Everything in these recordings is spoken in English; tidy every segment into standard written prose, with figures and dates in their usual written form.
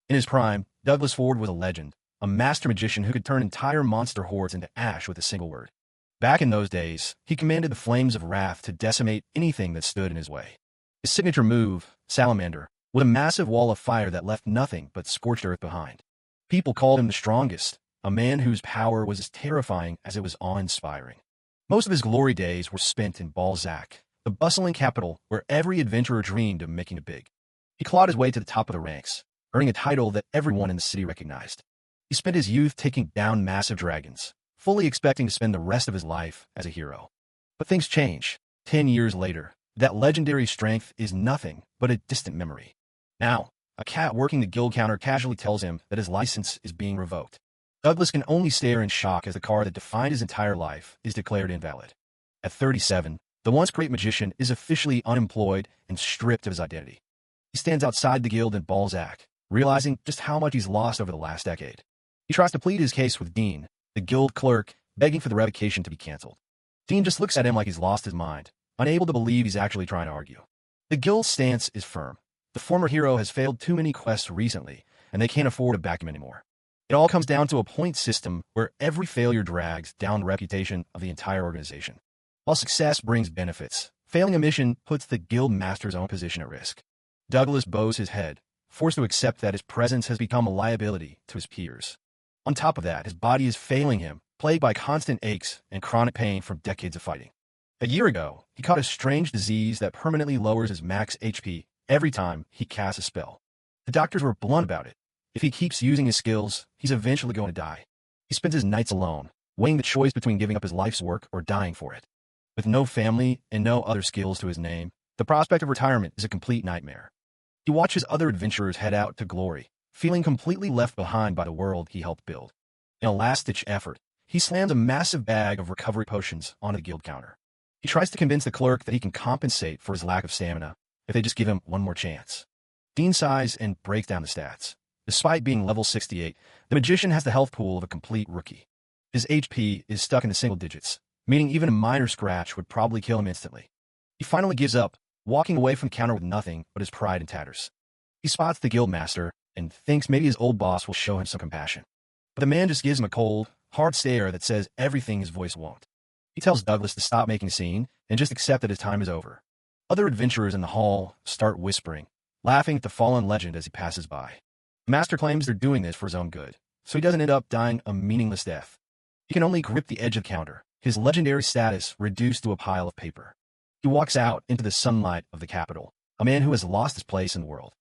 In his prime, Douglas Ford was a legend, a master magician who could turn entire monster hordes into ash with a single word. Back in those days, he commanded the flames of wrath to decimate anything that stood in his way. His signature move, Salamander, was a massive wall of fire that left nothing but scorched earth behind. People called him the strongest, a man whose power was as terrifying as it was awe-inspiring. Most of his glory days were spent in Balzac, the bustling capital where every adventurer dreamed of making it big. He clawed his way to the top of the ranks, earning a title that everyone in the city recognized. He spent his youth taking down massive dragons, fully expecting to spend the rest of his life as a hero. But things change. 10 years later, that legendary strength is nothing but a distant memory. Now, a cat working the guild counter casually tells him that his license is being revoked. Douglas can only stare in shock as the car that defined his entire life is declared invalid. At 37, the once great magician is officially unemployed and stripped of his identity. He stands outside the guild in Balzac, realizing just how much he's lost over the last decade. He tries to plead his case with Dean, the guild clerk, begging for the revocation to be canceled. Dean just looks at him like he's lost his mind, unable to believe he's actually trying to argue. The guild's stance is firm. The former hero has failed too many quests recently, and they can't afford to back him anymore. It all comes down to a point system where every failure drags down the reputation of the entire organization. While success brings benefits, failing a mission puts the guild master's own position at risk. Douglas bows his head, forced to accept that his presence has become a liability to his peers. On top of that, his body is failing him, plagued by constant aches and chronic pain from decades of fighting. A year ago, he caught a strange disease that permanently lowers his max HP every time he casts a spell. The doctors were blunt about it. If he keeps using his skills, he's eventually going to die. He spends his nights alone, weighing the choice between giving up his life's work or dying for it. With no family and no other skills to his name, the prospect of retirement is a complete nightmare. He watches other adventurers head out to glory, feeling completely left behind by the world he helped build. In a last-ditch effort, he slams a massive bag of recovery potions onto the guild counter. He tries to convince the clerk that he can compensate for his lack of stamina if they just give him one more chance. Dean sighs and breaks down the stats. Despite being level 68, the magician has the health pool of a complete rookie. His HP is stuck in the single digits, meaning even a minor scratch would probably kill him instantly. He finally gives up, walking away from the counter with nothing but his pride in tatters. He spots the guild master and thinks maybe his old boss will show him some compassion. But the man just gives him a cold, hard stare that says everything his voice won't. He tells Douglas to stop making a scene and just accept that his time is over. Other adventurers in the hall start whispering, laughing at the fallen legend as he passes by. The master claims they're doing this for his own good, so he doesn't end up dying a meaningless death. He can only grip the edge of the counter, his legendary status reduced to a pile of paper. He walks out into the sunlight of the capital, a man who has lost his place in the world.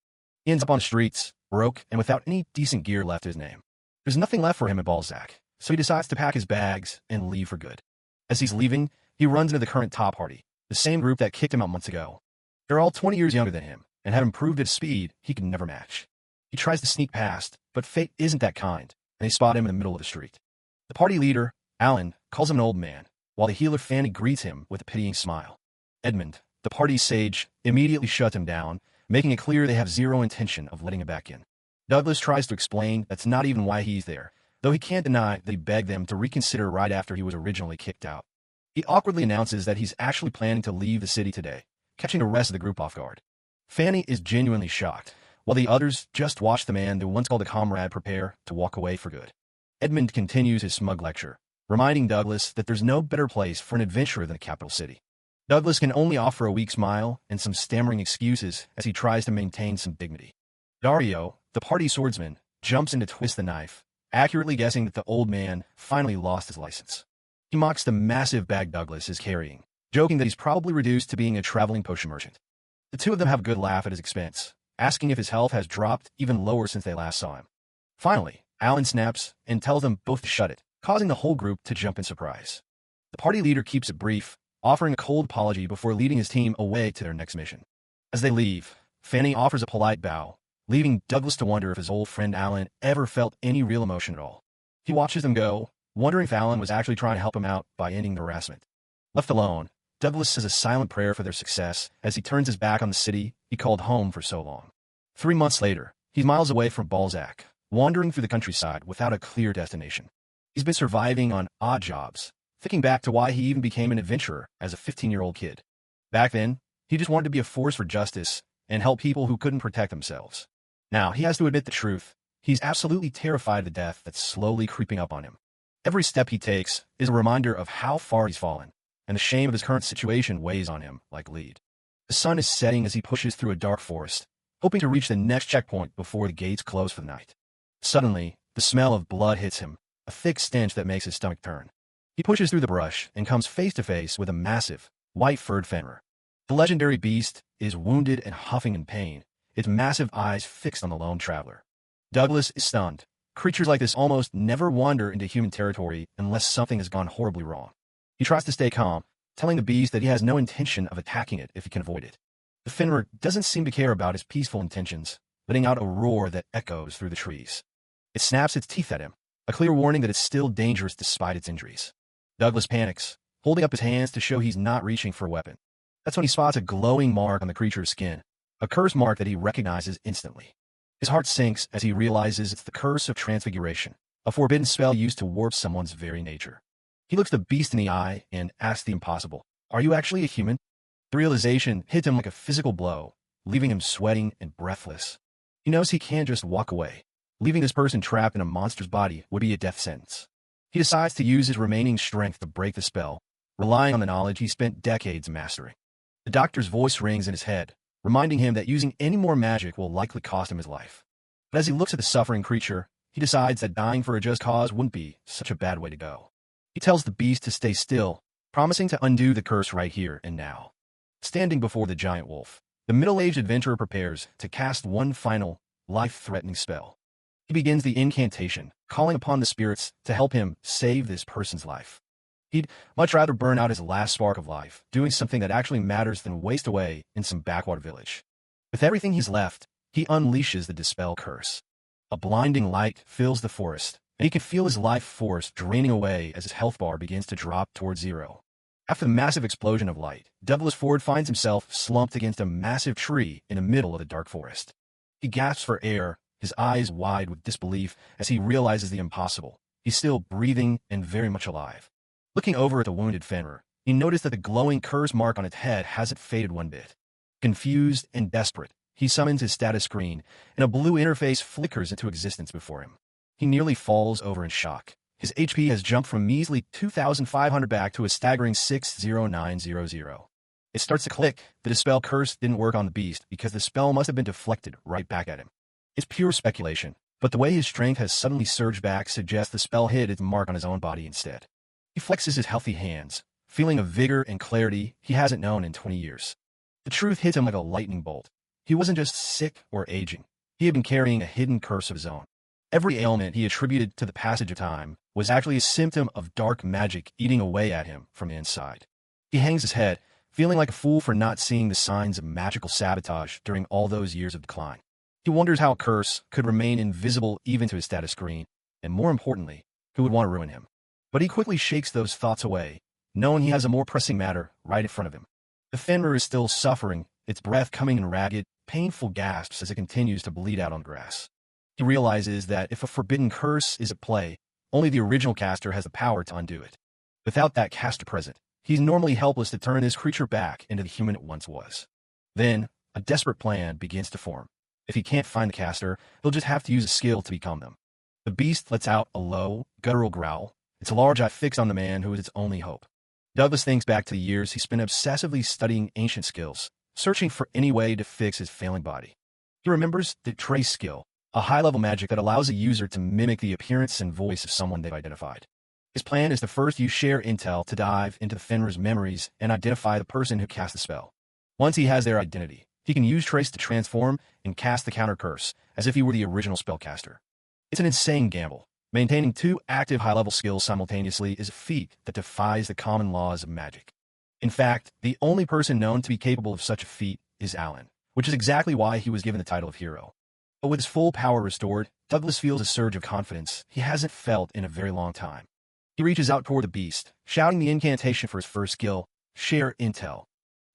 He ends up on the streets, broke and without any decent gear left to his name. There's nothing left for him at Balzac, so he decides to pack his bags and leave for good. As he's leaving, he runs into the current top party, the same group that kicked him out months ago. They're all 20 years younger than him, and have improved at speed he can never match. He tries to sneak past, but fate isn't that kind, and they spot him in the middle of the street. The party leader, Alan, calls him an old man, while the healer Fanny greets him with a pitying smile. Edmund, the party's sage, immediately shuts him down, making it clear they have zero intention of letting him back in. Douglas tries to explain that's not even why he's there, though he can't deny that he begged them to reconsider right after he was originally kicked out. He awkwardly announces that he's actually planning to leave the city today, catching the rest of the group off guard. Fanny is genuinely shocked, while the others just watch the man they once called a comrade prepare to walk away for good. Edmund continues his smug lecture, reminding Douglas that there's no better place for an adventurer than the capital city. Douglas can only offer a weak smile and some stammering excuses as he tries to maintain some dignity. Dario, the party swordsman, jumps in to twist the knife, accurately guessing that the old man finally lost his license. He mocks the massive bag Douglas is carrying, joking that he's probably reduced to being a traveling potion merchant. The two of them have a good laugh at his expense, asking if his health has dropped even lower since they last saw him. Finally, Alan snaps and tells them both to shut it, causing the whole group to jump in surprise. The party leader keeps it brief, offering a cold apology before leading his team away to their next mission. As they leave, Fanny offers a polite bow, leaving Douglas to wonder if his old friend Alan ever felt any real emotion at all. He watches them go, wondering if Alan was actually trying to help him out by ending the harassment. Left alone, Douglas says a silent prayer for their success as he turns his back on the city he called home for so long. 3 months later, he's miles away from Balzac, wandering through the countryside without a clear destination. He's been surviving on odd jobs, thinking back to why he even became an adventurer as a 15-year-old kid. Back then, he just wanted to be a force for justice and help people who couldn't protect themselves. Now, he has to admit the truth. He's absolutely terrified of the death that's slowly creeping up on him. Every step he takes is a reminder of how far he's fallen, and the shame of his current situation weighs on him like lead. The sun is setting as he pushes through a dark forest, hoping to reach the next checkpoint before the gates close for the night. Suddenly, the smell of blood hits him, a thick stench that makes his stomach turn. He pushes through the brush and comes face to face with a massive, white-furred Fenrir. The legendary beast is wounded and huffing in pain, its massive eyes fixed on the lone traveler. Douglas is stunned. Creatures like this almost never wander into human territory unless something has gone horribly wrong. He tries to stay calm, telling the beast that he has no intention of attacking it if he can avoid it. The Fenrir doesn't seem to care about his peaceful intentions, letting out a roar that echoes through the trees. It snaps its teeth at him, a clear warning that it's still dangerous despite its injuries. Douglas panics, holding up his hands to show he's not reaching for a weapon. That's when he spots a glowing mark on the creature's skin, a curse mark that he recognizes instantly. His heart sinks as he realizes it's the curse of transfiguration, a forbidden spell used to warp someone's very nature. He looks the beast in the eye and asks the impossible, "Are you actually a human?" The realization hits him like a physical blow, leaving him sweating and breathless. He knows he can't just walk away. Leaving this person trapped in a monster's body would be a death sentence. He decides to use his remaining strength to break the spell, relying on the knowledge he spent decades mastering. The doctor's voice rings in his head, reminding him that using any more magic will likely cost him his life. But as he looks at the suffering creature, he decides that dying for a just cause wouldn't be such a bad way to go. He tells the beast to stay still, promising to undo the curse right here and now. Standing before the giant wolf, the middle-aged adventurer prepares to cast one final, life-threatening spell. He begins the incantation, calling upon the spirits to help him save this person's life. He'd much rather burn out his last spark of life, doing something that actually matters than waste away in some backwater village. With everything he's left, he unleashes the Dispel curse. A blinding light fills the forest, and he can feel his life force draining away as his health bar begins to drop toward zero. After the massive explosion of light, Douglas Ford finds himself slumped against a massive tree in the middle of the dark forest. He gasps for air, his eyes wide with disbelief as he realizes the impossible. He's still breathing and very much alive. Looking over at the wounded Fenrir, he noticed that the glowing curse mark on its head hasn't faded one bit. Confused and desperate, he summons his status screen, and a blue interface flickers into existence before him. He nearly falls over in shock. His HP has jumped from measly 2,500 back to a staggering 60900. It starts to click. The Dispel curse didn't work on the beast because the spell must have been deflected right back at him. It's pure speculation, but the way his strength has suddenly surged back suggests the spell hit its mark on his own body instead. He flexes his healthy hands, feeling a vigor and clarity he hasn't known in 20 years. The truth hits him like a lightning bolt. He wasn't just sick or aging. He had been carrying a hidden curse of his own. Every ailment he attributed to the passage of time was actually a symptom of dark magic eating away at him from inside. He hangs his head, feeling like a fool for not seeing the signs of magical sabotage during all those years of decline. He wonders how a curse could remain invisible even to his status screen, and more importantly, who would want to ruin him. But he quickly shakes those thoughts away, knowing he has a more pressing matter right in front of him. The Fenrir is still suffering, its breath coming in ragged, painful gasps as it continues to bleed out on grass. He realizes that if a forbidden curse is at play, only the original caster has the power to undo it. Without that caster present, he's normally helpless to turn his creature back into the human it once was. Then, a desperate plan begins to form. If he can't find the caster, he'll just have to use a skill to become them. The beast lets out a low, guttural growl, its large eye fixed on the man who is its only hope. Douglas thinks back to the years he spent obsessively studying ancient skills, searching for any way to fix his failing body. He remembers the trace skill, a high-level magic that allows a user to mimic the appearance and voice of someone they've identified. His plan is to first use share intel to dive into the Fenrir's memories and identify the person who cast the spell. Once he has their identity, he can use trace to transform and cast the counter curse as if he were the original spellcaster. It's an insane gamble. Maintaining two active high-level skills simultaneously is a feat that defies the common laws of magic. In fact, the only person known to be capable of such a feat is Alan, which is exactly why he was given the title of hero. But with his full power restored, Douglas feels a surge of confidence he hasn't felt in a very long time. He reaches out toward the beast, shouting the incantation for his first skill, Share Intel.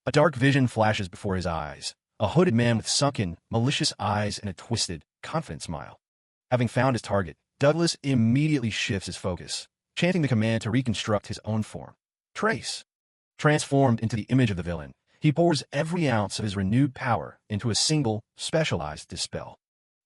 A dark vision flashes before his eyes, a hooded man with sunken, malicious eyes and a twisted, confident smile. Having found his target, Douglas immediately shifts his focus, chanting the command to reconstruct his own form. Trace. Transformed into the image of the villain, he pours every ounce of his renewed power into a single, specialized dispel.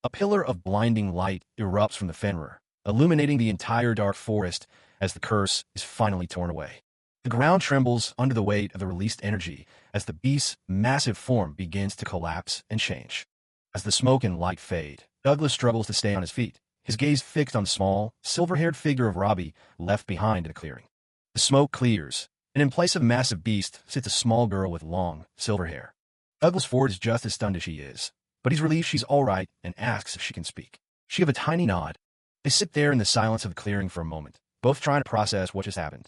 A pillar of blinding light erupts from the Fenrir, illuminating the entire dark forest as the curse is finally torn away. The ground trembles under the weight of the released energy as the beast's massive form begins to collapse and change. As the smoke and light fade, Douglas struggles to stay on his feet, his gaze fixed on the small, silver-haired figure of Robbie left behind in the clearing. The smoke clears, and in place of a massive beast sits a small girl with long, silver hair. Douglas Ford is just as stunned as she is, but he's relieved she's all right and asks if she can speak. She gives a tiny nod. They sit there in the silence of the clearing for a moment, both trying to process what just happened.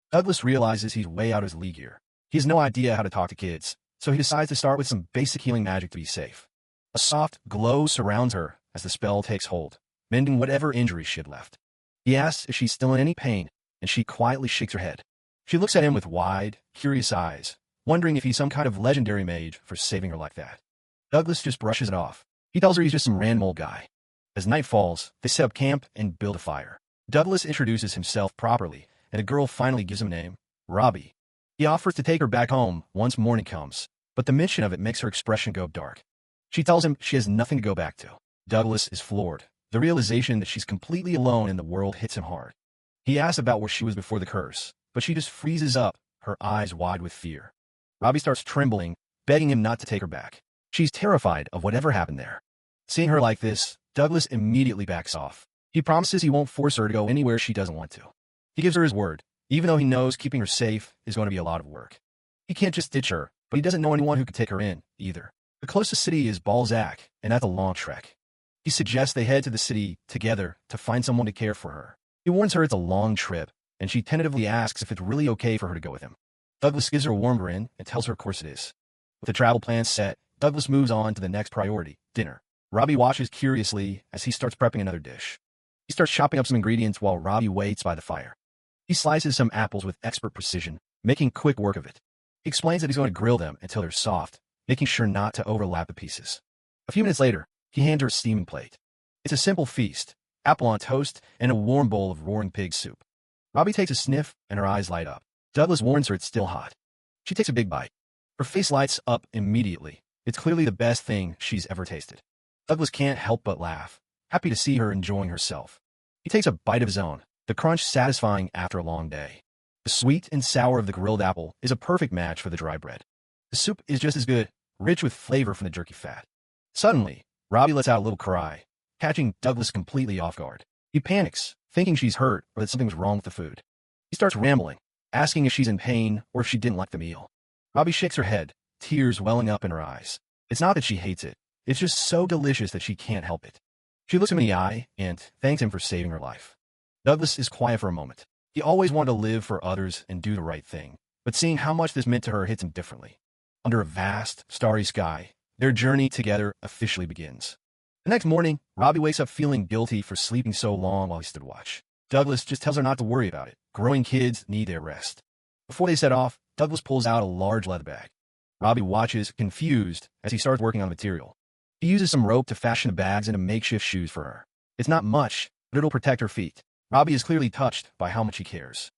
Douglas realizes he's way out of his league here. He has no idea how to talk to kids, so he decides to start with some basic healing magic to be safe. A soft glow surrounds her as the spell takes hold, mending whatever injuries she had left. He asks if she's still in any pain, and she quietly shakes her head. She looks at him with wide, curious eyes, wondering if he's some kind of legendary mage for saving her like that. Douglas just brushes it off. He tells her he's just some random old guy. As night falls, they set up camp and build a fire. Douglas introduces himself properly, and the girl finally gives him a name, Robbie. He offers to take her back home once morning comes, but the mention of it makes her expression go dark. She tells him she has nothing to go back to. Douglas is floored. The realization that she's completely alone in the world hits him hard. He asks about where she was before the curse, but she just freezes up, her eyes wide with fear. Robbie starts trembling, begging him not to take her back. She's terrified of whatever happened there. Seeing her like this, Douglas immediately backs off. He promises he won't force her to go anywhere she doesn't want to. He gives her his word, even though he knows keeping her safe is going to be a lot of work. He can't just ditch her, but he doesn't know anyone who could take her in, either. The closest city is Balzac, and that's a long trek. He suggests they head to the city together to find someone to care for her. He warns her it's a long trip, and she tentatively asks if it's really okay for her to go with him. Douglas gives her a warm grin and tells her of course it is. With the travel plan set, Douglas moves on to the next priority, dinner. Robbie watches curiously as he starts prepping another dish. He starts chopping up some ingredients while Robbie waits by the fire. He slices some apples with expert precision, making quick work of it. He explains that he's going to grill them until they're soft, making sure not to overlap the pieces. A few minutes later, he hands her a steaming plate. It's a simple feast, apple on toast, and a warm bowl of roaring pig soup. Robbie takes a sniff, and her eyes light up. Douglas warns her it's still hot. She takes a big bite. Her face lights up immediately. It's clearly the best thing she's ever tasted. Douglas can't help but laugh, happy to see her enjoying herself. He takes a bite of his own, the crunch satisfying after a long day. The sweet and sour of the grilled apple is a perfect match for the dry bread. The soup is just as good, rich with flavor from the jerky fat. Suddenly, Robbie lets out a little cry, catching Douglas completely off guard. He panics, thinking she's hurt or that something's wrong with the food. He starts rambling, asking if she's in pain or if she didn't like the meal. Robbie shakes her head, tears welling up in her eyes. It's not that she hates it. It's just so delicious that she can't help it. She looks him in the eye and thanks him for saving her life. Douglas is quiet for a moment. He always wanted to live for others and do the right thing, but seeing how much this meant to her hits him differently. Under a vast, starry sky, their journey together officially begins. The next morning, Robbie wakes up feeling guilty for sleeping so long while he stood watch. Douglas just tells her not to worry about it. Growing kids need their rest. Before they set off, Douglas pulls out a large leather bag. Robbie watches, confused, as he starts working on the material. He uses some rope to fashion the bags into makeshift shoes for her. It's not much, but it'll protect her feet. Robbie is clearly touched by how much he cares.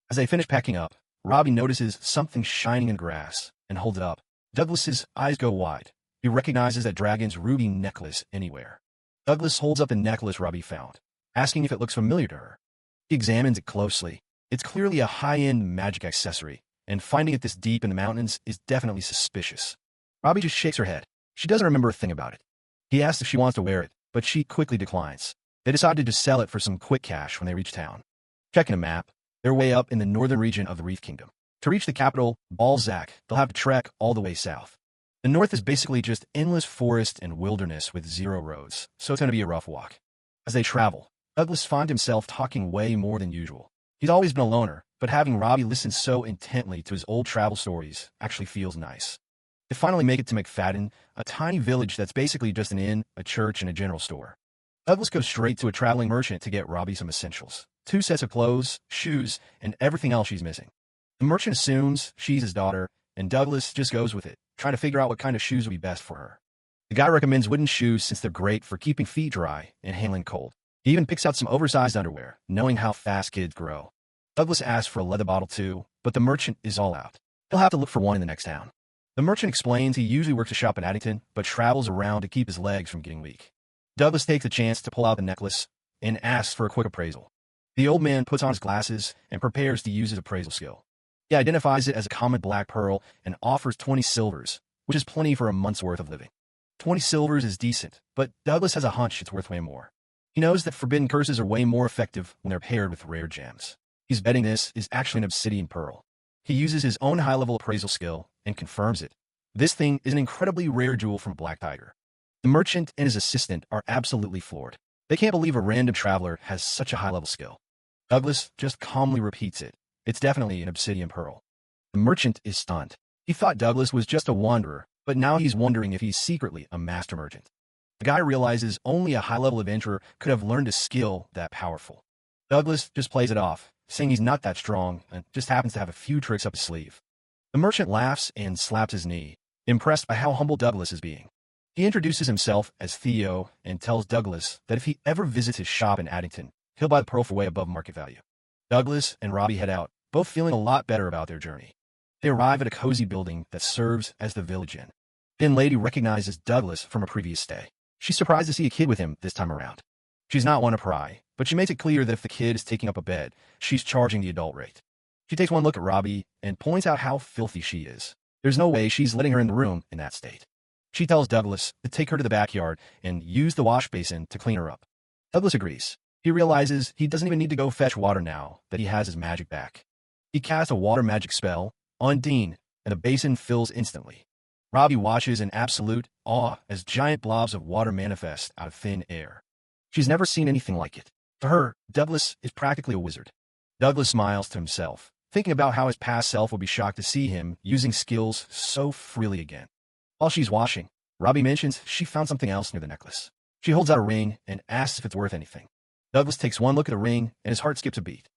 As they finish packing up, Robbie notices something shining in grass and holds it up. Douglas's eyes go wide. He recognizes that dragon's ruby necklace anywhere. Douglas holds up the necklace Robbie found, asking if it looks familiar to her. He examines it closely. It's clearly a high-end magic accessory, and finding it this deep in the mountains is definitely suspicious. Robbie just shakes her head. She doesn't remember a thing about it. He asks if she wants to wear it, but she quickly declines. They decide to just sell it for some quick cash when they reach town. Checking a map, they're way up in the northern region of the Reef Kingdom. To reach the capital, Balzac, they'll have to trek all the way south. The north is basically just endless forest and wilderness with zero roads, so it's going to be a rough walk. As they travel, Douglas finds himself talking way more than usual. He's always been a loner, but having Robbie listen so intently to his old travel stories actually feels nice. They finally make it to McFadden, a tiny village that's basically just an inn, a church, and a general store. Douglas goes straight to a traveling merchant to get Robbie some essentials. 2 sets of clothes, shoes, and everything else she's missing. The merchant assumes she's his daughter, and Douglas just goes with it, trying to figure out what kind of shoes would be best for her. The guy recommends wooden shoes since they're great for keeping feet dry and handling cold. He even picks out some oversized underwear, knowing how fast kids grow. Douglas asks for a leather bottle too, but the merchant is all out. He'll have to look for one in the next town. The merchant explains he usually works a shop in Addington, but travels around to keep his legs from getting weak. Douglas takes a chance to pull out the necklace and asks for a quick appraisal. The old man puts on his glasses and prepares to use his appraisal skill. He identifies it as a common black pearl and offers 20 silvers, which is plenty for a month's worth of living. 20 silvers is decent, but Douglas has a hunch it's worth way more. He knows that forbidden curses are way more effective when they're paired with rare gems. He's betting this is actually an obsidian pearl. He uses his own high-level appraisal skill and confirms it. This thing is an incredibly rare jewel from Black Tiger. The merchant and his assistant are absolutely floored. They can't believe a random traveler has such a high-level skill. Douglas just calmly repeats it. It's definitely an obsidian pearl. The merchant is stunned. He thought Douglas was just a wanderer, but now he's wondering if he's secretly a master merchant. The guy realizes only a high-level adventurer could have learned a skill that powerful. Douglas just plays it off, saying he's not that strong and just happens to have a few tricks up his sleeve. The merchant laughs and slaps his knee, impressed by how humble Douglas is being. He introduces himself as Theo and tells Douglas that if he ever visits his shop in Addington, he'll buy the pearl for way above market value. Douglas and Robbie head out, both feeling a lot better about their journey. They arrive at a cozy building that serves as the village inn. The lady recognizes Douglas from a previous stay. She's surprised to see a kid with him this time around. She's not one to pry, but she makes it clear that if the kid is taking up a bed, she's charging the adult rate. She takes one look at Robbie and points out how filthy she is. There's no way she's letting her in the room in that state. She tells Douglas to take her to the backyard and use the wash basin to clean her up. Douglas agrees. He realizes he doesn't even need to go fetch water now that he has his magic back. He casts a water magic spell on Dean, and the basin fills instantly. Robbie watches in absolute awe as giant blobs of water manifest out of thin air. She's never seen anything like it. To her, Douglas is practically a wizard. Douglas smiles to himself, thinking about how his past self will be shocked to see him using skills so freely again. While she's washing, Robbie mentions she found something else near the necklace. She holds out a ring and asks if it's worth anything. Douglas takes one look at the ring and his heart skips a beat.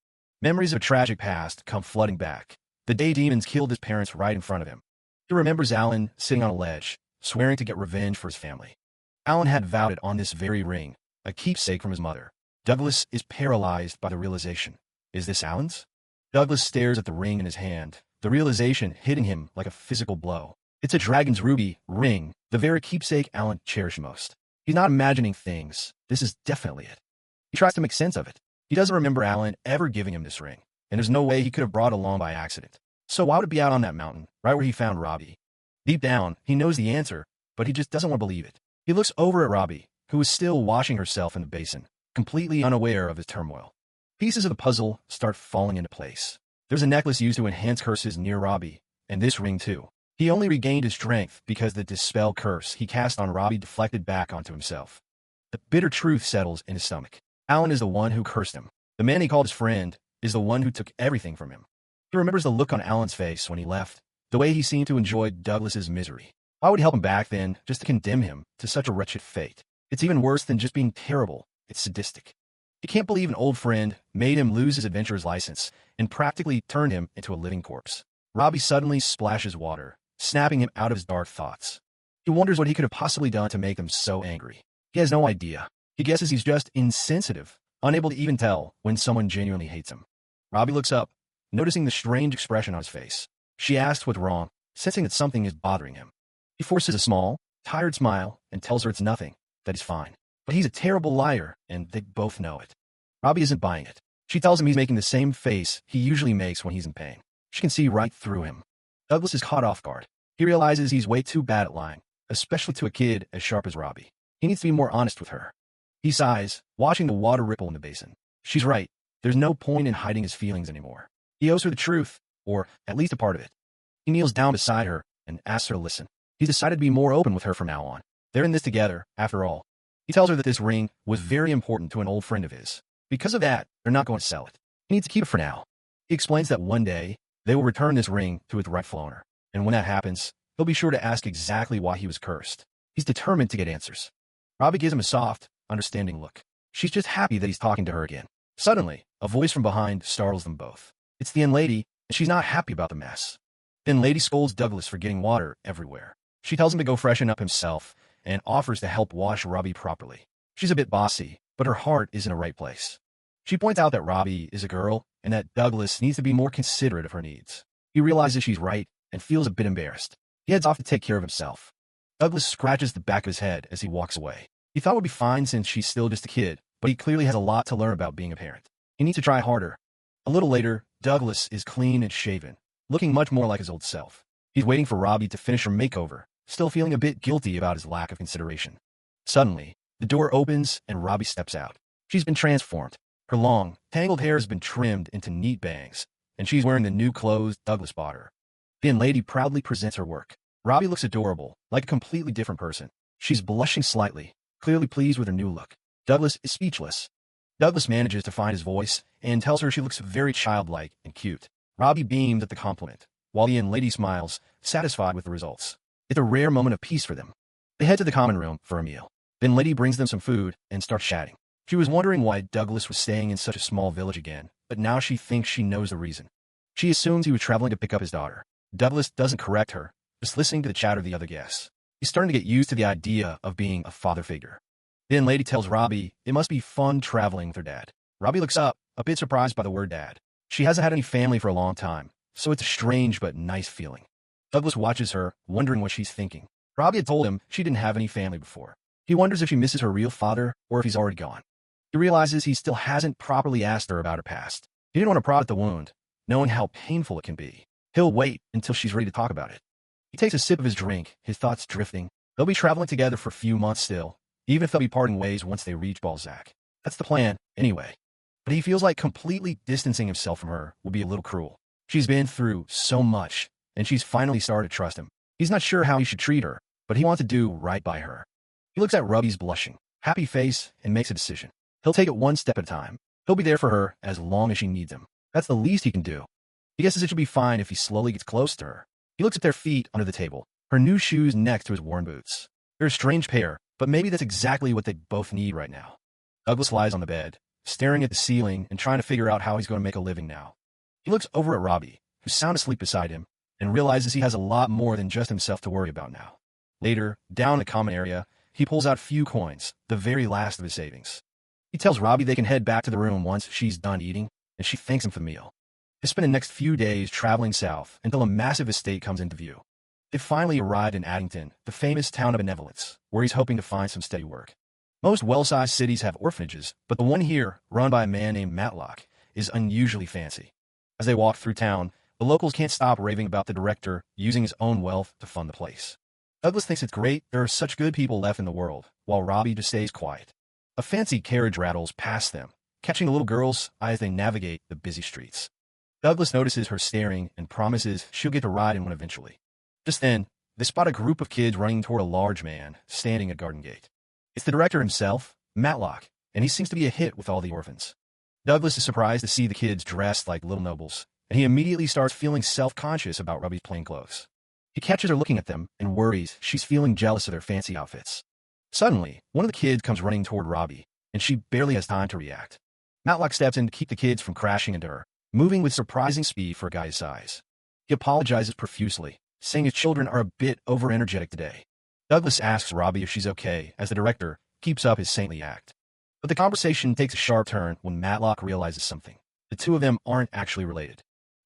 Memories of a tragic past come flooding back. The day demons killed his parents right in front of him. He remembers Alan sitting on a ledge, swearing to get revenge for his family. Alan had vowed it on this very ring, a keepsake from his mother. Douglas is paralyzed by the realization. Is this Alan's? Douglas stares at the ring in his hand, the realization hitting him like a physical blow. It's a dragon's ruby ring, the very keepsake Alan cherished most. He's not imagining things. This is definitely it. He tries to make sense of it. He doesn't remember Alan ever giving him this ring, and there's no way he could have brought it along by accident. So why would it be out on that mountain, right where he found Robbie? Deep down, he knows the answer, but he just doesn't want to believe it. He looks over at Robbie, who is still washing herself in the basin, completely unaware of his turmoil. Pieces of the puzzle start falling into place. There's a necklace used to enhance curses near Robbie, and this ring too. He only regained his strength because the dispel curse he cast on Robbie deflected back onto himself. The bitter truth settles in his stomach. Alan is the one who cursed him. The man he called his friend is the one who took everything from him. He remembers the look on Alan's face when he left, the way he seemed to enjoy Douglas's misery. Why would he help him back then just to condemn him to such a wretched fate? It's even worse than just being terrible. It's sadistic. He can't believe an old friend made him lose his adventurer's license and practically turned him into a living corpse. Robbie suddenly splashes water, snapping him out of his dark thoughts. He wonders what he could have possibly done to make him so angry. He has no idea. He guesses he's just insensitive, unable to even tell when someone genuinely hates him. Robbie looks up, noticing the strange expression on his face. She asks what's wrong, sensing that something is bothering him. He forces a small, tired smile and tells her it's nothing, that he's fine. But he's a terrible liar, and they both know it. Robbie isn't buying it. She tells him he's making the same face he usually makes when he's in pain. She can see right through him. Douglas is caught off guard. He realizes he's way too bad at lying, especially to a kid as sharp as Robbie. He needs to be more honest with her. He sighs, watching the water ripple in the basin. She's right. There's no point in hiding his feelings anymore. He owes her the truth, or at least a part of it. He kneels down beside her and asks her to listen. He's decided to be more open with her from now on. They're in this together, after all. He tells her that this ring was very important to an old friend of his. Because of that, they're not going to sell it. He needs to keep it for now. He explains that one day, they will return this ring to its rightful owner. And when that happens, he'll be sure to ask exactly why he was cursed. He's determined to get answers. Robbie gives him a soft, understanding look. She's just happy that he's talking to her again. Suddenly, a voice from behind startles them both. It's the lady, and she's not happy about the mess. The lady scolds Douglas for getting water everywhere. She tells him to go freshen up himself and offers to help wash Robbie properly. She's a bit bossy, but her heart is in the right place. She points out that Robbie is a girl and that Douglas needs to be more considerate of her needs. He realizes she's right and feels a bit embarrassed. He heads off to take care of himself. Douglas scratches the back of his head as he walks away. He thought it would be fine since she's still just a kid, but he clearly has a lot to learn about being a parent. He needs to try harder. A little later, Douglas is clean and shaven, looking much more like his old self. He's waiting for Robbie to finish her makeover, still feeling a bit guilty about his lack of consideration. Suddenly, the door opens and Robbie steps out. She's been transformed. Her long, tangled hair has been trimmed into neat bangs, and she's wearing the new clothes Douglas bought her. The lady proudly presents her work. Robbie looks adorable, like a completely different person. She's blushing slightly, clearly pleased with her new look. Douglas is speechless. Douglas manages to find his voice and tells her she looks very childlike and cute. Robbie beams at the compliment, while the lady smiles, satisfied with the results. It's a rare moment of peace for them. They head to the common room for a meal. Then Lady brings them some food and starts chatting. She was wondering why Douglas was staying in such a small village again, but now she thinks she knows the reason. She assumes he was traveling to pick up his daughter. Douglas doesn't correct her, just listening to the chatter of the other guests. He's starting to get used to the idea of being a father figure. Then Lady tells Robbie it must be fun traveling with her dad. Robbie looks up, a bit surprised by the word dad. She hasn't had any family for a long time, so it's a strange but nice feeling. Douglas watches her, wondering what she's thinking. Robbie had told him she didn't have any family before. He wonders if she misses her real father or if he's already gone. He realizes he still hasn't properly asked her about her past. He didn't want to prod at the wound, knowing how painful it can be. He'll wait until she's ready to talk about it. He takes a sip of his drink, his thoughts drifting. They'll be traveling together for a few months still, even if they'll be parting ways once they reach Balzac. That's the plan, anyway. But he feels like completely distancing himself from her would be a little cruel. She's been through so much, and she's finally started to trust him. He's not sure how he should treat her, but he wants to do right by her. He looks at Robbie's blushing, happy face and makes a decision. He'll take it one step at a time. He'll be there for her as long as she needs him. That's the least he can do. He guesses it should be fine if he slowly gets close to her. He looks at their feet under the table, her new shoes next to his worn boots. They're a strange pair, but maybe that's exactly what they both need right now. Douglas lies on the bed, staring at the ceiling and trying to figure out how he's going to make a living now. He looks over at Robbie, who's sound asleep beside him, and realizes he has a lot more than just himself to worry about now. Later, down in the common area, he pulls out a few coins, the very last of his savings. He tells Robbie they can head back to the room once she's done eating, and she thanks him for the meal. They spend the next few days traveling south until a massive estate comes into view. They finally arrived in Addington, the famous town of benevolence, where he's hoping to find some steady work. Most well-sized cities have orphanages, but the one here, run by a man named Matlock, is unusually fancy. As they walk through town, the locals can't stop raving about the director using his own wealth to fund the place. Douglas thinks it's great there are such good people left in the world, while Robbie just stays quiet. A fancy carriage rattles past them, catching the little girl's eye as they navigate the busy streets. Douglas notices her staring and promises she'll get to ride in one eventually. Just then, they spot a group of kids running toward a large man standing at Garden Gate. It's the director himself, Matlock, and he seems to be a hit with all the orphans. Douglas is surprised to see the kids dressed like little nobles, and he immediately starts feeling self-conscious about Robbie's plain clothes. He catches her looking at them and worries she's feeling jealous of their fancy outfits. Suddenly, one of the kids comes running toward Robbie, and she barely has time to react. Matlock steps in to keep the kids from crashing into her, moving with surprising speed for a guy his size. He apologizes profusely, saying his children are a bit over-energetic today. Douglas asks Robbie if she's okay as the director keeps up his saintly act. But the conversation takes a sharp turn when Matlock realizes something. The two of them aren't actually related.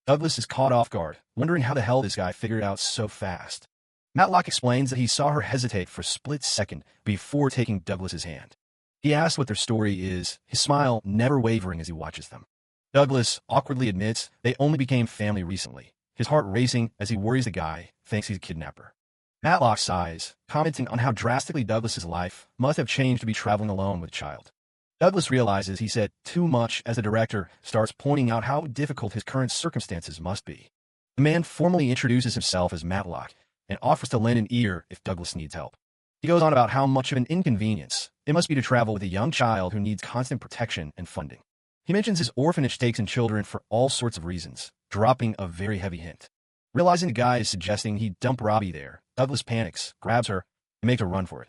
Douglas is caught off guard, wondering how the hell this guy figured it out so fast. Matlock explains that he saw her hesitate for a split second before taking Douglas's hand. He asks what their story is, his smile never wavering as he watches them. Douglas awkwardly admits they only became family recently, his heart racing as he worries the guy thinks he's a kidnapper. Matlock sighs, commenting on how drastically Douglas's life must have changed to be traveling alone with a child. Douglas realizes he said too much as the director starts pointing out how difficult his current circumstances must be. The man formally introduces himself as Matlock and offers to lend an ear if Douglas needs help. He goes on about how much of an inconvenience it must be to travel with a young child who needs constant protection and funding. He mentions his orphanage takes in children for all sorts of reasons, dropping a very heavy hint. Realizing the guy is suggesting he dump Robbie there, Douglas panics, grabs her, and makes a run for it.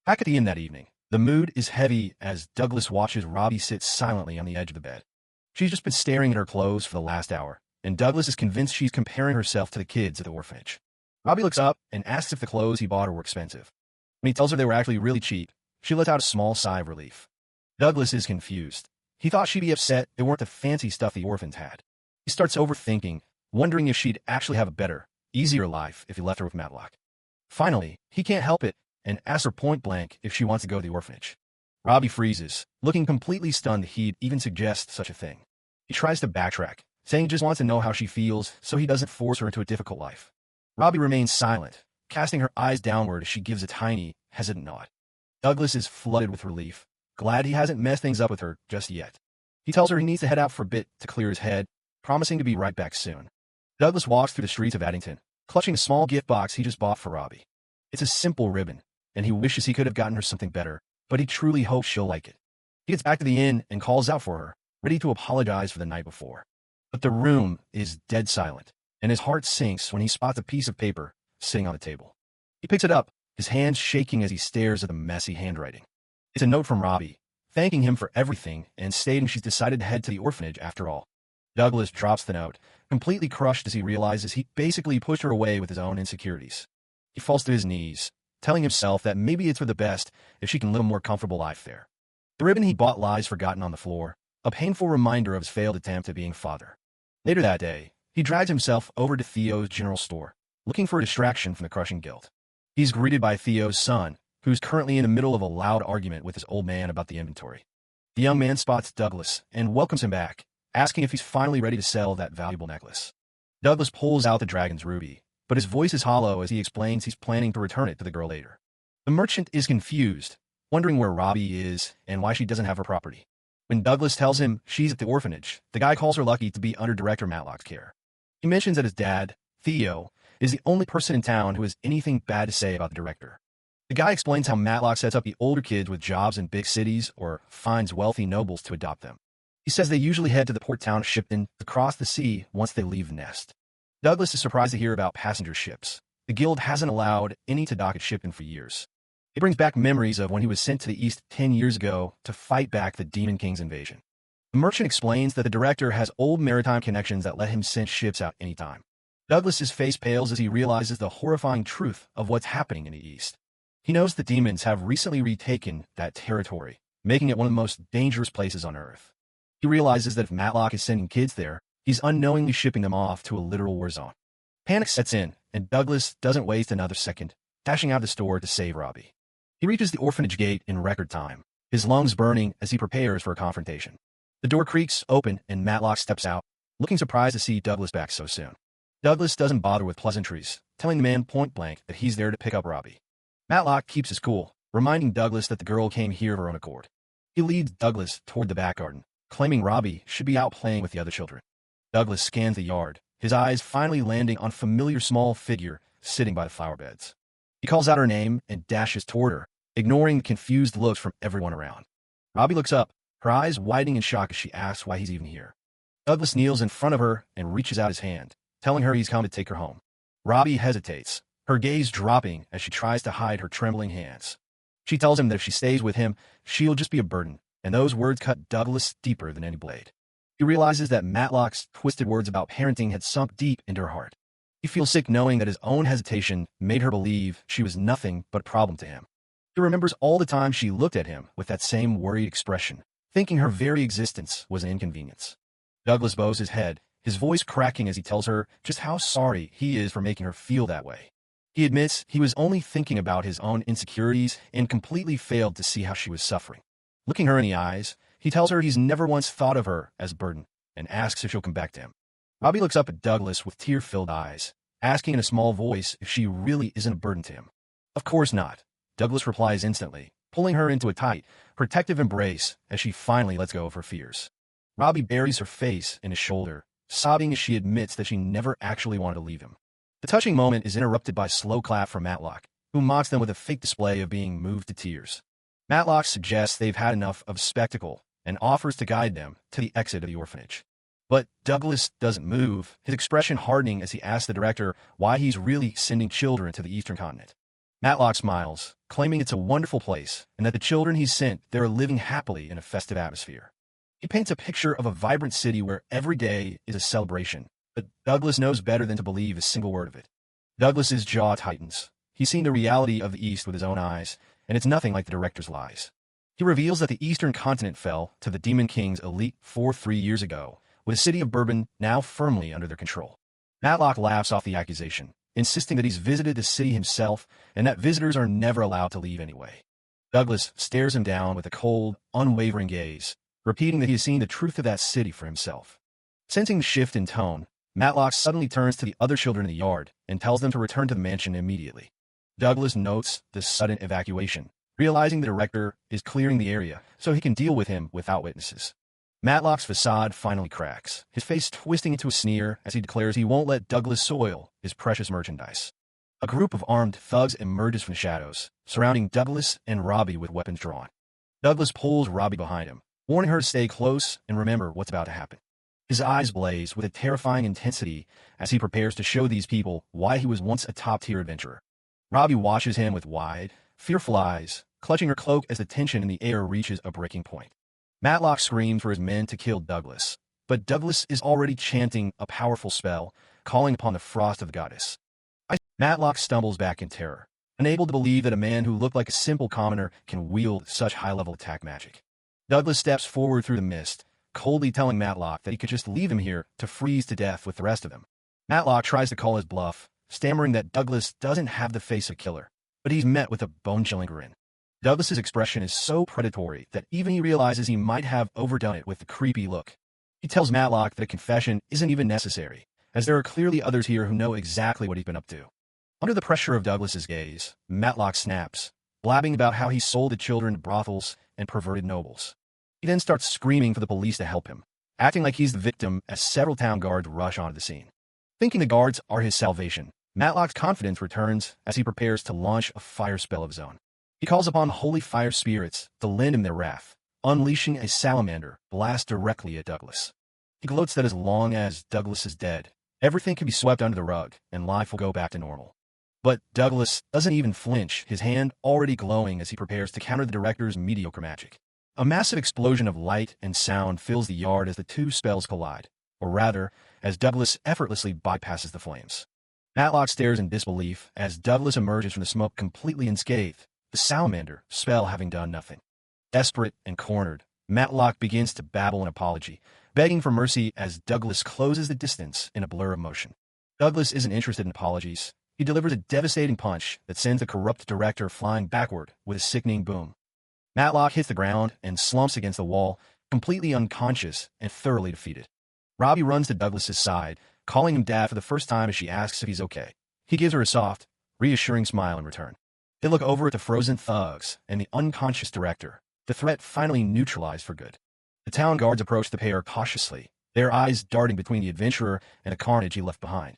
Back at the inn that evening, the mood is heavy as Douglas watches Robbie sit silently on the edge of the bed. She's just been staring at her clothes for the last hour, and Douglas is convinced she's comparing herself to the kids at the orphanage. Robbie looks up and asks if the clothes he bought her were expensive. When he tells her they were actually really cheap, she lets out a small sigh of relief. Douglas is confused. He thought she'd be upset they weren't the fancy stuff the orphans had. He starts overthinking, wondering if she'd actually have a better, easier life if he left her with Matlock. Finally, he can't help it and asks her point blank if she wants to go to the orphanage. Robbie freezes, looking completely stunned he'd even suggest such a thing. He tries to backtrack, saying he just wants to know how she feels so he doesn't force her into a difficult life. Robbie remains silent, casting her eyes downward as she gives a tiny, hesitant nod. Douglas is flooded with relief, glad he hasn't messed things up with her just yet. He tells her he needs to head out for a bit to clear his head, promising to be right back soon. Douglas walks through the streets of Addington, clutching a small gift box he just bought for Robbie. It's a simple ribbon, and he wishes he could have gotten her something better, but he truly hopes she'll like it. He gets back to the inn and calls out for her, ready to apologize for the night before. But the room is dead silent, and his heart sinks when he spots a piece of paper sitting on the table. He picks it up, his hands shaking as he stares at the messy handwriting. It's a note from Robbie, thanking him for everything and stating she's decided to head to the orphanage after all. Douglas drops the note, completely crushed as he realizes he basically pushed her away with his own insecurities. He falls to his knees, telling himself that maybe it's for the best if she can live a more comfortable life there. The ribbon he bought lies forgotten on the floor, a painful reminder of his failed attempt at being father. Later that day, he drags himself over to Theo's general store, looking for a distraction from the crushing guilt. He's greeted by Theo's son, who's currently in the middle of a loud argument with his old man about the inventory. The young man spots Douglas and welcomes him back, asking if he's finally ready to sell that valuable necklace. Douglas pulls out the dragon's ruby, but his voice is hollow as he explains he's planning to return it to the girl later. The merchant is confused, wondering where Robbie is and why she doesn't have her property. When Douglas tells him she's at the orphanage, the guy calls her lucky to be under Director Matlock's care. He mentions that his dad, Theo, is the only person in town who has anything bad to say about the director. The guy explains how Matlock sets up the older kids with jobs in big cities or finds wealthy nobles to adopt them. He says they usually head to the port town of Shipton to cross the sea once they leave the nest. Douglas is surprised to hear about passenger ships. The guild hasn't allowed any to dock at Shipton for years. It brings back memories of when he was sent to the east 10 years ago to fight back the Demon King's invasion. The merchant explains that the director has old maritime connections that let him send ships out anytime. Douglas's face pales as he realizes the horrifying truth of what's happening in the east. He knows the demons have recently retaken that territory, making it one of the most dangerous places on Earth. He realizes that if Matlock is sending kids there, he's unknowingly shipping them off to a literal war zone. Panic sets in, and Douglas doesn't waste another second, dashing out of the store to save Robbie. He reaches the orphanage gate in record time, his lungs burning as he prepares for a confrontation. The door creaks open and Matlock steps out, looking surprised to see Douglas back so soon. Douglas doesn't bother with pleasantries, telling the man point blank that he's there to pick up Robbie. Matlock keeps his cool, reminding Douglas that the girl came here of her own accord. He leads Douglas toward the back garden, claiming Robbie should be out playing with the other children. Douglas scans the yard, his eyes finally landing on a familiar small figure sitting by the flower beds. He calls out her name and dashes toward her, ignoring the confused looks from everyone around. Robbie looks up, her eyes widening in shock as she asks why he's even here. Douglas kneels in front of her and reaches out his hand, telling her he's come to take her home. Robbie hesitates, her gaze dropping as she tries to hide her trembling hands. She tells him that if she stays with him, she'll just be a burden, and those words cut Douglas deeper than any blade. He realizes that Matlock's twisted words about parenting had sunk deep into her heart. He feels sick knowing that his own hesitation made her believe she was nothing but a problem to him. He remembers all the time she looked at him with that same worried expression, thinking her very existence was an inconvenience. Douglas bows his head, his voice cracking as he tells her just how sorry he is for making her feel that way. He admits he was only thinking about his own insecurities and completely failed to see how she was suffering. Looking her in the eyes, he tells her he's never once thought of her as a burden and asks if she'll come back to him. Robbie looks up at Douglas with tear-filled eyes, asking in a small voice if she really isn't a burden to him. Of course not, Douglas replies instantly, pulling her into a tight, protective embrace as she finally lets go of her fears. Robbie buries her face in his shoulder, sobbing as she admits that she never actually wanted to leave him. The touching moment is interrupted by a slow clap from Matlock, who mocks them with a fake display of being moved to tears. Matlock suggests they've had enough of spectacle and offers to guide them to the exit of the orphanage. But Douglas doesn't move, his expression hardening as he asks the director why he's really sending children to the eastern continent. Matlock smiles, claiming it's a wonderful place and that the children he's sent there are living happily in a festive atmosphere. He paints a picture of a vibrant city where every day is a celebration, but Douglas knows better than to believe a single word of it. Douglas's jaw tightens. He's seen the reality of the East with his own eyes, and it's nothing like the director's lies. He reveals that the eastern continent fell to the Demon King's elite 3 years ago, with the city of Bourbon now firmly under their control. Matlock laughs off the accusation, insisting that he's visited the city himself and that visitors are never allowed to leave anyway. Douglas stares him down with a cold, unwavering gaze, repeating that he has seen the truth of that city for himself. Sensing the shift in tone, Matlock suddenly turns to the other children in the yard and tells them to return to the mansion immediately. Douglas notes the sudden evacuation, realizing the director is clearing the area so he can deal with him without witnesses. Matlock's facade finally cracks, his face twisting into a sneer as he declares he won't let Douglas soil his precious merchandise. A group of armed thugs emerges from the shadows, surrounding Douglas and Robbie with weapons drawn. Douglas pulls Robbie behind him, warning her to stay close and remember what's about to happen. His eyes blaze with a terrifying intensity as he prepares to show these people why he was once a top-tier adventurer. Robbie watches him with wide, fearful eyes, clutching her cloak as the tension in the air reaches a breaking point. Matlock screams for his men to kill Douglas, but Douglas is already chanting a powerful spell, calling upon the frost of the goddess. Matlock stumbles back in terror, unable to believe that a man who looked like a simple commoner can wield such high-level attack magic. Douglas steps forward through the mist, coldly telling Matlock that he could just leave him here to freeze to death with the rest of them. Matlock tries to call his bluff, stammering that Douglas doesn't have the face of a killer, but he's met with a bone-chilling grin. Douglas's expression is so predatory that even he realizes he might have overdone it with the creepy look. He tells Matlock that a confession isn't even necessary, as there are clearly others here who know exactly what he's been up to. Under the pressure of Douglas's gaze, Matlock snaps, blabbing about how he sold the children to brothels and perverted nobles. He then starts screaming for the police to help him, acting like he's the victim as several town guards rush onto the scene. Thinking the guards are his salvation, Matlock's confidence returns as he prepares to launch a fire spell of his own. He calls upon holy fire spirits to lend him their wrath, unleashing a salamander blast directly at Douglas. He gloats that as long as Douglas is dead, everything can be swept under the rug and life will go back to normal. But Douglas doesn't even flinch, his hand already glowing as he prepares to counter the director's mediocre magic. A massive explosion of light and sound fills the yard as the two spells collide, or rather, as Douglas effortlessly bypasses the flames. Matlock stares in disbelief as Douglas emerges from the smoke completely unscathed, the salamander spell having done nothing. Desperate and cornered, Matlock begins to babble an apology, begging for mercy as Douglas closes the distance in a blur of motion. Douglas isn't interested in apologies. He delivers a devastating punch that sends the corrupt director flying backward with a sickening boom. Matlock hits the ground and slumps against the wall, completely unconscious and thoroughly defeated. Robbie runs to Douglas's side, calling him dad for the first time as she asks if he's okay. He gives her a soft, reassuring smile in return. They look over at the frozen thugs and the unconscious director, the threat finally neutralized for good. The town guards approach the pair cautiously, their eyes darting between the adventurer and the carnage he left behind.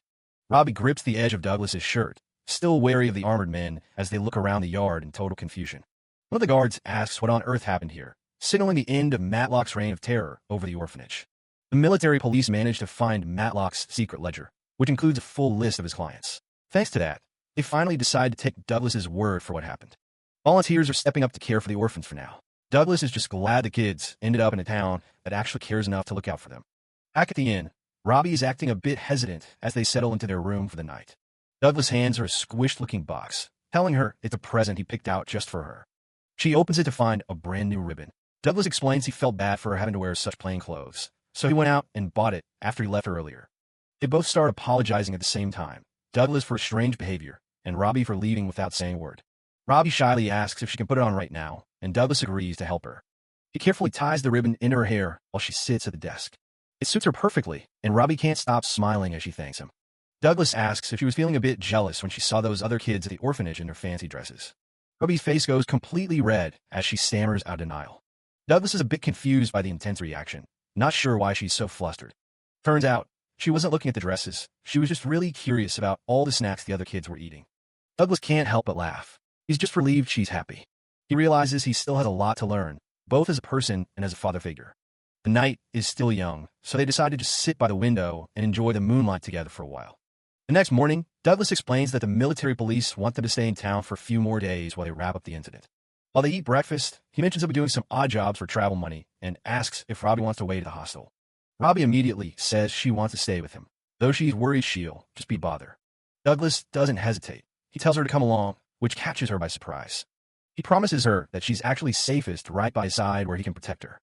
Robbie grips the edge of Douglas's shirt, still wary of the armored men as they look around the yard in total confusion. One of the guards asks what on earth happened here, signaling the end of Matlock's reign of terror over the orphanage. The military police manage to find Matlock's secret ledger, which includes a full list of his clients. Thanks to that, they finally decide to take Douglas's word for what happened. Volunteers are stepping up to care for the orphans for now. Douglas is just glad the kids ended up in a town that actually cares enough to look out for them. Back at the inn, Robbie is acting a bit hesitant as they settle into their room for the night. Douglas hands her a squished-looking box, telling her it's a present he picked out just for her. She opens it to find a brand-new ribbon. Douglas explains he felt bad for her having to wear such plain clothes, so he went out and bought it after he left her earlier. They both start apologizing at the same time, Douglas for strange behavior, and Robbie for leaving without saying a word. Robbie shyly asks if she can put it on right now, and Douglas agrees to help her. He carefully ties the ribbon into her hair while she sits at the desk. It suits her perfectly, and Robbie can't stop smiling as she thanks him. Douglas asks if she was feeling a bit jealous when she saw those other kids at the orphanage in their fancy dresses. Robbie's face goes completely red as she stammers out denial. Douglas is a bit confused by the intense reaction, not sure why she's so flustered. Turns out, she wasn't looking at the dresses, she was just really curious about all the snacks the other kids were eating. Douglas can't help but laugh. He's just relieved she's happy. He realizes he still has a lot to learn, both as a person and as a father figure. The night is still young, so they decide to just sit by the window and enjoy the moonlight together for a while. The next morning, Douglas explains that the military police want them to stay in town for a few more days while they wrap up the incident. While they eat breakfast, he mentions he'll be doing some odd jobs for travel money and asks if Robbie wants to wait at the hostel. Robbie immediately says she wants to stay with him, though she's worried she'll just be bother. Douglas doesn't hesitate. He tells her to come along, which catches her by surprise. He promises her that she's actually safest right by his side where he can protect her.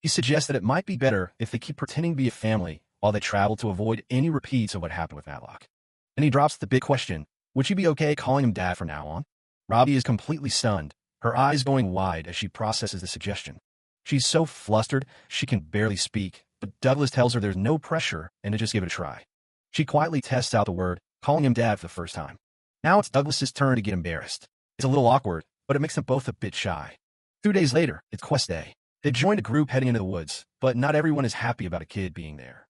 He suggests that it might be better if they keep pretending to be a family while they travel to avoid any repeats of what happened with Matlock. And he drops the big question, would she be okay calling him dad from now on? Robbie is completely stunned, her eyes going wide as she processes the suggestion. She's so flustered, she can barely speak, but Douglas tells her there's no pressure and to just give it a try. She quietly tests out the word, calling him dad for the first time. Now it's Douglas's turn to get embarrassed. It's a little awkward, but it makes them both a bit shy. 2 days later, it's quest day. They've joined a group heading into the woods, but not everyone is happy about a kid being there.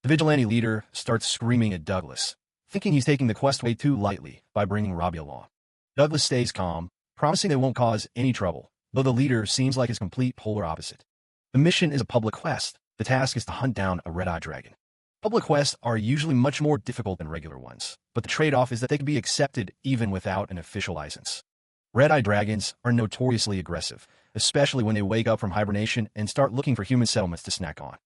The vigilante leader starts screaming at Douglas, thinking he's taking the quest way too lightly by bringing Robbie along. Douglas stays calm, promising they won't cause any trouble, though the leader seems like his complete polar opposite. The mission is a public quest. The task is to hunt down a red-eyed dragon. Public quests are usually much more difficult than regular ones, but the trade-off is that they can be accepted even without an official license. Red-eyed dragons are notoriously aggressive, especially when they wake up from hibernation and start looking for human settlements to snack on.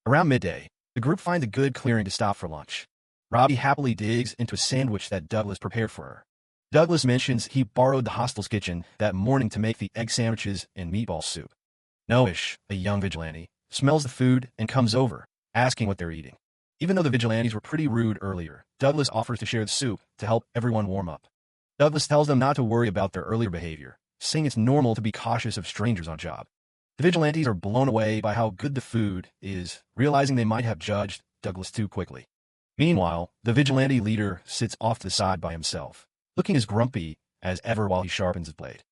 Around midday, the group finds a good clearing to stop for lunch. Robbie happily digs into a sandwich that Douglas prepared for her. Douglas mentions he borrowed the hostel's kitchen that morning to make the egg sandwiches and meatball soup. Noish, a young vigilante, smells the food and comes over, asking what they're eating. Even though the vigilantes were pretty rude earlier, Douglas offers to share the soup to help everyone warm up. Douglas tells them not to worry about their earlier behavior, saying it's normal to be cautious of strangers on job. The vigilantes are blown away by how good the food is, realizing they might have judged Douglas too quickly. Meanwhile, the vigilante leader sits off to the side by himself, looking as grumpy as ever while he sharpens his blade.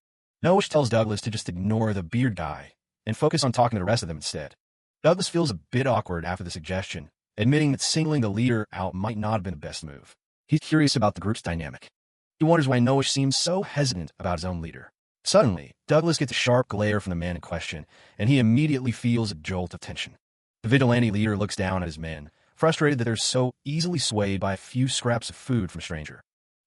Noish tells Douglas to just ignore the beard guy and focus on talking to the rest of them instead. Douglas feels a bit awkward after the suggestion, admitting that singling the leader out might not have been the best move. He's curious about the group's dynamic. He wonders why Noish seems so hesitant about his own leader. Suddenly, Douglas gets a sharp glare from the man in question, and he immediately feels a jolt of tension. The vigilante leader looks down at his men, frustrated that they're so easily swayed by a few scraps of food from a stranger.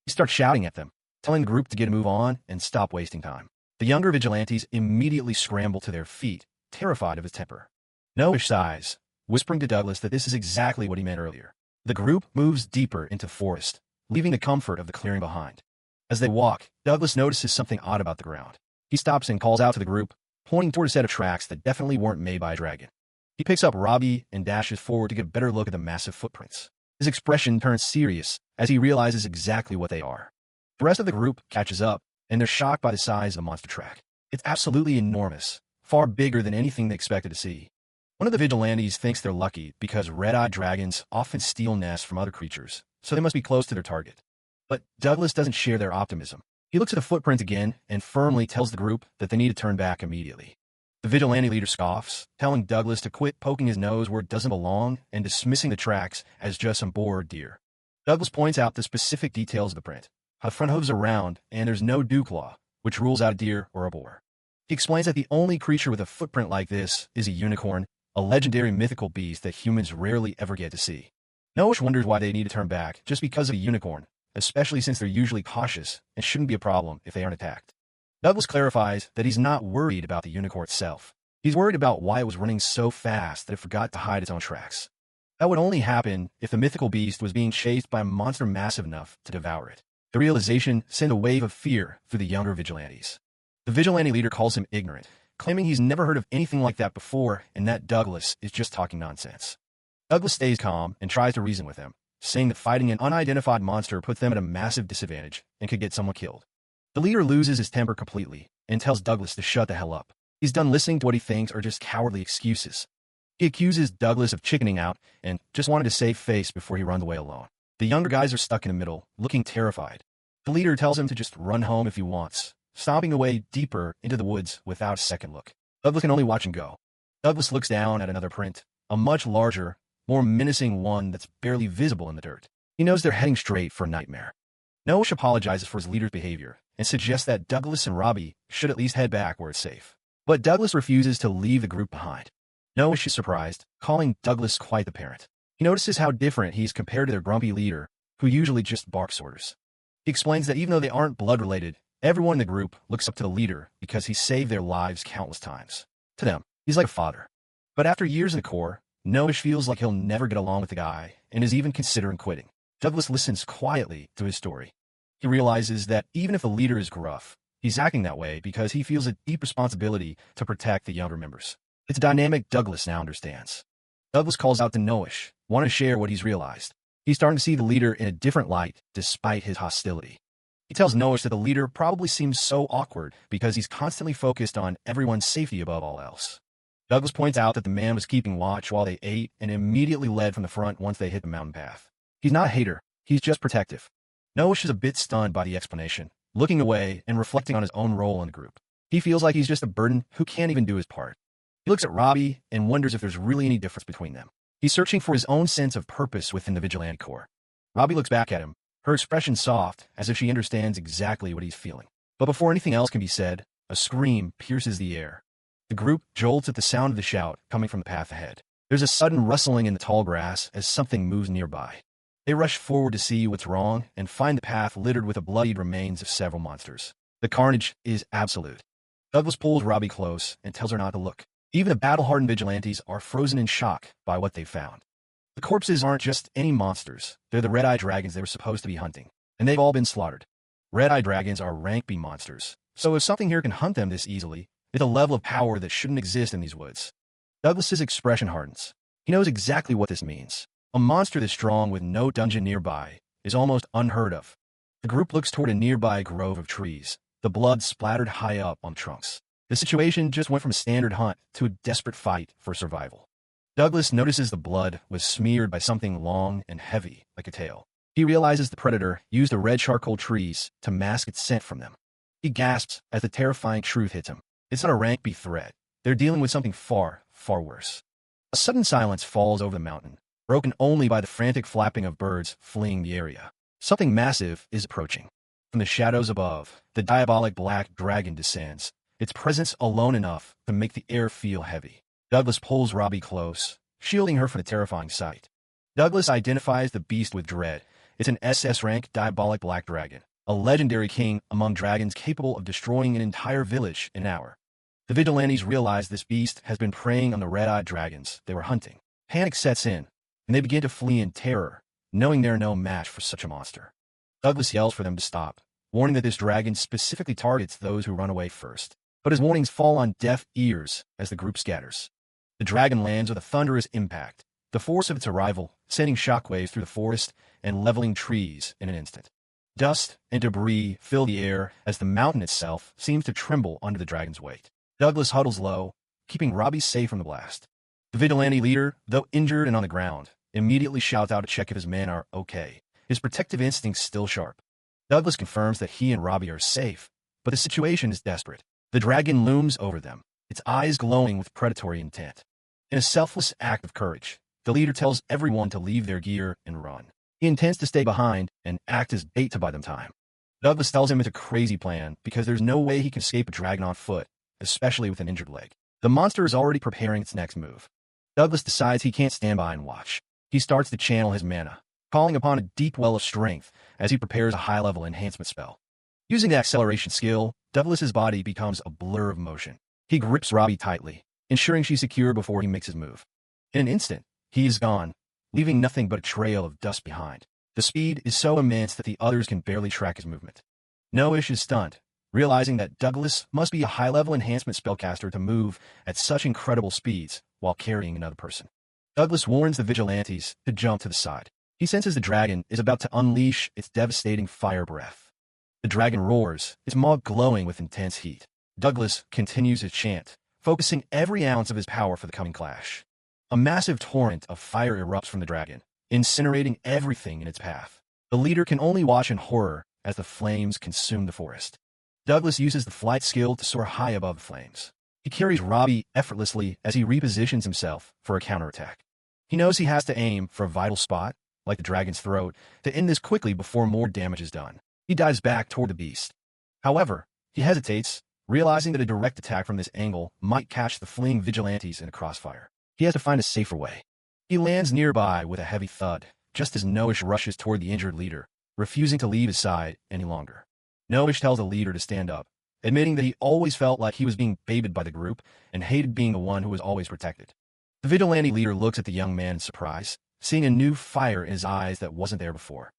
He starts shouting at them, telling the group to get a move on and stop wasting time. The younger vigilantes immediately scramble to their feet, terrified of his temper. Noish sighs, whispering to Douglas that this is exactly what he meant earlier. The group moves deeper into the forest, leaving the comfort of the clearing behind. As they walk, Douglas notices something odd about the ground. He stops and calls out to the group, pointing toward a set of tracks that definitely weren't made by a dragon. He picks up Robbie and dashes forward to get a better look at the massive footprints. His expression turns serious as he realizes exactly what they are. The rest of the group catches up, and they're shocked by the size of the monster track. It's absolutely enormous, far bigger than anything they expected to see. One of the vigilantes thinks they're lucky because red-eyed dragons often steal nests from other creatures, so they must be close to their target. But Douglas doesn't share their optimism. He looks at the footprint again and firmly tells the group that they need to turn back immediately. The vigilante leader scoffs, telling Douglas to quit poking his nose where it doesn't belong and dismissing the tracks as just some bored deer. Douglas points out the specific details of the print, how the front hooves are round and there's no dew claw, which rules out a deer or a boar. He explains that the only creature with a footprint like this is a unicorn, a legendary mythical beast that humans rarely ever get to see. Noish wonders why they need to turn back just because of a unicorn, especially since they're usually cautious and shouldn't be a problem if they aren't attacked. Douglas clarifies that he's not worried about the unicorn itself. He's worried about why it was running so fast that it forgot to hide its own tracks. That would only happen if the mythical beast was being chased by a monster massive enough to devour it. The realization sent a wave of fear through the younger vigilantes. The vigilante leader calls him ignorant, claiming he's never heard of anything like that before and that Douglas is just talking nonsense. Douglas stays calm and tries to reason with him, saying that fighting an unidentified monster puts them at a massive disadvantage and could get someone killed. The leader loses his temper completely and tells Douglas to shut the hell up. He's done listening to what he thinks are just cowardly excuses. He accuses Douglas of chickening out and just wanted to save face before he runs away alone. The younger guys are stuck in the middle, looking terrified. The leader tells him to just run home if he wants, stomping away deeper into the woods without a second look. Douglas can only watch and go. Douglas looks down at another print, a much larger, more menacing one that's barely visible in the dirt. He knows they're heading straight for a nightmare. Noish apologizes for his leader's behavior and suggests that Douglas and Robbie should at least head back where it's safe. But Douglas refuses to leave the group behind. Noish is surprised, calling Douglas quite the parent. He notices how different he is compared to their grumpy leader, who usually just barks orders. He explains that even though they aren't blood-related, everyone in the group looks up to the leader because he saved their lives countless times. To them, he's like a father. But after years in the Corps, Noish feels like he'll never get along with the guy and is even considering quitting. Douglas listens quietly to his story. He realizes that even if the leader is gruff, he's acting that way because he feels a deep responsibility to protect the younger members. It's a dynamic Douglas now understands. Douglas calls out to Noish, wanting to share what he's realized. He's starting to see the leader in a different light, despite his hostility. He tells Noah that the leader probably seems so awkward because he's constantly focused on everyone's safety above all else. Douglas points out that the man was keeping watch while they ate and immediately led from the front once they hit the mountain path. He's not a hater, he's just protective. Noah is a bit stunned by the explanation, looking away and reflecting on his own role in the group. He feels like he's just a burden who can't even do his part. He looks at Robbie and wonders if there's really any difference between them. He's searching for his own sense of purpose within the vigilante corps. Robbie looks back at him, her expression soft, as if she understands exactly what he's feeling. But before anything else can be said, a scream pierces the air. The group jolts at the sound of the shout coming from the path ahead. There's a sudden rustling in the tall grass as something moves nearby. They rush forward to see what's wrong and find the path littered with the bloodied remains of several monsters. The carnage is absolute. Douglas pulls Robbie close and tells her not to look. Even the battle-hardened vigilantes are frozen in shock by what they've found. The corpses aren't just any monsters, they're the red-eye dragons they were supposed to be hunting, and they've all been slaughtered. Red-eye dragons are rank B monsters, so if something here can hunt them this easily, it's a level of power that shouldn't exist in these woods. Douglas's expression hardens. He knows exactly what this means. A monster this strong with no dungeon nearby is almost unheard of. The group looks toward a nearby grove of trees, the blood splattered high up on the trunks. The situation just went from a standard hunt to a desperate fight for survival. Douglas notices the blood was smeared by something long and heavy, like a tail. He realizes the predator used the red charcoal trees to mask its scent from them. He gasps as the terrifying truth hits him. It's not a rank B threat. They're dealing with something far, far worse. A sudden silence falls over the mountain, broken only by the frantic flapping of birds fleeing the area. Something massive is approaching. From the shadows above, the diabolic black dragon descends, its presence alone enough to make the air feel heavy. Douglas pulls Robbie close, shielding her from the terrifying sight. Douglas identifies the beast with dread. It's an SS-rank diabolic black dragon, a legendary king among dragons capable of destroying an entire village in an hour. The vigilantes realize this beast has been preying on the red-eyed dragons they were hunting. Panic sets in, and they begin to flee in terror, knowing they're no match for such a monster. Douglas yells for them to stop, warning that this dragon specifically targets those who run away first. But his warnings fall on deaf ears as the group scatters. The dragon lands with a thunderous impact, the force of its arrival sending shockwaves through the forest and leveling trees in an instant. Dust and debris fill the air as the mountain itself seems to tremble under the dragon's weight. Douglas huddles low, keeping Robbie safe from the blast. The vigilante leader, though injured and on the ground, immediately shouts out to check if his men are okay, his protective instincts still sharp. Douglas confirms that he and Robbie are safe, but the situation is desperate. The dragon looms over them, its eyes glowing with predatory intent. In a selfless act of courage, the leader tells everyone to leave their gear and run. He intends to stay behind and act as bait to buy them time. Douglas tells him it's a crazy plan because there's no way he can escape a dragon on foot, especially with an injured leg. The monster is already preparing its next move. Douglas decides he can't stand by and watch. He starts to channel his mana, calling upon a deep well of strength as he prepares a high-level enhancement spell. Using the acceleration skill, Douglas's body becomes a blur of motion. He grips Robbie tightly, ensuring she's secure before he makes his move. In an instant, he is gone, leaving nothing but a trail of dust behind. The speed is so immense that the others can barely track his movement. Noish is stunned, realizing that Douglas must be a high-level enhancement spellcaster to move at such incredible speeds while carrying another person. Douglas warns the vigilantes to jump to the side. He senses the dragon is about to unleash its devastating fire breath. The dragon roars, its maw glowing with intense heat. Douglas continues his chant, focusing every ounce of his power for the coming clash. A massive torrent of fire erupts from the dragon, incinerating everything in its path. The leader can only watch in horror as the flames consume the forest. Douglas uses the flight skill to soar high above the flames. He carries Robbie effortlessly as he repositions himself for a counterattack. He knows he has to aim for a vital spot, like the dragon's throat, to end this quickly before more damage is done. He dives back toward the beast. However, he hesitates, realizing that a direct attack from this angle might catch the fleeing vigilantes in a crossfire. He has to find a safer way. He lands nearby with a heavy thud, just as Noish rushes toward the injured leader, refusing to leave his side any longer. Noish tells the leader to stand up, admitting that he always felt like he was being baited by the group and hated being the one who was always protected. The vigilante leader looks at the young man in surprise, seeing a new fire in his eyes that wasn't there before.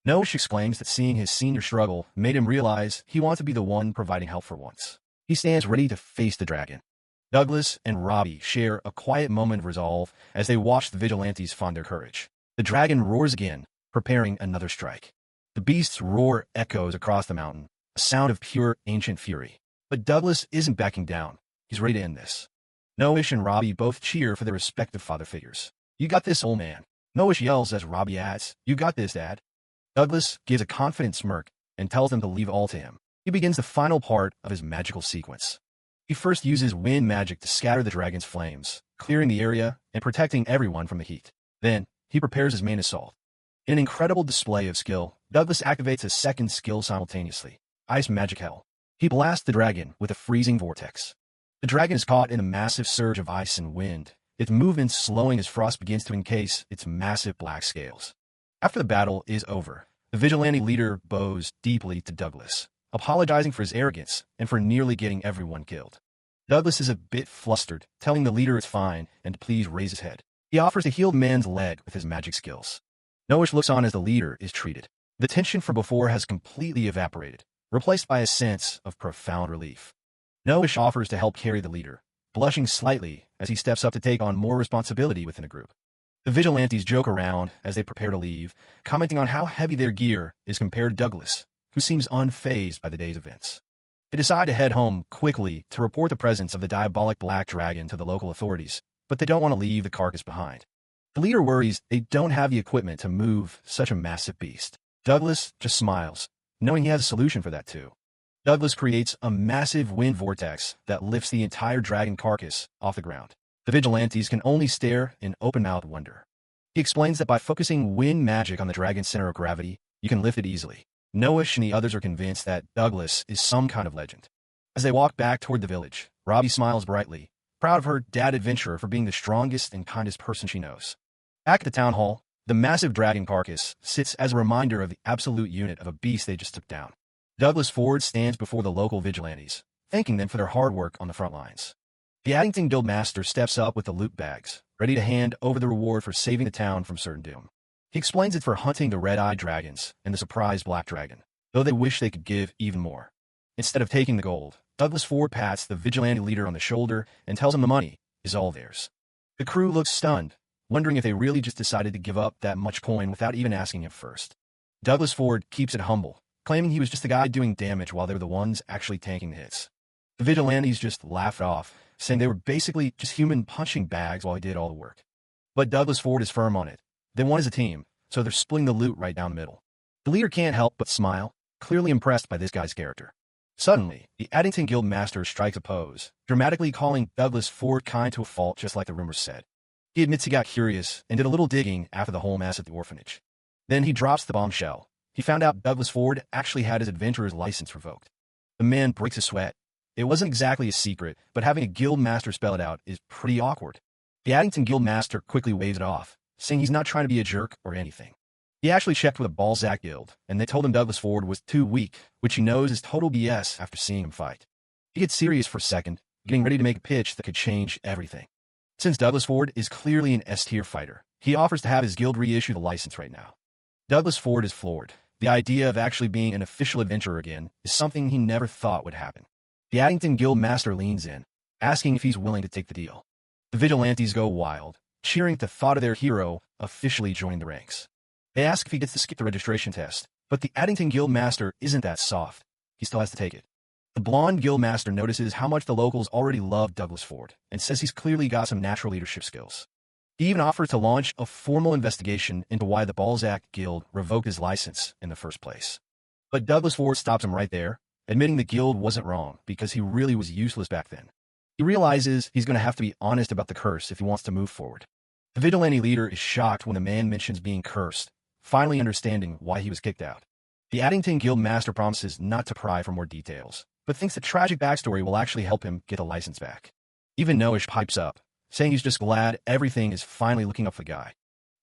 Noish exclaims that seeing his senior struggle made him realize he wants to be the one providing help for once. He stands ready to face the dragon. Douglas and Robbie share a quiet moment of resolve as they watch the vigilantes find their courage. The dragon roars again, preparing another strike. The beast's roar echoes across the mountain, a sound of pure ancient fury. But Douglas isn't backing down. He's ready to end this. Noish and Robbie both cheer for their respective father figures. "You got this, old man." Noish yells as Robbie adds, "You got this, Dad." Douglas gives a confident smirk and tells them to leave all to him. He begins the final part of his magical sequence. He first uses wind magic to scatter the dragon's flames, clearing the area and protecting everyone from the heat. Then, he prepares his main assault. In an incredible display of skill, Douglas activates a second skill simultaneously, Ice Magic Hell. He blasts the dragon with a freezing vortex. The dragon is caught in a massive surge of ice and wind, its movements slowing as frost begins to encase its massive black scales. After the battle is over, the vigilante leader bows deeply to Douglas, apologizing for his arrogance and for nearly getting everyone killed. Douglas is a bit flustered, telling the leader it's fine and to please raise his head. He offers to heal the man's leg with his magic skills. Noish looks on as the leader is treated. The tension from before has completely evaporated, replaced by a sense of profound relief. Noish offers to help carry the leader, blushing slightly as he steps up to take on more responsibility within the group. The vigilantes joke around as they prepare to leave, commenting on how heavy their gear is compared to Douglas, who seems unfazed by the day's events. They decide to head home quickly to report the presence of the diabolic black dragon to the local authorities, but they don't want to leave the carcass behind. The leader worries they don't have the equipment to move such a massive beast. Douglas just smiles, knowing he has a solution for that too. Douglas creates a massive wind vortex that lifts the entire dragon carcass off the ground. The vigilantes can only stare in open-mouthed wonder. He explains that by focusing wind magic on the dragon's center of gravity, you can lift it easily. Noish and the others are convinced that Douglas is some kind of legend. As they walk back toward the village, Robbie smiles brightly, proud of her dad adventurer for being the strongest and kindest person she knows. Back at the town hall, the massive dragon carcass sits as a reminder of the absolute unit of a beast they just took down. Douglas Ford stands before the local vigilantes, thanking them for their hard work on the front lines. The Addington Guildmaster steps up with the loot bags, ready to hand over the reward for saving the town from certain doom. He explains it's for hunting the red-eyed dragons and the surprise black dragon, though they wish they could give even more. Instead of taking the gold, Douglas Ford pats the vigilante leader on the shoulder and tells him the money is all theirs. The crew looks stunned, wondering if they really just decided to give up that much coin without even asking him first. Douglas Ford keeps it humble, claiming he was just the guy doing damage while they were the ones actually tanking the hits. The vigilantes just laughed off, saying they were basically just human punching bags while he did all the work. But Douglas Ford is firm on it. They won as a team, so they're splitting the loot right down the middle. The leader can't help but smile, clearly impressed by this guy's character. Suddenly, the Addington Guild Master strikes a pose, dramatically calling Douglas Ford kind to a fault just like the rumors said. He admits he got curious and did a little digging after the whole mess at the orphanage. Then he drops the bombshell. He found out Douglas Ford actually had his adventurer's license revoked. The man breaks a sweat. It wasn't exactly a secret, but having a guild master spell it out is pretty awkward. The Addington Guild Master quickly waves it off, saying he's not trying to be a jerk or anything. He actually checked with a Balzac guild, and they told him Douglas Ford was too weak, which he knows is total BS after seeing him fight. He gets serious for a second, getting ready to make a pitch that could change everything. Since Douglas Ford is clearly an S-tier fighter, he offers to have his guild reissue the license right now. Douglas Ford is floored. The idea of actually being an official adventurer again is something he never thought would happen. The Addington Guild Master leans in, asking if he's willing to take the deal. The vigilantes go wild, cheering at the thought of their hero officially joining the ranks. They ask if he gets to skip the registration test, but the Addington Guild Master isn't that soft. He still has to take it. The blonde Guild Master notices how much the locals already love Douglas Ford and says he's clearly got some natural leadership skills. He even offers to launch a formal investigation into why the Balzac Guild revoked his license in the first place. But Douglas Ford stops him right there, admitting the guild wasn't wrong because he really was useless back then. He realizes he's going to have to be honest about the curse if he wants to move forward. The vigilante leader is shocked when the man mentions being cursed, finally understanding why he was kicked out. The Addington Guild Master promises not to pry for more details, but thinks the tragic backstory will actually help him get the license back. Even Noish pipes up, saying he's just glad everything is finally looking up for the guy.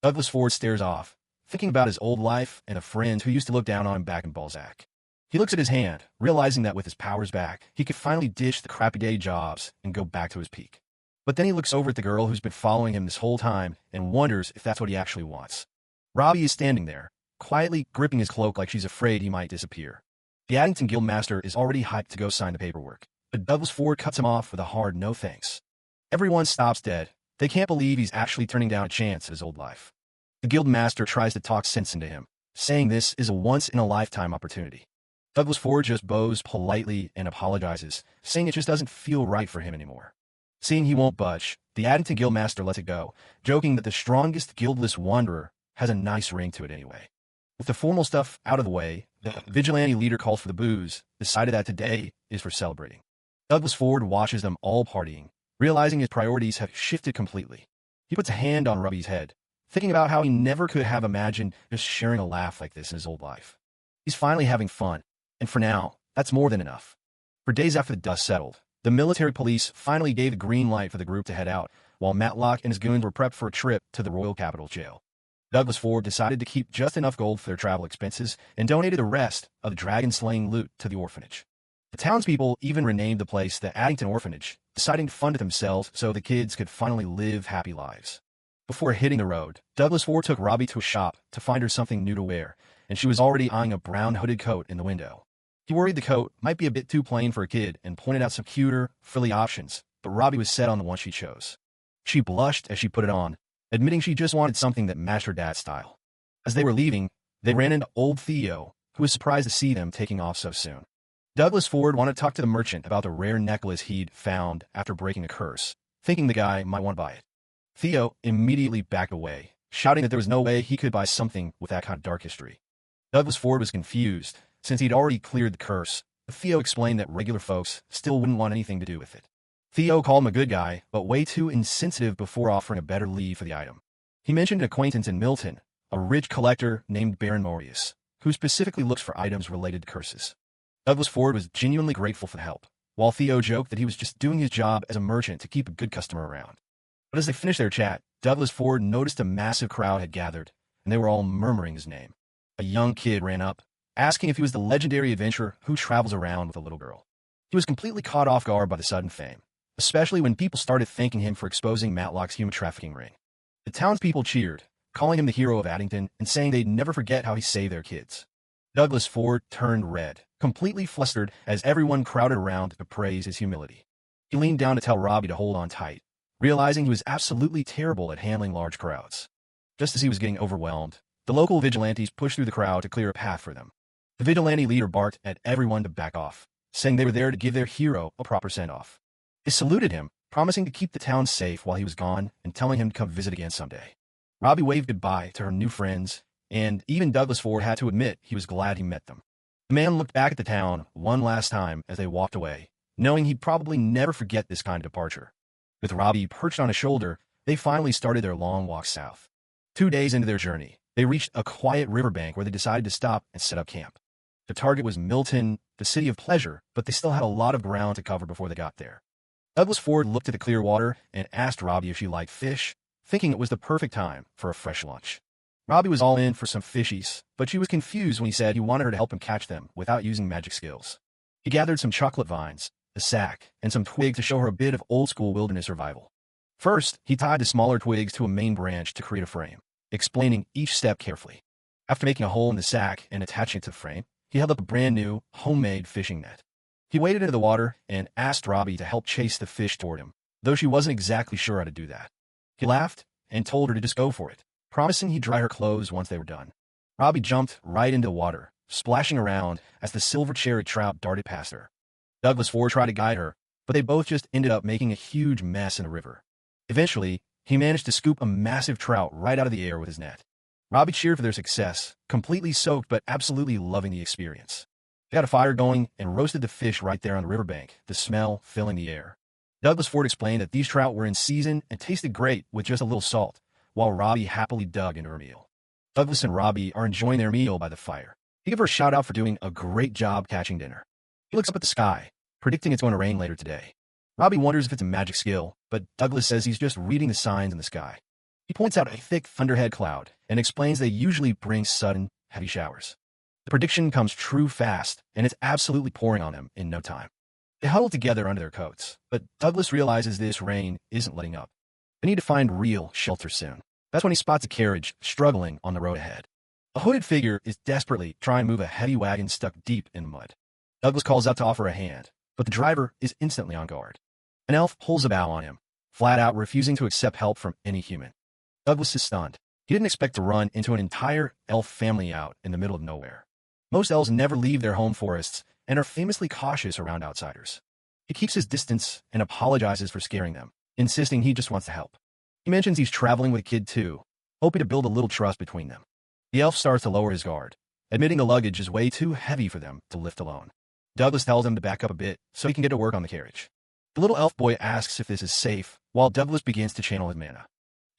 Douglas Ford stares off, thinking about his old life and a friend who used to look down on him back in Balzac. He looks at his hand, realizing that with his powers back, he could finally ditch the crappy day jobs and go back to his peak. But then he looks over at the girl who's been following him this whole time and wonders if that's what he actually wants. Robbie is standing there, quietly gripping his cloak like she's afraid he might disappear. The Addington Guild Master is already hyped to go sign the paperwork, but Douglas Ford cuts him off with a hard no thanks. Everyone stops dead. They can't believe he's actually turning down a chance at his old life. The guild master tries to talk sense into him, saying this is a once-in-a-lifetime opportunity. Douglas Ford just bows politely and apologizes, saying it just doesn't feel right for him anymore. Seeing he won't budge, the Addington Guildmaster lets it go, joking that the strongest guildless wanderer has a nice ring to it anyway. With the formal stuff out of the way, the vigilante leader calls for the booze, decided that today is for celebrating. Douglas Ford watches them all partying, realizing his priorities have shifted completely. He puts a hand on Robbie's head, thinking about how he never could have imagined just sharing a laugh like this in his old life. He's finally having fun, and for now, that's more than enough. For days after the dust settled, the military police finally gave the green light for the group to head out, while Matlock and his goons were prepped for a trip to the Royal Capital Jail. Douglas Ford decided to keep just enough gold for their travel expenses and donated the rest of the dragon-slaying loot to the orphanage. The townspeople even renamed the place the Addington Orphanage, deciding to fund it themselves so the kids could finally live happy lives. Before hitting the road, Douglas Ford took Robbie to a shop to find her something new to wear, and she was already eyeing a brown hooded coat in the window. He worried the coat might be a bit too plain for a kid and pointed out some cuter, frilly options, but Robbie was set on the one she chose. She blushed as she put it on, admitting she just wanted something that matched her dad's style. As they were leaving, they ran into old Theo, who was surprised to see them taking off so soon. Douglas Ford wanted to talk to the merchant about the rare necklace he'd found after breaking a curse, thinking the guy might want to buy it. Theo immediately backed away, shouting that there was no way he could buy something with that kind of dark history. Douglas Ford was confused, since he'd already cleared the curse, but Theo explained that regular folks still wouldn't want anything to do with it. Theo called him a good guy, but way too insensitive before offering a better lead for the item. He mentioned an acquaintance in Milton, a rich collector named Baron Morius, who specifically looks for items related to curses. Douglas Ford was genuinely grateful for the help, while Theo joked that he was just doing his job as a merchant to keep a good customer around. But as they finished their chat, Douglas Ford noticed a massive crowd had gathered, and they were all murmuring his name. A young kid ran up, asking if he was the legendary adventurer who travels around with a little girl. He was completely caught off guard by the sudden fame, especially when people started thanking him for exposing Matlock's human trafficking ring. The townspeople cheered, calling him the hero of Addington and saying they'd never forget how he saved their kids. Douglas Ford turned red, completely flustered as everyone crowded around to praise his humility. He leaned down to tell Robbie to hold on tight, realizing he was absolutely terrible at handling large crowds. Just as he was getting overwhelmed, the local vigilantes pushed through the crowd to clear a path for them. The vigilante leader barked at everyone to back off, saying they were there to give their hero a proper send-off. They saluted him, promising to keep the town safe while he was gone and telling him to come visit again someday. Robbie waved goodbye to her new friends, and even Douglas Ford had to admit he was glad he met them. The man looked back at the town one last time as they walked away, knowing he'd probably never forget this kind of departure. With Robbie perched on his shoulder, they finally started their long walk south. 2 days into their journey, they reached a quiet riverbank where they decided to stop and set up camp. The target was Milton, the city of pleasure, but they still had a lot of ground to cover before they got there. Douglas Ford looked at the clear water and asked Robbie if she liked fish, thinking it was the perfect time for a fresh lunch. Robbie was all in for some fishies, but she was confused when he said he wanted her to help him catch them without using magic skills. He gathered some chocolate vines, a sack, and some twigs to show her a bit of old-school wilderness survival. First, he tied the smaller twigs to a main branch to create a frame, explaining each step carefully. After making a hole in the sack and attaching it to the frame, he held up a brand-new, homemade fishing net. He waded into the water and asked Robbie to help chase the fish toward him, though she wasn't exactly sure how to do that. He laughed and told her to just go for it, promising he'd dry her clothes once they were done. Robbie jumped right into the water, splashing around as the silver-cherry trout darted past her. Douglas Ford tried to guide her, but they both just ended up making a huge mess in the river. Eventually, he managed to scoop a massive trout right out of the air with his net. Robbie cheered for their success, completely soaked but absolutely loving the experience. They got a fire going and roasted the fish right there on the riverbank, the smell filling the air. Douglas Ford explained that these trout were in season and tasted great with just a little salt, while Robbie happily dug into her meal. Douglas and Robbie are enjoying their meal by the fire. He gave her a shout-out for doing a great job catching dinner. He looks up at the sky, predicting it's going to rain later today. Robbie wonders if it's a magic skill, but Douglas says he's just reading the signs in the sky. He points out a thick thunderhead cloud and explains they usually bring sudden, heavy showers. The prediction comes true fast, and it's absolutely pouring on them in no time. They huddle together under their coats, but Douglas realizes this rain isn't letting up. They need to find real shelter soon. That's when he spots a carriage struggling on the road ahead. A hooded figure is desperately trying to move a heavy wagon stuck deep in the mud. Douglas calls out to offer a hand, but the driver is instantly on guard. An elf pulls a bow on him, flat out refusing to accept help from any human. Douglas is stunned. He didn't expect to run into an entire elf family out in the middle of nowhere. Most elves never leave their home forests and are famously cautious around outsiders. He keeps his distance and apologizes for scaring them, insisting he just wants to help. He mentions he's traveling with a kid too, hoping to build a little trust between them. The elf starts to lower his guard, admitting the luggage is way too heavy for them to lift alone. Douglas tells him to back up a bit so he can get to work on the carriage. The little elf boy asks if this is safe, while Douglas begins to channel his mana.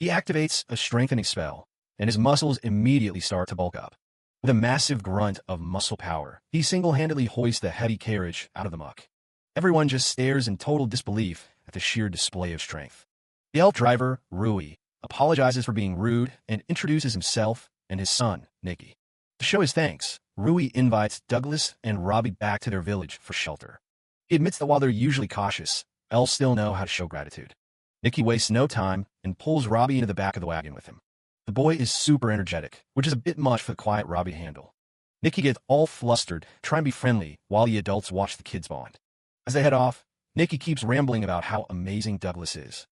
He activates a strengthening spell, and his muscles immediately start to bulk up. With a massive grunt of muscle power, he single-handedly hoists the heavy carriage out of the muck. Everyone just stares in total disbelief at the sheer display of strength. The elf driver, Rui, apologizes for being rude and introduces himself and his son, Nikki. To show his thanks, Rui invites Douglas and Robbie back to their village for shelter. He admits that while they're usually cautious, elves still know how to show gratitude. Nikki wastes no time and pulls Robbie into the back of the wagon with him. The boy is super energetic, which is a bit much for the quiet Robbie to handle. Nikki gets all flustered, trying to be friendly, while the adults watch the kids bond. As they head off, Nikki keeps rambling about how amazing Douglas is.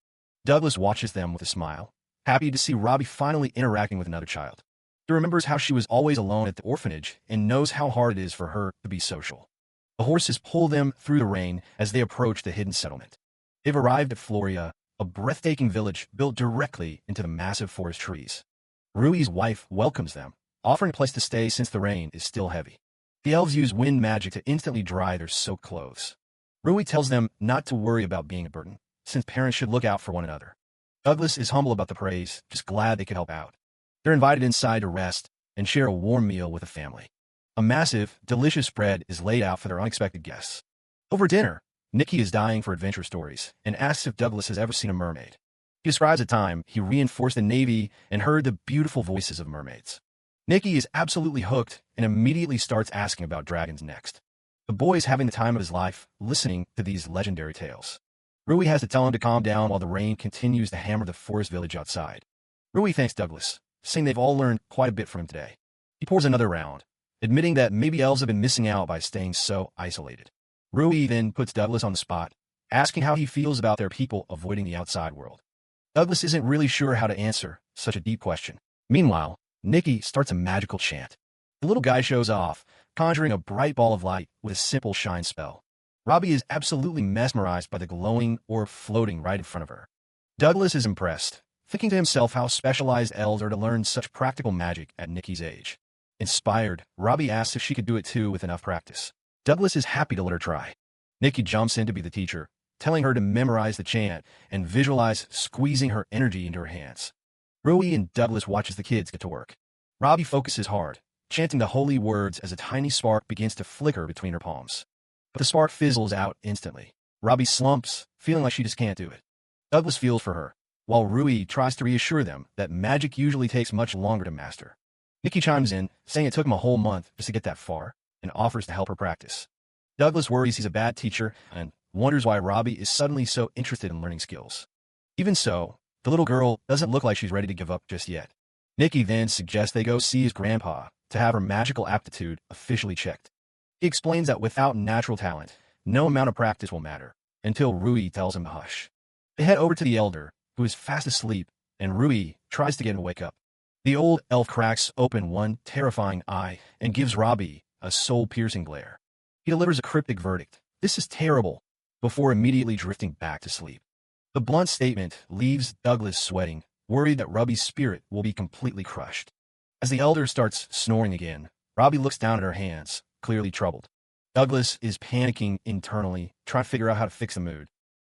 Douglas watches them with a smile, happy to see Robbie finally interacting with another child. He remembers how she was always alone at the orphanage and knows how hard it is for her to be social. The horses pull them through the rain as they approach the hidden settlement. They've arrived at Floria, a breathtaking village built directly into the massive forest trees. Rui's wife welcomes them, offering a place to stay since the rain is still heavy. The elves use wind magic to instantly dry their soaked clothes. Rui tells them not to worry about being a burden, since parents should look out for one another. Douglas is humble about the praise, just glad they could help out. They're invited inside to rest and share a warm meal with the family. A massive, delicious spread is laid out for their unexpected guests. Over dinner, Nikki is dying for adventure stories and asks if Douglas has ever seen a mermaid. He describes a time he reinforced the Navy and heard the beautiful voices of mermaids. Nikki is absolutely hooked and immediately starts asking about dragons next. The boy is having the time of his life listening to these legendary tales. Rui has to tell him to calm down while the rain continues to hammer the forest village outside. Rui thanks Douglas, saying they've all learned quite a bit from him today. He pours another round, admitting that maybe elves have been missing out by staying so isolated. Rui then puts Douglas on the spot, asking how he feels about their people avoiding the outside world. Douglas isn't really sure how to answer such a deep question. Meanwhile, Nikki starts a magical chant. The little guy shows off, conjuring a bright ball of light with a simple shine spell. Robbie is absolutely mesmerized by the glowing orb floating right in front of her. Douglas is impressed, thinking to himself how specialized elves are to learn such practical magic at Nikki's age. Inspired, Robbie asks if she could do it too with enough practice. Douglas is happy to let her try. Nikki jumps in to be the teacher, telling her to memorize the chant and visualize squeezing her energy into her hands. Rui and Douglas watch as the kids get to work. Robbie focuses hard, chanting the holy words as a tiny spark begins to flicker between her palms. But the spark fizzles out instantly. Robbie slumps, feeling like she just can't do it. Douglas feels for her, while Rui tries to reassure them that magic usually takes much longer to master. Nikki chimes in, saying it took him a whole month just to get that far, and offers to help her practice. Douglas worries he's a bad teacher and wonders why Robbie is suddenly so interested in learning skills. Even so, the little girl doesn't look like she's ready to give up just yet. Nikki then suggests they go see his grandpa to have her magical aptitude officially checked. He explains that without natural talent, no amount of practice will matter, until Rui tells him to hush. They head over to the elder, who is fast asleep, and Rui tries to get him to wake up. The old elf cracks open one terrifying eye and gives Robbie a soul-piercing glare. He delivers a cryptic verdict, "This is terrible," before immediately drifting back to sleep. The blunt statement leaves Douglas sweating, worried that Robbie's spirit will be completely crushed. As the elder starts snoring again, Robbie looks down at her hands, clearly troubled. Douglas is panicking internally, trying to figure out how to fix the mood.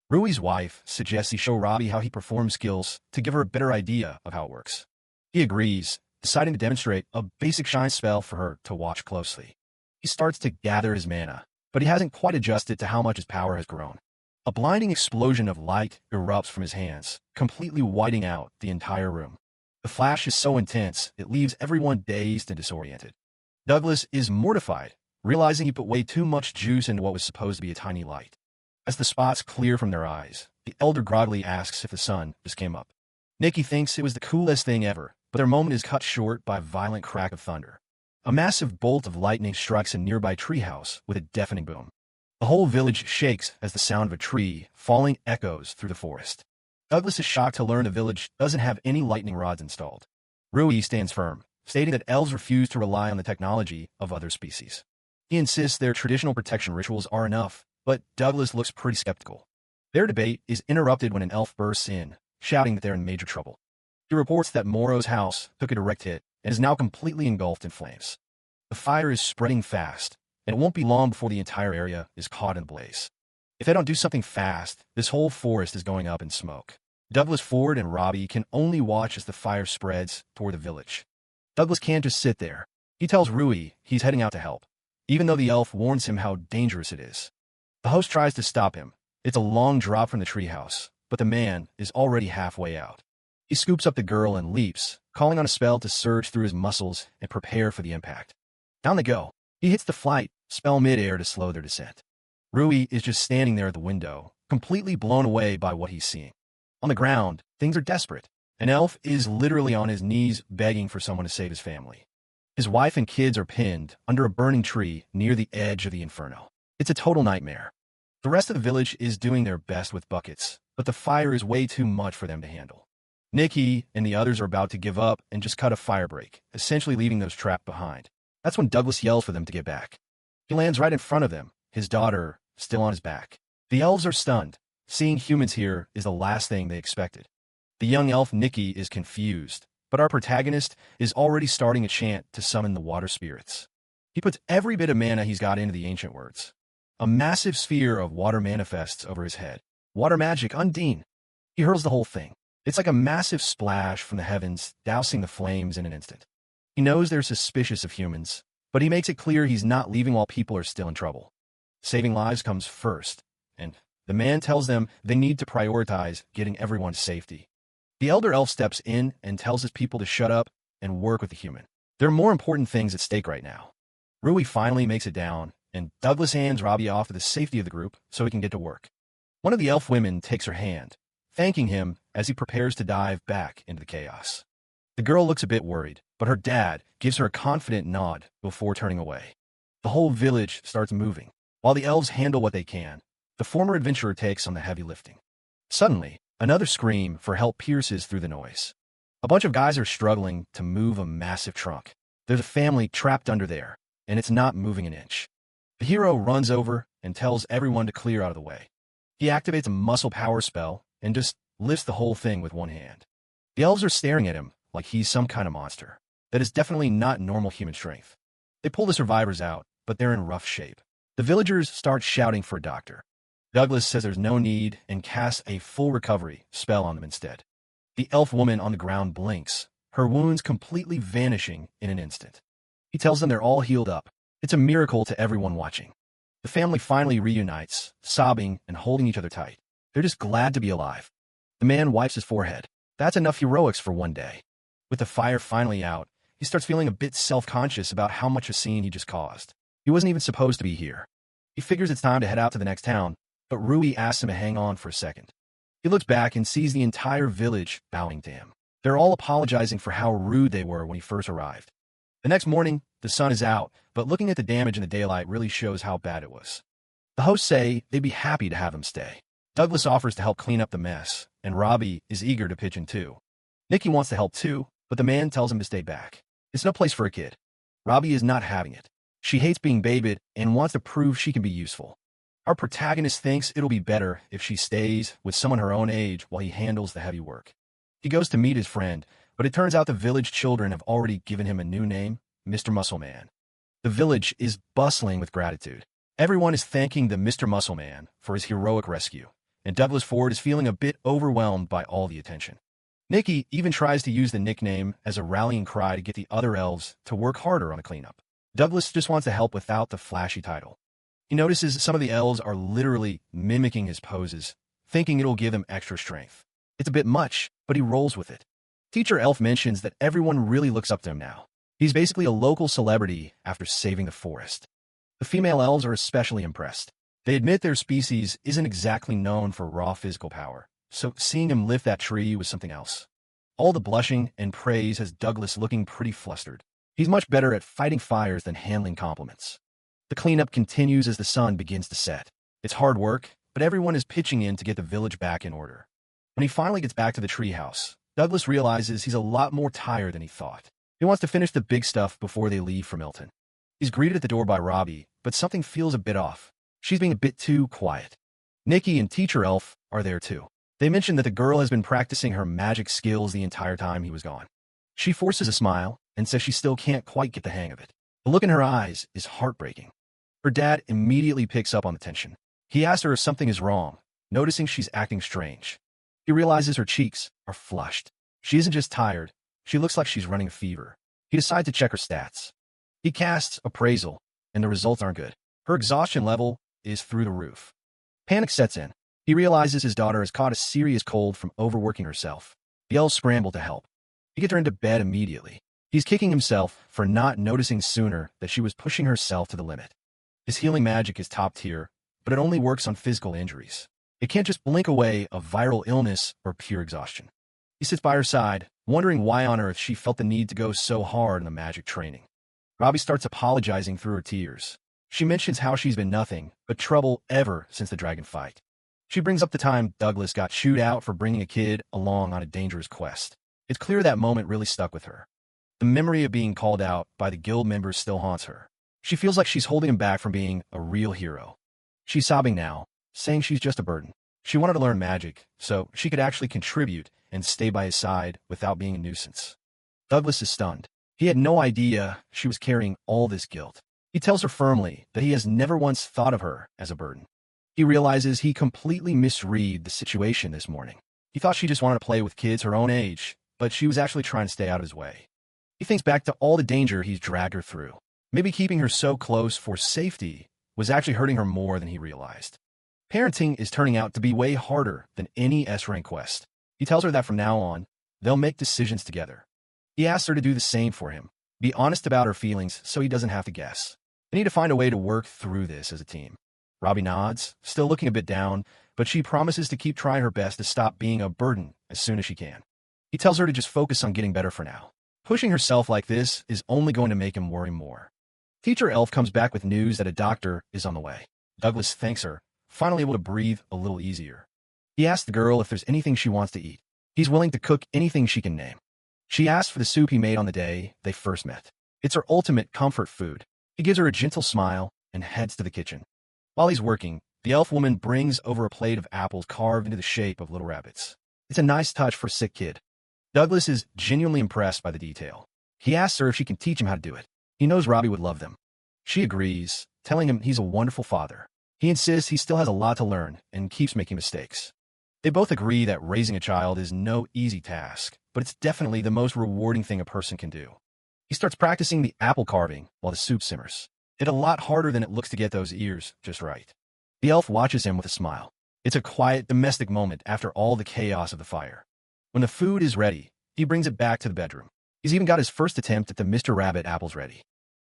Rui's wife suggests he show Robbie how he performs skills to give her a better idea of how it works. He agrees, deciding to demonstrate a basic shine spell for her to watch closely. He starts to gather his mana, but he hasn't quite adjusted to how much his power has grown. A blinding explosion of light erupts from his hands, completely whiting out the entire room. The flash is so intense, it leaves everyone dazed and disoriented. Douglas is mortified, realizing he put way too much juice into what was supposed to be a tiny light. As the spots clear from their eyes, the elder groggily asks if the sun just came up. Nikki thinks it was the coolest thing ever, but their moment is cut short by a violent crack of thunder. A massive bolt of lightning strikes a nearby treehouse with a deafening boom. The whole village shakes as the sound of a tree falling echoes through the forest. Douglas is shocked to learn the village doesn't have any lightning rods installed. Rui stands firm, stating that elves refuse to rely on the technology of other species. He insists their traditional protection rituals are enough, but Douglas looks pretty skeptical. Their debate is interrupted when an elf bursts in, shouting that they're in major trouble. He reports that Moro's house took a direct hit and is now completely engulfed in flames. The fire is spreading fast, and it won't be long before the entire area is caught in a blaze. If they don't do something fast, this whole forest is going up in smoke. Douglas, Ford, and Robbie can only watch as the fire spreads toward the village. Douglas can't just sit there. He tells Rui he's heading out to help, even though the elf warns him how dangerous it is. The host tries to stop him. It's a long drop from the treehouse, but the man is already halfway out. He scoops up the girl and leaps, calling on a spell to surge through his muscles and prepare for the impact. Down they go. He hits the flight spell mid-air to slow their descent. Rui is just standing there at the window, completely blown away by what he's seeing. On the ground, things are desperate. An elf is literally on his knees begging for someone to save his family. His wife and kids are pinned under a burning tree near the edge of the inferno. It's a total nightmare. The rest of the village is doing their best with buckets, but the fire is way too much for them to handle. Nikki and the others are about to give up and just cut a fire break, essentially leaving those trapped behind. That's when Douglas yells for them to get back. He lands right in front of them, his daughter still on his back. The elves are stunned. Seeing humans here is the last thing they expected. The young elf Nikki is confused, but our protagonist is already starting a chant to summon the water spirits. He puts every bit of mana he's got into the ancient words. A massive sphere of water manifests over his head. Water magic, Undine. He hurls the whole thing. It's like a massive splash from the heavens, dousing the flames in an instant. He knows they're suspicious of humans, but he makes it clear he's not leaving while people are still in trouble. Saving lives comes first, and the man tells them they need to prioritize getting everyone to safety. The elder elf steps in and tells his people to shut up and work with the human. There are more important things at stake right now. Rui finally makes it down, and Douglas hands Robbie off to the safety of the group so he can get to work. One of the elf women takes her hand, thanking him as he prepares to dive back into the chaos. The girl looks a bit worried, but her dad gives her a confident nod before turning away. The whole village starts moving. While the elves handle what they can, the former adventurer takes on the heavy lifting. Suddenly, another scream for help pierces through the noise. A bunch of guys are struggling to move a massive trunk. There's a family trapped under there, and it's not moving an inch. The hero runs over and tells everyone to clear out of the way. He activates a muscle power spell and just lifts the whole thing with one hand. The elves are staring at him like he's some kind of monster. That is definitely not normal human strength. They pull the survivors out, but they're in rough shape. The villagers start shouting for a doctor. Douglas says there's no need and casts a full recovery spell on them instead. The elf woman on the ground blinks, her wounds completely vanishing in an instant. He tells them they're all healed up. It's a miracle to everyone watching. The family finally reunites, sobbing and holding each other tight. They're just glad to be alive. The man wipes his forehead. That's enough heroics for one day. With the fire finally out, he starts feeling a bit self-conscious about how much a scene he just caused. He wasn't even supposed to be here. He figures it's time to head out to the next town, but Rui asks him to hang on for a second. He looks back and sees the entire village bowing to him. They're all apologizing for how rude they were when he first arrived. The next morning, the sun is out, but looking at the damage in the daylight really shows how bad it was. The hosts say they'd be happy to have him stay. Douglas offers to help clean up the mess, and Robbie is eager to pitch in too. Nikki wants to help too, but the man tells him to stay back. It's no place for a kid. Robbie is not having it. She hates being babied and wants to prove she can be useful. Our protagonist thinks it'll be better if she stays with someone her own age while he handles the heavy work. He goes to meet his friend, but it turns out the village children have already given him a new name, Mr. Muscleman. The village is bustling with gratitude. Everyone is thanking the Mr. Muscleman for his heroic rescue, and Douglas Ford is feeling a bit overwhelmed by all the attention. Nikki even tries to use the nickname as a rallying cry to get the other elves to work harder on the cleanup. Douglas just wants to help without the flashy title. He notices some of the elves are literally mimicking his poses, thinking it'll give them extra strength. It's a bit much, but he rolls with it. Teacher Elf mentions that everyone really looks up to him now. He's basically a local celebrity after saving the forest. The female elves are especially impressed. They admit their species isn't exactly known for raw physical power, so seeing him lift that tree was something else. All the blushing and praise has Douglas looking pretty flustered. He's much better at fighting fires than handling compliments. The cleanup continues as the sun begins to set. It's hard work, but everyone is pitching in to get the village back in order. When he finally gets back to the treehouse, Douglas realizes he's a lot more tired than he thought. He wants to finish the big stuff before they leave for Milton. He's greeted at the door by Robbie, but something feels a bit off. She's being a bit too quiet. Nikki and Teacher Elf are there too. They mention that the girl has been practicing her magic skills the entire time he was gone. She forces a smile and says she still can't quite get the hang of it. The look in her eyes is heartbreaking. Her dad immediately picks up on the tension. He asks her if something is wrong, noticing she's acting strange. He realizes her cheeks are flushed. She isn't just tired, she looks like she's running a fever. He decides to check her stats. He casts Appraisal, and the results aren't good. Her exhaustion level is through the roof. Panic sets in. He realizes his daughter has caught a serious cold from overworking herself. The elves scramble to help. He gets her into bed immediately. He's kicking himself for not noticing sooner that she was pushing herself to the limit. His healing magic is top tier, but it only works on physical injuries. It can't just blink away a viral illness or pure exhaustion. He sits by her side, wondering why on earth she felt the need to go so hard in the magic training. Robbie starts apologizing through her tears. She mentions how she's been nothing but trouble ever since the dragon fight. She brings up the time Douglas got chewed out for bringing a kid along on a dangerous quest. It's clear that moment really stuck with her. The memory of being called out by the guild members still haunts her. She feels like she's holding him back from being a real hero. She's sobbing now, saying she's just a burden. She wanted to learn magic, so she could actually contribute and stay by his side without being a nuisance. Douglas is stunned. He had no idea she was carrying all this guilt. He tells her firmly that he has never once thought of her as a burden. He realizes he completely misread the situation this morning. He thought she just wanted to play with kids her own age, but she was actually trying to stay out of his way. He thinks back to all the danger he's dragged her through. Maybe keeping her so close for safety was actually hurting her more than he realized. Parenting is turning out to be way harder than any S-rank quest. He tells her that from now on, they'll make decisions together. He asks her to do the same for him. Be honest about her feelings so he doesn't have to guess. They need to find a way to work through this as a team. Robbie nods, still looking a bit down, but she promises to keep trying her best to stop being a burden as soon as she can. He tells her to just focus on getting better for now. Pushing herself like this is only going to make him worry more. Teacher Elf comes back with news that a doctor is on the way. Douglas thanks her, finally able to breathe a little easier. He asks the girl if there's anything she wants to eat. He's willing to cook anything she can name. She asks for the soup he made on the day they first met. It's her ultimate comfort food. He gives her a gentle smile and heads to the kitchen. While he's working, the elf woman brings over a plate of apples carved into the shape of little rabbits. It's a nice touch for a sick kid. Douglas is genuinely impressed by the detail. He asks her if she can teach him how to do it. He knows Robbie would love them. She agrees, telling him he's a wonderful father. He insists he still has a lot to learn and keeps making mistakes. They both agree that raising a child is no easy task, but it's definitely the most rewarding thing a person can do. He starts practicing the apple carving while the soup simmers. It's a lot harder than it looks to get those ears just right. The elf watches him with a smile. It's a quiet, domestic moment after all the chaos of the fire. When the food is ready, he brings it back to the bedroom. He's even got his first attempt at the Mr. Rabbit apples ready.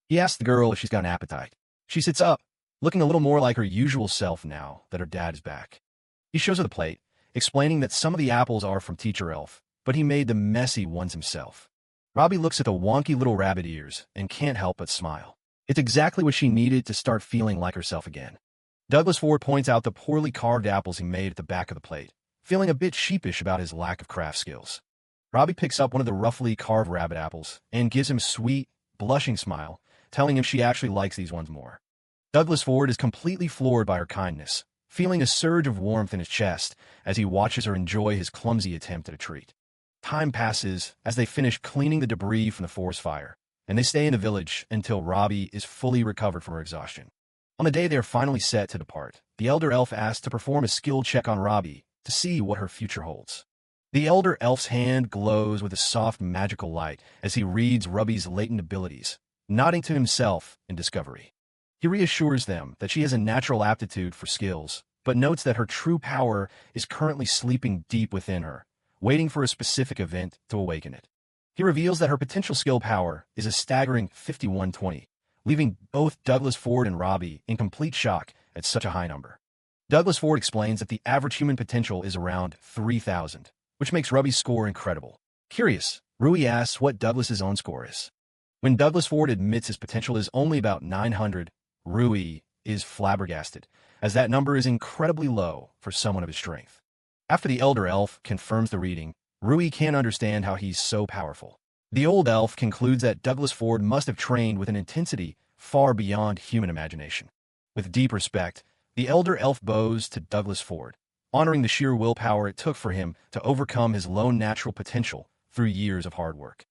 He asks the girl if she's got an appetite. She sits up, looking a little more like her usual self now that her dad is back. He shows her the plate, explaining that some of the apples are from Teacher Elf, but he made the messy ones himself. Robbie looks at the wonky little rabbit ears and can't help but smile. It's exactly what she needed to start feeling like herself again. Douglas Ford points out the poorly carved apples he made at the back of the plate, feeling a bit sheepish about his lack of craft skills. Robbie picks up one of the roughly carved rabbit apples and gives him a sweet, blushing smile, telling him she actually likes these ones more. Douglas Ford is completely floored by her kindness, feeling a surge of warmth in his chest as he watches her enjoy his clumsy attempt at a treat. Time passes as they finish cleaning the debris from the forest fire, and they stay in the village until Robbie is fully recovered from her exhaustion. On the day they are finally set to depart, the Elder Elf asks to perform a skill check on Robbie to see what her future holds. The Elder Elf's hand glows with a soft magical light as he reads Robbie's latent abilities, nodding to himself in discovery. He reassures them that she has a natural aptitude for skills, but notes that her true power is currently sleeping deep within her, waiting for a specific event to awaken it. He reveals that her potential skill power is a staggering 5120, leaving both Douglas Ford and Robbie in complete shock at such a high number. Douglas Ford explains that the average human potential is around 3,000, which makes Robbie's score incredible. Curious, Rui asks what Douglas's own score is. When Douglas Ford admits his potential is only about 900, Rui is flabbergasted, as that number is incredibly low for someone of his strength. After the Elder Elf confirms the reading, Rui can't understand how he's so powerful. The old elf concludes that Douglas Ford must have trained with an intensity far beyond human imagination. With deep respect, the elder elf bows to Douglas Ford, honoring the sheer willpower it took for him to overcome his lone natural potential through years of hard work.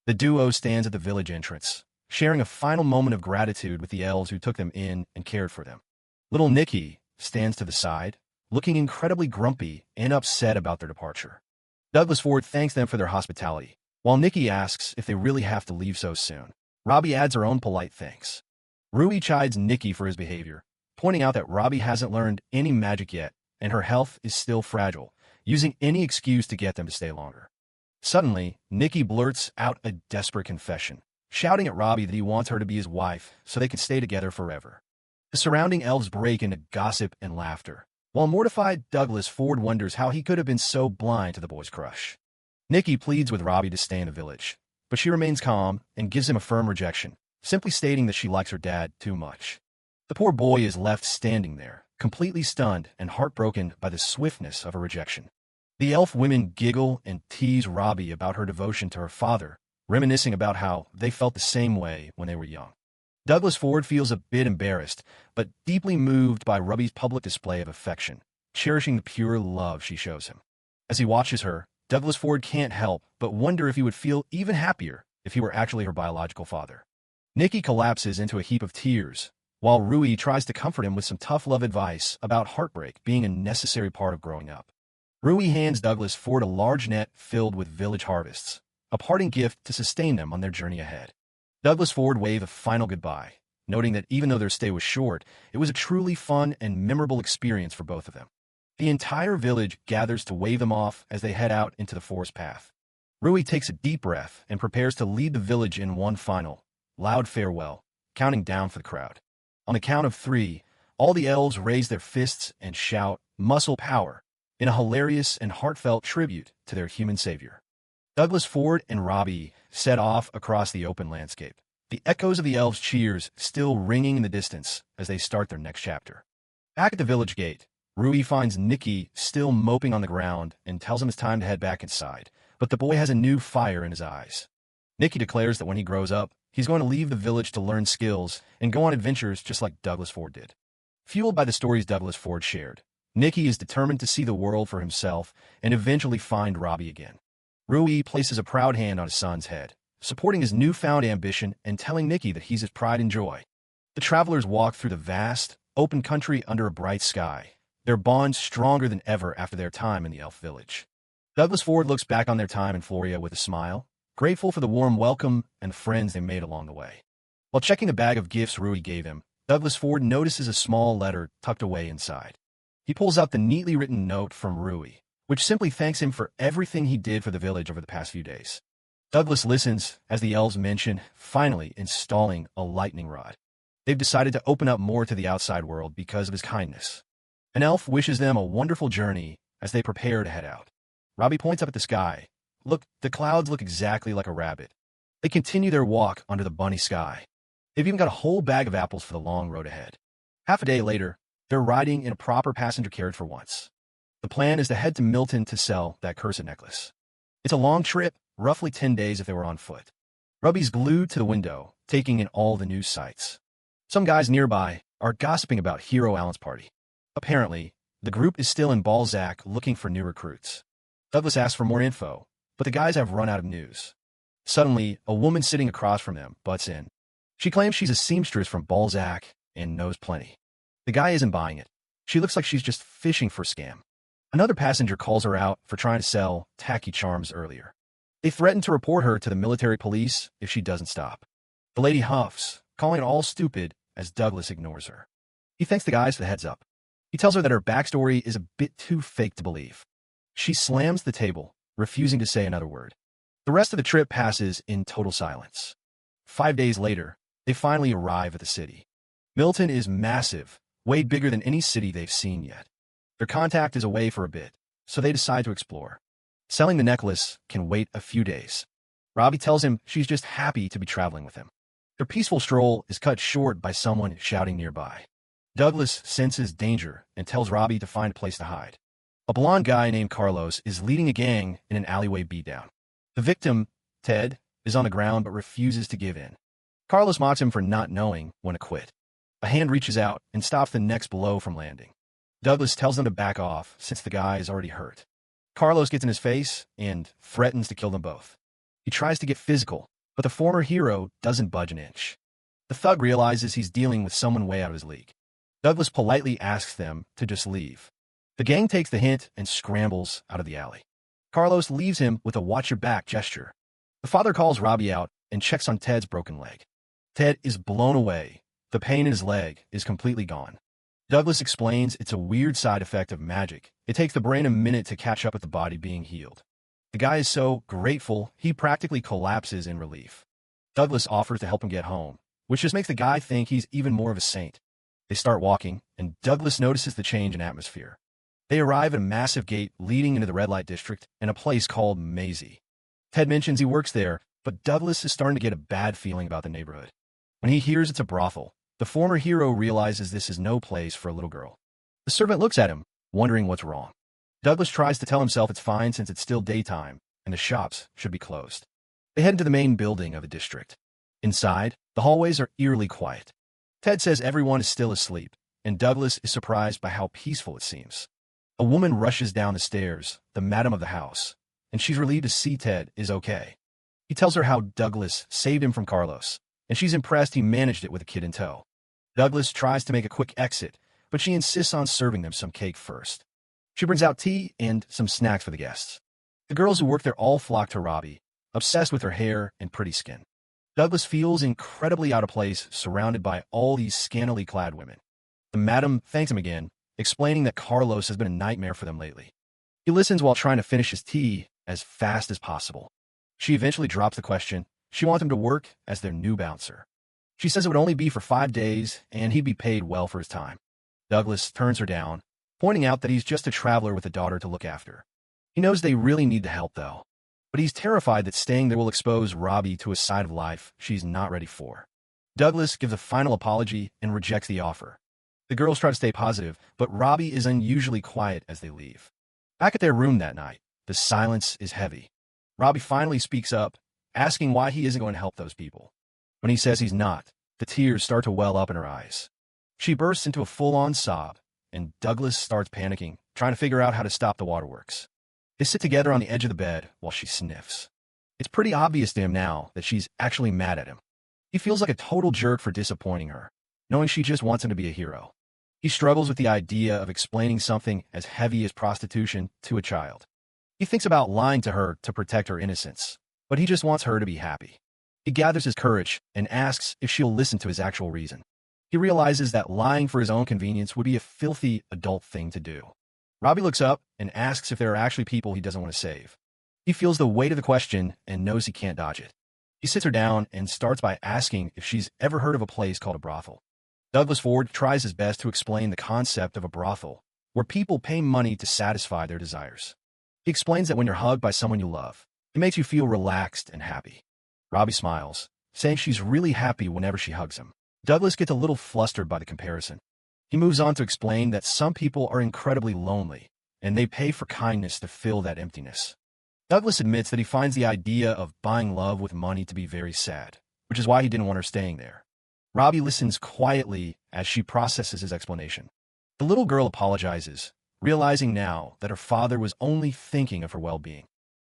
The duo stands at the village entrance, sharing a final moment of gratitude with the elves who took them in and cared for them. Little Nicky stands to the side, looking incredibly grumpy and upset about their departure. Douglas Ford thanks them for their hospitality, while Nicky asks if they really have to leave so soon. Robbie adds her own polite thanks. Rui chides Nicky for his behavior, pointing out that Robbie hasn't learned any magic yet, and her health is still fragile, using any excuse to get them to stay longer. Suddenly, Nicky blurts out a desperate confession, shouting at Robbie that he wants her to be his wife so they can stay together forever. The surrounding elves break into gossip and laughter, while mortified Douglas Ford wonders how he could have been so blind to the boy's crush. Nicky pleads with Robbie to stay in the village, but she remains calm and gives him a firm rejection, simply stating that she likes her dad too much. The poor boy is left standing there, completely stunned and heartbroken by the swiftness of her rejection. The elf women giggle and tease Robbie about her devotion to her father, reminiscing about how they felt the same way when they were young. Douglas Ford feels a bit embarrassed, but deeply moved by Robbie's public display of affection, cherishing the pure love she shows him. As he watches her, Douglas Ford can't help but wonder if he would feel even happier if he were actually her biological father. Nicky collapses into a heap of tears, while Rui tries to comfort him with some tough love advice about heartbreak being a necessary part of growing up. Rui hands Douglas Ford a large net filled with village harvests, a parting gift to sustain them on their journey ahead. Douglas Ford waved a final goodbye, noting that even though their stay was short, it was a truly fun and memorable experience for both of them. The entire village gathers to wave them off as they head out into the forest path. Rui takes a deep breath and prepares to lead the village in one final, loud farewell, counting down for the crowd. On the count of 3, all the elves raise their fists and shout, "Muscle power," in a hilarious and heartfelt tribute to their human savior. Douglas Ford and Robbie set off across the open landscape, the echoes of the elves' cheers still ringing in the distance as they start their next chapter. Back at the village gate, Rui finds Nicky still moping on the ground and tells him it's time to head back inside, but the boy has a new fire in his eyes. Nicky declares that when he grows up, he's going to leave the village to learn skills and go on adventures just like Douglas Ford did. Fueled by the stories Douglas Ford shared, Nicky is determined to see the world for himself and eventually find Robbie again. Rui places a proud hand on his son's head, supporting his newfound ambition and telling Nicky that he's his pride and joy. The travelers walk through the vast, open country under a bright sky, their bond stronger than ever after their time in the elf village. Douglas Ford looks back on their time in Floria with a smile, grateful for the warm welcome and the friends they made along the way. While checking the bag of gifts Rui gave him, Douglas Ford notices a small letter tucked away inside. He pulls out the neatly written note from Rui, which simply thanks him for everything he did for the village over the past few days. Douglas listens as the elves mention finally installing a lightning rod. They've decided to open up more to the outside world because of his kindness. An elf wishes them a wonderful journey as they prepare to head out. Robbie points up at the sky. Look, the clouds look exactly like a rabbit. They continue their walk under the bunny sky. They've even got a whole bag of apples for the long road ahead. Half a day later, they're riding in a proper passenger carriage for once. The plan is to head to Milton to sell that cursed necklace. It's a long trip, roughly 10 days if they were on foot. Robbie's glued to the window, taking in all the news sites. Some guys nearby are gossiping about Hero Allen's party. Apparently, the group is still in Balzac looking for new recruits. Douglas asks for more info, but the guys have run out of news. Suddenly, a woman sitting across from them butts in. She claims she's a seamstress from Balzac and knows plenty. The guy isn't buying it. She looks like she's just fishing for a scam. Another passenger calls her out for trying to sell tacky charms earlier. They threaten to report her to the military police if she doesn't stop. The lady huffs, calling it all stupid as Douglas ignores her. He thanks the guys for the heads up. He tells her that her backstory is a bit too fake to believe. She slams the table, refusing to say another word. The rest of the trip passes in total silence. 5 days later, they finally arrive at the city. Milton is massive, way bigger than any city they've seen yet. Their contact is away for a bit, so they decide to explore. Selling the necklace can wait a few days. Robbie tells him she's just happy to be traveling with him. Their peaceful stroll is cut short by someone shouting nearby. Douglas senses danger and tells Robbie to find a place to hide. A blonde guy named Carlos is leading a gang in an alleyway beatdown. The victim, Ted, is on the ground but refuses to give in. Carlos mocks him for not knowing when to quit. A hand reaches out and stops the next blow from landing. Douglas tells them to back off since the guy is already hurt. Carlos gets in his face and threatens to kill them both. He tries to get physical, but the former hero doesn't budge an inch. The thug realizes he's dealing with someone way out of his league. Douglas politely asks them to just leave. The gang takes the hint and scrambles out of the alley. Carlos leaves him with a watch your back gesture. The father calls Robbie out and checks on Ted's broken leg. Ted is blown away. The pain in his leg is completely gone. Douglas explains it's a weird side effect of magic. It takes the brain a minute to catch up with the body being healed. The guy is so grateful, he practically collapses in relief. Douglas offers to help him get home, which just makes the guy think he's even more of a saint. They start walking, and Douglas notices the change in atmosphere. They arrive at a massive gate leading into the red light district and a place called Maisie. Ted mentions he works there, but Douglas is starting to get a bad feeling about the neighborhood. When he hears it's a brothel, the former hero realizes this is no place for a little girl. The servant looks at him, wondering what's wrong. Douglas tries to tell himself it's fine since it's still daytime, and the shops should be closed. They head into the main building of the district. Inside, the hallways are eerily quiet. Ted says everyone is still asleep, and Douglas is surprised by how peaceful it seems. A woman rushes down the stairs, the madam of the house, and she's relieved to see Ted is okay. He tells her how Douglas saved him from Carlos, and she's impressed he managed it with a kid in tow. Douglas tries to make a quick exit, but she insists on serving them some cake first. She brings out tea and some snacks for the guests. The girls who work there all flock to Robbie, obsessed with her hair and pretty skin. Douglas feels incredibly out of place surrounded by all these scantily clad women. The madam thanks him again, explaining that Carlos has been a nightmare for them lately. He listens while trying to finish his tea as fast as possible. She eventually drops the question. She wants him to work as their new bouncer. She says it would only be for 5 days, and he'd be paid well for his time. Douglas turns her down, pointing out that he's just a traveler with a daughter to look after. He knows they really need the help, though, but he's terrified that staying there will expose Robbie to a side of life she's not ready for. Douglas gives a final apology and rejects the offer. The girls try to stay positive, but Robbie is unusually quiet as they leave. Back at their room that night, the silence is heavy. Robbie finally speaks up, asking why he isn't going to help those people. When he says he's not, the tears start to well up in her eyes. She bursts into a full-on sob, and Douglas starts panicking, trying to figure out how to stop the waterworks. They sit together on the edge of the bed while she sniffs. It's pretty obvious to him now that she's actually mad at him. He feels like a total jerk for disappointing her, knowing she just wants him to be a hero. He struggles with the idea of explaining something as heavy as prostitution to a child. He thinks about lying to her to protect her innocence, but he just wants her to be happy. He gathers his courage and asks if she'll listen to his actual reason. He realizes that lying for his own convenience would be a filthy adult thing to do. Robbie looks up and asks if there are actually people he doesn't want to save. He feels the weight of the question and knows he can't dodge it. He sits her down and starts by asking if she's ever heard of a place called a brothel. Douglas Ford tries his best to explain the concept of a brothel, where people pay money to satisfy their desires. He explains that when you're hugged by someone you love, it makes you feel relaxed and happy. Robbie smiles, saying she's really happy whenever she hugs him. Douglas gets a little flustered by the comparison. He moves on to explain that some people are incredibly lonely, and they pay for kindness to fill that emptiness. Douglas admits that he finds the idea of buying love with money to be very sad, which is why he didn't want her staying there. Robbie listens quietly as she processes his explanation. The little girl apologizes, realizing now that her father was only thinking of her well-being.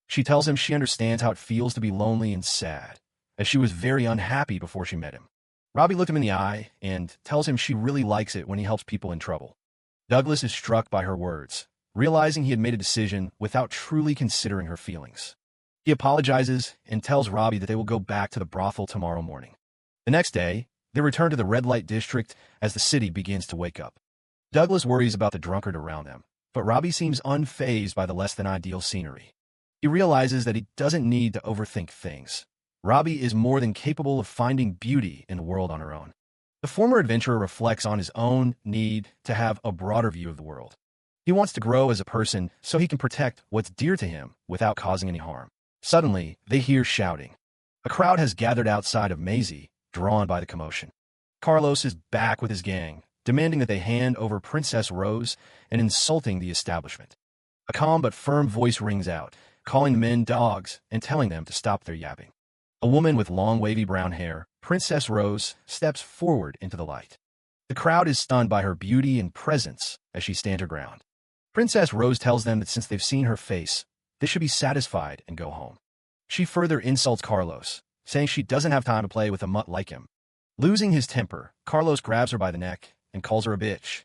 She tells him she understands how it feels to be lonely and sad, as she was very unhappy before she met him. Robbie looked him in the eye and tells him she really likes it when he helps people in trouble. Douglas is struck by her words, realizing he had made a decision without truly considering her feelings. He apologizes and tells Robbie that they will go back to the brothel tomorrow morning. The next day, they return to the red light district as the city begins to wake up. Douglas worries about the drunkard around them, but Robbie seems unfazed by the less-than-ideal scenery. He realizes that he doesn't need to overthink things. Robbie is more than capable of finding beauty in the world on her own. The former adventurer reflects on his own need to have a broader view of the world. He wants to grow as a person so he can protect what's dear to him without causing any harm. Suddenly, they hear shouting. A crowd has gathered outside of Maisie, drawn by the commotion. Carlos is back with his gang, demanding that they hand over Princess Rose and insulting the establishment. A calm but firm voice rings out, calling the men dogs and telling them to stop their yapping. A woman with long wavy brown hair, Princess Rose, steps forward into the light. The crowd is stunned by her beauty and presence as she stands her ground. Princess Rose tells them that since they've seen her face, they should be satisfied and go home. She further insults Carlos, saying she doesn't have time to play with a mutt like him. Losing his temper, Carlos grabs her by the neck and calls her a bitch.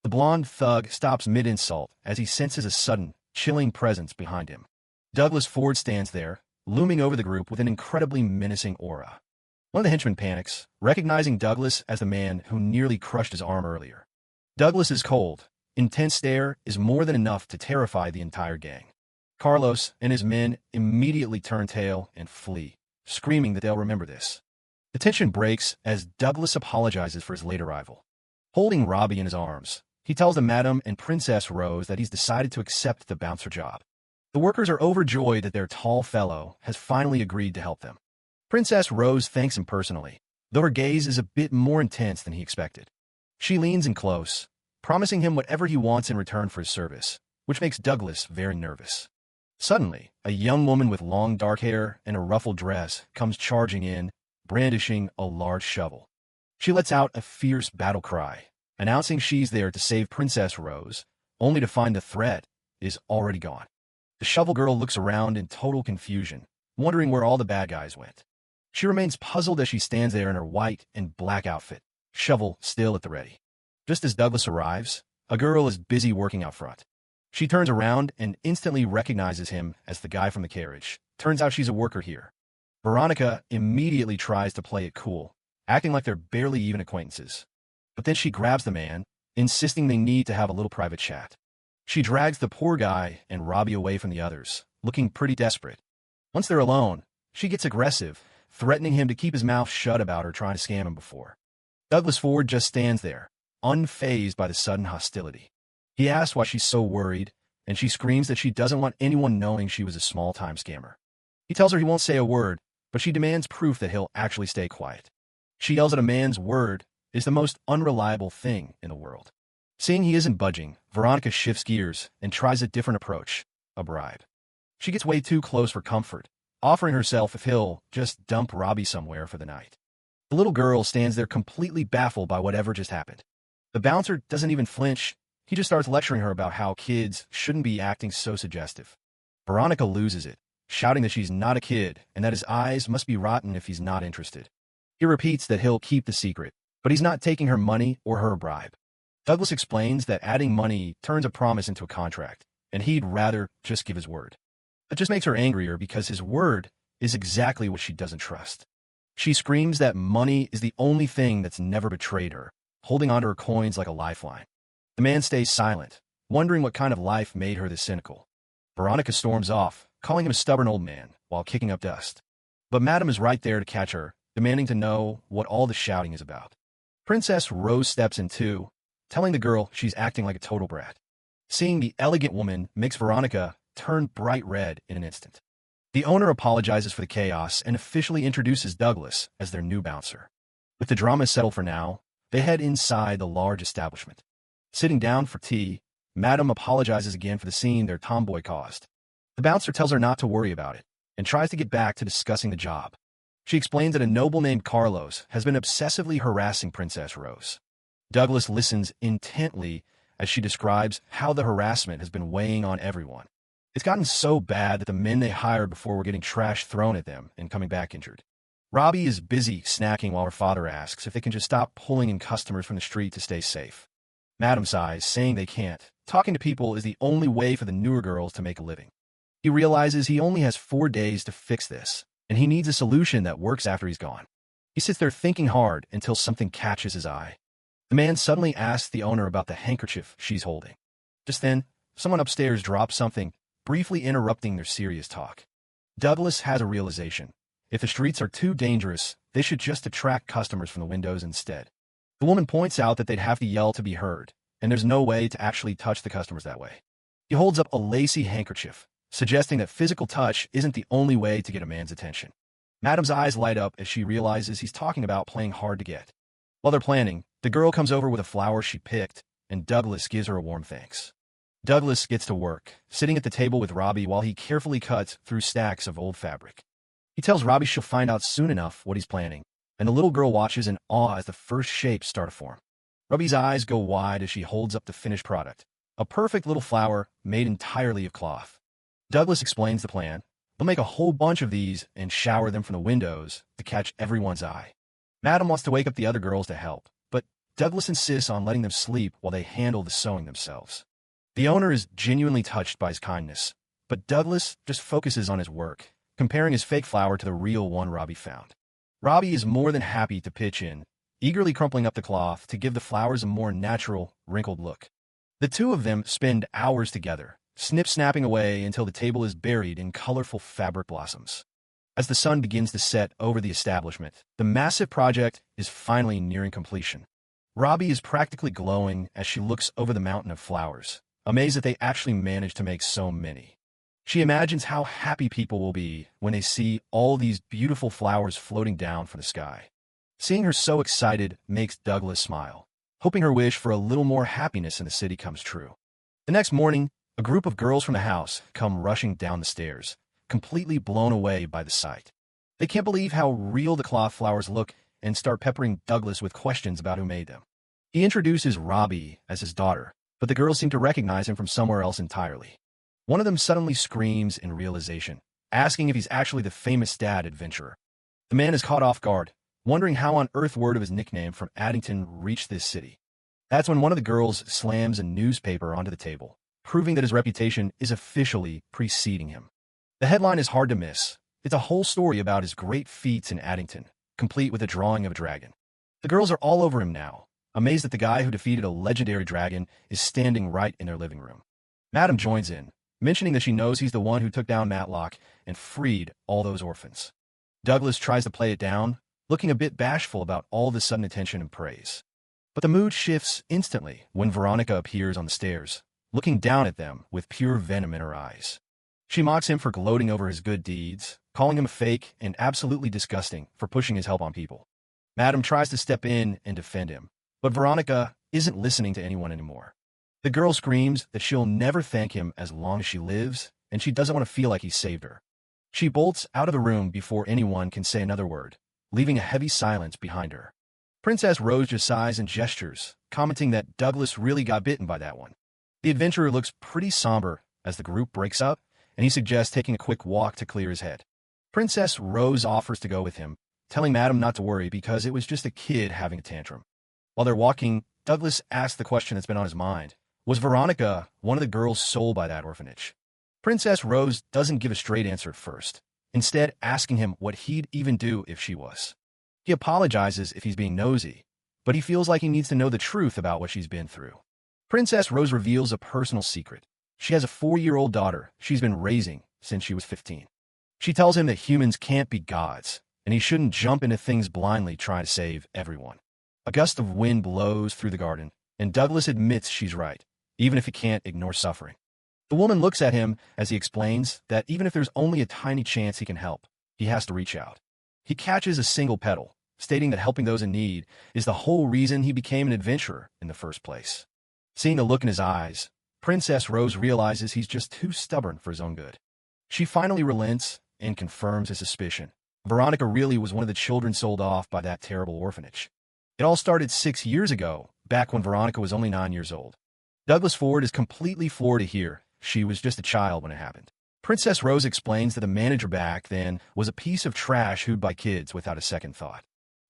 The blonde thug stops mid-insult as he senses a sudden, chilling presence behind him. Douglas Ford stands there, looming over the group with an incredibly menacing aura. One of the henchmen panics, recognizing Douglas as the man who nearly crushed his arm earlier. Douglas's cold, intense stare is more than enough to terrify the entire gang. Carlos and his men immediately turn tail and flee, screaming that they'll remember this. The tension breaks as Douglas apologizes for his late arrival. Holding Robbie in his arms, he tells the Madam and Princess Rose that he's decided to accept the bouncer job. The workers are overjoyed that their tall fellow has finally agreed to help them. Princess Rose thanks him personally, though her gaze is a bit more intense than he expected. She leans in close, promising him whatever he wants in return for his service, which makes Douglas very nervous. Suddenly, a young woman with long dark hair and a ruffled dress comes charging in, brandishing a large shovel. She lets out a fierce battle cry, announcing she's there to save Princess Rose, only to find the threat is already gone. The shovel girl looks around in total confusion, wondering where all the bad guys went. She remains puzzled as she stands there in her white and black outfit, shovel still at the ready. Just as Douglas arrives, a girl is busy working out front. She turns around and instantly recognizes him as the guy from the carriage. Turns out she's a worker here. Veronica immediately tries to play it cool, acting like they're barely even acquaintances. But then she grabs the man, insisting they need to have a little private chat. She drags the poor guy and Robbie away from the others, looking pretty desperate. Once they're alone, she gets aggressive, threatening him to keep his mouth shut about her trying to scam him before. Douglas Ford just stands there, unfazed by the sudden hostility. He asks why she's so worried, and she screams that she doesn't want anyone knowing she was a small-time scammer. He tells her he won't say a word, but she demands proof that he'll actually stay quiet. She yells that a man's word is the most unreliable thing in the world. Seeing he isn't budging, Veronica shifts gears and tries a different approach, a bribe. She gets way too close for comfort, offering herself if he'll just dump Robbie somewhere for the night. The little girl stands there completely baffled by whatever just happened. The bouncer doesn't even flinch. He just starts lecturing her about how kids shouldn't be acting so suggestive. Veronica loses it, shouting that she's not a kid and that his eyes must be rotten if he's not interested. He repeats that he'll keep the secret, but he's not taking her money or her bribe. Douglas explains that adding money turns a promise into a contract, and he'd rather just give his word. That just makes her angrier because his word is exactly what she doesn't trust. She screams that money is the only thing that's never betrayed her, holding onto her coins like a lifeline. The man stays silent, wondering what kind of life made her this cynical. Veronica storms off, calling him a stubborn old man, while kicking up dust. But Madam is right there to catch her, demanding to know what all the shouting is about. Princess Rose steps in too, telling the girl she's acting like a total brat. Seeing the elegant woman makes Veronica turn bright red in an instant. The owner apologizes for the chaos and officially introduces Douglas as their new bouncer. With the drama settled for now, they head inside the large establishment. Sitting down for tea, Madam apologizes again for the scene their tomboy caused. The bouncer tells her not to worry about it, and tries to get back to discussing the job. She explains that a noble named Carlos has been obsessively harassing Princess Rose. Douglas listens intently as she describes how the harassment has been weighing on everyone. It's gotten so bad that the men they hired before were getting trash thrown at them and coming back injured. Robbie is busy snacking while her father asks if they can just stop pulling in customers from the street to stay safe. Madam sighs, saying they can't. Talking to people is the only way for the newer girls to make a living. He realizes he only has 4 days to fix this, and he needs a solution that works after he's gone. He sits there thinking hard until something catches his eye. The man suddenly asks the owner about the handkerchief she's holding. Just then, someone upstairs drops something, briefly interrupting their serious talk. Douglas has a realization. If the streets are too dangerous, they should just attract customers from the windows instead. The woman points out that they'd have to yell to be heard, and there's no way to actually touch the customers that way. He holds up a lacy handkerchief, suggesting that physical touch isn't the only way to get a man's attention. Madam's eyes light up as she realizes he's talking about playing hard to get. While they're planning, the girl comes over with a flower she picked, and Douglas gives her a warm thanks. Douglas gets to work, sitting at the table with Robbie while he carefully cuts through stacks of old fabric. He tells Robbie she'll find out soon enough what he's planning, and the little girl watches in awe as the first shapes start to form. Robbie's eyes go wide as she holds up the finished product, a perfect little flower made entirely of cloth. Douglas explains the plan. They'll make a whole bunch of these and shower them from the windows to catch everyone's eye. Madam wants to wake up the other girls to help, but Douglas insists on letting them sleep while they handle the sewing themselves. The owner is genuinely touched by his kindness, but Douglas just focuses on his work, comparing his fake flower to the real one Robbie found. Robbie is more than happy to pitch in, eagerly crumpling up the cloth to give the flowers a more natural, wrinkled look. The two of them spend hours together, snip-snapping away until the table is buried in colorful fabric blossoms. As the sun begins to set over the establishment, the massive project is finally nearing completion. Robbie is practically glowing as she looks over the mountain of flowers, amazed that they actually managed to make so many. She imagines how happy people will be when they see all these beautiful flowers floating down from the sky. Seeing her so excited makes Douglas smile, hoping her wish for a little more happiness in the city comes true. The next morning, a group of girls from the house come rushing down the stairs, completely blown away by the sight. They can't believe how real the cloth flowers look and start peppering Douglas with questions about who made them. He introduces Robbie as his daughter, but the girls seem to recognize him from somewhere else entirely. One of them suddenly screams in realization, asking if he's actually the famous dad adventurer. The man is caught off guard, wondering how on earth word of his nickname from Addington reached this city. That's when one of the girls slams a newspaper onto the table, proving that his reputation is officially preceding him. The headline is hard to miss. It's a whole story about his great feats in Addington, complete with a drawing of a dragon. The girls are all over him now, amazed that the guy who defeated a legendary dragon is standing right in their living room. Madam joins in, mentioning that she knows he's the one who took down Matlock and freed all those orphans. Douglas tries to play it down, looking a bit bashful about all the sudden attention and praise. But the mood shifts instantly when Veronica appears on the stairs, looking down at them with pure venom in her eyes. She mocks him for gloating over his good deeds, calling him a fake and absolutely disgusting for pushing his help on people. Madam tries to step in and defend him, but Veronica isn't listening to anyone anymore. The girl screams that she'll never thank him as long as she lives, and she doesn't want to feel like he saved her. She bolts out of the room before anyone can say another word, leaving a heavy silence behind her. Princess Rose just sighs and gestures, commenting that Douglas really got bitten by that one. The adventurer looks pretty somber as the group breaks up, and he suggests taking a quick walk to clear his head. Princess Rose offers to go with him, telling Madam not to worry because it was just a kid having a tantrum. While they're walking, Douglas asks the question that's been on his mind. Was Veronica one of the girls sold by that orphanage? Princess Rose doesn't give a straight answer at first, instead asking him what he'd even do if she was. He apologizes if he's being nosy, but he feels like he needs to know the truth about what she's been through. Princess Rose reveals a personal secret. She has a 4-year-old daughter she's been raising since she was 15. She tells him that humans can't be gods, and he shouldn't jump into things blindly trying to save everyone. A gust of wind blows through the garden, and Douglas admits she's right, even if he can't ignore suffering. The woman looks at him as he explains that even if there's only a tiny chance he can help, he has to reach out. He catches a single petal, stating that helping those in need is the whole reason he became an adventurer in the first place. Seeing the look in his eyes, Princess Rose realizes he's just too stubborn for his own good. She finally relents and confirms his suspicion. Veronica really was one of the children sold off by that terrible orphanage. It all started 6 years ago, back when Veronica was only 9 years old. Douglas Ford is completely floored to hear she was just a child when it happened. Princess Rose explains that the manager back then was a piece of trash hooved by kids without a second thought.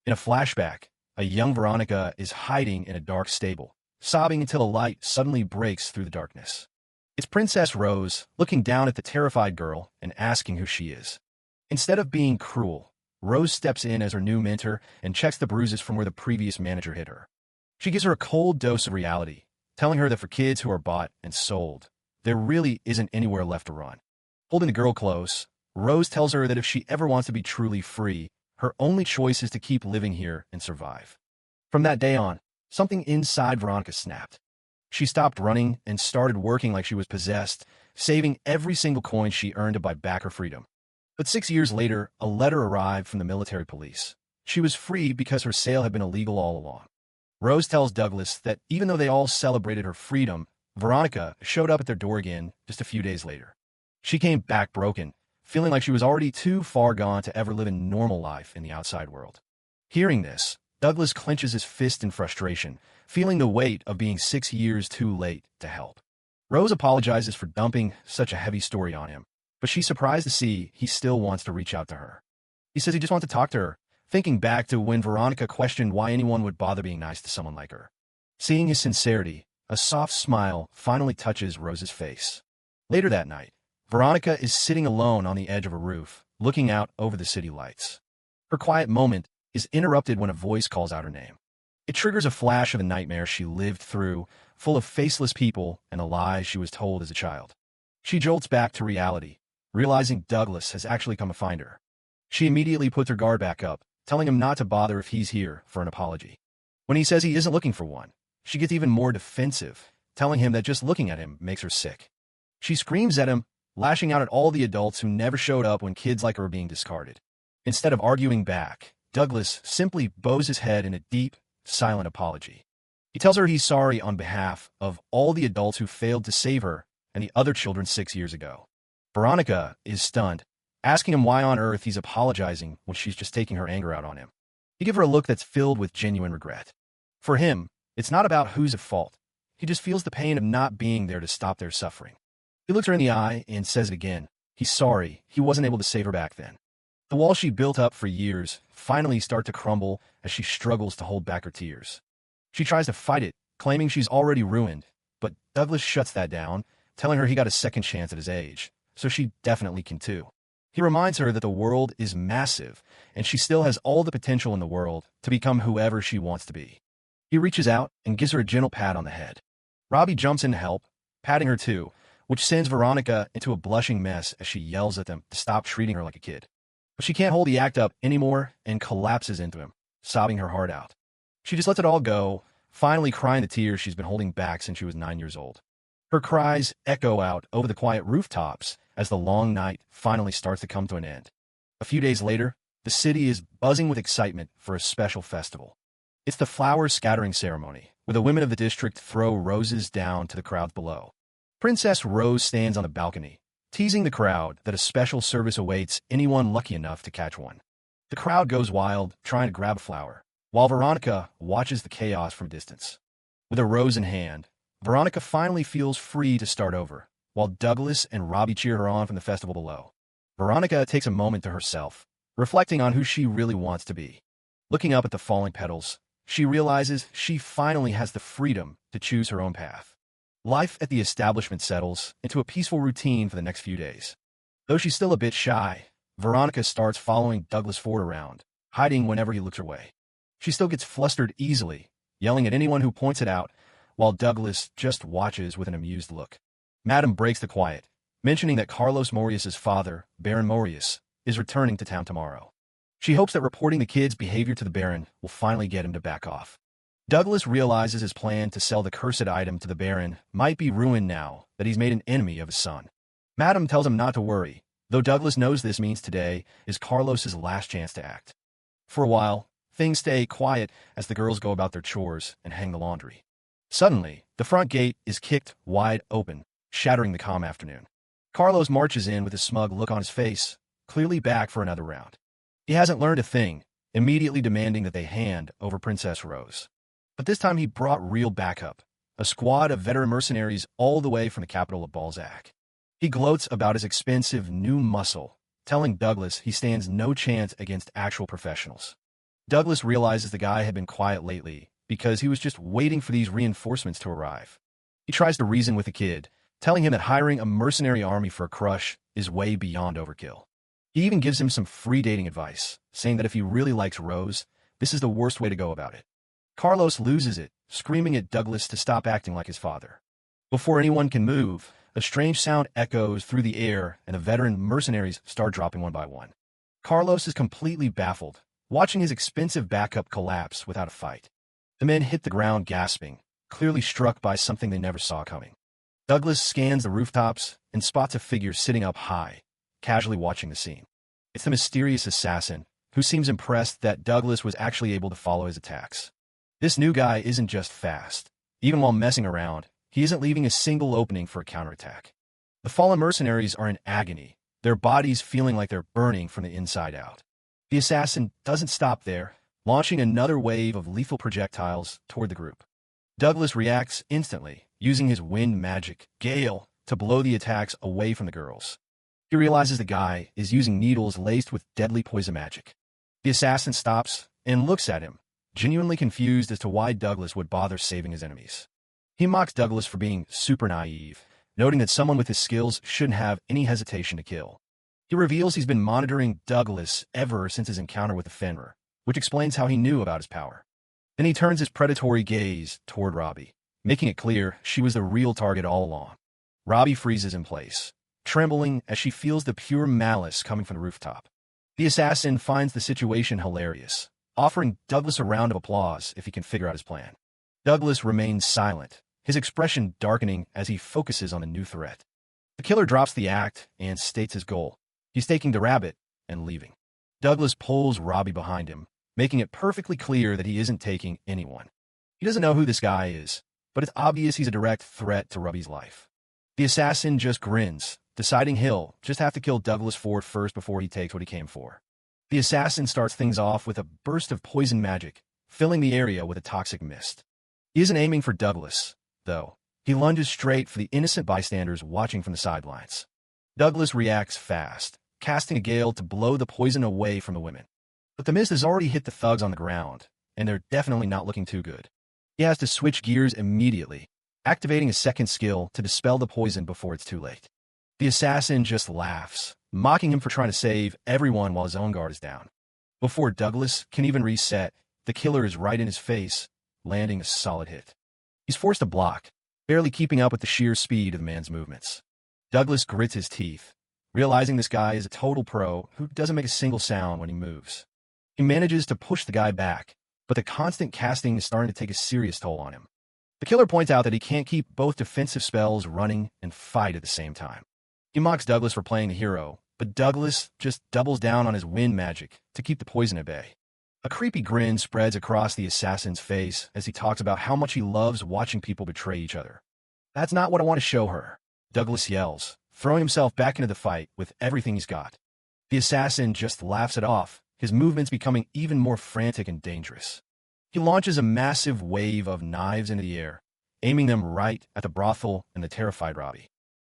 In a flashback, a young Veronica is hiding in a dark stable, sobbing until a light suddenly breaks through the darkness. It's Princess Rose looking down at the terrified girl and asking who she is. Instead of being cruel, Rose steps in as her new mentor and checks the bruises from where the previous manager hit her. She gives her a cold dose of reality, telling her that for kids who are bought and sold, there really isn't anywhere left to run. Holding the girl close, Rose tells her that if she ever wants to be truly free, her only choice is to keep living here and survive. From that day on, something inside Veronica snapped. She stopped running and started working like she was possessed, saving every single coin she earned to buy back her freedom. But 6 years later, a letter arrived from the military police. She was free because her sale had been illegal all along. Rose tells Douglas that even though they all celebrated her freedom, Veronica showed up at their door again just a few days later. She came back broken, feeling like she was already too far gone to ever live a normal life in the outside world. Hearing this, Douglas clenches his fist in frustration, feeling the weight of being 6 years too late to help. Rose apologizes for dumping such a heavy story on him, but she's surprised to see he still wants to reach out to her. He says he just wants to talk to her, thinking back to when Veronica questioned why anyone would bother being nice to someone like her. Seeing his sincerity, a soft smile finally touches Rose's face. Later that night, Veronica is sitting alone on the edge of a roof, looking out over the city lights. Her quiet moment is interrupted when a voice calls out her name. It triggers a flash of the nightmare she lived through, full of faceless people and the lies she was told as a child. She jolts back to reality, realizing Douglas has actually come to find her. She immediately puts her guard back up, telling him not to bother if he's here for an apology. When he says he isn't looking for one, she gets even more defensive, telling him that just looking at him makes her sick. She screams at him, lashing out at all the adults who never showed up when kids like her were being discarded. Instead of arguing back, Douglas simply bows his head in a deep, silent apology. He tells her he's sorry on behalf of all the adults who failed to save her and the other children 6 years ago. Veronica is stunned, asking him why on earth he's apologizing when she's just taking her anger out on him. He gives her a look that's filled with genuine regret. For him, it's not about who's at fault. He just feels the pain of not being there to stop their suffering. He looks her in the eye and says it again. He's sorry he wasn't able to save her back then. The walls she built up for years finally start to crumble as she struggles to hold back her tears. She tries to fight it, claiming she's already ruined, but Douglas shuts that down, telling her he got a second chance at his age, so she definitely can too. He reminds her that the world is massive, and she still has all the potential in the world to become whoever she wants to be. He reaches out and gives her a gentle pat on the head. Robbie jumps in to help, patting her too, which sends Veronica into a blushing mess as she yells at them to stop treating her like a kid. But she can't hold the act up anymore and collapses into him, sobbing her heart out. She just lets it all go, finally crying the tears she's been holding back since she was 9 years old. Her cries echo out over the quiet rooftops as the long night finally starts to come to an end. A few days later, the city is buzzing with excitement for a special festival. It's the flower scattering ceremony, where the women of the district throw roses down to the crowds below. Princess Rose stands on the balcony, teasing the crowd that a special service awaits anyone lucky enough to catch one. The crowd goes wild, trying to grab a flower, while Veronica watches the chaos from a distance. With a rose in hand, Veronica finally feels free to start over, while Douglas and Robbie cheer her on from the festival below. Veronica takes a moment to herself, reflecting on who she really wants to be. Looking up at the falling petals, she realizes she finally has the freedom to choose her own path. Life at the establishment settles into a peaceful routine for the next few days. Though she's still a bit shy, Veronica starts following Douglas Ford around, hiding whenever he looks her way. She still gets flustered easily, yelling at anyone who points it out, while Douglas just watches with an amused look. Madame breaks the quiet, mentioning that Carlos Morius's father, Baron Morius, is returning to town tomorrow. She hopes that reporting the kid's behavior to the Baron will finally get him to back off. Douglas realizes his plan to sell the cursed item to the Baron might be ruined now that he's made an enemy of his son. Madame tells him not to worry, though Douglas knows this means today is Carlos's last chance to act. For a while, things stay quiet as the girls go about their chores and hang the laundry. Suddenly, the front gate is kicked wide open, shattering the calm afternoon. Carlos marches in with a smug look on his face, clearly back for another round. He hasn't learned a thing, immediately demanding that they hand over Princess Rose. But this time he brought real backup, a squad of veteran mercenaries all the way from the capital of Balzac. He gloats about his expensive new muscle, telling Douglas he stands no chance against actual professionals. Douglas realizes the guy had been quiet lately because he was just waiting for these reinforcements to arrive. He tries to reason with the kid, telling him that hiring a mercenary army for a crush is way beyond overkill. He even gives him some free dating advice, saying that if he really likes Rose, this is the worst way to go about it. Carlos loses it, screaming at Douglas to stop acting like his father. Before anyone can move, a strange sound echoes through the air and the veteran mercenaries start dropping one by one. Carlos is completely baffled, watching his expensive backup collapse without a fight. The men hit the ground gasping, clearly struck by something they never saw coming. Douglas scans the rooftops and spots a figure sitting up high, casually watching the scene. It's the mysterious assassin, who seems impressed that Douglas was actually able to follow his attacks. This new guy isn't just fast. Even while messing around, he isn't leaving a single opening for a counterattack. The fallen mercenaries are in agony, their bodies feeling like they're burning from the inside out. The assassin doesn't stop there, launching another wave of lethal projectiles toward the group. Douglas reacts instantly, using his wind magic, Gale, to blow the attacks away from the girls. He realizes the guy is using needles laced with deadly poison magic. The assassin stops and looks at him, genuinely confused as to why Douglas would bother saving his enemies. He mocks Douglas for being super naive, noting that someone with his skills shouldn't have any hesitation to kill. He reveals he's been monitoring Douglas ever since his encounter with the Fenrir, which explains how he knew about his power. Then he turns his predatory gaze toward Robbie, making it clear she was the real target all along. Robbie freezes in place, trembling as she feels the pure malice coming from the rooftop. The assassin finds the situation hilarious, offering Douglas a round of applause if he can figure out his plan. Douglas remains silent, his expression darkening as he focuses on the new threat. The killer drops the act and states his goal. He's taking the rabbit and leaving. Douglas pulls Robbie behind him, making it perfectly clear that he isn't taking anyone. He doesn't know who this guy is, but it's obvious he's a direct threat to Robbie's life. The assassin just grins, deciding he'll just have to kill Douglas Ford first before he takes what he came for. The assassin starts things off with a burst of poison magic, filling the area with a toxic mist. He isn't aiming for Douglas, though. He lunges straight for the innocent bystanders watching from the sidelines. Douglas reacts fast, casting a gale to blow the poison away from the women. But the mist has already hit the thugs on the ground, and they're definitely not looking too good. He has to switch gears immediately, activating a second skill to dispel the poison before it's too late. The assassin just laughs, mocking him for trying to save everyone while his own guard is down. Before Douglas can even reset, the killer is right in his face, landing a solid hit. He's forced to block, barely keeping up with the sheer speed of the man's movements. Douglas grits his teeth, realizing this guy is a total pro who doesn't make a single sound when he moves. He manages to push the guy back, but the constant casting is starting to take a serious toll on him. The killer points out that he can't keep both defensive spells running and fight at the same time. He mocks Douglas for playing the hero, but Douglas just doubles down on his wind magic to keep the poison at bay. A creepy grin spreads across the assassin's face as he talks about how much he loves watching people betray each other. "That's not what I want to show her," Douglas yells, throwing himself back into the fight with everything he's got. The assassin just laughs it off, his movements becoming even more frantic and dangerous. He launches a massive wave of knives into the air, aiming them right at the brothel and the terrified Robbie.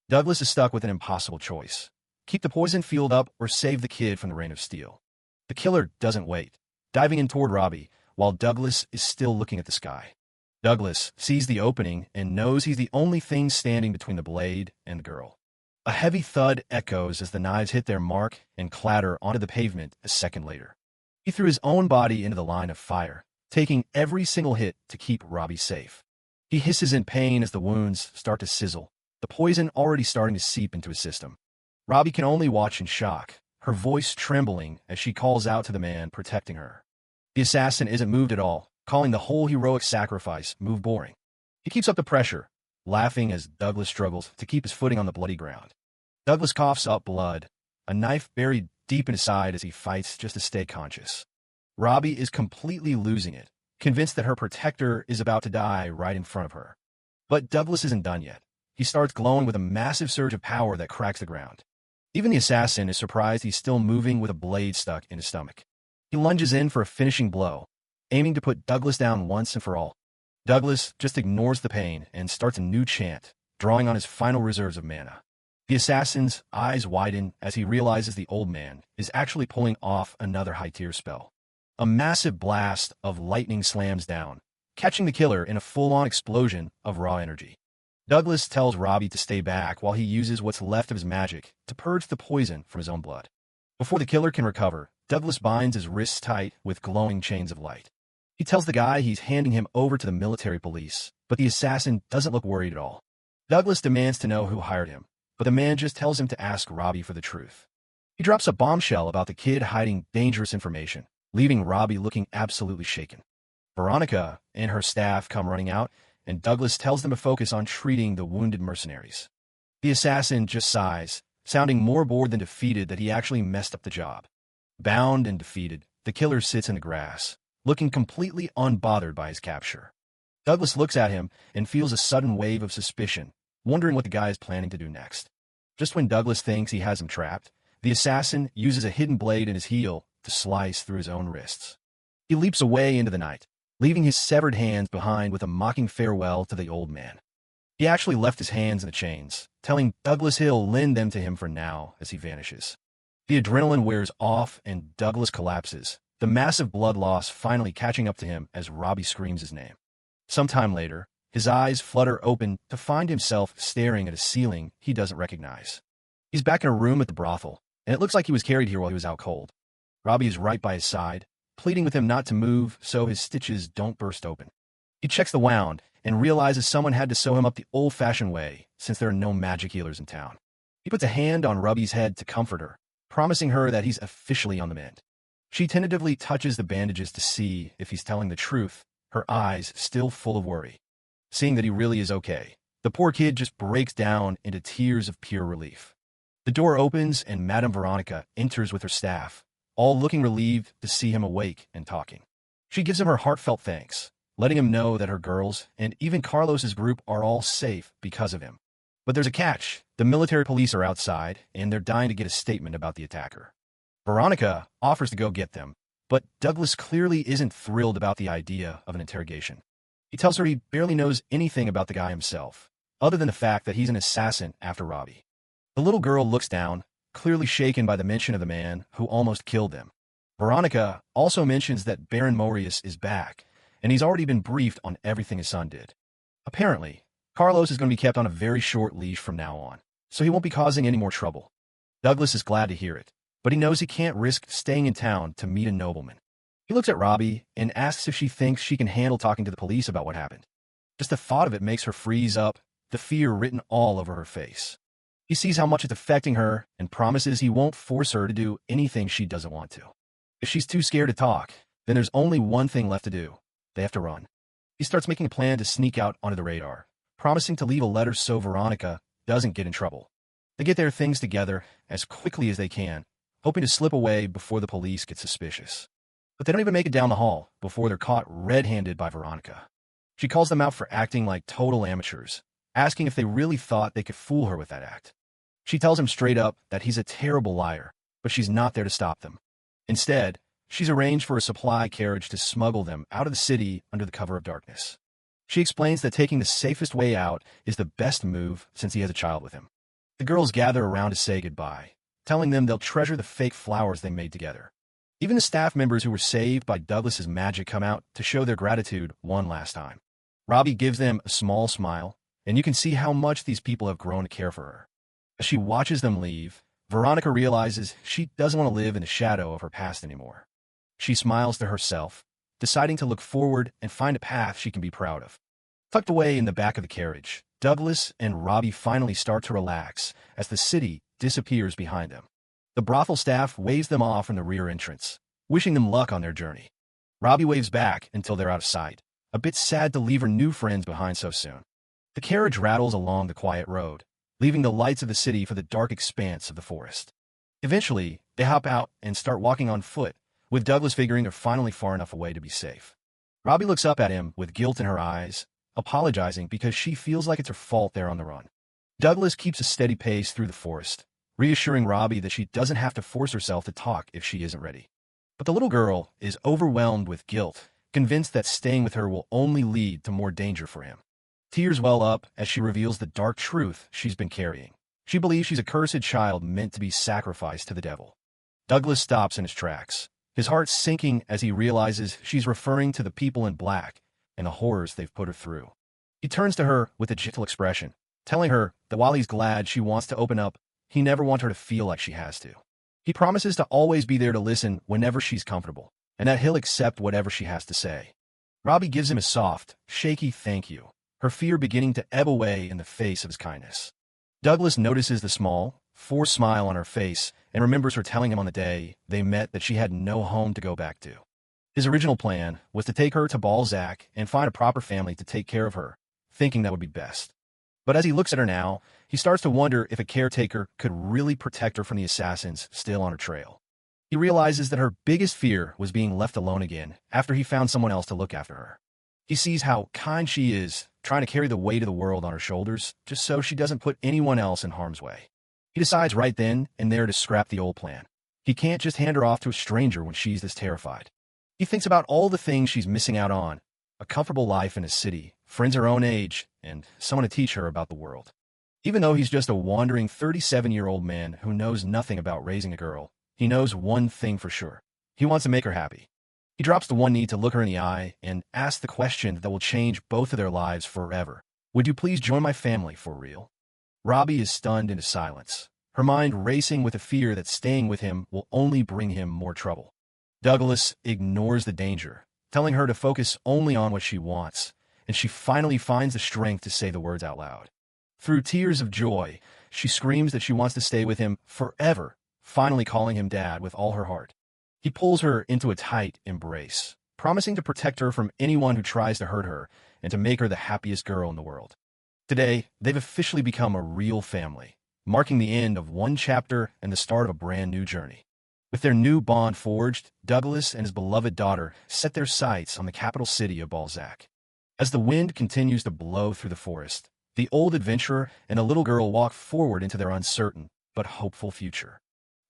Douglas is stuck with an impossible choice: keep the poison field up or save the kid from the rain of steel. The killer doesn't wait, diving in toward Robbie, while Douglas is still looking at the sky. Douglas sees the opening and knows he's the only thing standing between the blade and the girl. A heavy thud echoes as the knives hit their mark and clatter onto the pavement a second later. He threw his own body into the line of fire, taking every single hit to keep Robbie safe. He hisses in pain as the wounds start to sizzle, the poison already starting to seep into his system. Robbie can only watch in shock, her voice trembling as she calls out to the man protecting her. The assassin isn't moved at all, calling the whole heroic sacrifice move boring. He keeps up the pressure, laughing as Douglas struggles to keep his footing on the bloody ground. Douglas coughs up blood, a knife buried deep in his side as he fights just to stay conscious. Robbie is completely losing it, convinced that her protector is about to die right in front of her. But Douglas isn't done yet. He starts glowing with a massive surge of power that cracks the ground. Even the assassin is surprised he's still moving with a blade stuck in his stomach. He lunges in for a finishing blow, aiming to put Douglas down once and for all. Douglas just ignores the pain and starts a new chant, drawing on his final reserves of mana. The assassin's eyes widen as he realizes the old man is actually pulling off another high-tier spell. A massive blast of lightning slams down, catching the killer in a full-on explosion of raw energy. Douglas tells Robbie to stay back while he uses what's left of his magic to purge the poison from his own blood. Before the killer can recover, Douglas binds his wrists tight with glowing chains of light. He tells the guy he's handing him over to the military police, but the assassin doesn't look worried at all. Douglas demands to know who hired him, but the man just tells him to ask Robbie for the truth. He drops a bombshell about the kid hiding dangerous information, leaving Robbie looking absolutely shaken. Veronica and her staff come running out, and Douglas tells them to focus on treating the wounded mercenaries. The assassin just sighs, sounding more bored than defeated that he actually messed up the job. Bound and defeated, the killer sits in the grass, looking completely unbothered by his capture. Douglas looks at him and feels a sudden wave of suspicion, wondering what the guy is planning to do next. Just when Douglas thinks he has him trapped, the assassin uses a hidden blade in his heel to slice through his own wrists. He leaps away into the night, leaving his severed hands behind with a mocking farewell to the old man. He actually left his hands in the chains, telling Douglas he'll lend them to him for now as he vanishes. The adrenaline wears off and Douglas collapses, the massive blood loss finally catching up to him as Robbie screams his name. Sometime later, his eyes flutter open to find himself staring at a ceiling he doesn't recognize. He's back in a room at the brothel, and it looks like he was carried here while he was out cold. Robbie is right by his side, pleading with him not to move so his stitches don't burst open. He checks the wound and realizes someone had to sew him up the old-fashioned way since there are no magic healers in town. He puts a hand on Robbie's head to comfort her, promising her that he's officially on the mend. She tentatively touches the bandages to see if he's telling the truth, her eyes still full of worry. Seeing that he really is okay, the poor kid just breaks down into tears of pure relief. The door opens and Madame Veronica enters with her staff, all looking relieved to see him awake and talking. She gives him her heartfelt thanks, letting him know that her girls and even Carlos's group are all safe because of him. But there's a catch. The military police are outside, and they're dying to get a statement about the attacker. Veronica offers to go get them, but Douglas clearly isn't thrilled about the idea of an interrogation. He tells her he barely knows anything about the guy himself, other than the fact that he's an assassin after Robbie. The little girl looks down, clearly shaken by the mention of the man who almost killed them. Veronica also mentions that Baron Morius is back, and he's already been briefed on everything his son did. Apparently, Carlos is going to be kept on a very short leash from now on, so he won't be causing any more trouble. Douglas is glad to hear it, but he knows he can't risk staying in town to meet a nobleman. He looks at Robbie and asks if she thinks she can handle talking to the police about what happened. Just the thought of it makes her freeze up, the fear written all over her face. He sees how much it's affecting her and promises he won't force her to do anything she doesn't want to. If she's too scared to talk, then there's only one thing left to do. They have to run. He starts making a plan to sneak out onto the radar, promising to leave a letter so Veronica doesn't get in trouble. They get their things together as quickly as they can, hoping to slip away before the police get suspicious. But they don't even make it down the hall before they're caught red-handed by Veronica. She calls them out for acting like total amateurs, asking if they really thought they could fool her with that act. She tells him straight up that he's a terrible liar, but she's not there to stop them. Instead, she's arranged for a supply carriage to smuggle them out of the city under the cover of darkness. She explains that taking the safest way out is the best move since he has a child with him. The girls gather around to say goodbye, telling them they'll treasure the fake flowers they made together. Even the staff members who were saved by Douglas's magic come out to show their gratitude one last time. Robbie gives them a small smile, and you can see how much these people have grown to care for her. As she watches them leave, Veronica realizes she doesn't want to live in the shadow of her past anymore. She smiles to herself, deciding to look forward and find a path she can be proud of. Tucked away in the back of the carriage, Douglas and Robbie finally start to relax as the city disappears behind them. The brothel staff waves them off from the rear entrance, wishing them luck on their journey. Robbie waves back until they're out of sight, a bit sad to leave her new friends behind so soon. The carriage rattles along the quiet road, leaving the lights of the city for the dark expanse of the forest. Eventually, they hop out and start walking on foot, with Douglas figuring they're finally far enough away to be safe. Robbie looks up at him with guilt in her eyes, apologizing because she feels like it's her fault they're on the run. Douglas keeps a steady pace through the forest, reassuring Robbie that she doesn't have to force herself to talk if she isn't ready. But the little girl is overwhelmed with guilt, convinced that staying with her will only lead to more danger for him. Tears well up as she reveals the dark truth she's been carrying. She believes she's a cursed child meant to be sacrificed to the devil. Douglas stops in his tracks, his heart sinking as he realizes she's referring to the people in black and the horrors they've put her through. He turns to her with a gentle expression, telling her that while he's glad she wants to open up, he never wants her to feel like she has to. He promises to always be there to listen whenever she's comfortable, and that he'll accept whatever she has to say. Robbie gives him a soft, shaky thank you, her fear beginning to ebb away in the face of his kindness. Douglas notices the small, forced smile on her face and remembers her telling him on the day they met that she had no home to go back to. His original plan was to take her to Balzac and find a proper family to take care of her, thinking that would be best. But as he looks at her now, he starts to wonder if a caretaker could really protect her from the assassins still on her trail. He realizes that her biggest fear was being left alone again after he found someone else to look after her. He sees how kind she is, trying to carry the weight of the world on her shoulders, just so she doesn't put anyone else in harm's way. He decides right then and there to scrap the old plan. He can't just hand her off to a stranger when she's this terrified. He thinks about all the things she's missing out on: a comfortable life in a city, friends her own age, and someone to teach her about the world. Even though he's just a wandering 37-year-old man who knows nothing about raising a girl, he knows one thing for sure. He wants to make her happy. He drops the one need to look her in the eye and asks the question that will change both of their lives forever. Would you please join my family for real? Robbie is stunned into silence, her mind racing with the fear that staying with him will only bring him more trouble. Douglas ignores the danger, telling her to focus only on what she wants, and she finally finds the strength to say the words out loud. Through tears of joy, she screams that she wants to stay with him forever, finally calling him Dad with all her heart. He pulls her into a tight embrace, promising to protect her from anyone who tries to hurt her and to make her the happiest girl in the world. Today, they've officially become a real family, marking the end of one chapter and the start of a brand new journey. With their new bond forged, Douglas and his beloved daughter set their sights on the capital city of Balzac. As the wind continues to blow through the forest, the old adventurer and the little girl walk forward into their uncertain but hopeful future.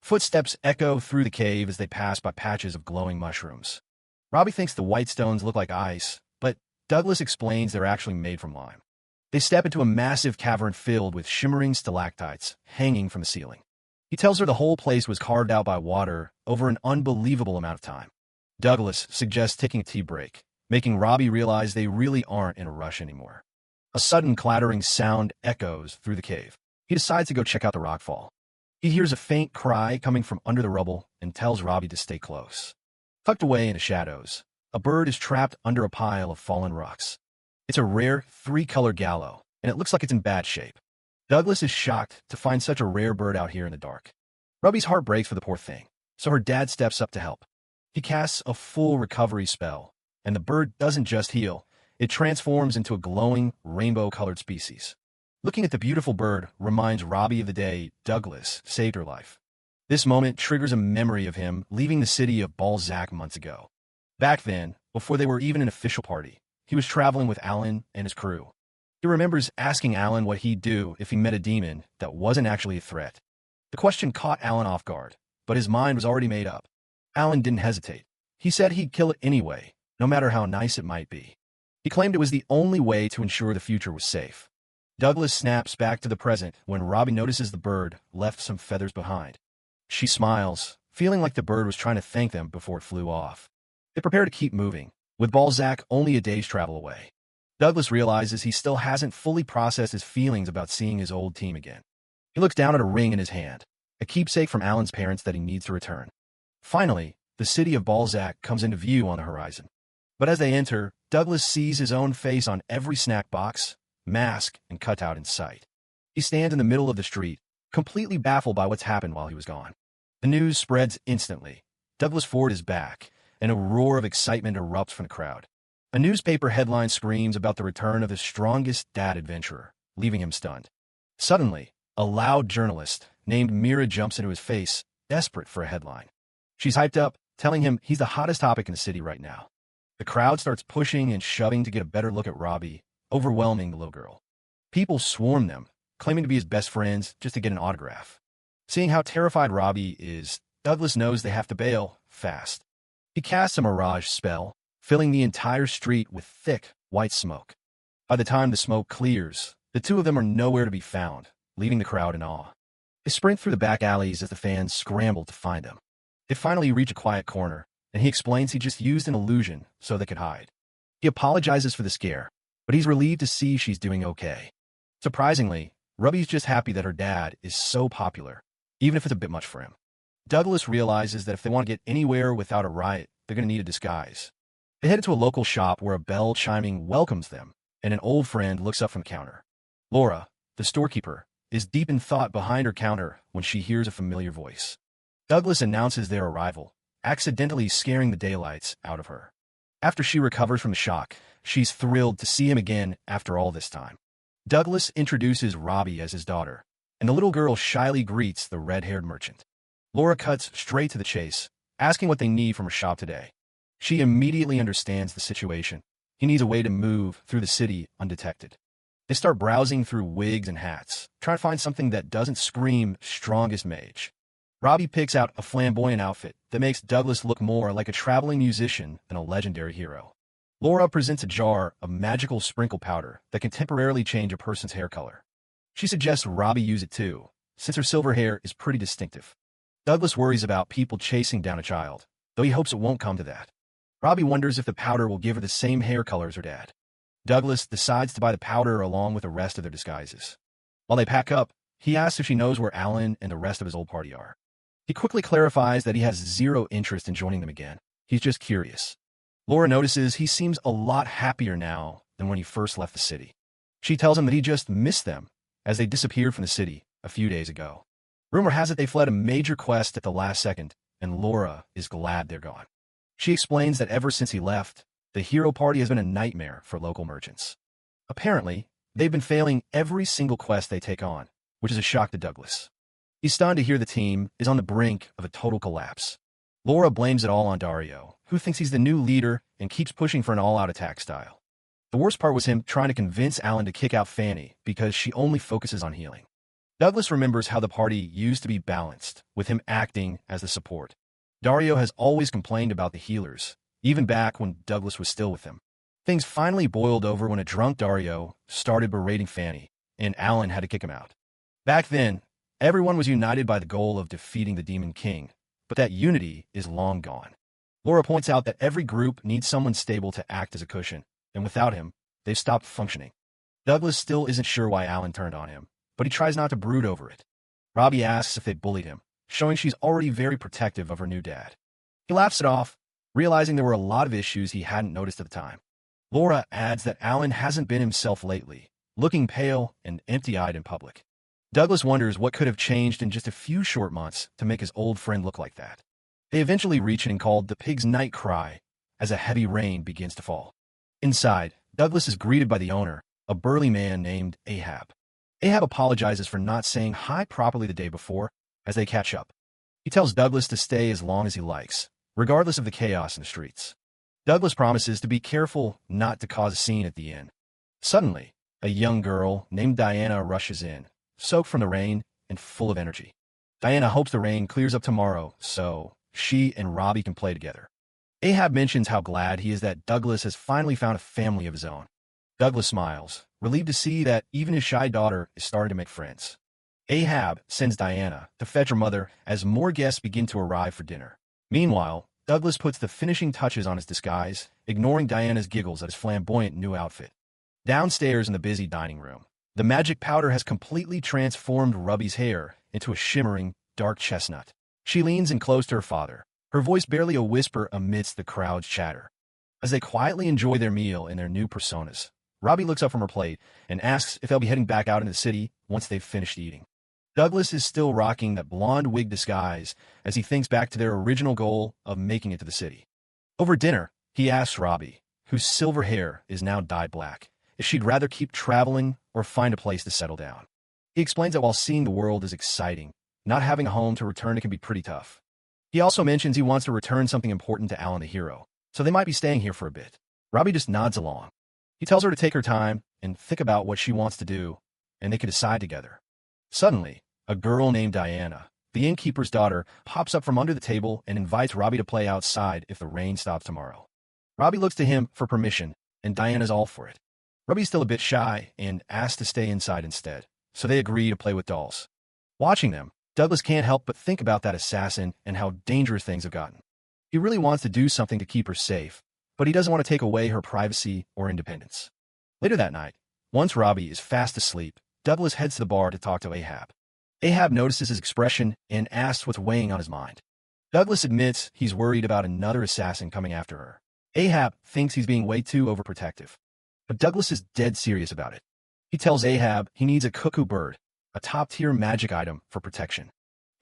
Footsteps echo through the cave as they pass by patches of glowing mushrooms. Robbie thinks the white stones look like ice, but Douglas explains they're actually made from lime. They step into a massive cavern filled with shimmering stalactites hanging from the ceiling. He tells her the whole place was carved out by water over an unbelievable amount of time. Douglas suggests taking a tea break, making Robbie realize they really aren't in a rush anymore. A sudden clattering sound echoes through the cave. He decides to go check out the rockfall. He hears a faint cry coming from under the rubble and tells Robbie to stay close. Tucked away in the shadows, a bird is trapped under a pile of fallen rocks. It's a rare, three-color gallo, and it looks like it's in bad shape. Douglas is shocked to find such a rare bird out here in the dark. Robbie's heart breaks for the poor thing, so her dad steps up to help. He casts a full recovery spell, and the bird doesn't just heal, it transforms into a glowing, rainbow-colored species. Looking at the beautiful bird reminds Robbie of the day Douglas saved her life. This moment triggers a memory of him leaving the city of Balzac months ago. Back then, before they were even an official party, he was traveling with Alan and his crew. He remembers asking Alan what he'd do if he met a demon that wasn't actually a threat. The question caught Alan off guard, but his mind was already made up. Alan didn't hesitate. He said he'd kill it anyway, no matter how nice it might be. He claimed it was the only way to ensure the future was safe. Douglas snaps back to the present when Robbie notices the bird left some feathers behind. She smiles, feeling like the bird was trying to thank them before it flew off. They prepare to keep moving, with Balzac only a day's travel away. Douglas realizes he still hasn't fully processed his feelings about seeing his old team again. He looks down at a ring in his hand, a keepsake from Alan's parents that he needs to return. Finally, the city of Balzac comes into view on the horizon. But as they enter, Douglas sees his own face on every snack box, mask, and cutout in sight. He stands in the middle of the street, completely baffled by what's happened while he was gone. The news spreads instantly. Douglas Ford is back, and a roar of excitement erupts from the crowd. A newspaper headline screams about the return of the strongest dad adventurer, leaving him stunned. Suddenly, a loud journalist named Mira jumps into his face, desperate for a headline. She's hyped up, telling him he's the hottest topic in the city right now. The crowd starts pushing and shoving to get a better look at Robbie, overwhelming the little girl. People swarm them, claiming to be his best friends just to get an autograph. Seeing how terrified Robbie is, Douglas knows they have to bail fast. He casts a mirage spell, filling the entire street with thick, white smoke. By the time the smoke clears, the two of them are nowhere to be found, leaving the crowd in awe. They sprint through the back alleys as the fans scramble to find them. They finally reach a quiet corner, and he explains he just used an illusion so they could hide. He apologizes for the scare, but he's relieved to see she's doing okay. Surprisingly, Robbie's just happy that her dad is so popular, even if it's a bit much for him. Douglas realizes that if they want to get anywhere without a riot, they're going to need a disguise. They head to a local shop where a bell chiming welcomes them, and an old friend looks up from the counter. Laura, the storekeeper, is deep in thought behind her counter when she hears a familiar voice. Douglas announces their arrival, accidentally scaring the daylights out of her. After she recovers from the shock, she's thrilled to see him again after all this time. Douglas introduces Robbie as his daughter, and the little girl shyly greets the red-haired merchant. Laura cuts straight to the chase, asking what they need from her shop today. She immediately understands the situation, He needs a way to move through the city undetected. They start browsing through wigs and hats, trying to find something that doesn't scream strongest mage. Robbie picks out a flamboyant outfit that makes Douglas look more like a traveling musician than a legendary hero. Laura presents a jar of magical sprinkle powder that can temporarily change a person's hair color. She suggests Robbie use it too, since her silver hair is pretty distinctive. Douglas worries about people chasing down a child, though he hopes it won't come to that. Robbie wonders if the powder will give her the same hair color as her dad. Douglas decides to buy the powder along with the rest of their disguises. While they pack up, he asks if she knows where Alan and the rest of his old party are. He quickly clarifies that he has zero interest in joining them again. He's just curious. Laura notices he seems a lot happier now than when he first left the city. She tells him that he just missed them, as they disappeared from the city a few days ago. Rumor has it they fled a major quest at the last second, and Laura is glad they're gone. She explains that ever since he left, the hero party has been a nightmare for local merchants. Apparently, they've been failing every single quest they take on, which is a shock to Douglas. He's stunned to hear the team is on the brink of a total collapse. Laura blames it all on Dario, who thinks he's the new leader and keeps pushing for an all-out attack style. The worst part was him trying to convince Alan to kick out Fanny because she only focuses on healing. Douglas remembers how the party used to be balanced, with him acting as the support. Dario has always complained about the healers, even back when Douglas was still with him. Things finally boiled over when a drunk Dario started berating Fanny, and Alan had to kick him out. Back then, everyone was united by the goal of defeating the Demon King, but that unity is long gone. Laura points out that every group needs someone stable to act as a cushion, and without him, they've stopped functioning. Douglas still isn't sure why Alan turned on him, but he tries not to brood over it. Robbie asks if they bullied him, showing she's already very protective of her new dad. He laughs it off, realizing there were a lot of issues he hadn't noticed at the time. Laura adds that Alan hasn't been himself lately, looking pale and empty-eyed in public. Douglas wonders what could have changed in just a few short months to make his old friend look like that. They eventually reach an called the Pig's Night Cry as a heavy rain begins to fall. Inside, Douglas is greeted by the owner, a burly man named Ahab. Ahab apologizes for not saying hi properly the day before as they catch up. He tells Douglas to stay as long as he likes, regardless of the chaos in the streets. Douglas promises to be careful not to cause a scene at the inn. Suddenly, a young girl named Diana rushes in, soaked from the rain and full of energy. Diana hopes the rain clears up tomorrow so she and Robbie can play together. Ahab mentions how glad he is that Douglas has finally found a family of his own. Douglas smiles, relieved to see that even his shy daughter is starting to make friends. Ahab sends Diana to fetch her mother as more guests begin to arrive for dinner. Meanwhile, Douglas puts the finishing touches on his disguise, ignoring Diana's giggles at his flamboyant new outfit. Downstairs in the busy dining room, the magic powder has completely transformed Robbie's hair into a shimmering, dark chestnut. She leans in close to her father, her voice barely a whisper amidst the crowd's chatter. As they quietly enjoy their meal in their new personas, Robbie looks up from her plate and asks if they'll be heading back out into the city once they've finished eating. Douglas is still rocking that blonde wig disguise as he thinks back to their original goal of making it to the city. Over dinner, he asks Robbie, whose silver hair is now dyed black, if she'd rather keep traveling or find a place to settle down. He explains that while seeing the world is exciting, not having a home to return to can be pretty tough. He also mentions he wants to return something important to Alan the hero, so they might be staying here for a bit. Robbie just nods along. He tells her to take her time and think about what she wants to do, and they can decide together. Suddenly, a girl named Diana, the innkeeper's daughter, pops up from under the table and invites Robbie to play outside if the rain stops tomorrow. Robbie looks to him for permission, and Diana's all for it. Robbie's still a bit shy and asks to stay inside instead, so they agree to play with dolls. Watching them, Douglas can't help but think about that assassin and how dangerous things have gotten. He really wants to do something to keep her safe, but he doesn't want to take away her privacy or independence. Later that night, once Robbie is fast asleep, Douglas heads to the bar to talk to Ahab. Ahab notices his expression and asks what's weighing on his mind. Douglas admits he's worried about another assassin coming after her. Ahab thinks he's being way too overprotective, but Douglas is dead serious about it. He tells Ahab he needs a cuckoo bird, a top-tier magic item for protection.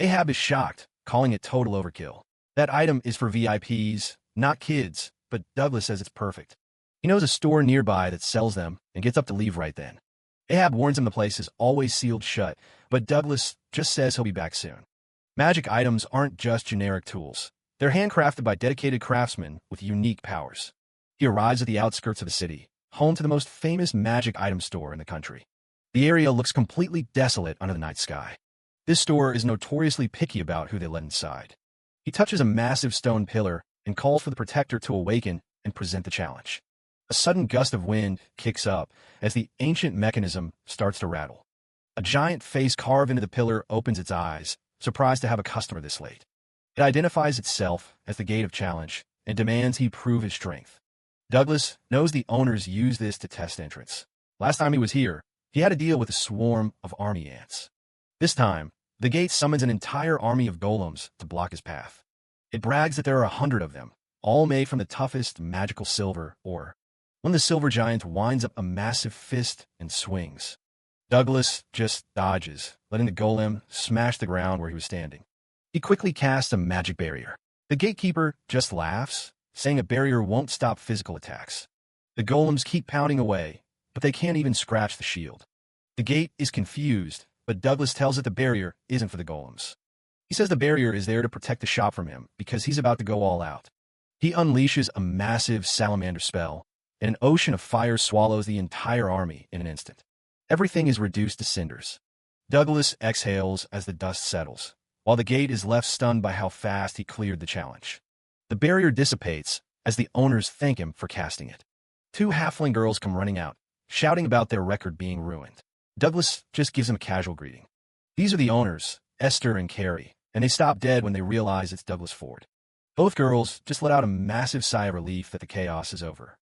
Ahab is shocked, calling it total overkill. That item is for VIPs, not kids, but Douglas says it's perfect. He knows a store nearby that sells them and gets up to leave right then. Ahab warns him the place is always sealed shut, but Douglas just says he'll be back soon. Magic items aren't just generic tools. They're handcrafted by dedicated craftsmen with unique powers. He arrives at the outskirts of the city, home to the most famous magic item store in the country. The area looks completely desolate under the night sky. This store is notoriously picky about who they let inside. He touches a massive stone pillar and calls for the protector to awaken and present the challenge. A sudden gust of wind kicks up as the ancient mechanism starts to rattle. A giant face carved into the pillar opens its eyes, surprised to have a customer this late. It identifies itself as the Gate of Challenge and demands he prove his strength. Douglas knows the owners use this to test entrance. Last time he was here, he had to deal with a swarm of army ants. This time, the gate summons an entire army of golems to block his path. It brags that there are 100 of them, all made from the toughest magical silver ore. One of the silver giants winds up a massive fist and swings. Douglas just dodges, letting the golem smash the ground where he was standing. He quickly casts a magic barrier. The gatekeeper just laughs, saying a barrier won't stop physical attacks. The golems keep pounding away, but they can't even scratch the shield. The gate is confused, but Douglas tells it the barrier isn't for the golems. He says the barrier is there to protect the shop from him because he's about to go all out. He unleashes a massive salamander spell, and an ocean of fire swallows the entire army in an instant. Everything is reduced to cinders. Douglas exhales as the dust settles, while the gate is left stunned by how fast he cleared the challenge. The barrier dissipates as the owners thank him for casting it. 2 halfling girls come running out, shouting about their record being ruined. Douglas just gives them a casual greeting. These are the owners, Esther and Carrie, and they stop dead when they realize it's Douglas Ford. Both girls just let out a massive sigh of relief that the chaos is over.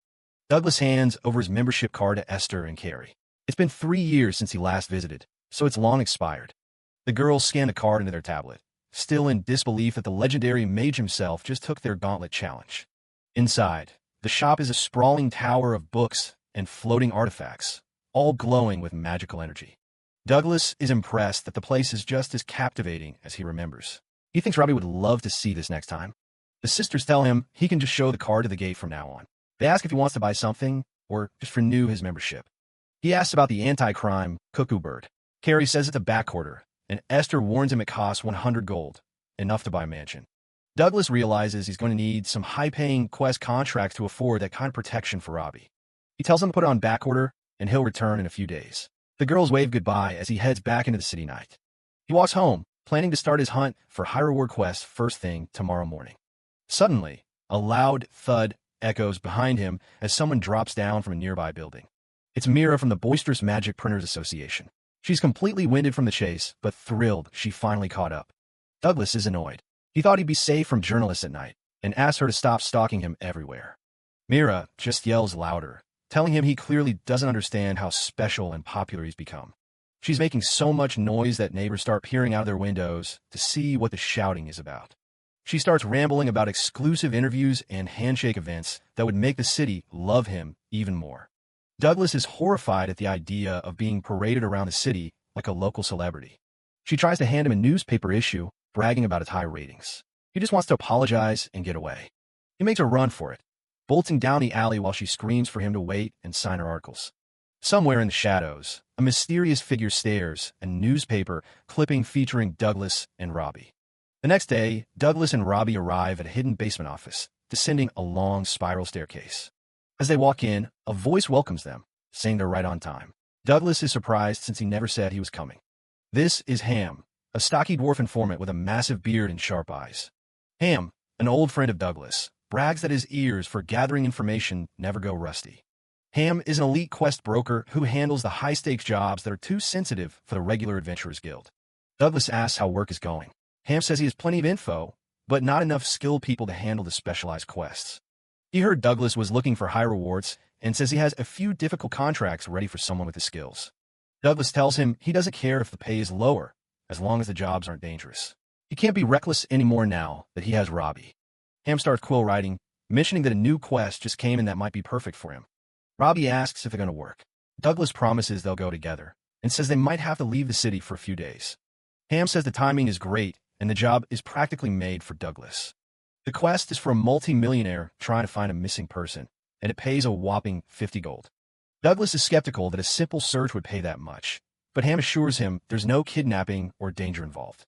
Douglas hands over his membership card to Esther and Carrie. It's been 3 years since he last visited, so it's long expired. The girls scan the card into their tablet, still in disbelief that the legendary mage himself just took their gauntlet challenge. Inside, the shop is a sprawling tower of books and floating artifacts, all glowing with magical energy. Douglas is impressed that the place is just as captivating as he remembers. He thinks Robbie would love to see this next time. The sisters tell him he can just show the card to the gate from now on. They ask if he wants to buy something or just renew his membership. He asks about the anti-crime cuckoo bird. Carrie says it's a back order, and Esther warns him it costs 100 gold, enough to buy a mansion. Douglas realizes he's going to need some high-paying quest contracts to afford that kind of protection for Robbie. He tells him to put it on back order, and he'll return in a few days. The girls wave goodbye as he heads back into the city night. He walks home, planning to start his hunt for high-reward quests first thing tomorrow morning. Suddenly, a loud thud echoes behind him as someone drops down from a nearby building. It's Mira from the Boisterous Magic Printers Association. She's completely winded from the chase, but thrilled she finally caught up. Douglas is annoyed. He thought he'd be safe from journalists at night, and asks her to stop stalking him everywhere. Mira just yells louder, telling him he clearly doesn't understand how special and popular he's become. She's making so much noise that neighbors start peering out of their windows to see what the shouting is about. She starts rambling about exclusive interviews and handshake events that would make the city love him even more. Douglas is horrified at the idea of being paraded around the city like a local celebrity. She tries to hand him a newspaper issue, bragging about its high ratings. He just wants to apologize and get away. He makes a run for it, bolting down the alley while she screams for him to wait and sign her articles. Somewhere in the shadows, a mysterious figure stares, a newspaper clipping featuring Douglas and Robbie. The next day, Douglas and Robbie arrive at a hidden basement office, descending a long spiral staircase. As they walk in, a voice welcomes them, saying they're right on time. Douglas is surprised since he never said he was coming. This is Ham, a stocky dwarf informant with a massive beard and sharp eyes. Ham, an old friend of Douglas, brags that his ears for gathering information never go rusty. Ham is an elite quest broker who handles the high-stakes jobs that are too sensitive for the regular Adventurers Guild. Douglas asks how work is going. Ham says he has plenty of info, but not enough skilled people to handle the specialized quests. He heard Douglas was looking for high rewards and says he has a few difficult contracts ready for someone with his skills. Douglas tells him he doesn't care if the pay is lower, as long as the jobs aren't dangerous. He can't be reckless anymore now that he has Robbie. Ham starts quill writing, mentioning that a new quest just came in that might be perfect for him. Robbie asks if they're going to work. Douglas promises they'll go together, and says they might have to leave the city for a few days. Ham says the timing is great, and the job is practically made for Douglas. The quest is for a multi-millionaire trying to find a missing person, and it pays a whopping 50 gold. Douglas is skeptical that a simple search would pay that much, but Ham assures him there's no kidnapping or danger involved.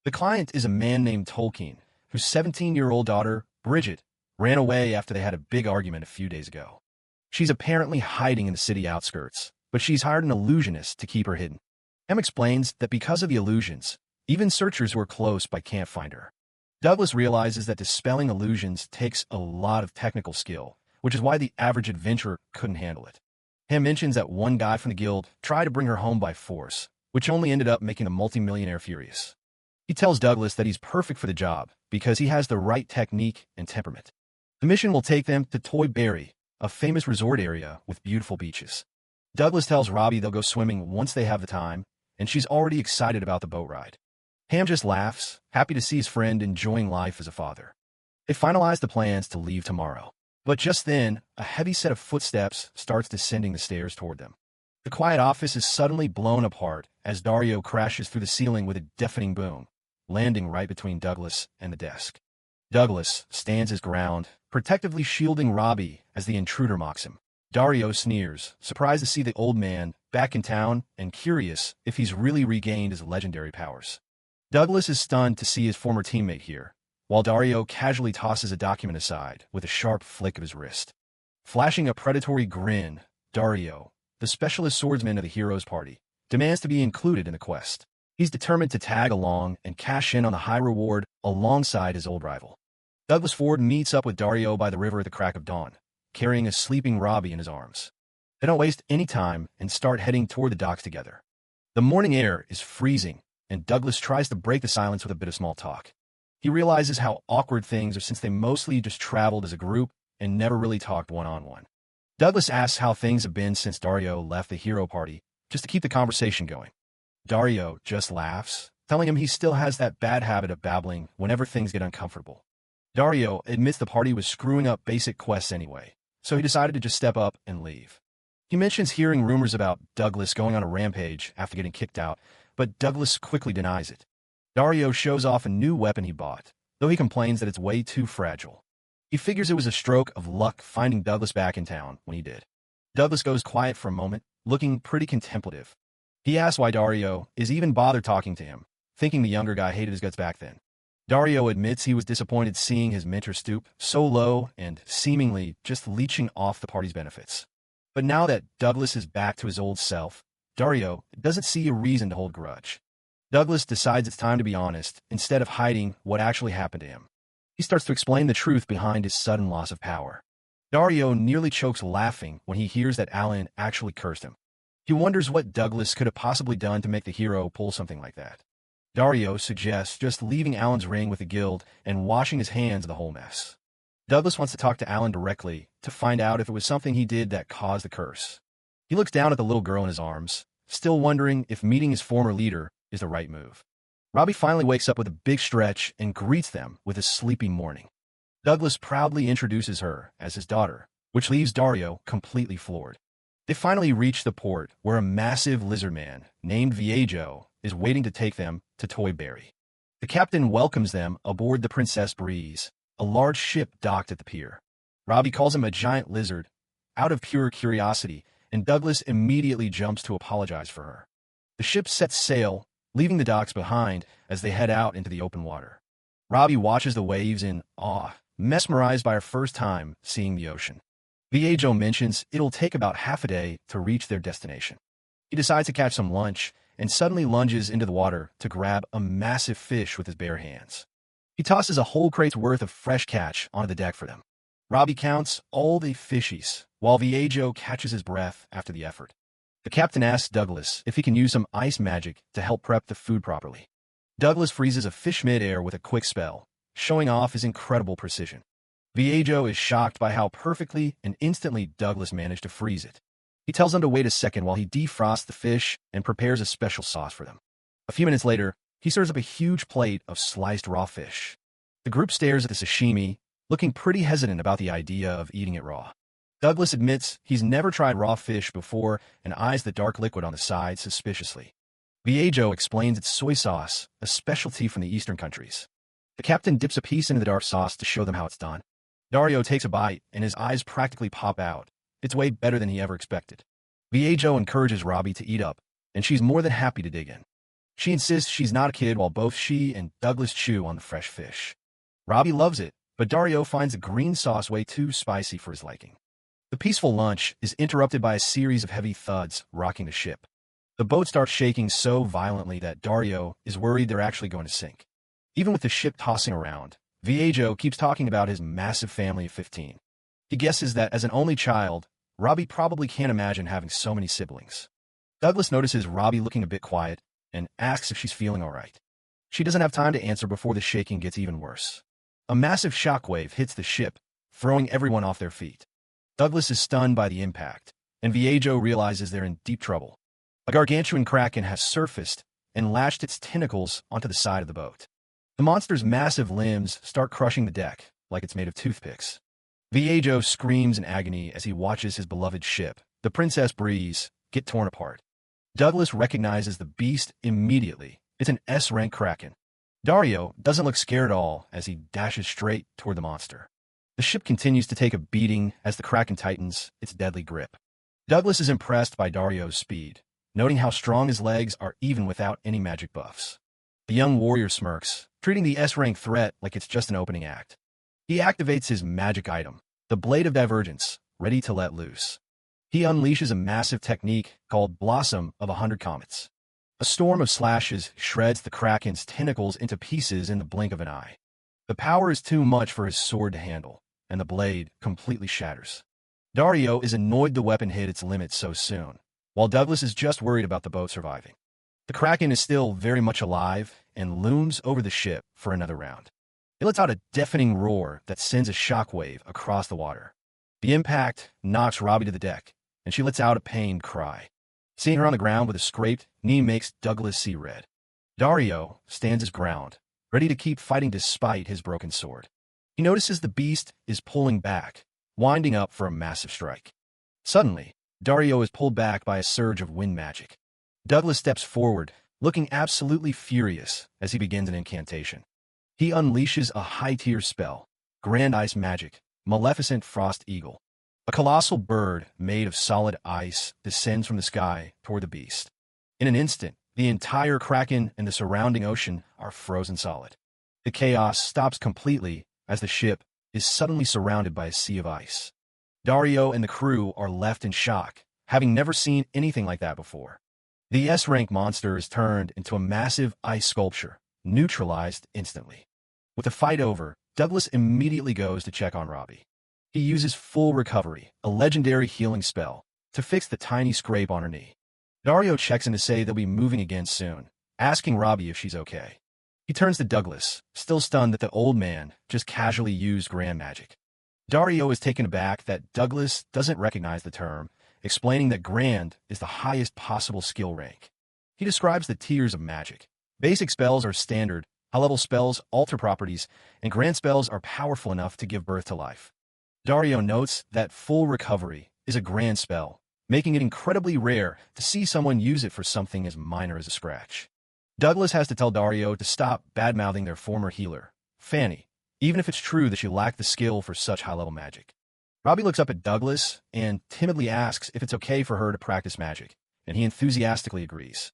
The client is a man named Tolkien, whose 17-year-old daughter, Bridget, ran away after they had a big argument a few days ago. She's apparently hiding in the city outskirts, but she's hired an illusionist to keep her hidden. Em explains that because of the illusions, even searchers who are close by can't find her. Douglas realizes that dispelling illusions takes a lot of technical skill, which is why the average adventurer couldn't handle it. Em mentions that one guy from the guild tried to bring her home by force, which only ended up making a multimillionaire furious. He tells Douglas that he's perfect for the job because he has the right technique and temperament. The mission will take them to Toy Berry, a famous resort area with beautiful beaches. Douglas tells Robbie they'll go swimming once they have the time, and she's already excited about the boat ride. Ham just laughs, happy to see his friend enjoying life as a father. They finalize the plans to leave tomorrow. But just then, a heavy set of footsteps starts descending the stairs toward them. The quiet office is suddenly blown apart as Dario crashes through the ceiling with a deafening boom, landing right between Douglas and the desk. Douglas stands his ground, protectively shielding Robbie as the intruder mocks him. Dario sneers, surprised to see the old man back in town and curious if he's really regained his legendary powers. Douglas is stunned to see his former teammate here, while Dario casually tosses a document aside with a sharp flick of his wrist. Flashing a predatory grin, Dario, the specialist swordsman of the hero's party, demands to be included in the quest. He's determined to tag along and cash in on the high reward alongside his old rival. Douglas Ford meets up with Dario by the river at the crack of dawn, carrying a sleeping Robbie in his arms. They don't waste any time and start heading toward the docks together. The morning air is freezing, and Douglas tries to break the silence with a bit of small talk. He realizes how awkward things are since they mostly just traveled as a group and never really talked one-on-one. Douglas asks how things have been since Dario left the hero party, just to keep the conversation going. Dario just laughs, telling him he still has that bad habit of babbling whenever things get uncomfortable. Dario admits the party was screwing up basic quests anyway, so he decided to just step up and leave. He mentions hearing rumors about Douglas going on a rampage after getting kicked out, but Douglas quickly denies it. Dario shows off a new weapon he bought, though he complains that it's way too fragile. He figures it was a stroke of luck finding Douglas back in town when he did. Douglas goes quiet for a moment, looking pretty contemplative. He asks why Dario is even bothered talking to him, thinking the younger guy hated his guts back then. Dario admits he was disappointed seeing his mentor stoop so low and seemingly just leeching off the party's benefits. But now that Douglas is back to his old self, Dario doesn't see a reason to hold grudge. Douglas decides it's time to be honest instead of hiding what actually happened to him. He starts to explain the truth behind his sudden loss of power. Dario nearly chokes laughing when he hears that Alan actually cursed him. He wonders what Douglas could have possibly done to make the hero pull something like that. Dario suggests just leaving Alan's ring with the guild and washing his hands of the whole mess. Douglas wants to talk to Alan directly to find out if it was something he did that caused the curse. He looks down at the little girl in his arms, still wondering if meeting his former leader is the right move. Robbie finally wakes up with a big stretch and greets them with a sleepy morning. Douglas proudly introduces her as his daughter, which leaves Dario completely floored. They finally reach the port where a massive lizard man named Viejo is waiting to take them to Toy Berry. The captain welcomes them aboard the Princess Breeze, a large ship docked at the pier. Robbie calls him a giant lizard, out of pure curiosity, and Douglas immediately jumps to apologize for her. The ship sets sail, leaving the docks behind as they head out into the open water. Robbie watches the waves in awe, mesmerized by her first time seeing the ocean. Viejo mentions it'll take about half a day to reach their destination. He decides to catch some lunch and suddenly lunges into the water to grab a massive fish with his bare hands. He tosses a whole crate's worth of fresh catch onto the deck for them. Robbie counts all the fishies, while Viejo catches his breath after the effort. The captain asks Douglas if he can use some ice magic to help prep the food properly. Douglas freezes a fish mid-air with a quick spell, showing off his incredible precision. Viejo is shocked by how perfectly and instantly Douglas managed to freeze it. He tells them to wait a second while he defrosts the fish and prepares a special sauce for them. A few minutes later, he serves up a huge plate of sliced raw fish. The group stares at the sashimi, looking pretty hesitant about the idea of eating it raw. Douglas admits he's never tried raw fish before and eyes the dark liquid on the side suspiciously. Viejo explains it's soy sauce, a specialty from the eastern countries. The captain dips a piece into the dark sauce to show them how it's done. Dario takes a bite, and his eyes practically pop out. It's way better than he ever expected. Viejo encourages Robbie to eat up, and she's more than happy to dig in. She insists she's not a kid while both she and Douglas chew on the fresh fish. Robbie loves it, but Dario finds the green sauce way too spicy for his liking. The peaceful lunch is interrupted by a series of heavy thuds rocking the ship. The boat starts shaking so violently that Dario is worried they're actually going to sink. Even with the ship tossing around, Viejo keeps talking about his massive family of 15. He guesses that as an only child, Robbie probably can't imagine having so many siblings. Douglas notices Robbie looking a bit quiet and asks if she's feeling all right. She doesn't have time to answer before the shaking gets even worse. A massive shockwave hits the ship, throwing everyone off their feet. Douglas is stunned by the impact, and Viejo realizes they're in deep trouble. A gargantuan kraken has surfaced and lashed its tentacles onto the side of the boat. The monster's massive limbs start crushing the deck like it's made of toothpicks. Viejo screams in agony as he watches his beloved ship, the Princess Breeze, get torn apart. Douglas recognizes the beast immediately. It's an S-rank kraken. Dario doesn't look scared at all as he dashes straight toward the monster. The ship continues to take a beating as the kraken tightens its deadly grip. Douglas is impressed by Dario's speed, noting how strong his legs are even without any magic buffs. The young warrior smirks, treating the S-rank threat like it's just an opening act. He activates his magic item, the Blade of Divergence, ready to let loose. He unleashes a massive technique called Blossom of 100 Comets. A storm of slashes shreds the kraken's tentacles into pieces in the blink of an eye. The power is too much for his sword to handle, and the blade completely shatters. Dario is annoyed the weapon hit its limit so soon, while Douglas is just worried about the boat surviving. The kraken is still very much alive and looms over the ship for another round. It lets out a deafening roar that sends a shockwave across the water. The impact knocks Robbie to the deck, and she lets out a pained cry. Seeing her on the ground with a scraped knee makes Douglas see red. Dario stands his ground, ready to keep fighting despite his broken sword. He notices the beast is pulling back, winding up for a massive strike. Suddenly, Dario is pulled back by a surge of wind magic. Douglas steps forward, looking absolutely furious as he begins an incantation. He unleashes a high-tier spell, Grand Ice Magic, Maleficent Frost Eagle. A colossal bird made of solid ice descends from the sky toward the beast. In an instant, the entire kraken and the surrounding ocean are frozen solid. The chaos stops completely as the ship is suddenly surrounded by a sea of ice. Dario and the crew are left in shock, having never seen anything like that before. The S-rank monster is turned into a massive ice sculpture, neutralized instantly. With the fight over, Douglas immediately goes to check on Robbie. He uses Full Recovery, a legendary healing spell, to fix the tiny scrape on her knee. Dario checks in to say they'll be moving again soon, asking Robbie if she's okay. He turns to Douglas, still stunned that the old man just casually used grand magic. Dario is taken aback that Douglas doesn't recognize the term, explaining that grand is the highest possible skill rank. He describes the tiers of magic. Basic spells are standard, high-level spells alter properties, and grand spells are powerful enough to give birth to life. Dario notes that Full Recovery is a grand spell, making it incredibly rare to see someone use it for something as minor as a scratch. Douglas has to tell Dario to stop bad-mouthing their former healer, Fanny, even if it's true that she lacked the skill for such high-level magic. Robbie looks up at Douglas and timidly asks if it's okay for her to practice magic, and he enthusiastically agrees.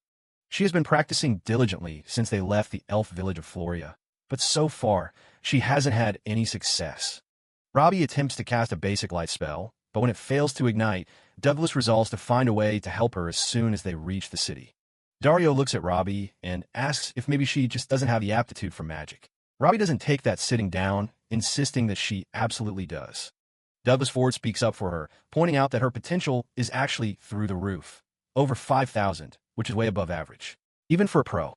She has been practicing diligently since they left the elf village of Floria, but so far, she hasn't had any success. Robbie attempts to cast a basic light spell, but when it fails to ignite, Douglas resolves to find a way to help her as soon as they reach the city. Dario looks at Robbie and asks if maybe she just doesn't have the aptitude for magic. Robbie doesn't take that sitting down, insisting that she absolutely does. Douglas Ford speaks up for her, pointing out that her potential is actually through the roof, over 5,000, which is way above average, even for a pro.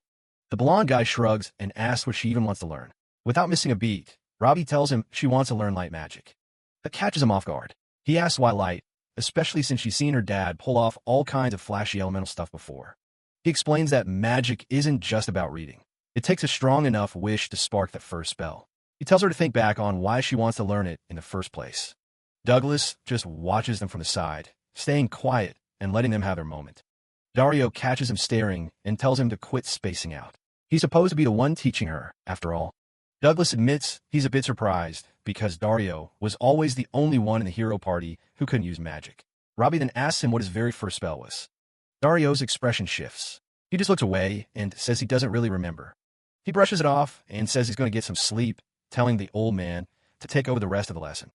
The blonde guy shrugs and asks what she even wants to learn. Without missing a beat, Robbie tells him she wants to learn light magic. That catches him off guard. He asks why light, especially since she's seen her dad pull off all kinds of flashy elemental stuff before. He explains that magic isn't just about reading. It takes a strong enough wish to spark that first spell. He tells her to think back on why she wants to learn it in the first place. Douglas just watches them from the side, staying quiet and letting them have their moment. Dario catches him staring and tells him to quit spacing out. He's supposed to be the one teaching her, after all. Douglas admits he's a bit surprised because Dario was always the only one in the hero party who couldn't use magic. Robbie then asks him what his very first spell was. Dario's expression shifts. He just looks away and says he doesn't really remember. He brushes it off and says he's going to get some sleep, telling the old man to take over the rest of the lesson.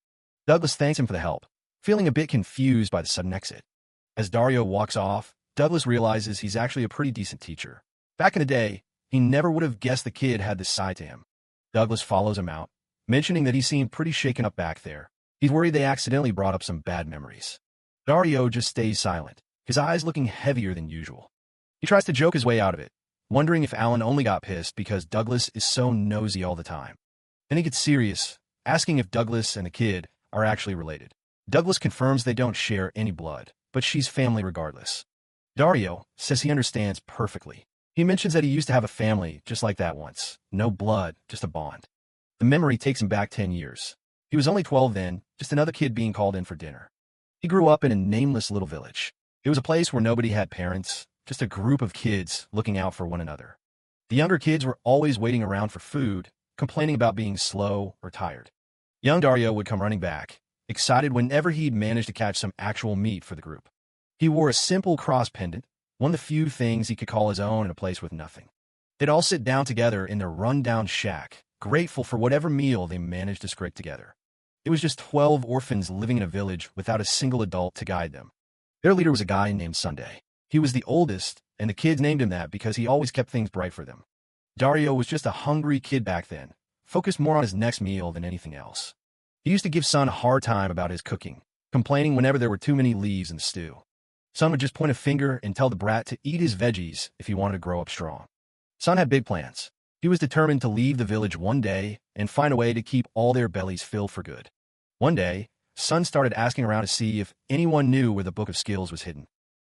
Douglas thanks him for the help, feeling a bit confused by the sudden exit. As Dario walks off, Douglas realizes he's actually a pretty decent teacher. Back in the day, he never would have guessed the kid had this side to him. Douglas follows him out, mentioning that he seemed pretty shaken up back there. He's worried they accidentally brought up some bad memories. Dario just stays silent, his eyes looking heavier than usual. He tries to joke his way out of it, wondering if Alan only got pissed because Douglas is so nosy all the time. Then he gets serious, asking if Douglas and the kid are actually related. Douglas confirms they don't share any blood, but she's family regardless. Dario says he understands perfectly. He mentions that he used to have a family just like that once. No blood, just a bond. The memory takes him back 10 years. He was only 12 then, just another kid being called in for dinner. He grew up in a nameless little village. It was a place where nobody had parents, just a group of kids looking out for one another. The younger kids were always waiting around for food, complaining about being slow or tired. Young Dario would come running back, excited whenever he'd managed to catch some actual meat for the group. He wore a simple cross pendant, one of the few things he could call his own in a place with nothing. They'd all sit down together in their run-down shack, grateful for whatever meal they managed to scrape together. It was just 12 orphans living in a village without a single adult to guide them. Their leader was a guy named Sunday. He was the oldest, and the kids named him that because he always kept things bright for them. Dario was just a hungry kid back then, focused more on his next meal than anything else. He used to give Sun a hard time about his cooking, complaining whenever there were too many leaves in the stew. Sun would just point a finger and tell the brat to eat his veggies if he wanted to grow up strong. Sun had big plans. He was determined to leave the village one day and find a way to keep all their bellies filled for good. One day, Sun started asking around to see if anyone knew where the Book of Skills was hidden.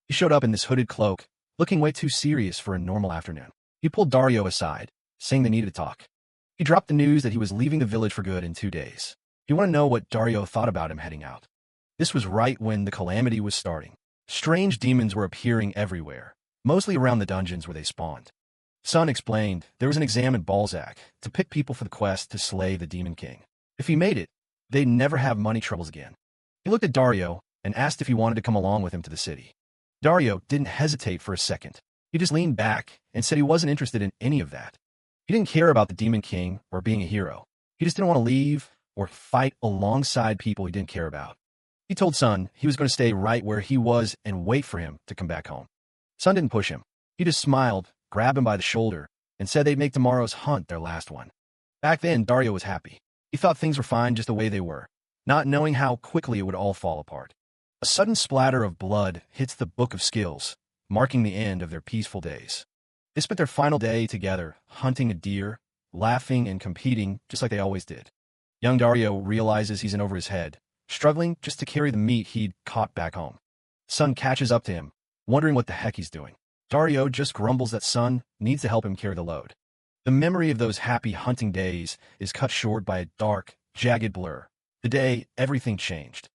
He showed up in this hooded cloak, looking way too serious for a normal afternoon. He pulled Dario aside, saying they needed to talk. He dropped the news that he was leaving the village for good in 2 days. He wanted to know what Dario thought about him heading out. This was right when the calamity was starting. Strange demons were appearing everywhere, mostly around the dungeons where they spawned. Sun explained there was an exam in Balzac to pick people for the quest to slay the Demon King. If he made it, they'd never have money troubles again. He looked at Dario and asked if he wanted to come along with him to the city. Dario didn't hesitate for a second. He just leaned back and said he wasn't interested in any of that. He didn't care about the Demon King or being a hero. He just didn't want to leave or fight alongside people he didn't care about. He told Sun he was going to stay right where he was and wait for him to come back home. Sun didn't push him. He just smiled, grabbed him by the shoulder, and said they'd make tomorrow's hunt their last one. Back then, Dario was happy. He thought things were fine just the way they were, not knowing how quickly it would all fall apart. A sudden splatter of blood hits the Book of Skills, marking the end of their peaceful days. They spent their final day together, hunting a deer, laughing and competing just like they always did. Young Dario realizes he's in over his head, struggling just to carry the meat he'd caught back home. Sun catches up to him, wondering what the heck he's doing. Dario just grumbles that Sun needs to help him carry the load. The memory of those happy hunting days is cut short by a dark, jagged blur. The day everything changed.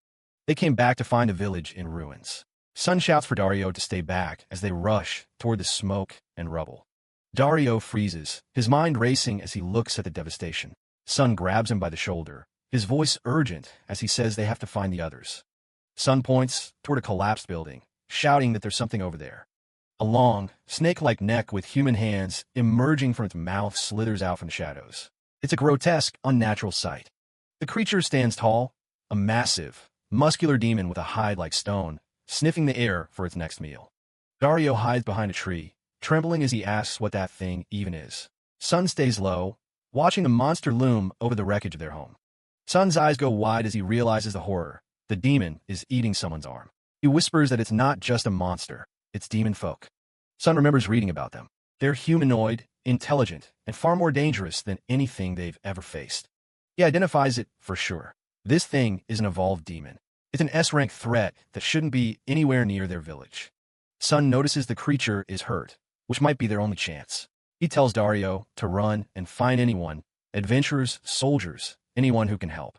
They came back to find the village in ruins. Sun shouts for Dario to stay back as they rush toward the smoke and rubble. Dario freezes, his mind racing as he looks at the devastation. Sun grabs him by the shoulder, his voice urgent as he says they have to find the others. Sun points toward a collapsed building, shouting that there's something over there. A long, snake-like neck with human hands emerging from its mouth slithers out from the shadows. It's a grotesque, unnatural sight. The creature stands tall, a massive, muscular demon with a hide like stone, sniffing the air for its next meal. Dario hides behind a tree, trembling as he asks what that thing even is. Sun stays low, watching the monster loom over the wreckage of their home. Sun's eyes go wide as he realizes the horror. The demon is eating someone's arm. He whispers that it's not just a monster, it's demon folk. Sun remembers reading about them. They're humanoid, intelligent, and far more dangerous than anything they've ever faced. He identifies it for sure. This thing is an evolved demon. It's an S-rank threat that shouldn't be anywhere near their village. Sun notices the creature is hurt, which might be their only chance. He tells Dario to run and find anyone, adventurers, soldiers, anyone who can help.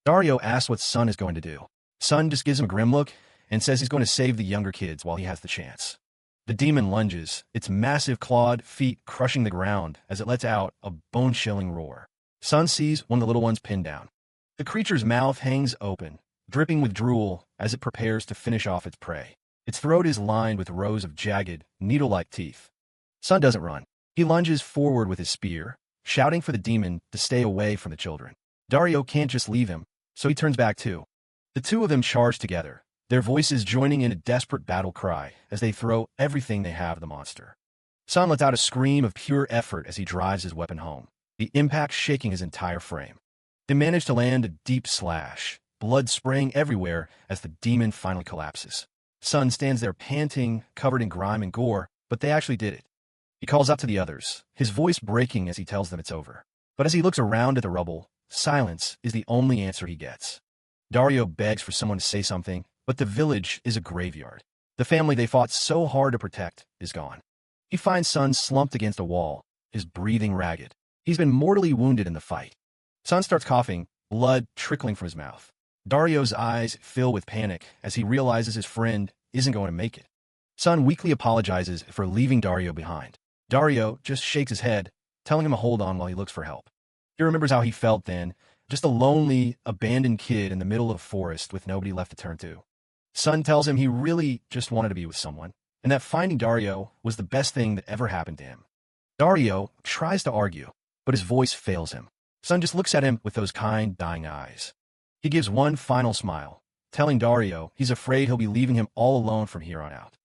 Dario asks what Sun is going to do. Sun just gives him a grim look and says he's going to save the younger kids while he has the chance. The demon lunges, its massive clawed feet crushing the ground as it lets out a bone-chilling roar. Sun sees one of the little ones pinned down. The creature's mouth hangs open, dripping with drool as it prepares to finish off its prey. Its throat is lined with rows of jagged, needle-like teeth. Sun doesn't run. He lunges forward with his spear, shouting for the demon to stay away from the children. Dario can't just leave him, so he turns back too. The two of them charge together, their voices joining in a desperate battle cry as they throw everything they have at the monster. Sun lets out a scream of pure effort as he drives his weapon home, the impact shaking his entire frame. They manage to land a deep slash, blood spraying everywhere as the demon finally collapses. Sun stands there panting, covered in grime and gore, but they actually did it. He calls out to the others, his voice breaking as he tells them it's over. But as he looks around at the rubble, silence is the only answer he gets. Dario begs for someone to say something, but the village is a graveyard. The family they fought so hard to protect is gone. He finds Sun slumped against a wall, his breathing ragged. He's been mortally wounded in the fight. Sun starts coughing, blood trickling from his mouth. Dario's eyes fill with panic as he realizes his friend isn't going to make it. Sun weakly apologizes for leaving Dario behind. Dario just shakes his head, telling him to hold on while he looks for help. He remembers how he felt then, just a lonely, abandoned kid in the middle of a forest with nobody left to turn to. Sun tells him he really just wanted to be with someone, and that finding Dario was the best thing that ever happened to him. Dario tries to argue, but his voice fails him. Sun just looks at him with those kind, dying eyes. He gives one final smile, telling Dario he's afraid he'll be leaving him all alone from here on out.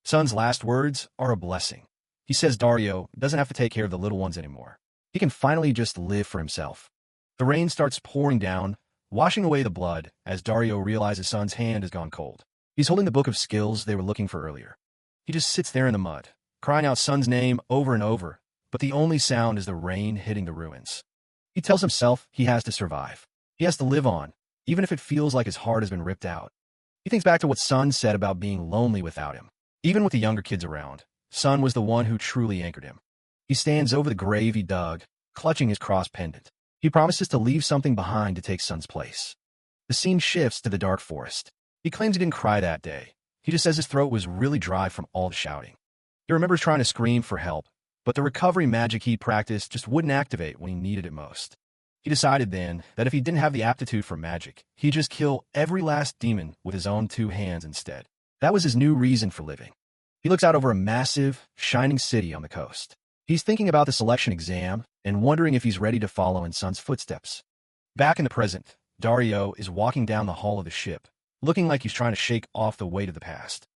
Sun's last words are a blessing. He says Dario doesn't have to take care of the little ones anymore. He can finally just live for himself. The rain starts pouring down, washing away the blood as Dario realizes Sun's hand has gone cold. He's holding the book of skills they were looking for earlier. He just sits there in the mud, crying out Sun's name over and over, but the only sound is the rain hitting the ruins. He tells himself he has to survive. He has to live on, even if it feels like his heart has been ripped out. He thinks back to what Sun said about being lonely without him. Even with the younger kids around, Sun was the one who truly anchored him. He stands over the grave he dug, clutching his cross pendant. He promises to leave something behind to take Sun's place. The scene shifts to the dark forest. He claims he didn't cry that day. He just says his throat was really dry from all the shouting. He remembers trying to scream for help, but the recovery magic he practiced just wouldn't activate when he needed it most. He decided then that if he didn't have the aptitude for magic, he'd just kill every last demon with his own 2 hands instead. That was his new reason for living. He looks out over a massive, shining city on the coast. He's thinking about the selection exam and wondering if he's ready to follow in Sun's footsteps. Back in the present, Dario is walking down the hull of the ship, looking like he's trying to shake off the weight of the past.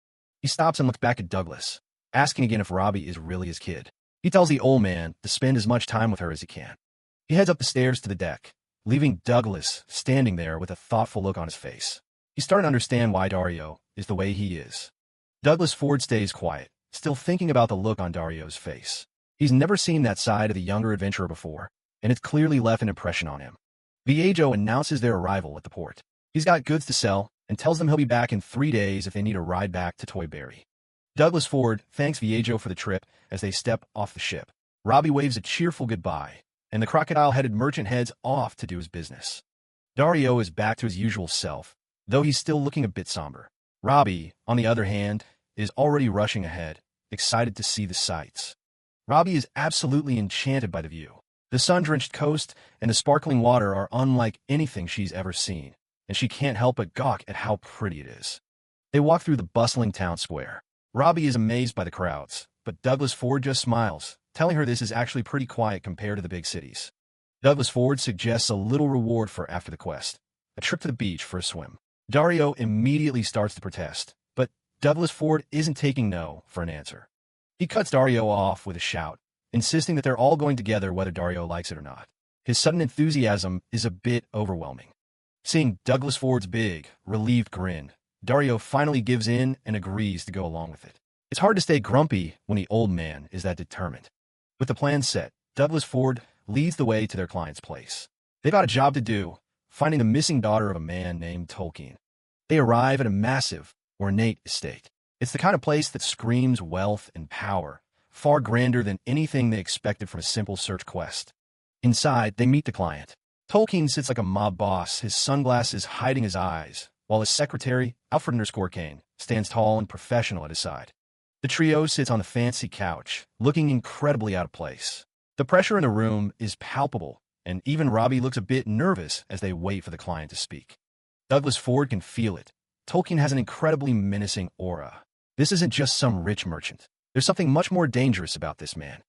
He stops and looks back at Douglas, asking again if Robbie is really his kid. He tells the old man to spend as much time with her as he can. He heads up the stairs to the deck, leaving Douglas standing there with a thoughtful look on his face. He's starting to understand why Dario is the way he is. Douglas Ford stays quiet, still thinking about the look on Dario's face. He's never seen that side of the younger adventurer before, and it's clearly left an impression on him. Villaggio announces their arrival at the port. He's got goods to sell, and tells them he'll be back in 3 days if they need a ride back to Toyberry. Douglas Ford thanks Villaggio for the trip as they step off the ship. Robbie waves a cheerful goodbye, and the crocodile-headed merchant heads off to do his business. Dario is back to his usual self, though he's still looking a bit somber. Robbie, on the other hand, is already rushing ahead, excited to see the sights. Robbie is absolutely enchanted by the view. The sun-drenched coast and the sparkling water are unlike anything she's ever seen, and she can't help but gawk at how pretty it is. They walk through the bustling town square. Robbie is amazed by the crowds, but Douglas Ford just smiles, telling her this is actually pretty quiet compared to the big cities. Douglas Ford suggests a little reward for after the quest, a trip to the beach for a swim. Dario immediately starts to protest, but Douglas Ford isn't taking no for an answer. He cuts Dario off with a shout, insisting that they're all going together whether Dario likes it or not. His sudden enthusiasm is a bit overwhelming. Seeing Douglas Ford's big, relieved grin, Dario finally gives in and agrees to go along with it. It's hard to stay grumpy when the old man is that determined. With the plan set, Douglas Ford leads the way to their client's place. They've got a job to do, finding the missing daughter of a man named Tolkien. They arrive at a massive, ornate estate. It's the kind of place that screams wealth and power, far grander than anything they expected from a simple search quest. Inside, they meet the client. Tolkien sits like a mob boss, his sunglasses hiding his eyes, while his secretary, Alfred_Kane, stands tall and professional at his side. The trio sits on the fancy couch, looking incredibly out of place. The pressure in the room is palpable, and even Robbie looks a bit nervous as they wait for the client to speak. Douglas Ford can feel it. Tolkien has an incredibly menacing aura. This isn't just some rich merchant. There's something much more dangerous about this man.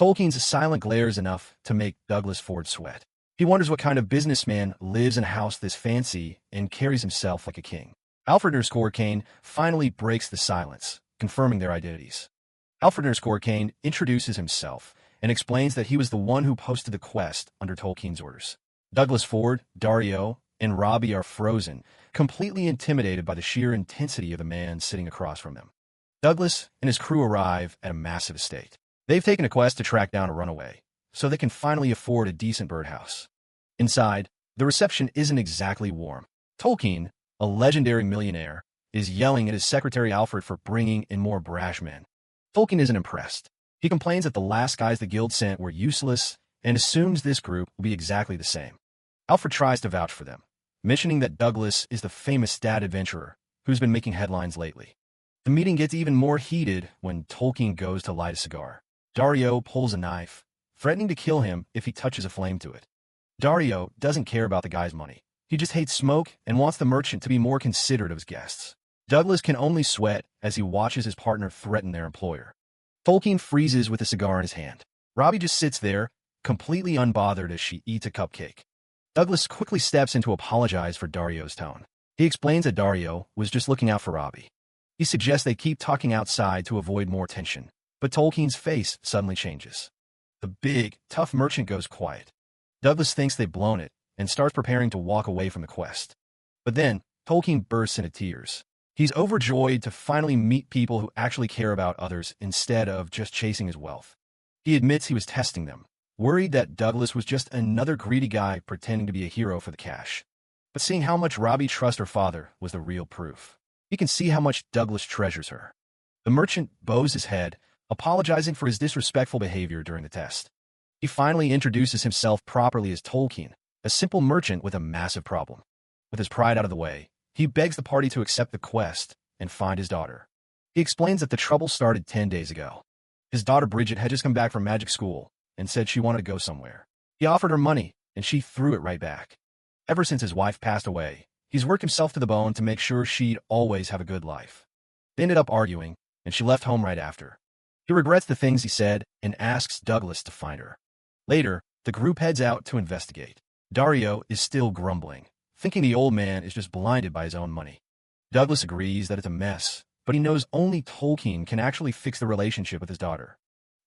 Tolkien's silent glare is enough to make Douglas Ford sweat. He wonders what kind of businessman lives in a house this fancy and carries himself like a king. Alfred_Kane finally breaks the silence, confirming their identities. Alfred_Kane introduces himself and explains that he was the one who posted the quest under Tolkien's orders. Douglas Ford, Dario, and Robbie are frozen, completely intimidated by the sheer intensity of the man sitting across from them. Douglas and his crew arrive at a massive estate. They've taken a quest to track down a runaway, so they can finally afford a decent birdhouse. Inside, the reception isn't exactly warm. Tolkien, a legendary millionaire, is yelling at his secretary Alfred for bringing in more brash men. Tolkien isn't impressed. He complains that the last guys the guild sent were useless and assumes this group will be exactly the same. Alfred tries to vouch for them, mentioning that Douglas is the famous dad adventurer who's been making headlines lately. The meeting gets even more heated when Tolkien goes to light a cigar. Dario pulls a knife, threatening to kill him if he touches a flame to it. Dario doesn't care about the guy's money. He just hates smoke and wants the merchant to be more considerate of his guests. Douglas can only sweat as he watches his partner threaten their employer. Tolkien freezes with a cigar in his hand. Robbie just sits there, completely unbothered as she eats a cupcake. Douglas quickly steps in to apologize for Dario's tone. He explains that Dario was just looking out for Robbie. He suggests they keep talking outside to avoid more tension, but Tolkien's face suddenly changes. The big, tough merchant goes quiet. Douglas thinks they've blown it and starts preparing to walk away from the quest. But then, Tolkien bursts into tears. He's overjoyed to finally meet people who actually care about others instead of just chasing his wealth. He admits he was testing them, worried that Douglas was just another greedy guy pretending to be a hero for the cash. But seeing how much Robbie trusts her father was the real proof. He can see how much Douglas treasures her. The merchant bows his head, apologizing for his disrespectful behavior during the test. He finally introduces himself properly as Tolkien, a simple merchant with a massive problem. With his pride out of the way, he begs the party to accept the quest and find his daughter. He explains that the trouble started 10 days ago. His daughter Bridget had just come back from magic school and said she wanted to go somewhere. He offered her money, and she threw it right back. Ever since his wife passed away, he's worked himself to the bone to make sure she'd always have a good life. They ended up arguing, and she left home right after. He regrets the things he said and asks Douglas to find her. Later, the group heads out to investigate. Dario is still grumbling, thinking the old man is just blinded by his own money. Douglas agrees that it's a mess, but he knows only Tolkien can actually fix the relationship with his daughter.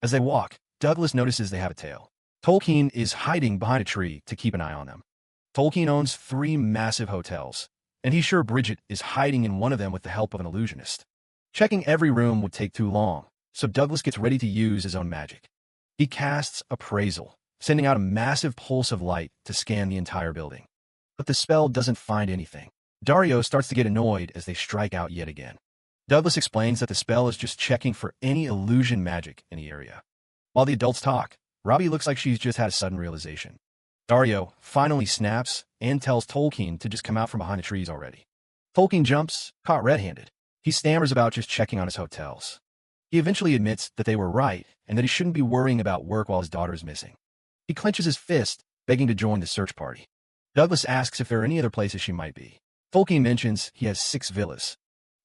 As they walk, Douglas notices they have a tail. Tolkien is hiding behind a tree to keep an eye on them. Tolkien owns 3 massive hotels, and he's sure Bridget is hiding in one of them with the help of an illusionist. Checking every room would take too long, so Douglas gets ready to use his own magic. He casts Appraisal, sending out a massive pulse of light to scan the entire building. But the spell doesn't find anything. Dario starts to get annoyed as they strike out yet again. Douglas explains that the spell is just checking for any illusion magic in the area. While the adults talk, Robbie looks like she's just had a sudden realization. Dario finally snaps and tells Tolkien to just come out from behind the trees already. Tolkien jumps, caught red-handed. He stammers about just checking on his hotels. He eventually admits that they were right and that he shouldn't be worrying about work while his daughter is missing. He clenches his fist, begging to join the search party. Douglas asks if there are any other places she might be. Tolkien mentions he has 6 villas.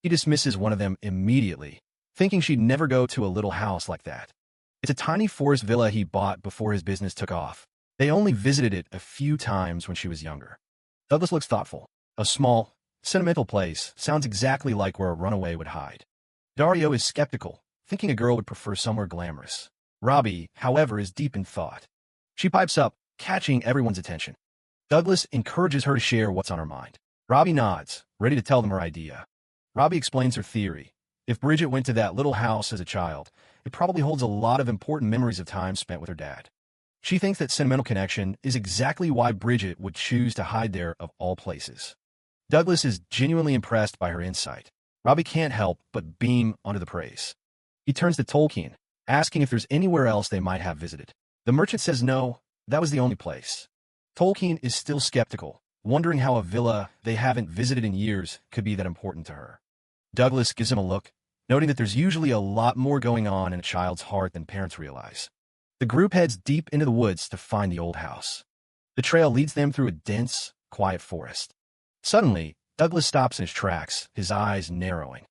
He dismisses one of them immediately, thinking she'd never go to a little house like that. It's a tiny forest villa he bought before his business took off. They only visited it a few times when she was younger. Douglas looks thoughtful. A small, sentimental place sounds exactly like where a runaway would hide. Dario is skeptical, thinking a girl would prefer somewhere glamorous. Robbie, however, is deep in thought. She pipes up, catching everyone's attention. Douglas encourages her to share what's on her mind. Robbie nods, ready to tell them her idea. Robbie explains her theory. If Bridget went to that little house as a child, it probably holds a lot of important memories of time spent with her dad. She thinks that sentimental connection is exactly why Bridget would choose to hide there of all places. Douglas is genuinely impressed by her insight. Robbie can't help but beam under the praise. He turns to Tolkien, asking if there's anywhere else they might have visited. The merchant says no, that was the only place. Tolkien is still skeptical, wondering how a villa they haven't visited in years could be that important to her. Douglas gives him a look, noting that there's usually a lot more going on in a child's heart than parents realize. The group heads deep into the woods to find the old house. The trail leads them through a dense, quiet forest. Suddenly, Douglas stops in his tracks, his eyes narrowing.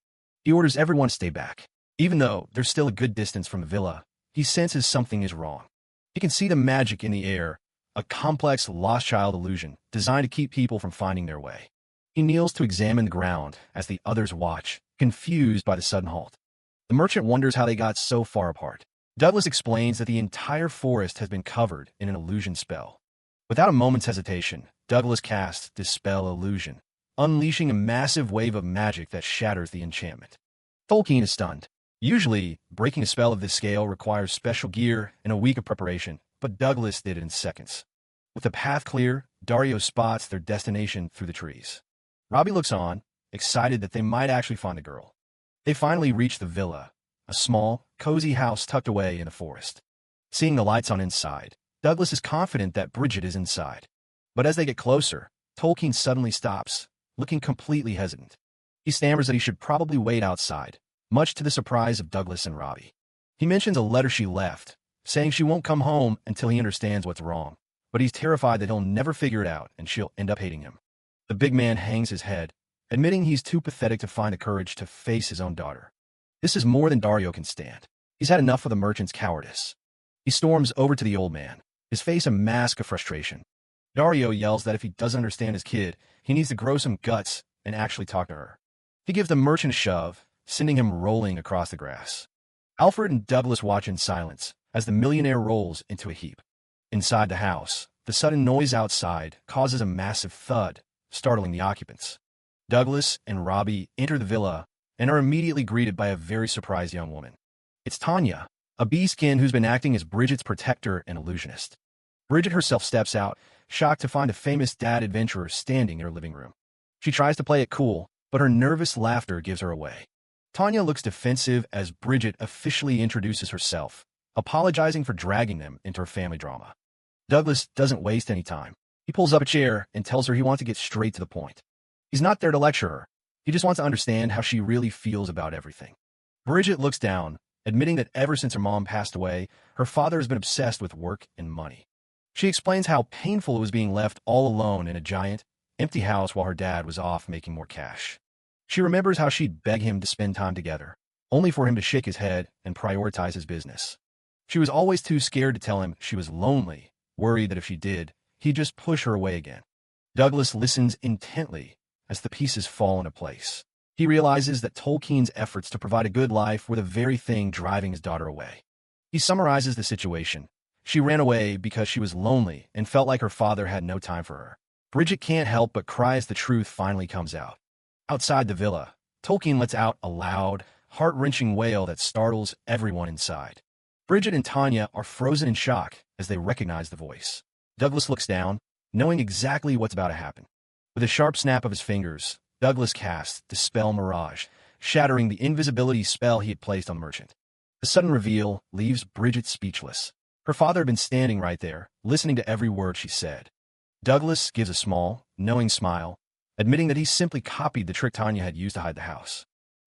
He orders everyone to stay back. Even though they're still a good distance from the villa, he senses something is wrong. He can see the magic in the air, a complex lost child illusion designed to keep people from finding their way. He kneels to examine the ground as the others watch, confused by the sudden halt. The merchant wonders how they got so far apart. Douglas explains that the entire forest has been covered in an illusion spell. Without a moment's hesitation, Douglas casts Dispel Illusion, unleashing a massive wave of magic that shatters the enchantment. Tolkien is stunned. Usually, breaking a spell of this scale requires special gear and a week of preparation, but Douglas did it in seconds. With the path clear, Dario spots their destination through the trees. Robbie looks on, excited that they might actually find the girl. They finally reach the villa, a small, cozy house tucked away in the forest. Seeing the lights on inside, Douglas is confident that Bridget is inside. But as they get closer, Tolkien suddenly stops, looking completely hesitant. He stammers that he should probably wait outside, much to the surprise of Douglas and Robbie. He mentions a letter she left, saying she won't come home until he understands what's wrong, but he's terrified that he'll never figure it out and she'll end up hating him. The big man hangs his head, admitting he's too pathetic to find the courage to face his own daughter. This is more than Dario can stand. He's had enough of the merchant's cowardice. He storms over to the old man, his face a mask of frustration. Dario yells that if he doesn't understand his kid, he needs to grow some guts and actually talk to her. He gives the merchant a shove, sending him rolling across the grass. Alfred and Douglas watch in silence as the millionaire rolls into a heap. Inside the house, the sudden noise outside causes a massive thud, startling the occupants. Douglas and Robbie enter the villa and are immediately greeted by a very surprised young woman. It's Tanya, a bee-skin who's been acting as Bridget's protector and illusionist. Bridget herself steps out, shocked to find a famous dad adventurer standing in her living room. She tries to play it cool, but her nervous laughter gives her away. Tanya looks defensive as Bridget officially introduces herself, apologizing for dragging them into her family drama. Douglas doesn't waste any time. He pulls up a chair and tells her he wants to get straight to the point. He's not there to lecture her. He just wants to understand how she really feels about everything. Bridget looks down, admitting that ever since her mom passed away, her father has been obsessed with work and money. She explains how painful it was being left all alone in a giant, empty house while her dad was off making more cash. She remembers how she'd beg him to spend time together, only for him to shake his head and prioritize his business. She was always too scared to tell him she was lonely, worried that if she did, he'd just push her away again. Douglas listens intently as the pieces fall into place. He realizes that Tolkien's efforts to provide a good life were the very thing driving his daughter away. He summarizes the situation. She ran away because she was lonely and felt like her father had no time for her. Bridget can't help but cry as the truth finally comes out. Outside the villa, Tolkien lets out a loud, heart-wrenching wail that startles everyone inside. Bridget and Tanya are frozen in shock as they recognize the voice. Douglas looks down, knowing exactly what's about to happen. With a sharp snap of his fingers, Douglas casts Dispel Mirage, shattering the invisibility spell he had placed on the merchant. The sudden reveal leaves Bridget speechless. Her father had been standing right there, listening to every word she said. Douglas gives a small, knowing smile, admitting that he simply copied the trick Tanya had used to hide the house.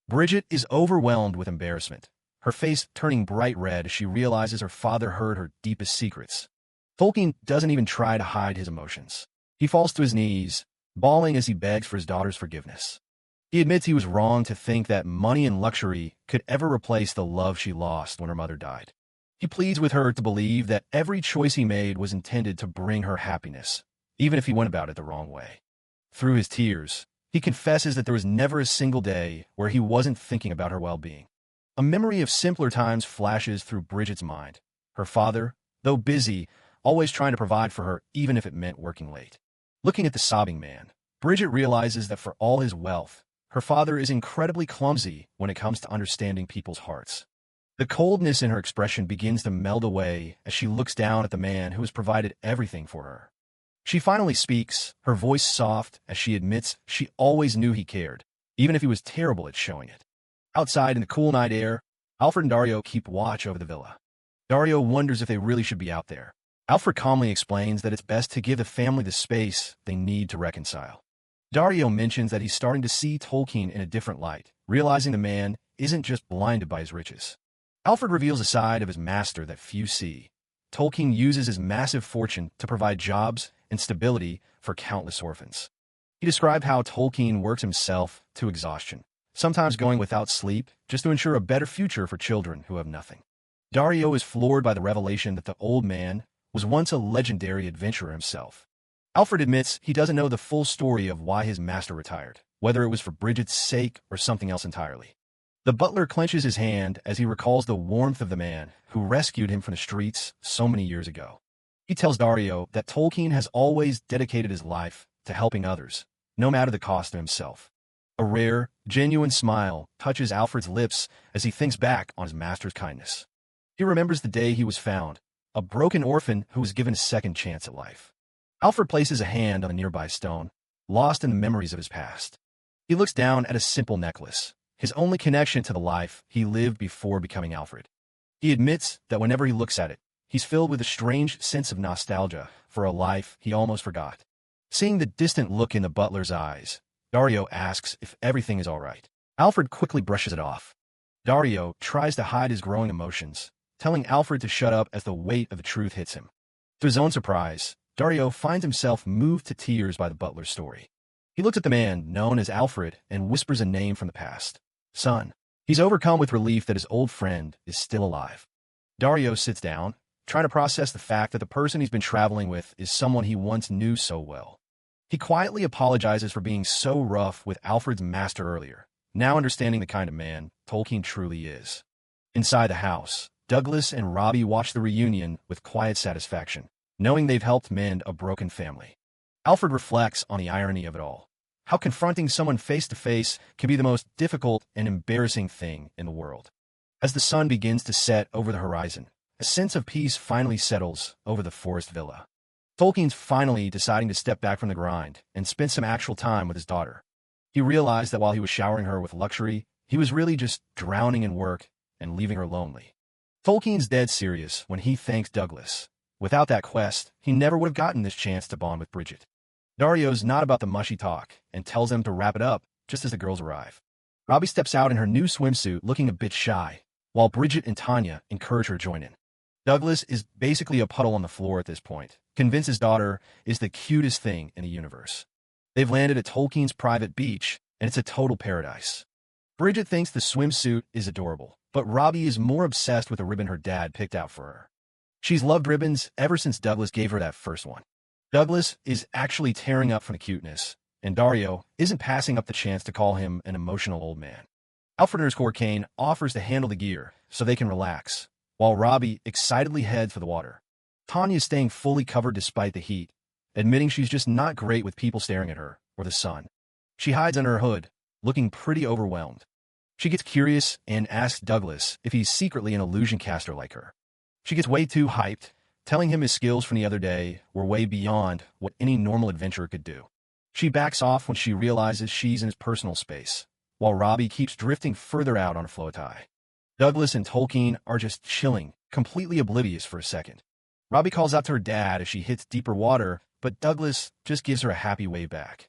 Bridget is overwhelmed with embarrassment, her face turning bright red as she realizes her father heard her deepest secrets. Tolkien doesn't even try to hide his emotions. He falls to his knees, bawling as he begs for his daughter's forgiveness. He admits he was wrong to think that money and luxury could ever replace the love she lost when her mother died. He pleads with her to believe that every choice he made was intended to bring her happiness, even if he went about it the wrong way. Through his tears, he confesses that there was never a single day where he wasn't thinking about her well-being. A memory of simpler times flashes through Bridget's mind. Her father, though busy, always trying to provide for her even if it meant working late. Looking at the sobbing man, Bridget realizes that for all his wealth, her father is incredibly clumsy when it comes to understanding people's hearts. The coldness in her expression begins to meld away as she looks down at the man who has provided everything for her. She finally speaks, her voice soft as she admits she always knew he cared, even if he was terrible at showing it. Outside in the cool night air, Alfred and Dario keep watch over the villa. Dario wonders if they really should be out there. Alfred calmly explains that it's best to give the family the space they need to reconcile. Dario mentions that he's starting to see Tolkien in a different light, realizing the man isn't just blinded by his riches. Alfred reveals a side of his master that few see. Tolkien uses his massive fortune to provide jobs and stability for countless orphans. He described how Tolkien works himself to exhaustion, sometimes going without sleep just to ensure a better future for children who have nothing. Dario is floored by the revelation that the old man, was once a legendary adventurer himself. Alfred admits he doesn't know the full story of why his master retired, whether it was for Bridget's sake or something else entirely. The butler clenches his hand as he recalls the warmth of the man who rescued him from the streets so many years ago. He tells Dario that Tolkien has always dedicated his life to helping others, no matter the cost to himself. A rare, genuine smile touches Alfred's lips as he thinks back on his master's kindness. He remembers the day he was found, a broken orphan who was given a second chance at life. Alfred places a hand on a nearby stone, lost in the memories of his past. He looks down at a simple necklace, his only connection to the life he lived before becoming Alfred. He admits that whenever he looks at it, he's filled with a strange sense of nostalgia for a life he almost forgot. Seeing the distant look in the butler's eyes, Dario asks if everything is all right. Alfred quickly brushes it off. Dario tries to hide his growing emotions, telling Alfred to shut up as the weight of the truth hits him. To his own surprise, Dario finds himself moved to tears by the butler's story. He looks at the man known as Alfred and whispers a name from the past. Son. He's overcome with relief that his old friend is still alive. Dario sits down, trying to process the fact that the person he's been traveling with is someone he once knew so well. He quietly apologizes for being so rough with Alfred's master earlier, now understanding the kind of man Tolkien truly is. Inside the house, Douglas and Robbie watch the reunion with quiet satisfaction, knowing they've helped mend a broken family. Alfred reflects on the irony of it all. How confronting someone face-to-face can be the most difficult and embarrassing thing in the world. As the sun begins to set over the horizon, a sense of peace finally settles over the forest villa. Tolkien's finally deciding to step back from the grind and spend some actual time with his daughter. He realized that while he was showering her with luxury, he was really just drowning in work and leaving her lonely. Tolkien's dead serious when he thanks Douglas. Without that quest, he never would have gotten this chance to bond with Bridget. Dario's not about the mushy talk and tells them to wrap it up just as the girls arrive. Robbie steps out in her new swimsuit looking a bit shy, while Bridget and Tanya encourage her to join in. Douglas is basically a puddle on the floor at this point, convinced his daughter is the cutest thing in the universe. They've landed at Tolkien's private beach, and it's a total paradise. Bridget thinks the swimsuit is adorable, but Robbie is more obsessed with the ribbon her dad picked out for her. She's loved ribbons ever since Douglas gave her that first one. Douglas is actually tearing up from the cuteness, and Dario isn't passing up the chance to call him an emotional old man. Alfred Kane offers to handle the gear so they can relax, while Robbie excitedly heads for the water. Tanya is staying fully covered despite the heat, admitting she's just not great with people staring at her or the sun. She hides under her hood, looking pretty overwhelmed. She gets curious and asks Douglas if he's secretly an illusion caster like her. She gets way too hyped, telling him his skills from the other day were way beyond what any normal adventurer could do. She backs off when she realizes she's in his personal space, while Robbie keeps drifting further out on a floatai. Douglas and Tolkien are just chilling, completely oblivious for a second. Robbie calls out to her dad as she hits deeper water, but Douglas just gives her a happy wave back.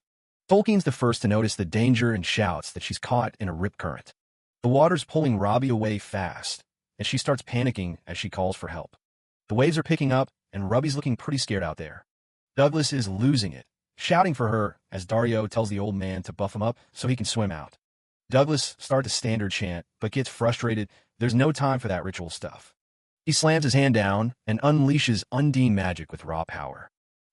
Tolkien's the first to notice the danger and shouts that she's caught in a rip current. The water's pulling Robbie away fast, and she starts panicking as she calls for help. The waves are picking up, and Robbie's looking pretty scared out there. Douglas is losing it, shouting for her as Dario tells the old man to buff him up so he can swim out. Douglas starts a standard chant, but gets frustrated. There's no time for that ritual stuff. He slams his hand down and unleashes Undine magic with raw power.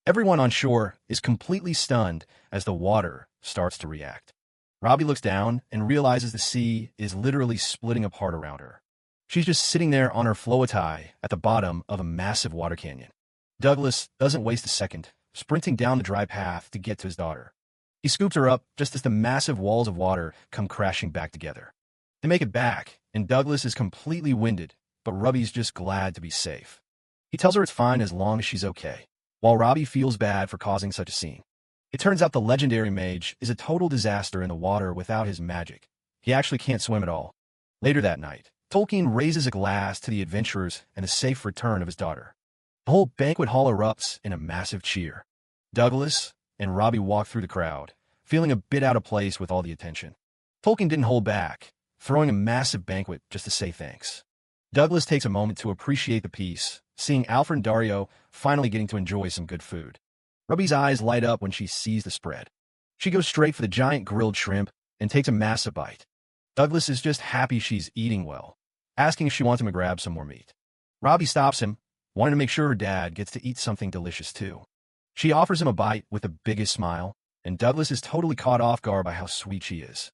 Everyone on shore is completely stunned as the water starts to react. Robbie looks down and realizes the sea is literally splitting apart around her. She's just sitting there on her floatai at the bottom of a massive water canyon. Douglas doesn't waste a second, sprinting down the dry path to get to his daughter. He scoops her up just as the massive walls of water come crashing back together. They make it back, and Douglas is completely winded, but Robbie's just glad to be safe. He tells her it's fine as long as she's okay, while Robbie feels bad for causing such a scene. It turns out the legendary mage is a total disaster in the water without his magic. He actually can't swim at all. Later that night, Tolkien raises a glass to the adventurers and the safe return of his daughter. The whole banquet hall erupts in a massive cheer. Douglas and Robbie walk through the crowd, feeling a bit out of place with all the attention. Tolkien didn't hold back, throwing a massive banquet just to say thanks. Douglas takes a moment to appreciate the peace, seeing Alfred and Dario finally getting to enjoy some good food. Robbie's eyes light up when she sees the spread. She goes straight for the giant grilled shrimp and takes a massive bite. Douglas is just happy she's eating well, asking if she wants him to grab some more meat. Robbie stops him, wanting to make sure her dad gets to eat something delicious too. She offers him a bite with the biggest smile, and Douglas is totally caught off guard by how sweet she is.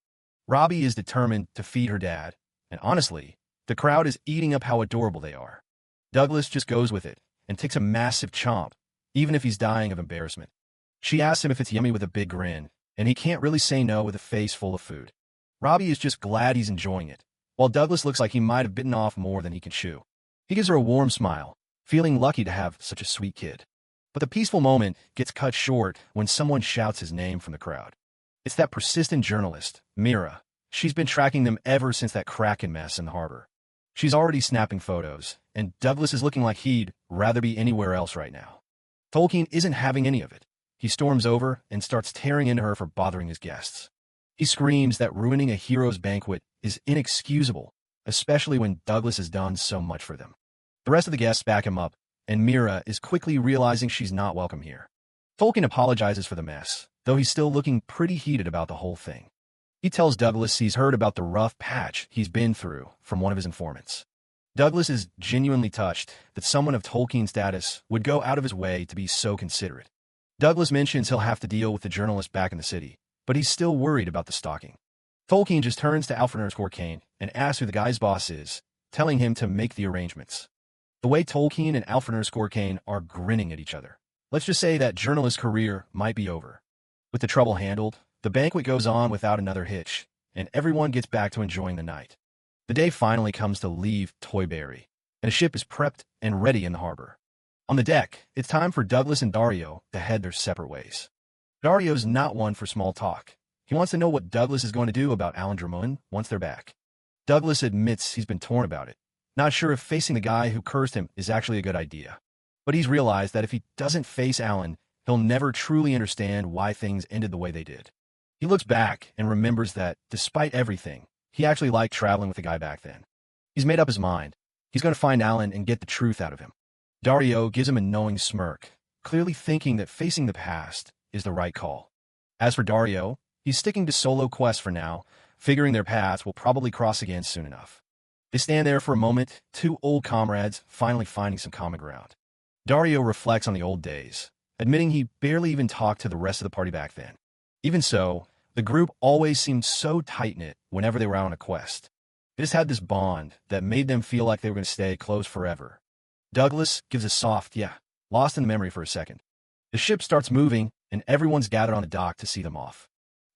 Robbie is determined to feed her dad, and honestly, the crowd is eating up how adorable they are. Douglas just goes with it and takes a massive chomp, even if he's dying of embarrassment. She asks him if it's yummy with a big grin, and he can't really say no with a face full of food. Robbie is just glad he's enjoying it, while Douglas looks like he might have bitten off more than he can chew. He gives her a warm smile, feeling lucky to have such a sweet kid. But the peaceful moment gets cut short when someone shouts his name from the crowd. It's that persistent journalist, Mira. She's been tracking them ever since that Kraken mess in the harbor. She's already snapping photos, and Douglas is looking like he'd rather be anywhere else right now. Tolkien isn't having any of it. He storms over and starts tearing into her for bothering his guests. He screams that ruining a hero's banquet is inexcusable, especially when Douglas has done so much for them. The rest of the guests back him up, and Mira is quickly realizing she's not welcome here. Tolkien apologizes for the mess, though he's still looking pretty heated about the whole thing. He tells Douglas he's heard about the rough patch he's been through from one of his informants. Douglas is genuinely touched that someone of Tolkien's status would go out of his way to be so considerate. Douglas mentions he'll have to deal with the journalist back in the city, but he's still worried about the stalking. Tolkien just turns to Alfred_Kane and asks who the guy's boss is, telling him to make the arrangements. The way Tolkien and Alfred_Kane are grinning at each other. Let's just say that journalist's career might be over. With the trouble handled, the banquet goes on without another hitch, and everyone gets back to enjoying the night. The day finally comes to leave Toyberry, and a ship is prepped and ready in the harbor. On the deck, it's time for Douglas and Dario to head their separate ways. Dario's not one for small talk. He wants to know what Douglas is going to do about Alan Drummond once they're back. Douglas admits he's been torn about it, not sure if facing the guy who cursed him is actually a good idea. But he's realized that if he doesn't face Alan, he'll never truly understand why things ended the way they did. He looks back and remembers that, despite everything, he actually liked traveling with the guy back then. He's made up his mind. He's going to find Alan and get the truth out of him. Dario gives him a knowing smirk, clearly thinking that facing the past is the right call. As for Dario, he's sticking to solo quests for now, figuring their paths will probably cross again soon enough. They stand there for a moment, two old comrades finally finding some common ground. Dario reflects on the old days, admitting he barely even talked to the rest of the party back then. Even so, the group always seemed so tight-knit whenever they were out on a quest. They just had this bond that made them feel like they were going to stay close forever. Douglas gives a soft yeah, lost in the memory for a second. The ship starts moving, and everyone's gathered on the dock to see them off.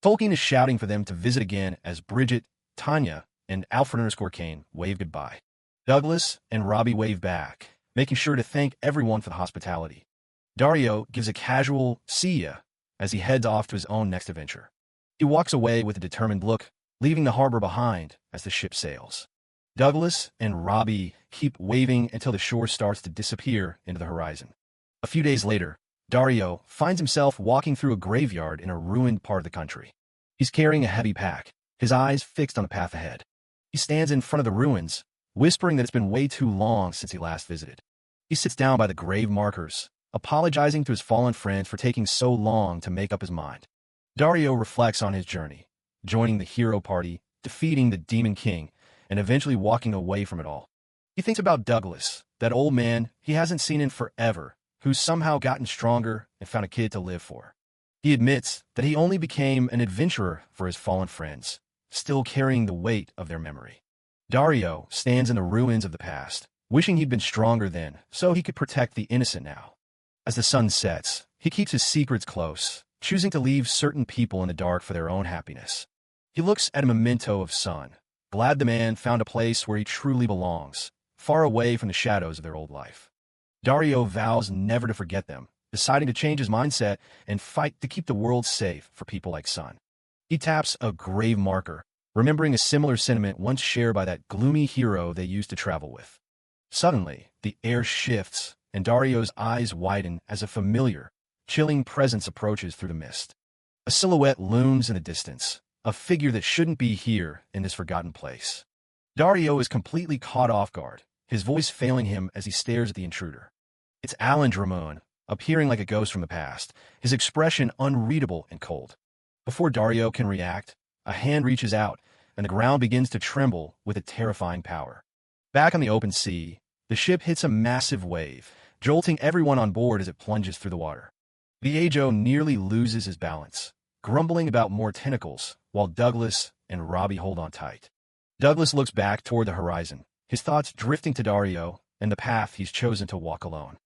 Tolkien is shouting for them to visit again as Bridget, Tanya, and Alfred_Kane wave goodbye. Douglas and Robbie wave back, making sure to thank everyone for the hospitality. Dario gives a casual see ya as he heads off to his own next adventure. He walks away with a determined look, leaving the harbor behind as the ship sails. Douglas and Robbie keep waving until the shore starts to disappear into the horizon. A few days later, Dario finds himself walking through a graveyard in a ruined part of the country. He's carrying a heavy pack, his eyes fixed on the path ahead. He stands in front of the ruins, whispering that it's been way too long since he last visited. He sits down by the grave markers, apologizing to his fallen friends for taking so long to make up his mind. Dario reflects on his journey, joining the hero party, defeating the Demon King, and eventually walking away from it all. He thinks about Douglas, that old man he hasn't seen in forever, who's somehow gotten stronger and found a kid to live for. He admits that he only became an adventurer for his fallen friends, still carrying the weight of their memory. Dario stands in the ruins of the past, wishing he'd been stronger then, so he could protect the innocent now. As the sun sets, he keeps his secrets close, choosing to leave certain people in the dark for their own happiness. He looks at a memento of sun, glad the man found a place where he truly belongs, far away from the shadows of their old life. Dario vows never to forget them, deciding to change his mindset and fight to keep the world safe for people like Sun. He taps a grave marker, remembering a similar sentiment once shared by that gloomy hero they used to travel with. Suddenly, the air shifts, and Dario's eyes widen as a familiar, chilling presence approaches through the mist. A silhouette looms in the distance, a figure that shouldn't be here in this forgotten place. Dario is completely caught off guard, his voice failing him as he stares at the intruder. It's Alan Drummond, appearing like a ghost from the past, his expression unreadable and cold. Before Dario can react, a hand reaches out, and the ground begins to tremble with a terrifying power. Back on the open sea, The ship hits a massive wave, jolting everyone on board as it plunges through the water. The Ajo nearly loses his balance, grumbling about more tentacles, while Douglas and Robbie hold on tight. Douglas looks back toward the horizon, his thoughts drifting to Dario and the path he's chosen to walk alone.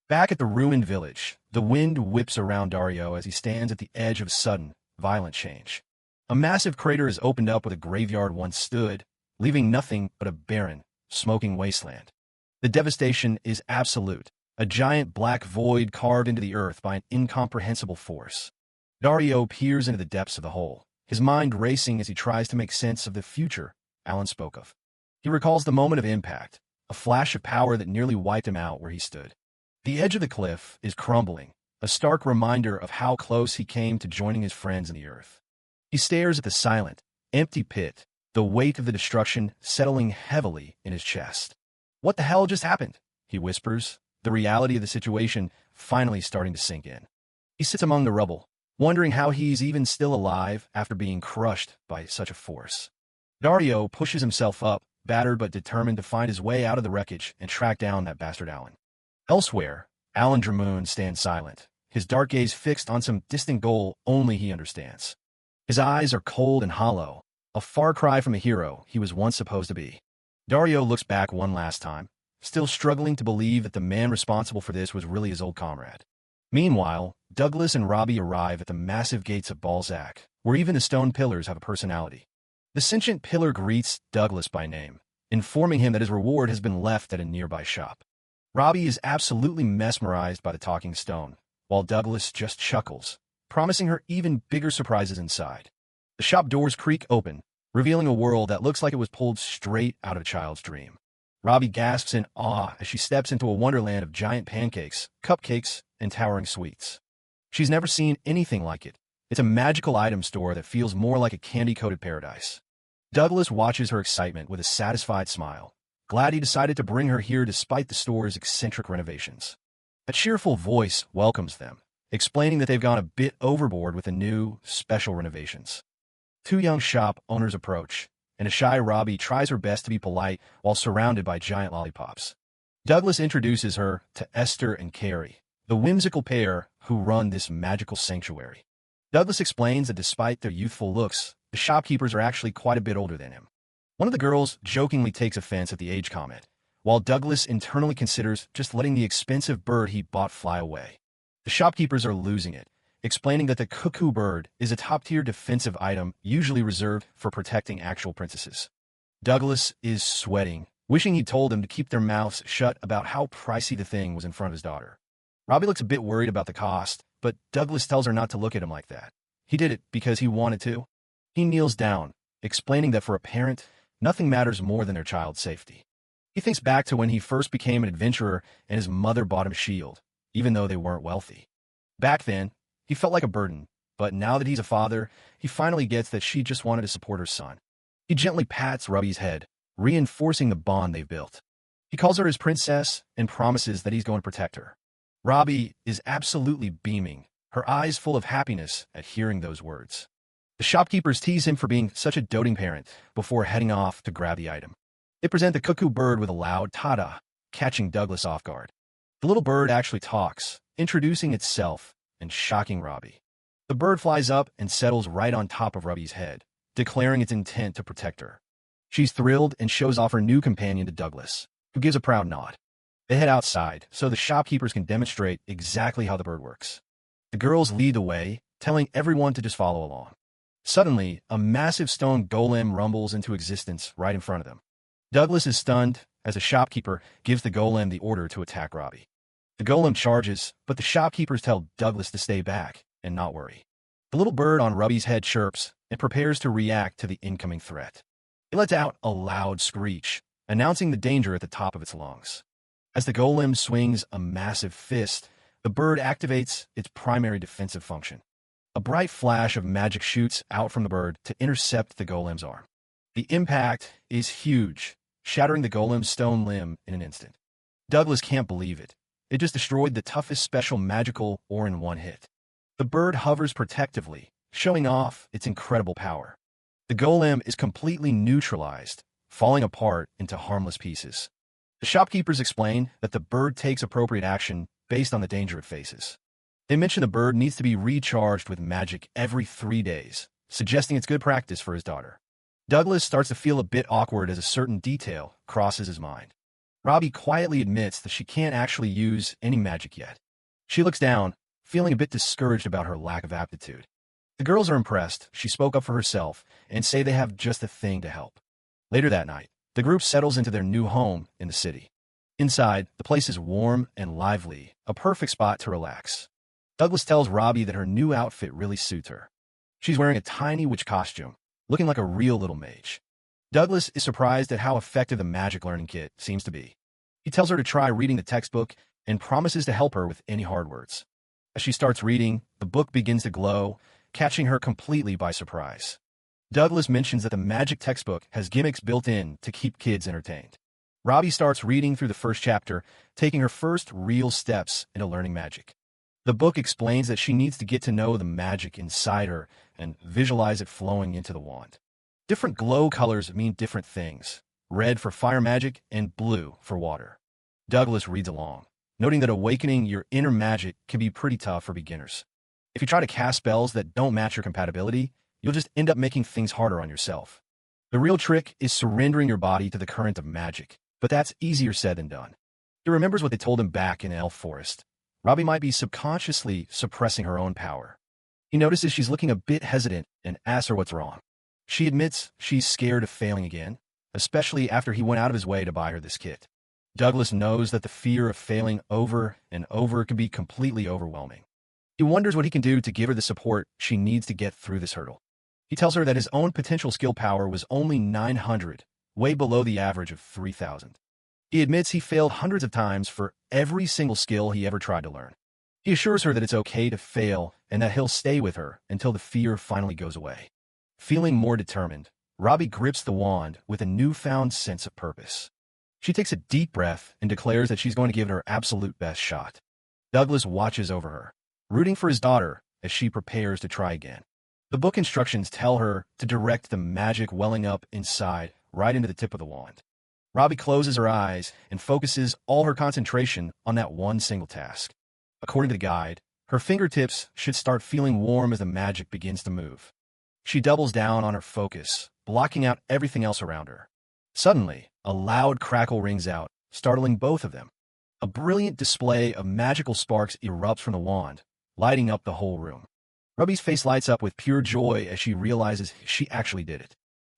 Back at the ruined village, the wind whips around Dario as he stands at the edge of a sudden, violent change. A massive crater has opened up where the graveyard once stood, leaving nothing but a barren, smoking wasteland. The devastation is absolute, a giant black void carved into the earth by an incomprehensible force. Dario peers into the depths of the hole, his mind racing as he tries to make sense of the future Alan spoke of. He recalls the moment of impact, a flash of power that nearly wiped him out where he stood. The edge of the cliff is crumbling, a stark reminder of how close he came to joining his friends in the earth. He stares at the silent, empty pit, the weight of the destruction settling heavily in his chest. "What the hell just happened?" he whispers, the reality of the situation finally starting to sink in. He sits among the rubble, wondering how he's even still alive after being crushed by such a force. Dario pushes himself up, battered but determined to find his way out of the wreckage and track down that bastard Alan. Elsewhere, Alan Dramoon stands silent, his dark gaze fixed on some distant goal only he understands. His eyes are cold and hollow, a far cry from the hero he was once supposed to be. Dario looks back one last time, still struggling to believe that the man responsible for this was really his old comrade. Meanwhile, Douglas and Robbie arrive at the massive gates of Balzac, where even the stone pillars have a personality. The sentient pillar greets Douglas by name, informing him that his reward has been left at a nearby shop. Robbie is absolutely mesmerized by the talking stone, while Douglas just chuckles, promising her even bigger surprises inside. The shop doors creak open, revealing a world that looks like it was pulled straight out of a child's dream. Robbie gasps in awe as she steps into a wonderland of giant pancakes, cupcakes, and towering sweets. She's never seen anything like it. It's a magical item store that feels more like a candy-coated paradise. Douglas watches her excitement with a satisfied smile, glad he decided to bring her here despite the store's eccentric renovations. A cheerful voice welcomes them, explaining that they've gone a bit overboard with the new, special renovations. Two young shop owners approach, and a shy Robbie tries her best to be polite while surrounded by giant lollipops. Douglas introduces her to Esther and Carrie, the whimsical pair who run this magical sanctuary. Douglas explains that despite their youthful looks, the shopkeepers are actually quite a bit older than him. One of the girls jokingly takes offense at the age comment, while Douglas internally considers just letting the expensive bird he bought fly away. The shopkeepers are losing it, explaining that the cuckoo bird is a top-tier defensive item usually reserved for protecting actual princesses. Douglas is sweating, wishing he'd told them to keep their mouths shut about how pricey the thing was in front of his daughter. Robbie looks a bit worried about the cost, but Douglas tells her not to look at him like that. He did it because he wanted to. He kneels down, explaining that for a parent, nothing matters more than their child's safety. He thinks back to when he first became an adventurer and his mother bought him a shield, even though they weren't wealthy. Back then, he felt like a burden, but now that he's a father, he finally gets that she just wanted to support her son. He gently pats Robbie's head, reinforcing the bond they've built. He calls her his princess and promises that he's going to protect her. Robbie is absolutely beaming, her eyes full of happiness at hearing those words. The shopkeepers tease him for being such a doting parent before heading off to grab the item. They present the cuckoo bird with a loud ta-da, catching Douglas off guard. The little bird actually talks, introducing itself and shocking Robbie. The bird flies up and settles right on top of Robbie's head, declaring its intent to protect her. She's thrilled and shows off her new companion to Douglas, who gives a proud nod. They head outside so the shopkeepers can demonstrate exactly how the bird works. The girls lead the way, telling everyone to just follow along. Suddenly, a massive stone golem rumbles into existence right in front of them. Douglas is stunned as the shopkeeper gives the golem the order to attack Robbie. The golem charges, but the shopkeepers tell Douglas to stay back and not worry. The little bird on Robbie's head chirps and prepares to react to the incoming threat. It lets out a loud screech, announcing the danger at the top of its lungs. As the golem swings a massive fist, the bird activates its primary defensive function. A bright flash of magic shoots out from the bird to intercept the golem's arm. The impact is huge, shattering the golem's stone limb in an instant. Douglas can't believe it. It just destroyed the toughest special magical ore in one hit. The bird hovers protectively, showing off its incredible power. The golem is completely neutralized, falling apart into harmless pieces. The shopkeepers explain that the bird takes appropriate action based on the danger it faces. They mention the bird needs to be recharged with magic every 3 days, suggesting it's good practice for his daughter. Douglas starts to feel a bit awkward as a certain detail crosses his mind. Robbie quietly admits that she can't actually use any magic yet. She looks down, feeling a bit discouraged about her lack of aptitude. The girls are impressed she spoke up for herself and say they have just the thing to help. Later that night, the group settles into their new home in the city. Inside, the place is warm and lively, a perfect spot to relax. Douglas tells Robbie that her new outfit really suits her. She's wearing a tiny witch costume, looking like a real little mage. Douglas is surprised at how effective the magic learning kit seems to be. He tells her to try reading the textbook and promises to help her with any hard words. As she starts reading, the book begins to glow, catching her completely by surprise. Douglas mentions that the magic textbook has gimmicks built in to keep kids entertained. Robbie starts reading through the first chapter, taking her first real steps into learning magic. The book explains that she needs to get to know the magic inside her and visualize it flowing into the wand. Different glow colors mean different things: red for fire magic and blue for water. Douglas reads along, noting that awakening your inner magic can be pretty tough for beginners. If you try to cast spells that don't match your compatibility, you'll just end up making things harder on yourself. The real trick is surrendering your body to the current of magic, but that's easier said than done. He remembers what they told him back in Elf Forest. Robbie might be subconsciously suppressing her own power. He notices she's looking a bit hesitant and asks her what's wrong. She admits she's scared of failing again, especially after he went out of his way to buy her this kit. Douglas knows that the fear of failing over and over can be completely overwhelming. He wonders what he can do to give her the support she needs to get through this hurdle. He tells her that his own potential skill power was only 900, way below the average of 3,000. He admits he failed hundreds of times for every single skill he ever tried to learn. He assures her that it's okay to fail and that he'll stay with her until the fear finally goes away. Feeling more determined, Robbie grips the wand with a newfound sense of purpose. She takes a deep breath and declares that she's going to give it her absolute best shot. Douglas watches over her, rooting for his daughter as she prepares to try again. The book instructions tell her to direct the magic welling up inside right into the tip of the wand. Robbie closes her eyes and focuses all her concentration on that one single task. According to the guide, her fingertips should start feeling warm as the magic begins to move. She doubles down on her focus, blocking out everything else around her. Suddenly, a loud crackle rings out, startling both of them. A brilliant display of magical sparks erupts from the wand, lighting up the whole room. Robbie's face lights up with pure joy as she realizes she actually did it.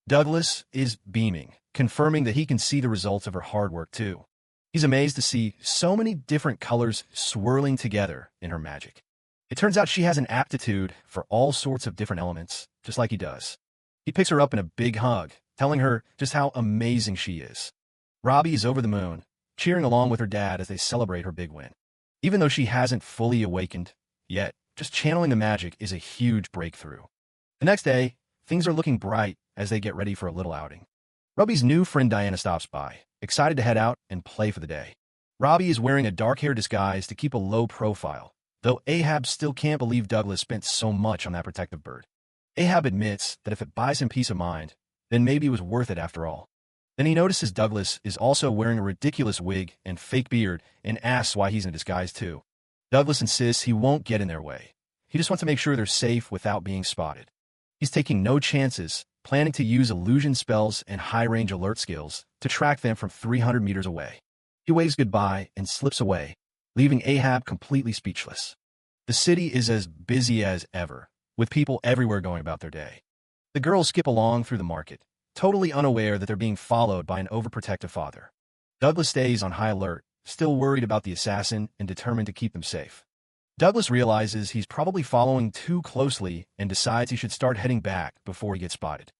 Douglas is beaming, confirming that he can see the results of her hard work too. He's amazed to see so many different colors swirling together in her magic. It turns out she has an aptitude for all sorts of different elements, just like he does. He picks her up in a big hug, telling her just how amazing she is. Robbie is over the moon, cheering along with her dad as they celebrate her big win. Even though she hasn't fully awakened yet, just channeling the magic is a huge breakthrough. The next day, things are looking bright as they get ready for a little outing. Robbie's new friend Diana stops by, excited to head out and play for the day. Robbie is wearing a dark hair disguise to keep a low profile, though Ahab still can't believe Douglas spent so much on that protective bird. Ahab admits that if it buys him peace of mind, then maybe it was worth it after all. Then he notices Douglas is also wearing a ridiculous wig and fake beard and asks why he's in disguise too. Douglas insists he won't get in their way. He just wants to make sure they're safe without being spotted. He's taking no chances, planning to use illusion spells and high-range alert skills to track them from 300 meters away. He waves goodbye and slips away, leaving Ahab completely speechless. The city is as busy as ever, with people everywhere going about their day. The girls skip along through the market, totally unaware that they're being followed by an overprotective father. Douglas stays on high alert, still worried about the assassin and determined to keep them safe. Douglas realizes he's probably following too closely and decides he should start heading back before he gets spotted.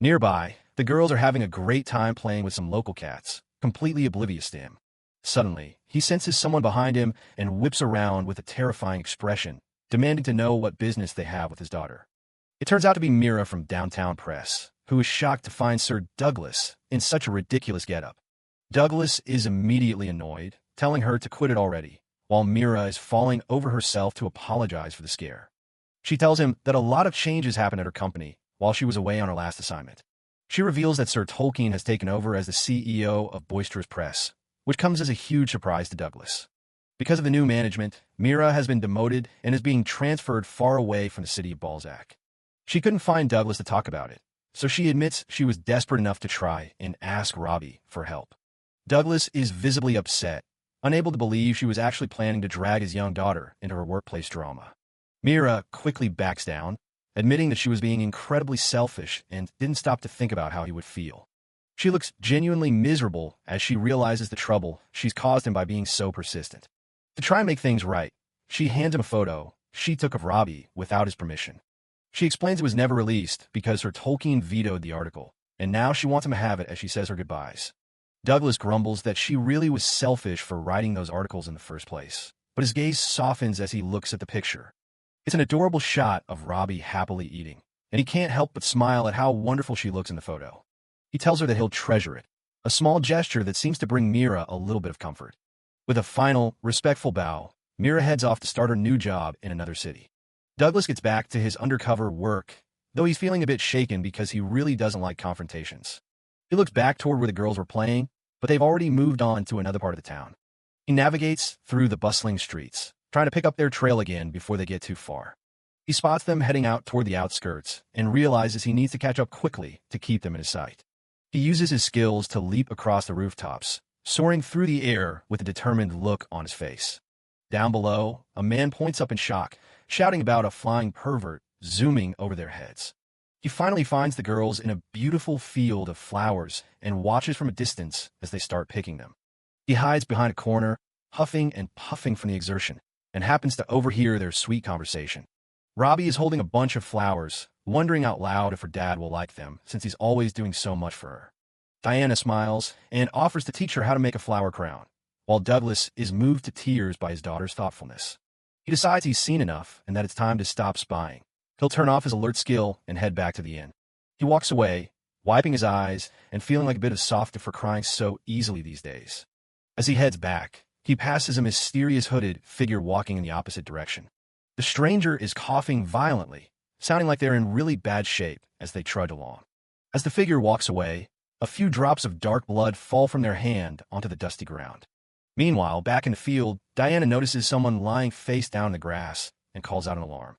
Nearby, the girls are having a great time playing with some local cats, completely oblivious to him. Suddenly, he senses someone behind him and whips around with a terrifying expression, demanding to know what business they have with his daughter. It turns out to be Mira from Downtown Press, who is shocked to find Sir Douglas in such a ridiculous getup. Douglas is immediately annoyed, telling her to quit it already, while Mira is falling over herself to apologize for the scare. She tells him that a lot of changes happened at her company while she was away on her last assignment. She reveals that Sir Tolkien has taken over as the CEO of Boisterous Press, which comes as a huge surprise to Douglas. Because of the new management, Mira has been demoted and is being transferred far away from the city of Balzac. She couldn't find Douglas to talk about it, so she admits she was desperate enough to try and ask Robbie for help. Douglas is visibly upset, unable to believe she was actually planning to drag his young daughter into her workplace drama. Mira quickly backs down, admitting that she was being incredibly selfish and didn't stop to think about how he would feel. She looks genuinely miserable as she realizes the trouble she's caused him by being so persistent. To try and make things right, she hands him a photo she took of Robbie without his permission. She explains it was never released because her Tolkien vetoed the article, and now she wants him to have it as she says her goodbyes. Douglas grumbles that she really was selfish for writing those articles in the first place, but his gaze softens as he looks at the picture. It's an adorable shot of Robbie happily eating, and he can't help but smile at how wonderful she looks in the photo. He tells her that he'll treasure it, a small gesture that seems to bring Mira a little bit of comfort. With a final, respectful bow, Mira heads off to start her new job in another city. Douglas gets back to his undercover work, though he's feeling a bit shaken because he really doesn't like confrontations. He looks back toward where the girls were playing, but they've already moved on to another part of the town. He navigates through the bustling streets, trying to pick up their trail again before they get too far. He spots them heading out toward the outskirts and realizes he needs to catch up quickly to keep them in his sight. He uses his skills to leap across the rooftops, soaring through the air with a determined look on his face. Down below, a man points up in shock, shouting about a flying pervert zooming over their heads. He finally finds the girls in a beautiful field of flowers and watches from a distance as they start picking them. He hides behind a corner, huffing and puffing from the exertion, and happens to overhear their sweet conversation. Robbie is holding a bunch of flowers, wondering out loud if her dad will like them, since he's always doing so much for her. Diana smiles and offers to teach her how to make a flower crown, while Douglas is moved to tears by his daughter's thoughtfulness. He decides he's seen enough and that it's time to stop spying. He'll turn off his alert skill and head back to the inn. He walks away, wiping his eyes and feeling like a bit of softy for crying so easily these days. As he heads back, he passes a mysterious hooded figure walking in the opposite direction. The stranger is coughing violently, sounding like they're in really bad shape as they trudge along. As the figure walks away, a few drops of dark blood fall from their hand onto the dusty ground. Meanwhile, back in the field, Diana notices someone lying face down in the grass and calls out an alarm.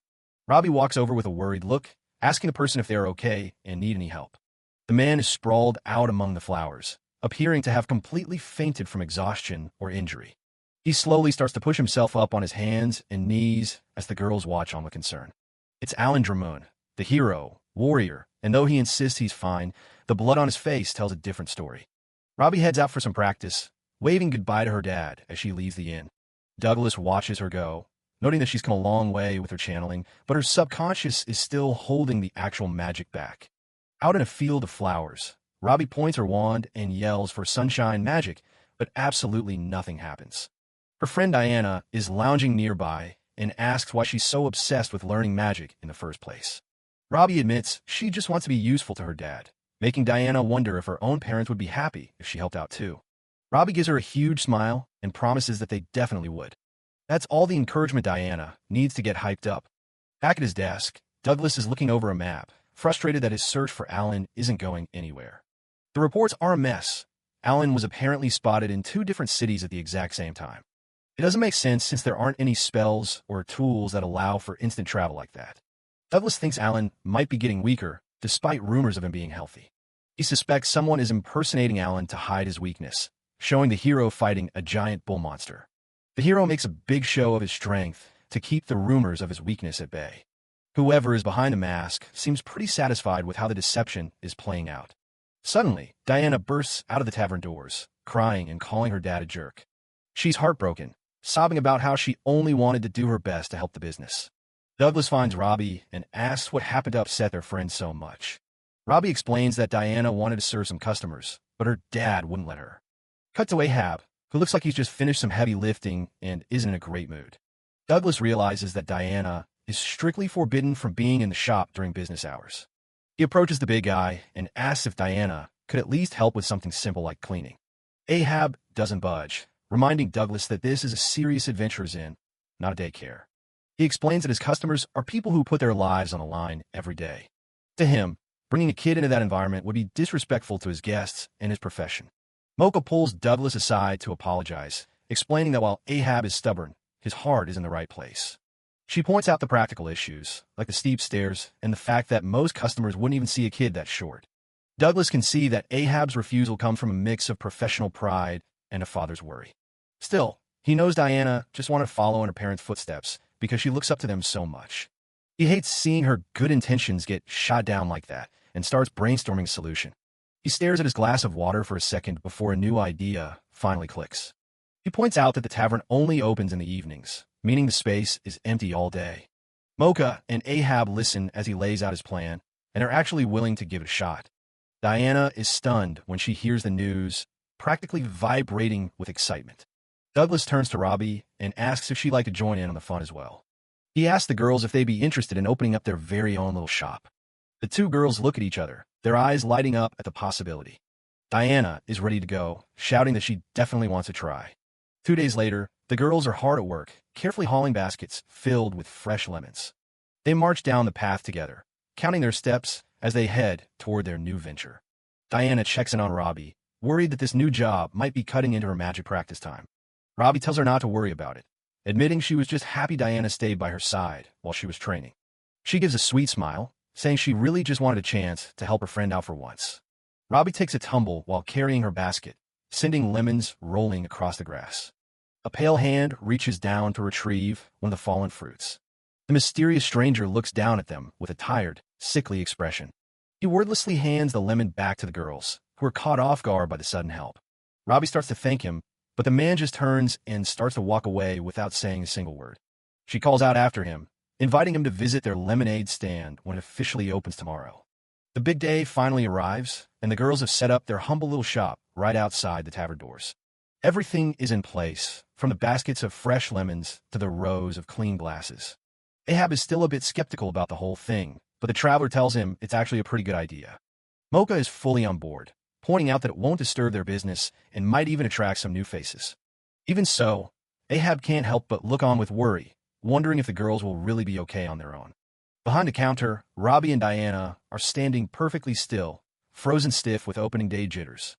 Robbie walks over with a worried look, asking the person if they are okay and need any help. The man is sprawled out among the flowers, appearing to have completely fainted from exhaustion or injury. He slowly starts to push himself up on his hands and knees as the girls watch on with concern. It's Alan Drummond, the hero, warrior, and though he insists he's fine, the blood on his face tells a different story. Robbie heads out for some practice, waving goodbye to her dad as she leaves the inn. Douglas watches her go, noting that she's come a long way with her channeling, but her subconscious is still holding the actual magic back. Out in a field of flowers, Robbie points her wand and yells for sunshine magic, but absolutely nothing happens. Her friend Diana is lounging nearby and asks why she's so obsessed with learning magic in the first place. Robbie admits she just wants to be useful to her dad, making Diana wonder if her own parents would be happy if she helped out too. Robbie gives her a huge smile and promises that they definitely would. That's all the encouragement Diana needs to get hyped up. Back at his desk, Douglas is looking over a map, frustrated that his search for Alan isn't going anywhere. The reports are a mess. Alan was apparently spotted in 2 different cities at the exact same time. It doesn't make sense since there aren't any spells or tools that allow for instant travel like that. Douglas thinks Alan might be getting weaker, despite rumors of him being healthy. He suspects someone is impersonating Alan to hide his weakness, showing the hero fighting a giant bull monster. The hero makes a big show of his strength to keep the rumors of his weakness at bay. Whoever is behind the mask seems pretty satisfied with how the deception is playing out. Suddenly, Diana bursts out of the tavern doors, crying and calling her dad a jerk. She's heartbroken, sobbing about how she only wanted to do her best to help the business. Douglas finds Robbie and asks what happened to upset their friend so much. Robbie explains that Diana wanted to serve some customers, but her dad wouldn't let her. Cut to Ahab, who looks like he's just finished some heavy lifting and isn't in a great mood. Douglas realizes that Diana is strictly forbidden from being in the shop during business hours. He approaches the big guy and asks if Diana could at least help with something simple like cleaning. Ahab doesn't budge, reminding Douglas that this is a serious adventurer's inn, not a daycare. He explains that his customers are people who put their lives on the line every day. To him, bringing a kid into that environment would be disrespectful to his guests and his profession. Mocha pulls Douglas aside to apologize, explaining that while Ahab is stubborn, his heart is in the right place. She points out the practical issues, like the steep stairs and the fact that most customers wouldn't even see a kid that short. Douglas can see that Ahab's refusal comes from a mix of professional pride and a father's worry. Still, he knows Diana just wanted to follow in her parents' footsteps because she looks up to them so much. He hates seeing her good intentions get shot down like that and starts brainstorming a solution. He stares at his glass of water for a second before a new idea finally clicks. He points out that the tavern only opens in the evenings, meaning the space is empty all day. Mocha and Ahab listen as he lays out his plan and are actually willing to give it a shot. Diana is stunned when she hears the news, practically vibrating with excitement. Douglas turns to Robbie and asks if she'd like to join in on the fun as well. He asks the girls if they'd be interested in opening up their very own little shop. The two girls look at each other, their eyes lighting up at the possibility. Diana is ready to go, shouting that she definitely wants to try. 2 days later, the girls are hard at work, carefully hauling baskets filled with fresh lemons. They march down the path together, counting their steps as they head toward their new venture. Diana checks in on Robbie, worried that this new job might be cutting into her magic practice time. Robbie tells her not to worry about it, admitting she was just happy Diana stayed by her side while she was training. She gives a sweet smile, saying she really just wanted a chance to help her friend out for once. Robbie takes a tumble while carrying her basket, sending lemons rolling across the grass. A pale hand reaches down to retrieve one of the fallen fruits. The mysterious stranger looks down at them with a tired, sickly expression. He wordlessly hands the lemon back to the girls, who are caught off guard by the sudden help. Robbie starts to thank him, but the man just turns and starts to walk away without saying a single word. She calls out after him, inviting him to visit their lemonade stand when it officially opens tomorrow. The big day finally arrives, and the girls have set up their humble little shop right outside the tavern doors. Everything is in place, from the baskets of fresh lemons to the rows of clean glasses. Ahab is still a bit skeptical about the whole thing, but the traveler tells him it's actually a pretty good idea. Mocha is fully on board, pointing out that it won't disturb their business and might even attract some new faces. Even so, Ahab can't help but look on with worry, wondering if the girls will really be okay on their own. Behind the counter, Robbie and Diana are standing perfectly still, frozen stiff with opening day jitters.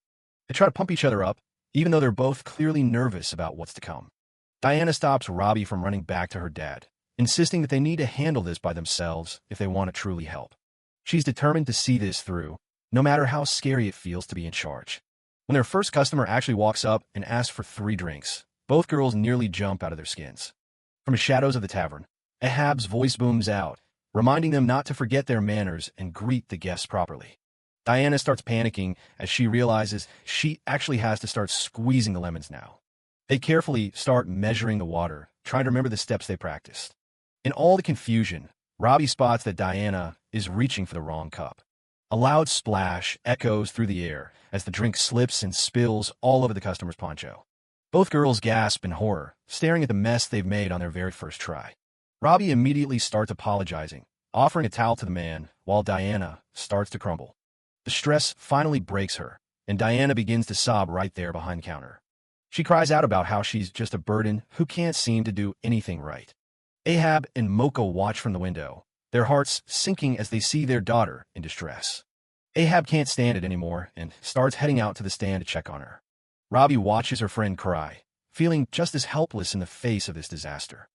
They try to pump each other up, even though they're both clearly nervous about what's to come. Diana stops Robbie from running back to her dad, insisting that they need to handle this by themselves if they want to truly help. She's determined to see this through, no matter how scary it feels to be in charge. When their first customer actually walks up and asks for 3 drinks, both girls nearly jump out of their skins. From the shadows of the tavern, Ahab's voice booms out, reminding them not to forget their manners and greet the guests properly. Diana starts panicking as she realizes she actually has to start squeezing the lemons now. They carefully start measuring the water, trying to remember the steps they practiced. In all the confusion, Robbie spots that Diana is reaching for the wrong cup. A loud splash echoes through the air as the drink slips and spills all over the customer's poncho. Both girls gasp in horror, staring at the mess they've made on their very first try. Robbie immediately starts apologizing, offering a towel to the man, while Diana starts to crumble. The stress finally breaks her, and Diana begins to sob right there behind the counter. She cries out about how she's just a burden who can't seem to do anything right. Ahab and Mocha watch from the window, their hearts sinking as they see their daughter in distress. Ahab can't stand it anymore and starts heading out to the stand to check on her. Robbie watches her friend cry, feeling just as helpless in the face of this disaster.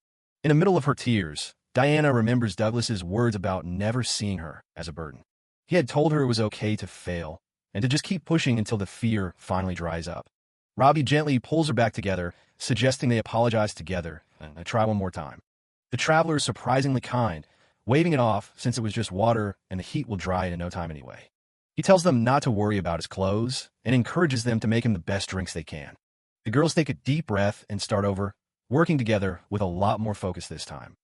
In the middle of her tears, Diana remembers Douglas's words about never seeing her as a burden. He had told her it was okay to fail and to just keep pushing until the fear finally dries up. Robbie gently pulls her back together, suggesting they apologize together and try one more time. The traveler is surprisingly kind, waving it off since it was just water and the heat will dry it in no time anyway. He tells them not to worry about his clothes and encourages them to make him the best drinks they can. The girls take a deep breath and start over, working together with a lot more focus this time.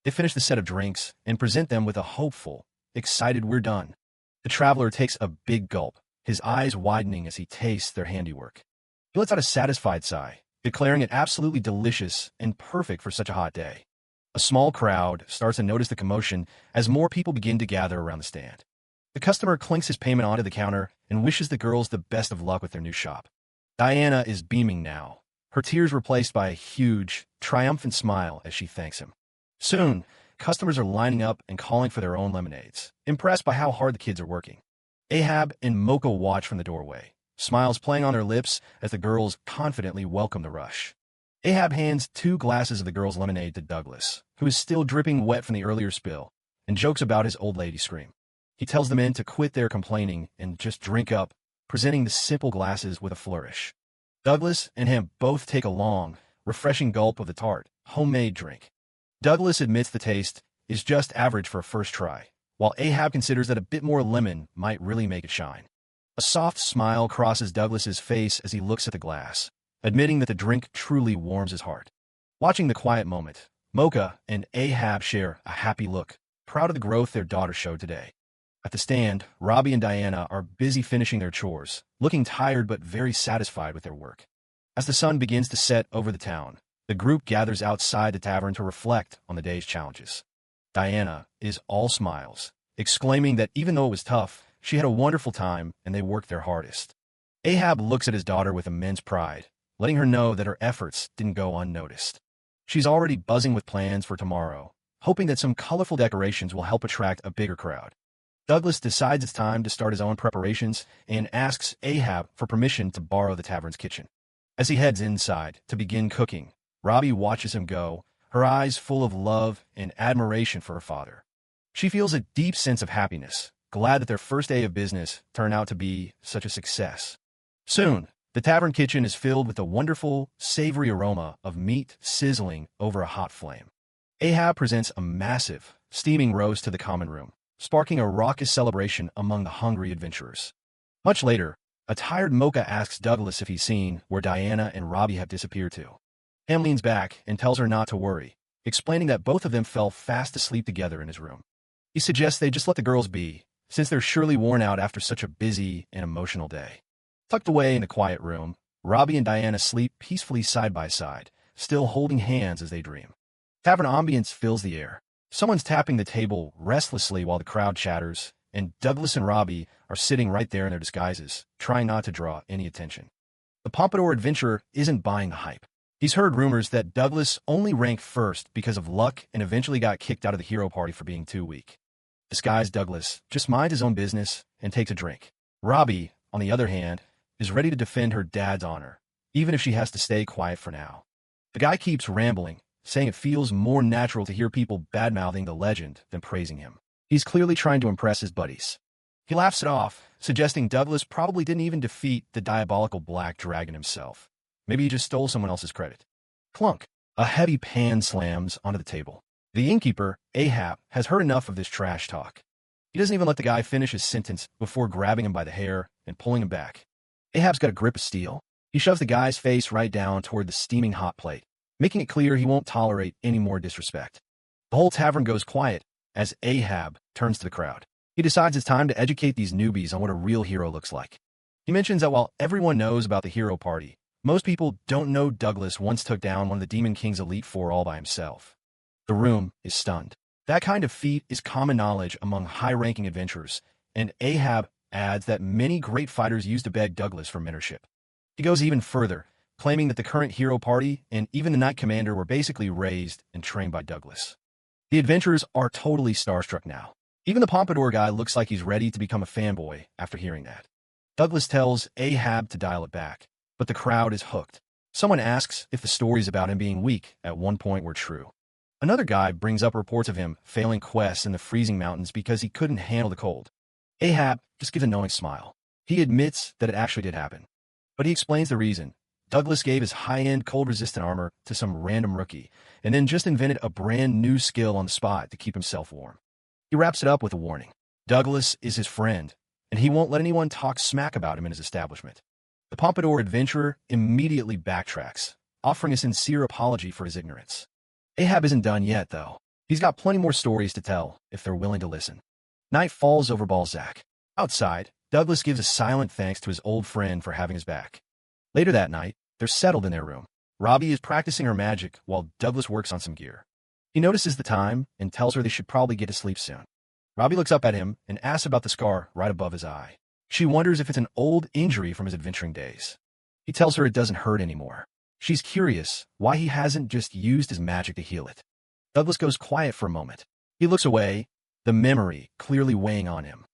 They finish the set of drinks and present them with a hopeful, excited "we're done." The traveler takes a big gulp, his eyes widening as he tastes their handiwork. He lets out a satisfied sigh, declaring it absolutely delicious and perfect for such a hot day. A small crowd starts to notice the commotion as more people begin to gather around the stand. The customer clinks his payment onto the counter and wishes the girls the best of luck with their new shop. Diana is beaming now, her tears replaced by a huge, triumphant smile as she thanks him. Soon, customers are lining up and calling for their own lemonades, impressed by how hard the kids are working. Ahab and Mocha watch from the doorway, smiles playing on their lips as the girls confidently welcome the rush. Ahab hands 2 glasses of the girl's lemonade to Douglas, who is still dripping wet from the earlier spill, and jokes about his old lady scream. He tells the men to quit their complaining and just drink up, presenting the simple glasses with a flourish. Douglas and him both take a long, refreshing gulp of the tart, homemade drink. Douglas admits the taste is just average for a first try, while Ahab considers that a bit more lemon might really make it shine. A soft smile crosses Douglas's face as he looks at the glass, admitting that the drink truly warms his heart. Watching the quiet moment, Mocha and Ahab share a happy look, proud of the growth their daughter showed today. At the stand, Robbie and Diana are busy finishing their chores, looking tired but very satisfied with their work. As the sun begins to set over the town, the group gathers outside the tavern to reflect on the day's challenges. Diana is all smiles, exclaiming that even though it was tough, she had a wonderful time and they worked their hardest. Ahab looks at his daughter with immense pride, letting her know that her efforts didn't go unnoticed. She's already buzzing with plans for tomorrow, hoping that some colorful decorations will help attract a bigger crowd. Douglas decides it's time to start his own preparations and asks Ahab for permission to borrow the tavern's kitchen. As he heads inside to begin cooking, Robbie watches him go, her eyes full of love and admiration for her father. She feels a deep sense of happiness, glad that their first day of business turned out to be such a success. Soon, the tavern kitchen is filled with a wonderful, savory aroma of meat sizzling over a hot flame. Ahab presents a massive, steaming roast to the common room, sparking a raucous celebration among the hungry adventurers. Much later, a tired Mocha asks Douglas if he's seen where Diana and Robbie have disappeared to. Ham leans back and tells her not to worry, explaining that both of them fell fast asleep together in his room. He suggests they just let the girls be, since they're surely worn out after such a busy and emotional day. Tucked away in the quiet room, Robbie and Diana sleep peacefully side by side, still holding hands as they dream. Tavern ambience fills the air. Someone's tapping the table restlessly while the crowd chatters, and Douglas and Robbie are sitting right there in their disguises, trying not to draw any attention. The Pompadour adventurer isn't buying the hype. He's heard rumors that Douglas only ranked first because of luck and eventually got kicked out of the hero party for being too weak. Disguised Douglas just minds his own business and takes a drink. Robbie, on the other hand, is ready to defend her dad's honor, even if she has to stay quiet for now. The guy keeps rambling, saying it feels more natural to hear people bad-mouthing the legend than praising him. He's clearly trying to impress his buddies. He laughs it off, suggesting Douglas probably didn't even defeat the diabolical Black Dragon himself. Maybe he just stole someone else's credit. Clunk! A heavy pan slams onto the table. The innkeeper, Ahab, has heard enough of this trash talk. He doesn't even let the guy finish his sentence before grabbing him by the hair and pulling him back. Ahab's got a grip of steel. He shoves the guy's face right down toward the steaming hot plate, making it clear he won't tolerate any more disrespect. The whole tavern goes quiet as Ahab turns to the crowd. He decides it's time to educate these newbies on what a real hero looks like. He mentions that while everyone knows about the hero party, most people don't know Douglas once took down one of the Demon King's Elite Four all by himself. The room is stunned. That kind of feat is common knowledge among high-ranking adventurers, and Ahab adds that many great fighters used to beg Douglas for mentorship. He goes even further, claiming that the current hero party and even the Knight Commander were basically raised and trained by Douglas. The adventurers are totally starstruck now. Even the Pompadour guy looks like he's ready to become a fanboy after hearing that. Douglas tells Ahab to dial it back, but the crowd is hooked. Someone asks if the stories about him being weak at one point were true. Another guy brings up reports of him failing quests in the freezing mountains because he couldn't handle the cold. Ahab just gives a knowing smile. He admits that it actually did happen. But he explains the reason. Douglas gave his high-end cold-resistant armor to some random rookie, and then just invented a brand new skill on the spot to keep himself warm. He wraps it up with a warning. Douglas is his friend, and he won't let anyone talk smack about him in his establishment. The Pompadour adventurer immediately backtracks, offering a sincere apology for his ignorance. Ahab isn't done yet, though. He's got plenty more stories to tell if they're willing to listen. Night falls over Balzac. Outside, Douglas gives a silent thanks to his old friend for having his back. Later that night, they're settled in their room. Robbie is practicing her magic while Douglas works on some gear. He notices the time and tells her they should probably get to sleep soon. Robbie looks up at him and asks about the scar right above his eye. She wonders if it's an old injury from his adventuring days. He tells her it doesn't hurt anymore. She's curious why he hasn't just used his magic to heal it. Douglas goes quiet for a moment. He looks away, the memory clearly weighing on him.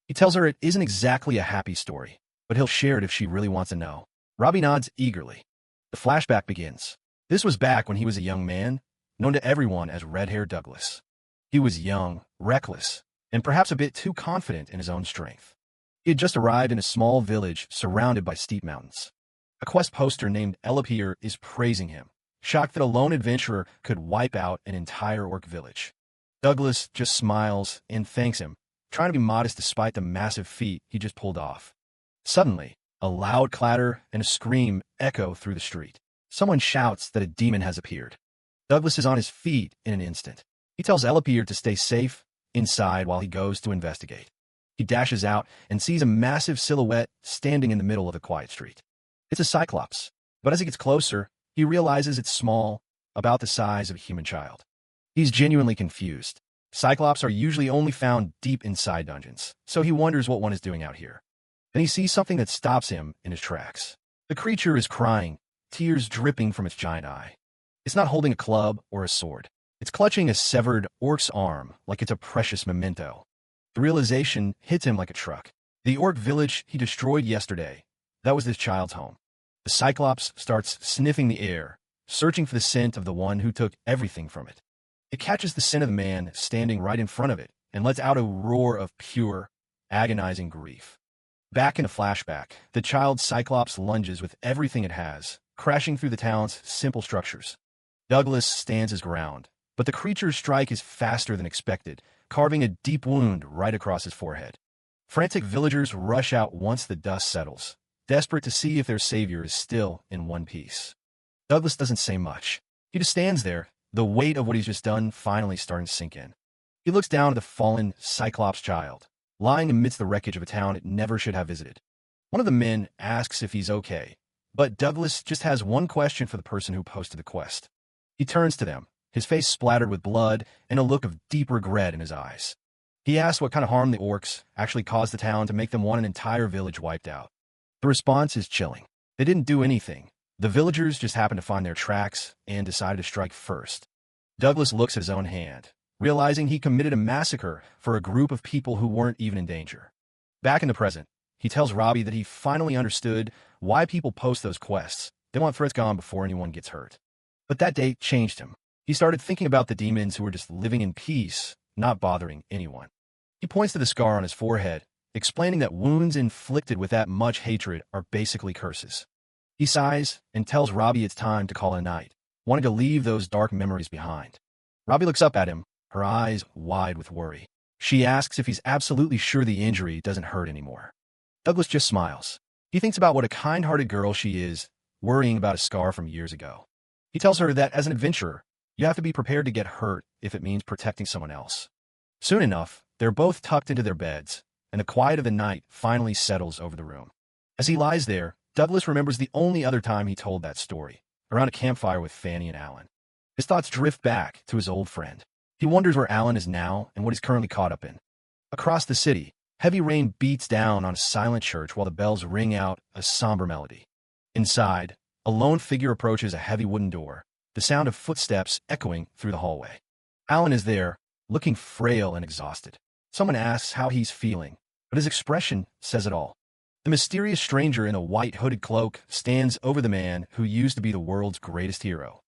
He tells her it isn't exactly a happy story. but he'll share it if she really wants to know. Robbie nods eagerly. The flashback begins. This was back when he was a young man, known to everyone as Red-Hair Douglas. He was young, reckless, and perhaps a bit too confident in his own strength. He had just arrived in a small village surrounded by steep mountains. A quest poster named Elapir is praising him, shocked that a lone adventurer could wipe out an entire orc village. Douglas just smiles and thanks him, trying to be modest despite the massive feat he just pulled off. Suddenly, a loud clatter and a scream echo through the street. Someone shouts that a demon has appeared. Douglas is on his feet in an instant. He tells Elapir to stay safe inside while he goes to investigate. He dashes out and sees a massive silhouette standing in the middle of the quiet street. It's a cyclops, but as he gets closer, he realizes it's small, about the size of a human child. He's genuinely confused. Cyclops are usually only found deep inside dungeons, so he wonders what one is doing out here. Then he sees something that stops him in his tracks. The creature is crying, tears dripping from its giant eye. It's not holding a club or a sword. It's clutching a severed orc's arm like it's a precious memento. The realization hits him like a truck. The orc village he destroyed yesterday, that was this child's home. The Cyclops starts sniffing the air, searching for the scent of the one who took everything from it. It catches the scent of the man standing right in front of it and lets out a roar of pure, agonizing grief. Back in a flashback, the child Cyclops lunges with everything it has, crashing through the town's simple structures. Douglas stands his ground, but the creature's strike is faster than expected, carving a deep wound right across his forehead. Frantic villagers rush out once the dust settles, desperate to see if their savior is still in one piece. Douglas doesn't say much. He just stands there, the weight of what he's just done finally starting to sink in. He looks down at the fallen Cyclops child, lying amidst the wreckage of a town it never should have visited. One of the men asks if he's okay, but Douglas just has one question for the person who posted the quest. He turns to them, his face splattered with blood and a look of deep regret in his eyes. He asks what kind of harm the orcs actually caused the town to make them want an entire village wiped out. The response is chilling. They didn't do anything. The villagers just happened to find their tracks and decided to strike first. Douglas looks at his own hand, realizing he committed a massacre for a group of people who weren't even in danger. Back in the present, he tells Robbie that he finally understood why people post those quests. They want threats gone before anyone gets hurt. But that day changed him. He started thinking about the demons who were just living in peace, not bothering anyone. He points to the scar on his forehead, explaining that wounds inflicted with that much hatred are basically curses. He sighs and tells Robbie it's time to call it a night, wanting to leave those dark memories behind. Robbie looks up at him, her eyes wide with worry. She asks if he's absolutely sure the injury doesn't hurt anymore. Douglas just smiles. He thinks about what a kind-hearted girl she is, worrying about a scar from years ago. He tells her that as an adventurer, you have to be prepared to get hurt if it means protecting someone else. Soon enough, they're both tucked into their beds, and the quiet of the night finally settles over the room. As he lies there, Douglas remembers the only other time he told that story, around a campfire with Fanny and Alan. His thoughts drift back to his old friend. He wonders where Alan is now and what he's currently caught up in. Across the city, heavy rain beats down on a silent church while the bells ring out a somber melody. Inside, a lone figure approaches a heavy wooden door, the sound of footsteps echoing through the hallway. Alan is there, looking frail and exhausted. Someone asks how he's feeling, but his expression says it all. The mysterious stranger in a white hooded cloak stands over the man who used to be the world's greatest hero.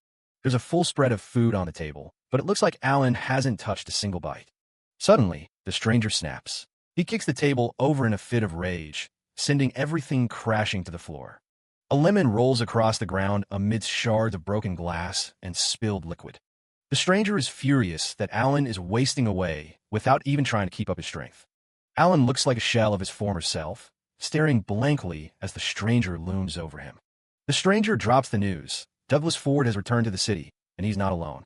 There's a full spread of food on the table, but it looks like Alan hasn't touched a single bite. Suddenly, the stranger snaps. He kicks the table over in a fit of rage, sending everything crashing to the floor. A lemon rolls across the ground amidst shards of broken glass and spilled liquid. The stranger is furious that Alan is wasting away without even trying to keep up his strength. Alan looks like a shell of his former self, staring blankly as the stranger looms over him. The stranger drops the news. Douglas Ford has returned to the city, and he's not alone.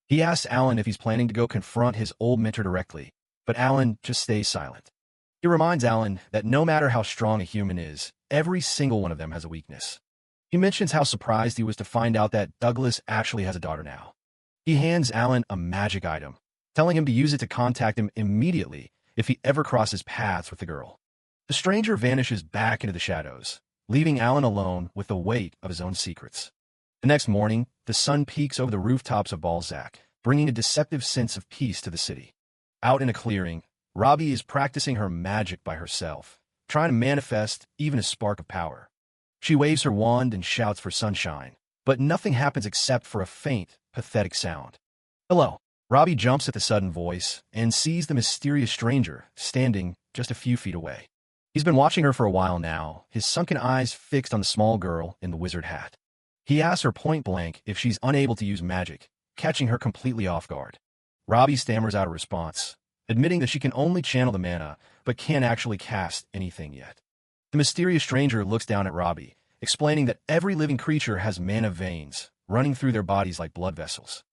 He asks Alan if he's planning to go confront his old mentor directly, but Alan just stays silent. He reminds Alan that no matter how strong a human is, every single one of them has a weakness. He mentions how surprised he was to find out that Douglas actually has a daughter now. He hands Alan a magic item, telling him to use it to contact him immediately if he ever crosses paths with the girl. The stranger vanishes back into the shadows, leaving Alan alone with the weight of his own secrets. The next morning, the sun peeks over the rooftops of Balzac, bringing a deceptive sense of peace to the city. Out in a clearing, Robbie is practicing her magic by herself, trying to manifest even a spark of power. She waves her wand and shouts for sunshine, but nothing happens except for a faint, pathetic sound. Hello. Robbie jumps at the sudden voice and sees the mysterious stranger standing just a few feet away. He's been watching her for a while now, his sunken eyes fixed on the small girl in the wizard hat. He asks her point blank if she's unable to use magic, catching her completely off guard. Robbie stammers out a response, admitting that she can only channel the mana, but can't actually cast anything yet. The mysterious stranger looks down at Robbie, explaining that every living creature has mana veins running through their bodies like blood vessels.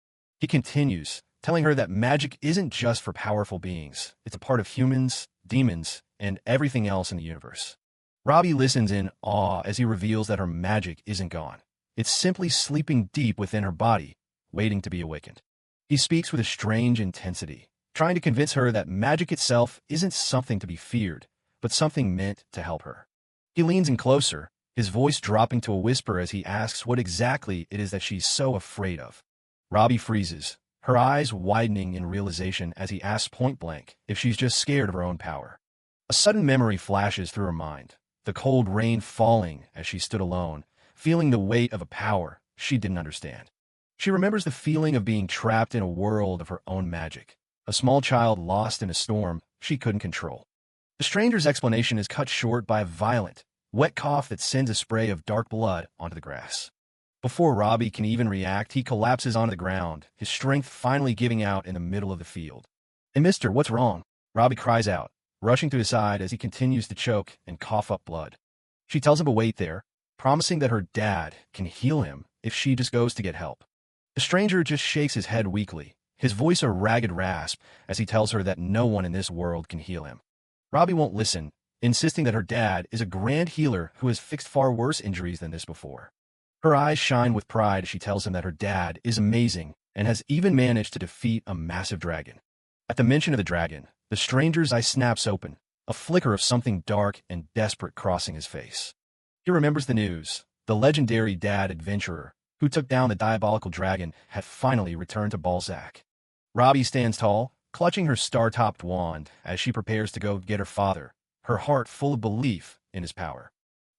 He continues, telling her that magic isn't just for powerful beings, it's a part of humans, demons, and everything else in the universe. Robbie listens in awe as he reveals that her magic isn't gone. It's simply sleeping deep within her body, waiting to be awakened. He speaks with a strange intensity, trying to convince her that magic itself isn't something to be feared, but something meant to help her. He leans in closer, his voice dropping to a whisper as he asks what exactly it is that she's so afraid of. Robbie freezes, her eyes widening in realization as he asks point blank if she's just scared of her own power. A sudden memory flashes through her mind, the cold rain falling as she stood alone, feeling the weight of a power she didn't understand. She remembers the feeling of being trapped in a world of her own magic, a small child lost in a storm she couldn't control. The stranger's explanation is cut short by a violent, wet cough that sends a spray of dark blood onto the grass. Before Robbie can even react, he collapses onto the ground, his strength finally giving out in the middle of the field. "Hey, mister, what's wrong?" Robbie cries out, rushing to his side as he continues to choke and cough up blood. She tells him to wait there, promising that her dad can heal him if she just goes to get help. The stranger just shakes his head weakly, his voice a ragged rasp as he tells her that no one in this world can heal him. Robbie won't listen, insisting that her dad is a grand healer who has fixed far worse injuries than this before. Her eyes shine with pride as she tells him that her dad is amazing and has even managed to defeat a massive dragon. At the mention of the dragon, the stranger's eye snaps open, a flicker of something dark and desperate crossing his face. He remembers the news. The legendary dad adventurer who took down the diabolical dragon had finally returned to Balzac. Robbie stands tall, clutching her star-topped wand as she prepares to go get her father, her heart full of belief in his power.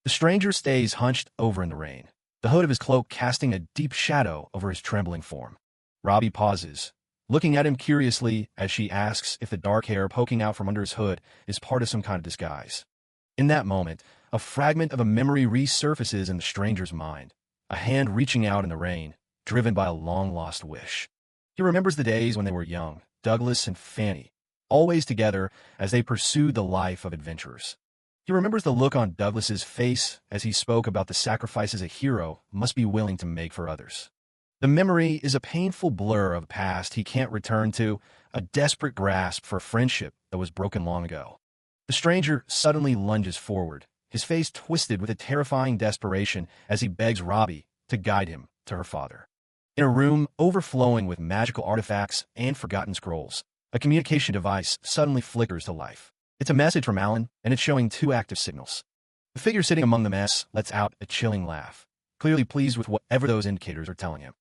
The stranger stays hunched over in the rain, the hood of his cloak casting a deep shadow over his trembling form. Robbie pauses, looking at him curiously as she asks if the dark hair poking out from under his hood is part of some kind of disguise. In that moment, a fragment of a memory resurfaces in the stranger's mind, a hand reaching out in the rain, driven by a long-lost wish. He remembers the days when they were young, Douglas and Fanny, always together as they pursued the life of adventurers. He remembers the look on Douglas's face as he spoke about the sacrifices a hero must be willing to make for others. The memory is a painful blur of a past he can't return to, a desperate grasp for a friendship that was broken long ago. The stranger suddenly lunges forward, his face twisted with a terrifying desperation as he begs Robbie to guide him to her father. In a room overflowing with magical artifacts and forgotten scrolls, a communication device suddenly flickers to life. It's a message from Alan, and it's showing two active signals. The figure sitting among the mess lets out a chilling laugh, clearly pleased with whatever those indicators are telling him.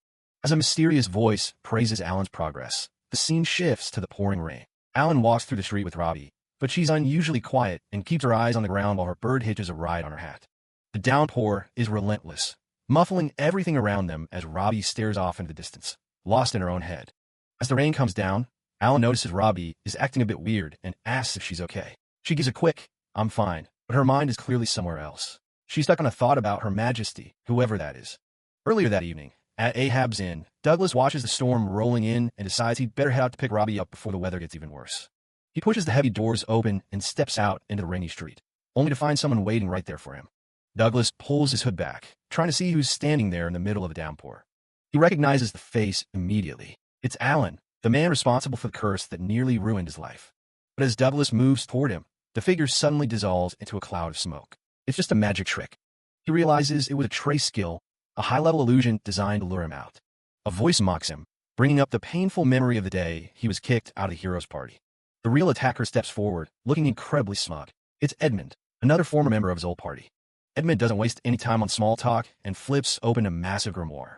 As a mysterious voice praises Alan's progress, the scene shifts to the pouring rain. Alan walks through the street with Robbie, but she's unusually quiet and keeps her eyes on the ground while her bird hitches a ride on her hat. The downpour is relentless, muffling everything around them as Robbie stares off into the distance, lost in her own head. As the rain comes down, Alan notices Robbie is acting a bit weird and asks if she's okay. She gives a quick, "I'm fine," but her mind is clearly somewhere else. She's stuck on a thought about Her Majesty, whoever that is. Earlier that evening, at Ahab's Inn, Douglas watches the storm rolling in and decides he'd better head out to pick Robbie up before the weather gets even worse. He pushes the heavy doors open and steps out into the rainy street, only to find someone waiting right there for him. Douglas pulls his hood back, trying to see who's standing there in the middle of the downpour. He recognizes the face immediately. It's Alan, the man responsible for the curse that nearly ruined his life. But as Douglas moves toward him, the figure suddenly dissolves into a cloud of smoke. It's just a magic trick. He realizes it was a trace skill, a high-level illusion designed to lure him out. A voice mocks him, bringing up the painful memory of the day he was kicked out of the hero's party. The real attacker steps forward, looking incredibly smug. It's Edmund, another former member of his old party. Edmund doesn't waste any time on small talk and flips open a massive grimoire.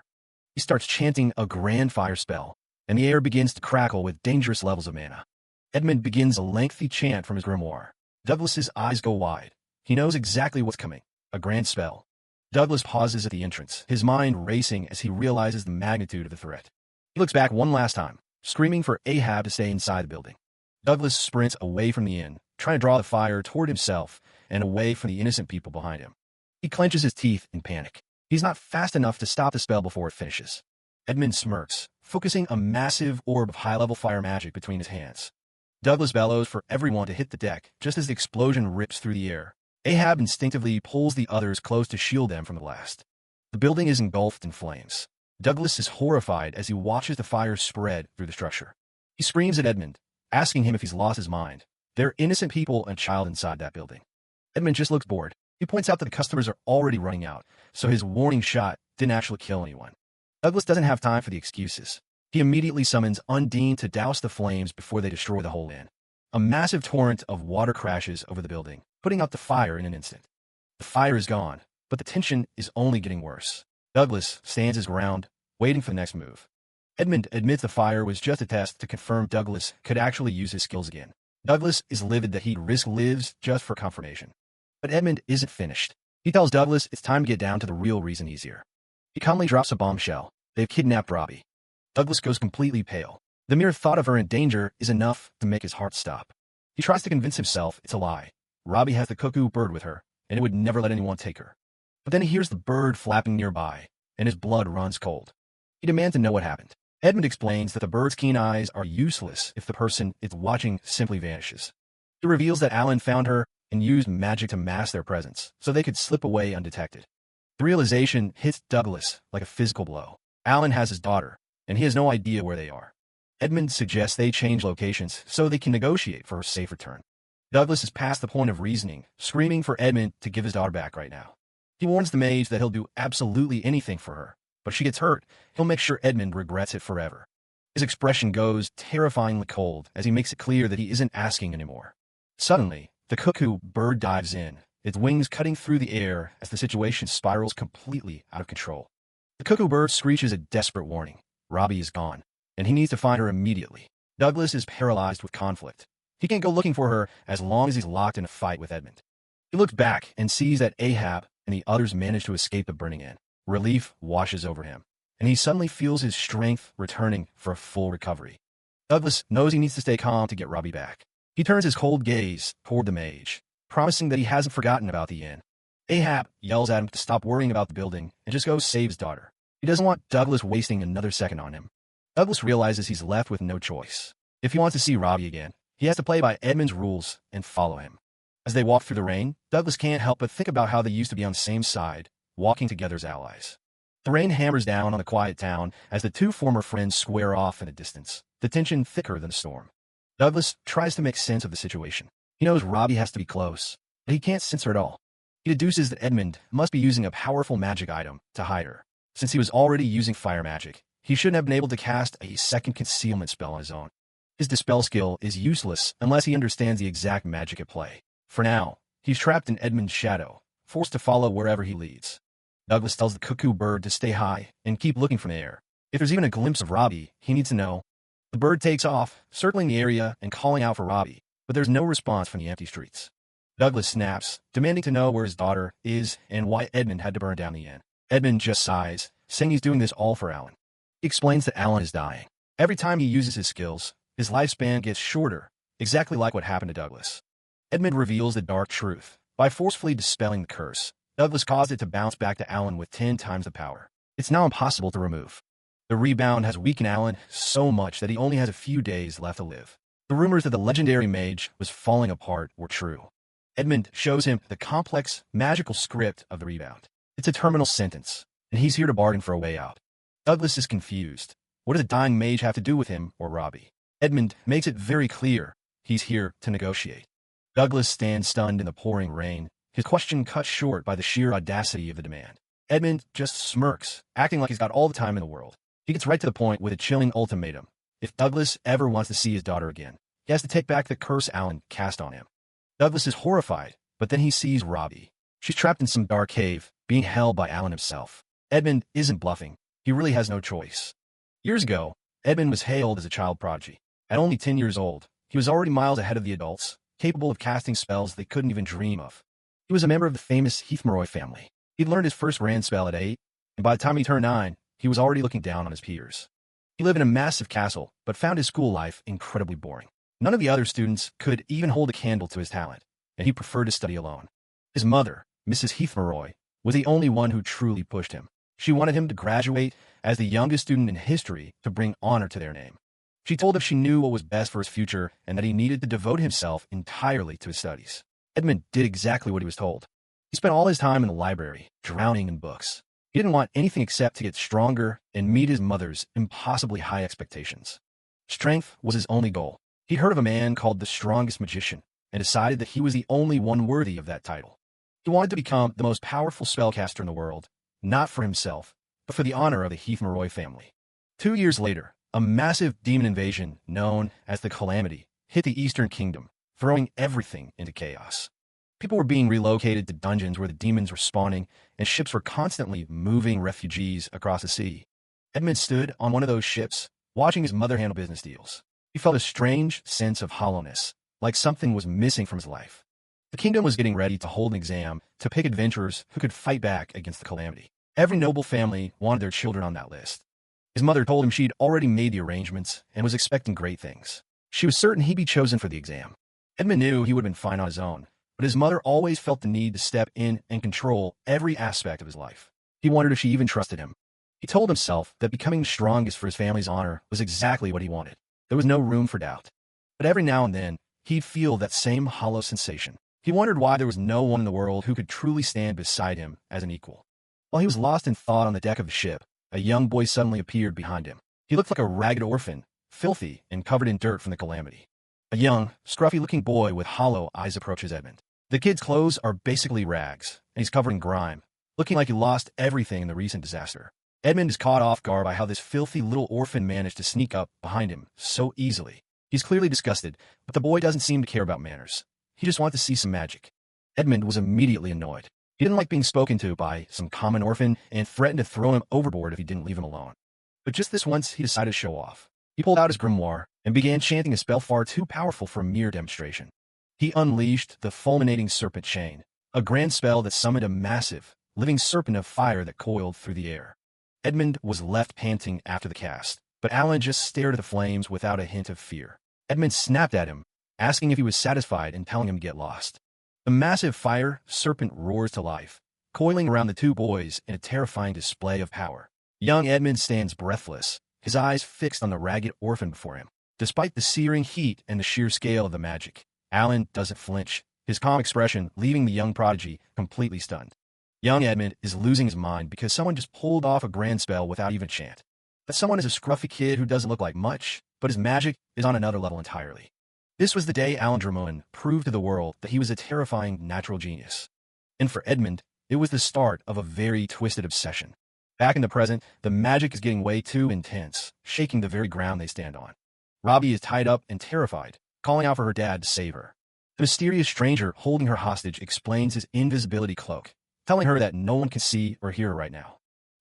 He starts chanting a grand fire spell, and the air begins to crackle with dangerous levels of mana. Edmund begins a lengthy chant from his grimoire. Douglas's eyes go wide, He knows exactly what's coming. A grand spell. Douglas pauses at the entrance, his mind racing as he realizes the magnitude of the threat. He looks back one last time, screaming for Ahab to stay inside the building. Douglas sprints away from the inn, trying to draw the fire toward himself and away from the innocent people behind him. He clenches his teeth in panic. He's not fast enough to stop the spell before it finishes. Edmund smirks, focusing a massive orb of high-level fire magic between his hands. Douglas bellows for everyone to hit the deck just as the explosion rips through the air. Ahab instinctively pulls the others close to shield them from the blast. The building is engulfed in flames. Douglas is horrified as he watches the fire spread through the structure. He screams at Edmund, asking him if he's lost his mind. There are innocent people and a child inside that building. Edmund just looks bored. He points out that the customers are already running out, so his warning shot didn't actually kill anyone. Douglas doesn't have time for the excuses. He immediately summons Undine to douse the flames before they destroy the whole inn. A massive torrent of water crashes over the building, putting out the fire in an instant. The fire is gone, but the tension is only getting worse. Douglas stands his ground, waiting for the next move. Edmund admits the fire was just a test to confirm Douglas could actually use his skills again. Douglas is livid that he'd risk lives just for confirmation. But Edmund isn't finished. He tells Douglas it's time to get down to the real reason he's here. He calmly drops a bombshell. They've kidnapped Robbie. Douglas goes completely pale. The mere thought of her in danger is enough to make his heart stop. He tries to convince himself it's a lie. Robbie has the cuckoo bird with her, and it would never let anyone take her. But then he hears the bird flapping nearby, and his blood runs cold. He demands to know what happened. Edmund explains that the bird's keen eyes are useless if the person it's watching simply vanishes. He reveals that Alan found her and used magic to mask their presence, so they could slip away undetected. The realization hits Douglas like a physical blow. Alan has his daughter, and he has no idea where they are. Edmund suggests they change locations so they can negotiate for a safe return. Douglas is past the point of reasoning, screaming for Edmund to give his daughter back right now. He warns the mage that he'll do absolutely anything for her, but if she gets hurt, he'll make sure Edmund regrets it forever. His expression goes terrifyingly cold as he makes it clear that he isn't asking anymore. Suddenly, the cuckoo bird dives in, its wings cutting through the air as the situation spirals completely out of control. The cuckoo bird screeches a desperate warning. Robbie is gone, and he needs to find her immediately. Douglas is paralyzed with conflict. He can't go looking for her as long as he's locked in a fight with Edmund. He looks back and sees that Ahab and the others manage to escape the burning inn. Relief washes over him, and he suddenly feels his strength returning for a full recovery. Douglas knows he needs to stay calm to get Robbie back. He turns his cold gaze toward the mage, promising that he hasn't forgotten about the inn. Ahab yells at him to stop worrying about the building and just go save his daughter. He doesn't want Douglas wasting another second on him. Douglas realizes he's left with no choice. If he wants to see Robbie again, he has to play by Edmund's rules and follow him. As they walk through the rain, Douglas can't help but think about how they used to be on the same side, walking together as allies. The rain hammers down on the quiet town as the two former friends square off in the distance, the tension thicker than the storm. Douglas tries to make sense of the situation. He knows Robbie has to be close, but he can't sense her at all. He deduces that Edmund must be using a powerful magic item to hide her. Since he was already using fire magic, he shouldn't have been able to cast a second concealment spell on his own. His dispel skill is useless unless he understands the exact magic at play. For now, he's trapped in Edmund's shadow, forced to follow wherever he leads. Douglas tells the cuckoo bird to stay high and keep looking from the air. If there's even a glimpse of Robbie, he needs to know. The bird takes off, circling the area and calling out for Robbie, but there's no response from the empty streets. Douglas snaps, demanding to know where his daughter is and why Edmund had to burn down the inn. Edmund just sighs, saying he's doing this all for Alan. He explains that Alan is dying. Every time he uses his skills, his lifespan gets shorter, exactly like what happened to Douglas. Edmund reveals the dark truth. By forcefully dispelling the curse, Douglas caused it to bounce back to Alan with 10 times the power. It's now impossible to remove. The rebound has weakened Alan so much that he only has a few days left to live. The rumors that the legendary mage was falling apart were true. Edmund shows him the complex, magical script of the rebound. It's a terminal sentence, and he's here to bargain for a way out. Douglas is confused. What does a dying mage have to do with him or Robbie? Edmund makes it very clear he's here to negotiate. Douglas stands stunned in the pouring rain, his question cut short by the sheer audacity of the demand. Edmund just smirks, acting like he's got all the time in the world. He gets right to the point with a chilling ultimatum. If Douglas ever wants to see his daughter again, he has to take back the curse Alan cast on him. Douglas is horrified, but then he sees Robbie. She's trapped in some dark cave, being held by Alan himself. Edmund isn't bluffing. He really has no choice. Years ago, Edmund was hailed as a child prodigy. At only 10 years old, he was already miles ahead of the adults, capable of casting spells they couldn't even dream of. He was a member of the famous Heathmeroy family. He'd learned his first grand spell at 8, and by the time he turned 9, he was already looking down on his peers. He lived in a massive castle, but found his school life incredibly boring. None of the other students could even hold a candle to his talent, and he preferred to study alone. His mother, Mrs. Heathmeroy, was the only one who truly pushed him. She wanted him to graduate as the youngest student in history to bring honor to their name. She told him she knew what was best for his future and that he needed to devote himself entirely to his studies. Edmund did exactly what he was told. He spent all his time in the library, drowning in books. He didn't want anything except to get stronger and meet his mother's impossibly high expectations. Strength was his only goal. He'd heard of a man called the strongest magician and decided that he was the only one worthy of that title. He wanted to become the most powerful spellcaster in the world, not for himself, but for the honor of the Heathmeroy family. 2 years later, a massive demon invasion known as the Calamity hit the Eastern Kingdom, throwing everything into chaos. People were being relocated to dungeons where the demons were spawning, and ships were constantly moving refugees across the sea. Edmund stood on one of those ships, watching his mother handle business deals. He felt a strange sense of hollowness, like something was missing from his life. The kingdom was getting ready to hold an exam to pick adventurers who could fight back against the Calamity. Every noble family wanted their children on that list. His mother told him she'd already made the arrangements and was expecting great things. She was certain he'd be chosen for the exam. Edmund knew he would have been fine on his own, but his mother always felt the need to step in and control every aspect of his life. He wondered if she even trusted him. He told himself that becoming the strongest for his family's honor was exactly what he wanted. There was no room for doubt. But every now and then, he'd feel that same hollow sensation. He wondered why there was no one in the world who could truly stand beside him as an equal. While he was lost in thought on the deck of the ship, a young boy suddenly appeared behind him. He looked like a ragged orphan, filthy and covered in dirt from the Calamity. A young, scruffy-looking boy with hollow eyes approaches Edmund. The kid's clothes are basically rags, and he's covered in grime, looking like he lost everything in the recent disaster. Edmund is caught off guard by how this filthy little orphan managed to sneak up behind him so easily. He's clearly disgusted, but the boy doesn't seem to care about manners. He just wants to see some magic. Edmund was immediately annoyed. He didn't like being spoken to by some common orphan and threatened to throw him overboard if he didn't leave him alone. But just this once, he decided to show off. He pulled out his grimoire and began chanting a spell far too powerful for a mere demonstration. He unleashed the fulminating serpent chain, a grand spell that summoned a massive, living serpent of fire that coiled through the air. Edmund was left panting after the cast, but Alan just stared at the flames without a hint of fear. Edmund snapped at him, asking if he was satisfied and telling him to get lost. The massive fire serpent roars to life, coiling around the two boys in a terrifying display of power. Young Edmund stands breathless, his eyes fixed on the ragged orphan before him. Despite the searing heat and the sheer scale of the magic, Alan doesn't flinch, his calm expression leaving the young prodigy completely stunned. Young Edmund is losing his mind because someone just pulled off a grand spell without even a chant. That someone is a scruffy kid who doesn't look like much, but his magic is on another level entirely. This was the day Alan Drummond proved to the world that he was a terrifying natural genius. And for Edmund, it was the start of a very twisted obsession. Back in the present, the magic is getting way too intense, shaking the very ground they stand on. Robbie is tied up and terrified, calling out for her dad to save her. The mysterious stranger holding her hostage explains his invisibility cloak, telling her that no one can see or hear her right now.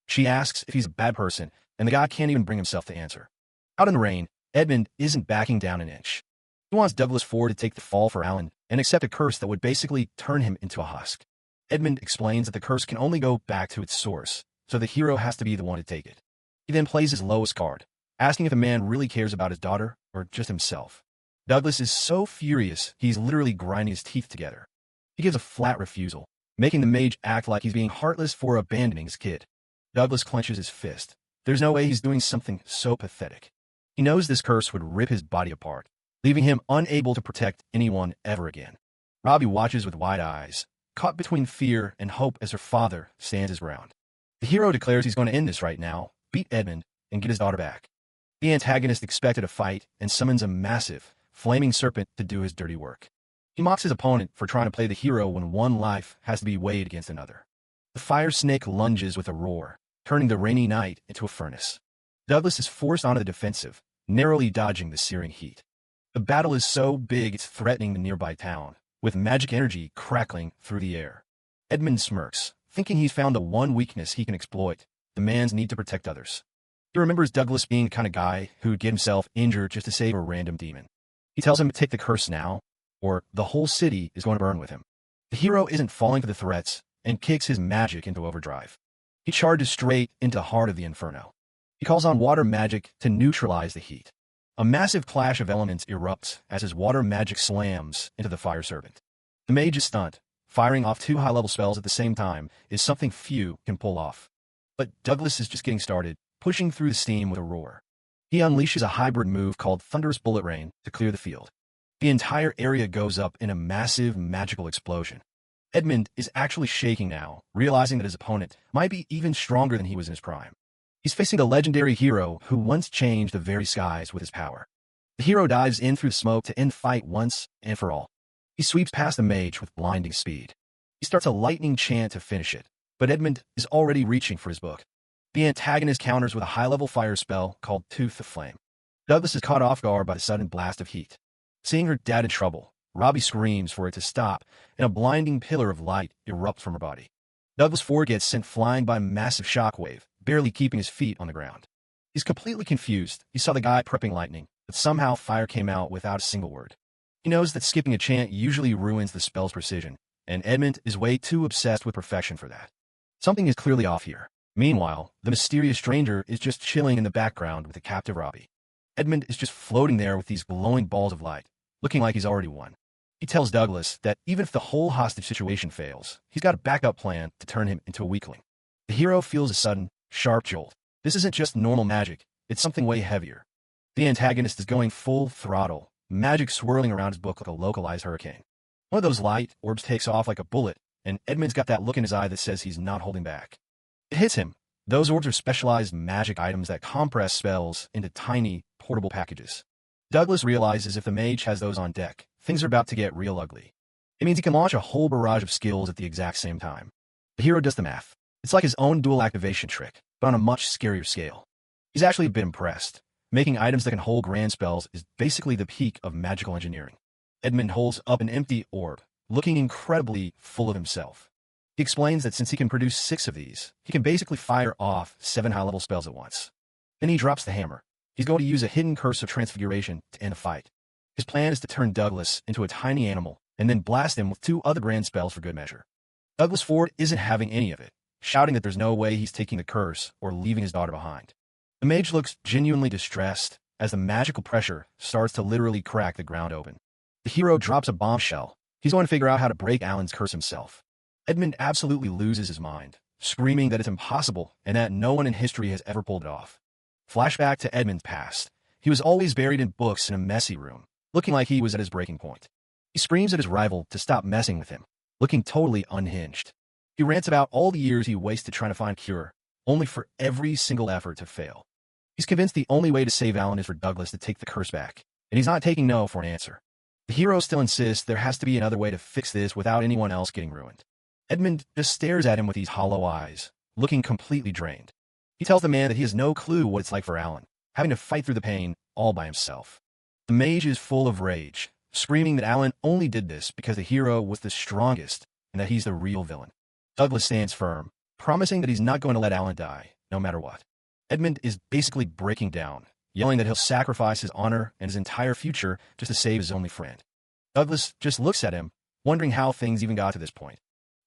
She asks if he's a bad person, and the guy can't even bring himself to answer. Out in the rain, Edmund isn't backing down an inch. He wants Douglas Ford to take the fall for Alan and accept a curse that would basically turn him into a husk. Edmund explains that the curse can only go back to its source, so the hero has to be the one to take it. He then plays his lowest card, asking if the man really cares about his daughter or just himself. Douglas is so furious he's literally grinding his teeth together. He gives a flat refusal, making the mage act like he's being heartless for abandoning his kid. Douglas clenches his fist. There's no way he's doing something so pathetic. He knows this curse would rip his body apart, leaving him unable to protect anyone ever again. Robbie watches with wide eyes, caught between fear and hope as her father stands his ground. The hero declares he's going to end this right now, beat Edmund, and get his daughter back. The antagonist expected a fight and summons a massive, flaming serpent to do his dirty work. He mocks his opponent for trying to play the hero when one life has to be weighed against another. The fire snake lunges with a roar, turning the rainy night into a furnace. Douglas is forced onto the defensive, narrowly dodging the searing heat. The battle is so big it's threatening the nearby town, with magic energy crackling through the air. Edmund smirks, thinking he's found the one weakness he can exploit, the man's need to protect others. He remembers Douglas being the kind of guy who'd get himself injured just to save a random demon. He tells him to take the curse now, or the whole city is going to burn with him. The hero isn't falling for the threats and kicks his magic into overdrive. He charges straight into the heart of the inferno. He calls on water magic to neutralize the heat. A massive clash of elements erupts as his water magic slams into the fire servant. The mage is stunned. Firing off 2 high-level spells at the same time is something few can pull off. But Douglas is just getting started, pushing through the steam with a roar. He unleashes a hybrid move called Thunderous Bullet Rain to clear the field. The entire area goes up in a massive magical explosion. Edmund is actually shaking now, realizing that his opponent might be even stronger than he was in his prime. He's facing a legendary hero who once changed the very skies with his power. The hero dives in through the smoke to end the fight once and for all. He sweeps past the mage with blinding speed. He starts a lightning chant to finish it, but Edmund is already reaching for his book. The antagonist counters with a high-level fire spell called Tooth of Flame. Douglas is caught off guard by the sudden blast of heat. Seeing her dad in trouble, Robbie screams for it to stop, and a blinding pillar of light erupts from her body. Douglas Ford gets sent flying by a massive shockwave, barely keeping his feet on the ground. He's completely confused. He saw the guy prepping lightning, but somehow fire came out without a single word. He knows that skipping a chant usually ruins the spell's precision, and Edmund is way too obsessed with perfection for that. Something is clearly off here. Meanwhile, the mysterious stranger is just chilling in the background with the captive Robbie. Edmund is just floating there with these glowing balls of light, looking like he's already won. He tells Douglas that even if the whole hostage situation fails, he's got a backup plan to turn him into a weakling. The hero feels a sudden, sharp jolt. This isn't just normal magic, it's something way heavier. The antagonist is going full throttle, magic swirling around his book like a localized hurricane. One of those light orbs takes off like a bullet, and Edmund's got that look in his eye that says he's not holding back. It hits him. Those orbs are specialized magic items that compress spells into tiny, portable packages. Douglas realizes if the mage has those on deck, things are about to get real ugly. It means he can launch a whole barrage of skills at the exact same time. The hero does the math. It's like his own dual activation trick, but on a much scarier scale. He's actually a bit impressed. Making items that can hold grand spells is basically the peak of magical engineering. Edmund holds up an empty orb, looking incredibly full of himself. He explains that since he can produce 6 of these, he can basically fire off 7 high-level spells at once. Then he drops the hammer. He's going to use a hidden curse of transfiguration to end the fight. His plan is to turn Douglas into a tiny animal and then blast him with 2 other grand spells for good measure. Douglas Ford isn't having any of it, shouting that there's no way he's taking the curse or leaving his daughter behind. The mage looks genuinely distressed as the magical pressure starts to literally crack the ground open. The hero drops a bombshell. He's going to figure out how to break Alan's curse himself. Edmund absolutely loses his mind, screaming that it's impossible and that no one in history has ever pulled it off. Flashback to Edmund's past. He was always buried in books in a messy room, looking like he was at his breaking point. He screams at his rival to stop messing with him, looking totally unhinged. He rants about all the years he wasted trying to find a cure, only for every single effort to fail. He's convinced the only way to save Alan is for Douglas to take the curse back, and he's not taking no for an answer. The hero still insists there has to be another way to fix this without anyone else getting ruined. Edmund just stares at him with these hollow eyes, looking completely drained. He tells the man that he has no clue what it's like for Alan, having to fight through the pain all by himself. The mage is full of rage, screaming that Alan only did this because the hero was the strongest and that he's the real villain. Douglas stands firm, promising that he's not going to let Alan die, no matter what. Edmund is basically breaking down, yelling that he'll sacrifice his honor and his entire future just to save his only friend. Douglas just looks at him, wondering how things even got to this point.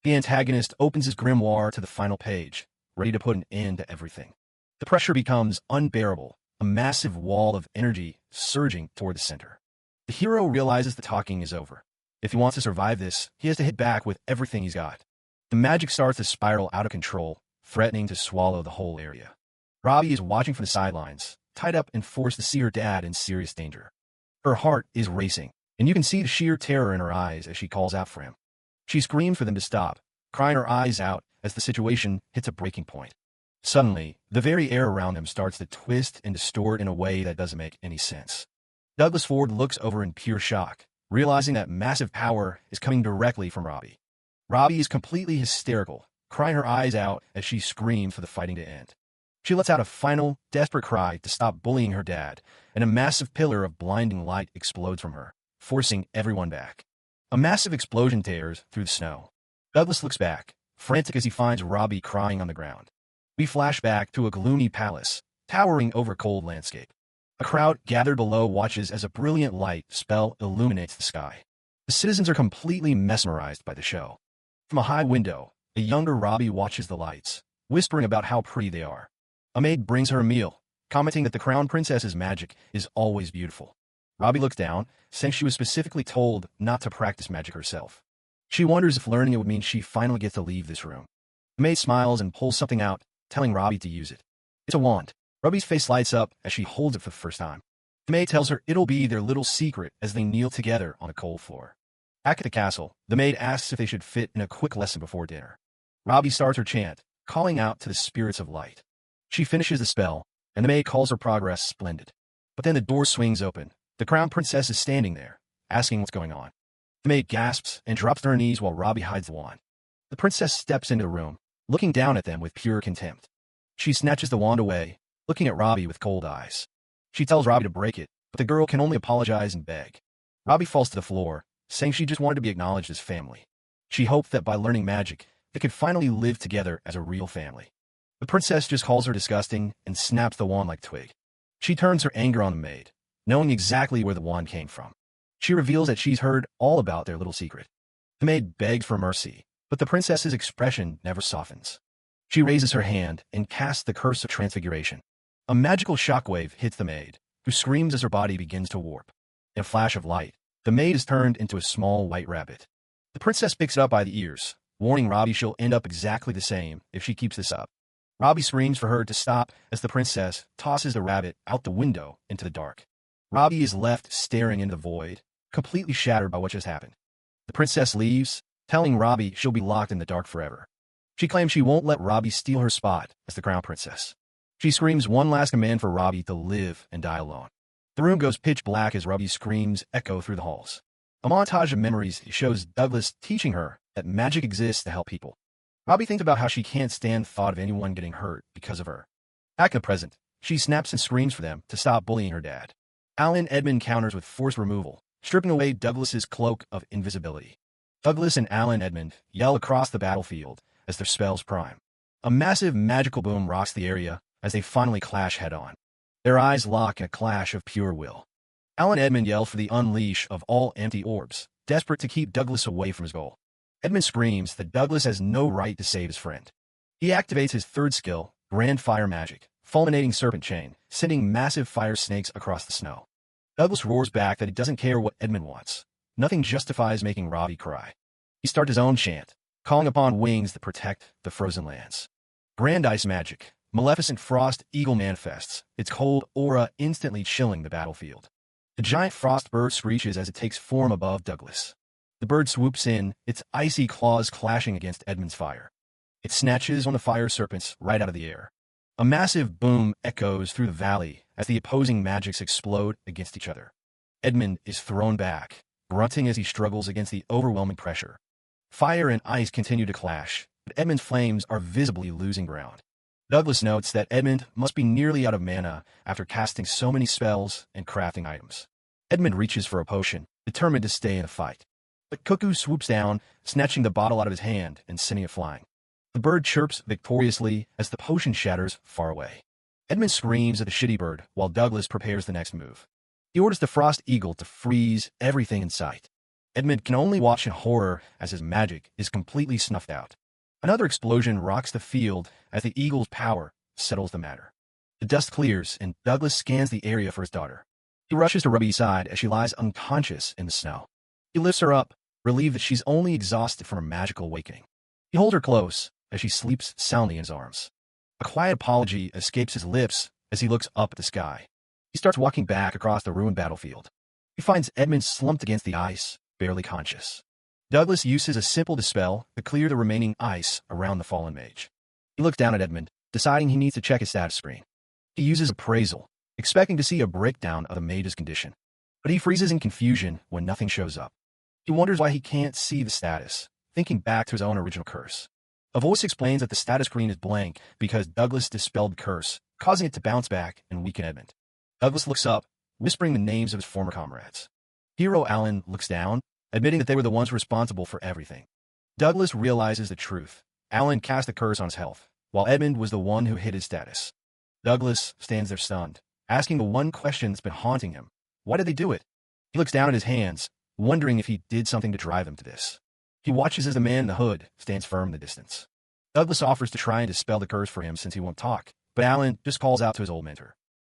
The antagonist opens his grimoire to the final page, ready to put an end to everything. The pressure becomes unbearable, a massive wall of energy surging toward the center. The hero realizes the talking is over. If he wants to survive this, he has to hit back with everything he's got. The magic starts to spiral out of control, threatening to swallow the whole area. Robbie is watching from the sidelines, tied up and forced to see her dad in serious danger. Her heart is racing, and you can see the sheer terror in her eyes as she calls out for him. She screams for them to stop, crying her eyes out as the situation hits a breaking point. Suddenly, the very air around them starts to twist and distort in a way that doesn't make any sense. Douglas Ford looks over in pure shock, realizing that massive power is coming directly from Robbie. Robbie is completely hysterical, crying her eyes out as she screams for the fighting to end. She lets out a final, desperate cry to stop bullying her dad, and a massive pillar of blinding light explodes from her, forcing everyone back. A massive explosion tears through the snow. Douglas looks back, frantic as he finds Robbie crying on the ground. We flash back to a gloomy palace, towering over a cold landscape. A crowd gathered below watches as a brilliant light spell illuminates the sky. The citizens are completely mesmerized by the show. From a high window, a younger Robbie watches the lights, whispering about how pretty they are. A maid brings her a meal, commenting that the crown princess's magic is always beautiful. Robbie looks down, saying she was specifically told not to practice magic herself. She wonders if learning it would mean she finally gets to leave this room. The maid smiles and pulls something out, telling Robbie to use it. It's a wand. Robbie's face lights up as she holds it for the first time. The maid tells her it'll be their little secret as they kneel together on a cold floor. Back at the castle, the maid asks if they should fit in a quick lesson before dinner. Robbie starts her chant, calling out to the spirits of light. She finishes the spell, and the maid calls her progress splendid. But then the door swings open. The crown princess is standing there, asking what's going on. The maid gasps and drops to her knees while Robbie hides the wand. The princess steps into the room, looking down at them with pure contempt. She snatches the wand away, looking at Robbie with cold eyes. She tells Robbie to break it, but the girl can only apologize and beg. Robbie falls to the floor, saying she just wanted to be acknowledged as family. She hoped that by learning magic, they could finally live together as a real family. The princess just calls her disgusting and snaps the wand like a twig. She turns her anger on the maid, knowing exactly where the wand came from. She reveals that she's heard all about their little secret. The maid begs for mercy, but the princess's expression never softens. She raises her hand and casts the curse of transfiguration. A magical shockwave hits the maid, who screams as her body begins to warp. In a flash of light, the maid is turned into a small white rabbit. The princess picks it up by the ears, warning Robbie she'll end up exactly the same if she keeps this up. Robbie screams for her to stop as the princess tosses the rabbit out the window into the dark. Robbie is left staring into the void, completely shattered by what just happened. The princess leaves, telling Robbie she'll be locked in the dark forever. She claims she won't let Robbie steal her spot as the crown princess. She screams one last command for Robbie to live and die alone. The room goes pitch black as Robbie's screams echo through the halls. A montage of memories shows Douglas teaching her that magic exists to help people. Robbie thinks about how she can't stand the thought of anyone getting hurt because of her. Back in the present, she snaps and screams for them to stop bullying her dad. Alan Edmund counters with forced removal, stripping away Douglas's cloak of invisibility. Douglas and Alan Edmund yell across the battlefield as their spells prime. A massive magical boom rocks the area as they finally clash head-on. Their eyes lock in a clash of pure will. Alan Edmund yells for the unleash of all empty orbs, desperate to keep Douglas away from his goal. Edmund screams that Douglas has no right to save his friend. He activates his third skill, Grand Fire Magic, fulminating Serpent Chain, sending massive fire snakes across the snow. Douglas roars back that he doesn't care what Edmund wants. Nothing justifies making Robbie cry. He starts his own chant, calling upon wings that protect the frozen lands. Grand Ice Magic, Maleficent Frost Eagle manifests, its cold aura instantly chilling the battlefield. The giant frost bird screeches as it takes form above Douglas. The bird swoops in, its icy claws clashing against Edmund's fire. It snatches one of the fire serpents right out of the air. A massive boom echoes through the valley as the opposing magics explode against each other. Edmund is thrown back, grunting as he struggles against the overwhelming pressure. Fire and ice continue to clash, but Edmund's flames are visibly losing ground. Douglas notes that Edmund must be nearly out of mana after casting so many spells and crafting items. Edmund reaches for a potion, determined to stay in the fight. But Cuckoo swoops down, snatching the bottle out of his hand and sending it flying. The bird chirps victoriously as the potion shatters far away. Edmund screams at the shitty bird while Douglas prepares the next move. He orders the Frost Eagle to freeze everything in sight. Edmund can only watch in horror as his magic is completely snuffed out. Another explosion rocks the field as the eagle's power settles the matter. The dust clears and Douglas scans the area for his daughter. He rushes to Ruby's side as she lies unconscious in the snow. He lifts her up, relieved that she's only exhausted from her magical awakening. He holds her close as she sleeps soundly in his arms. A quiet apology escapes his lips as he looks up at the sky. He starts walking back across the ruined battlefield. He finds Edmund slumped against the ice, barely conscious. Douglas uses a simple dispel to clear the remaining ice around the fallen mage. He looks down at Edmund, deciding he needs to check his status screen. He uses appraisal, expecting to see a breakdown of the mage's condition. But he freezes in confusion when nothing shows up. He wonders why he can't see the status, thinking back to his own original curse. A voice explains that the status screen is blank because Douglas dispelled the curse, causing it to bounce back and weaken Edmund. Douglas looks up, whispering the names of his former comrades. Hero Alan looks down, admitting that they were the ones responsible for everything. Douglas realizes the truth. Alan cast a curse on his health, while Edmund was the one who hid his status. Douglas stands there stunned, asking the one question that's been haunting him. Why did they do it? He looks down at his hands, wondering if he did something to drive him to this. He watches as the man in the hood stands firm in the distance. Douglas offers to try and dispel the curse for him since he won't talk, but Alan just calls out to his old mentor.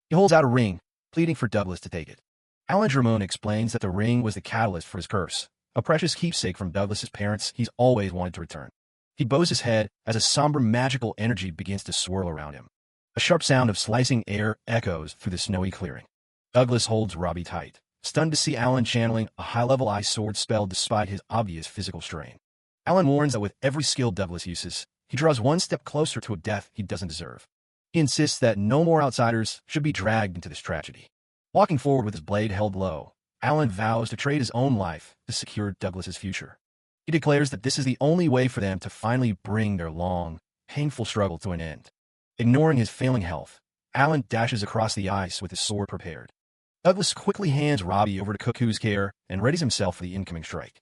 He holds out a ring, pleading for Douglas to take it. Alan Drummond explains that the ring was the catalyst for his curse, a precious keepsake from Douglas's parents he's always wanted to return. He bows his head as a somber magical energy begins to swirl around him. A sharp sound of slicing air echoes through the snowy clearing. Douglas holds Robbie tight, stunned to see Alan channeling a high-level ice sword spell despite his obvious physical strain. Alan warns that with every skill Douglas uses, he draws one step closer to a death he doesn't deserve. He insists that no more outsiders should be dragged into this tragedy. Walking forward with his blade held low, Alan vows to trade his own life to secure Douglas's future. He declares that this is the only way for them to finally bring their long, painful struggle to an end. Ignoring his failing health, Alan dashes across the ice with his sword prepared. Douglas quickly hands Robbie over to Cuckoo's care and readies himself for the incoming strike.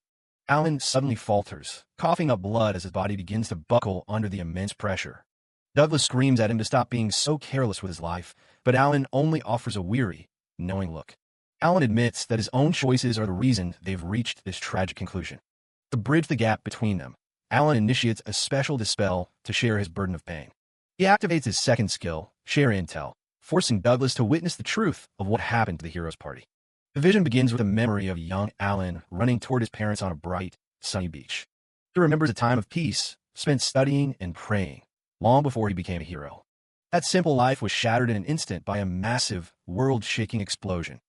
Alan suddenly falters, coughing up blood as his body begins to buckle under the immense pressure. Douglas screams at him to stop being so careless with his life, but Alan only offers a weary, knowing look. Alan admits that his own choices are the reason they've reached this tragic conclusion. To bridge the gap between them, Alan initiates a special dispel to share his burden of pain. He activates his second skill, Share Intel, forcing Douglas to witness the truth of what happened to the hero's party. The vision begins with a memory of young Alan running toward his parents on a bright, sunny beach. He remembers a time of peace, spent studying and praying, long before he became a hero. That simple life was shattered in an instant by a massive, world-shaking explosion.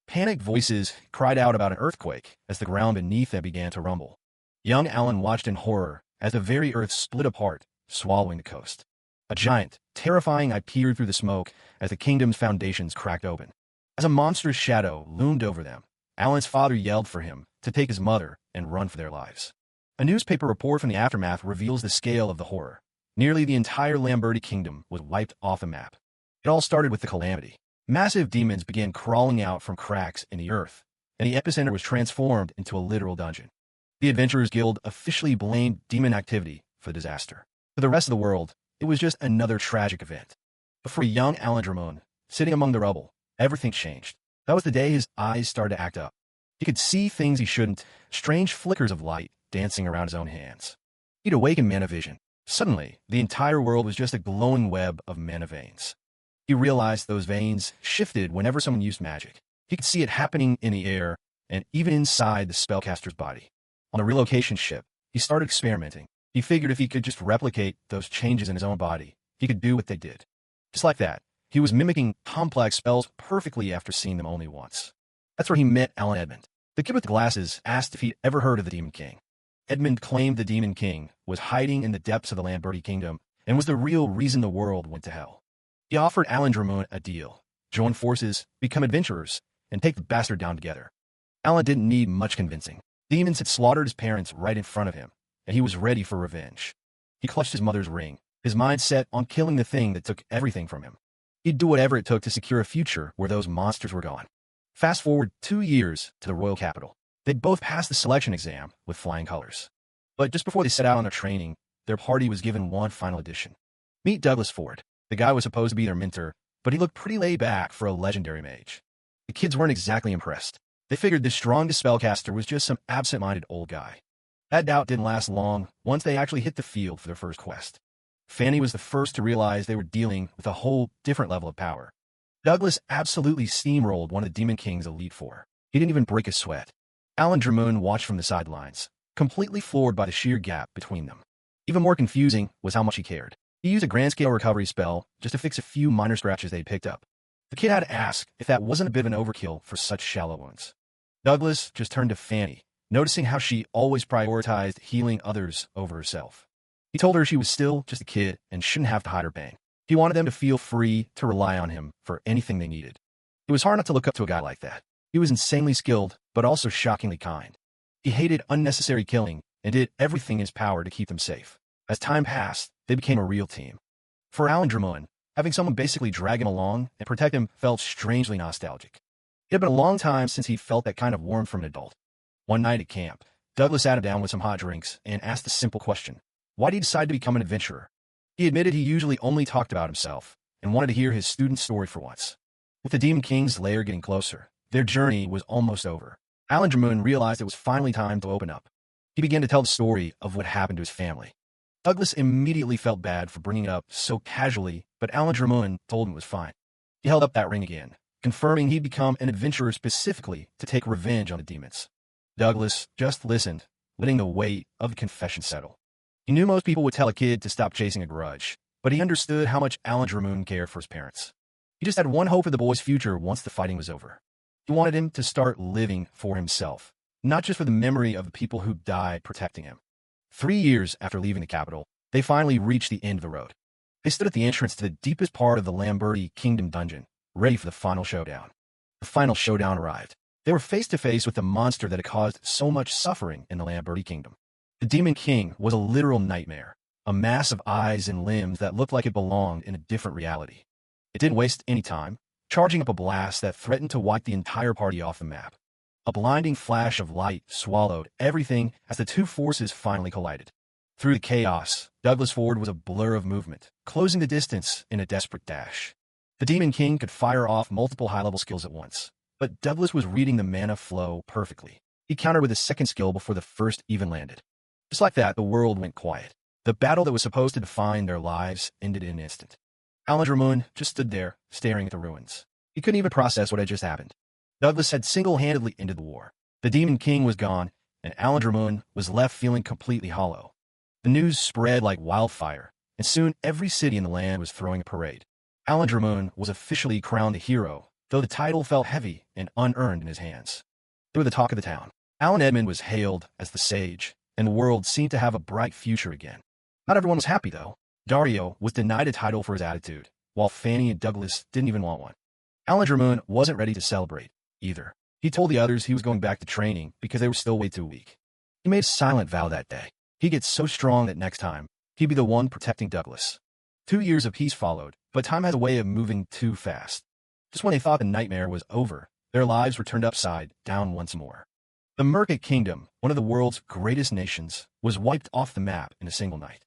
Panicked voices cried out about an earthquake as the ground beneath them began to rumble. Young Alan watched in horror as the very earth split apart, swallowing the coast. A giant, terrifying eye peered through the smoke as the kingdom's foundations cracked open. As a monstrous shadow loomed over them, Alan's father yelled for him to take his mother and run for their lives. A newspaper report from the aftermath reveals the scale of the horror. Nearly the entire Lamberti kingdom was wiped off the map. It all started with the calamity. Massive demons began crawling out from cracks in the earth, and the epicenter was transformed into a literal dungeon. The Adventurers Guild officially blamed demon activity for the disaster. For the rest of the world, it was just another tragic event. But for young Alan Drummond, sitting among the rubble, everything changed. That was the day his eyes started to act up. He could see things he shouldn't, strange flickers of light dancing around his own hands. He'd awakened mana vision. Suddenly, the entire world was just a glowing web of mana veins. He realized those veins shifted whenever someone used magic. He could see it happening in the air and even inside the spellcaster's body. On the relocation ship, he started experimenting. He figured if he could just replicate those changes in his own body, he could do what they did. Just like that, he was mimicking complex spells perfectly after seeing them only once. That's where he met Alan Edmund. The kid with the glasses asked if he'd ever heard of the Demon King. Edmund claimed the Demon King was hiding in the depths of the Lamberti kingdom and was the real reason the world went to hell. He offered Alan Drummond a deal: join forces, become adventurers, and take the bastard down together. Alan didn't need much convincing. Demons had slaughtered his parents right in front of him, and he was ready for revenge. He clutched his mother's ring, his mind set on killing the thing that took everything from him. He'd do whatever it took to secure a future where those monsters were gone. Fast forward 2 years to the royal capital. They'd both passed the selection exam with flying colors. But just before they set out on their training, their party was given one final addition. Meet Douglas Ford. The guy was supposed to be their mentor, but he looked pretty laid back for a legendary mage. The kids weren't exactly impressed. They figured this strongest spellcaster was just some absent-minded old guy. That doubt didn't last long once they actually hit the field for their first quest. Fanny was the first to realize they were dealing with a whole different level of power. Douglas absolutely steamrolled one of the Demon King's Elite Four. He didn't even break a sweat. Alan Drummond watched from the sidelines, completely floored by the sheer gap between them. Even more confusing was how much he cared. He used a grand-scale recovery spell just to fix a few minor scratches they'd picked up. The kid had to ask if that wasn't a bit of an overkill for such shallow wounds. Douglas just turned to Fanny, noticing how she always prioritized healing others over herself. He told her she was still just a kid and shouldn't have to hide her pain. He wanted them to feel free to rely on him for anything they needed. It was hard not to look up to a guy like that. He was insanely skilled, but also shockingly kind. He hated unnecessary killing and did everything in his power to keep them safe. As time passed, they became a real team. For Alan Drummond, having someone basically drag him along and protect him felt strangely nostalgic. It had been a long time since he felt that kind of warmth from an adult. One night at camp, Douglas sat him down with some hot drinks and asked a simple question: why did he decide to become an adventurer? He admitted he usually only talked about himself and wanted to hear his student's story for once. With the Demon King's lair getting closer, their journey was almost over. Alan Dramoon realized it was finally time to open up. He began to tell the story of what happened to his family. Douglas immediately felt bad for bringing it up so casually, but Alan Dramoon told him it was fine. He held up that ring again, confirming he'd become an adventurer specifically to take revenge on the demons. Douglas just listened, letting the weight of the confession settle. He knew most people would tell a kid to stop chasing a grudge, but he understood how much Alan Dramoon cared for his parents. He just had one hope for the boy's future once the fighting was over. He wanted him to start living for himself, not just for the memory of the people who died protecting him. 3 years after leaving the capital, they finally reached the end of the road. They stood at the entrance to the deepest part of the Lamberti Kingdom dungeon, ready for the final showdown. The final showdown arrived. They were face to face with the monster that had caused so much suffering in the Lamberti Kingdom. The Demon King was a literal nightmare, a mass of eyes and limbs that looked like it belonged in a different reality. It didn't waste any time, charging up a blast that threatened to wipe the entire party off the map. A blinding flash of light swallowed everything as the two forces finally collided. Through the chaos, Douglas Ford was a blur of movement, closing the distance in a desperate dash. The Demon King could fire off multiple high-level skills at once, but Douglas was reading the mana flow perfectly. He countered with his second skill before the first even landed. Just like that, the world went quiet. The battle that was supposed to define their lives ended in an instant. Alan Dramoon just stood there, staring at the ruins. He couldn't even process what had just happened. Douglas had single-handedly ended the war. The Demon King was gone, and Alan Dramoon was left feeling completely hollow. The news spread like wildfire, and soon every city in the land was throwing a parade. Alan Dramoon was officially crowned a hero, though the title felt heavy and unearned in his hands. They were the talk of the town. Alan Edmund was hailed as the sage, and the world seemed to have a bright future again. Not everyone was happy, though. Dario was denied a title for his attitude, while Fanny and Douglas didn't even want one. Alan Dramoon wasn't ready to celebrate, either. He told the others he was going back to training because they were still way too weak. He made a silent vow that day. He'd get so strong that next time, he'd be the one protecting Douglas. 2 years of peace followed, but time has a way of moving too fast. Just when they thought the nightmare was over, their lives were turned upside down once more. The Merca Kingdom, one of the world's greatest nations, was wiped off the map in a single night.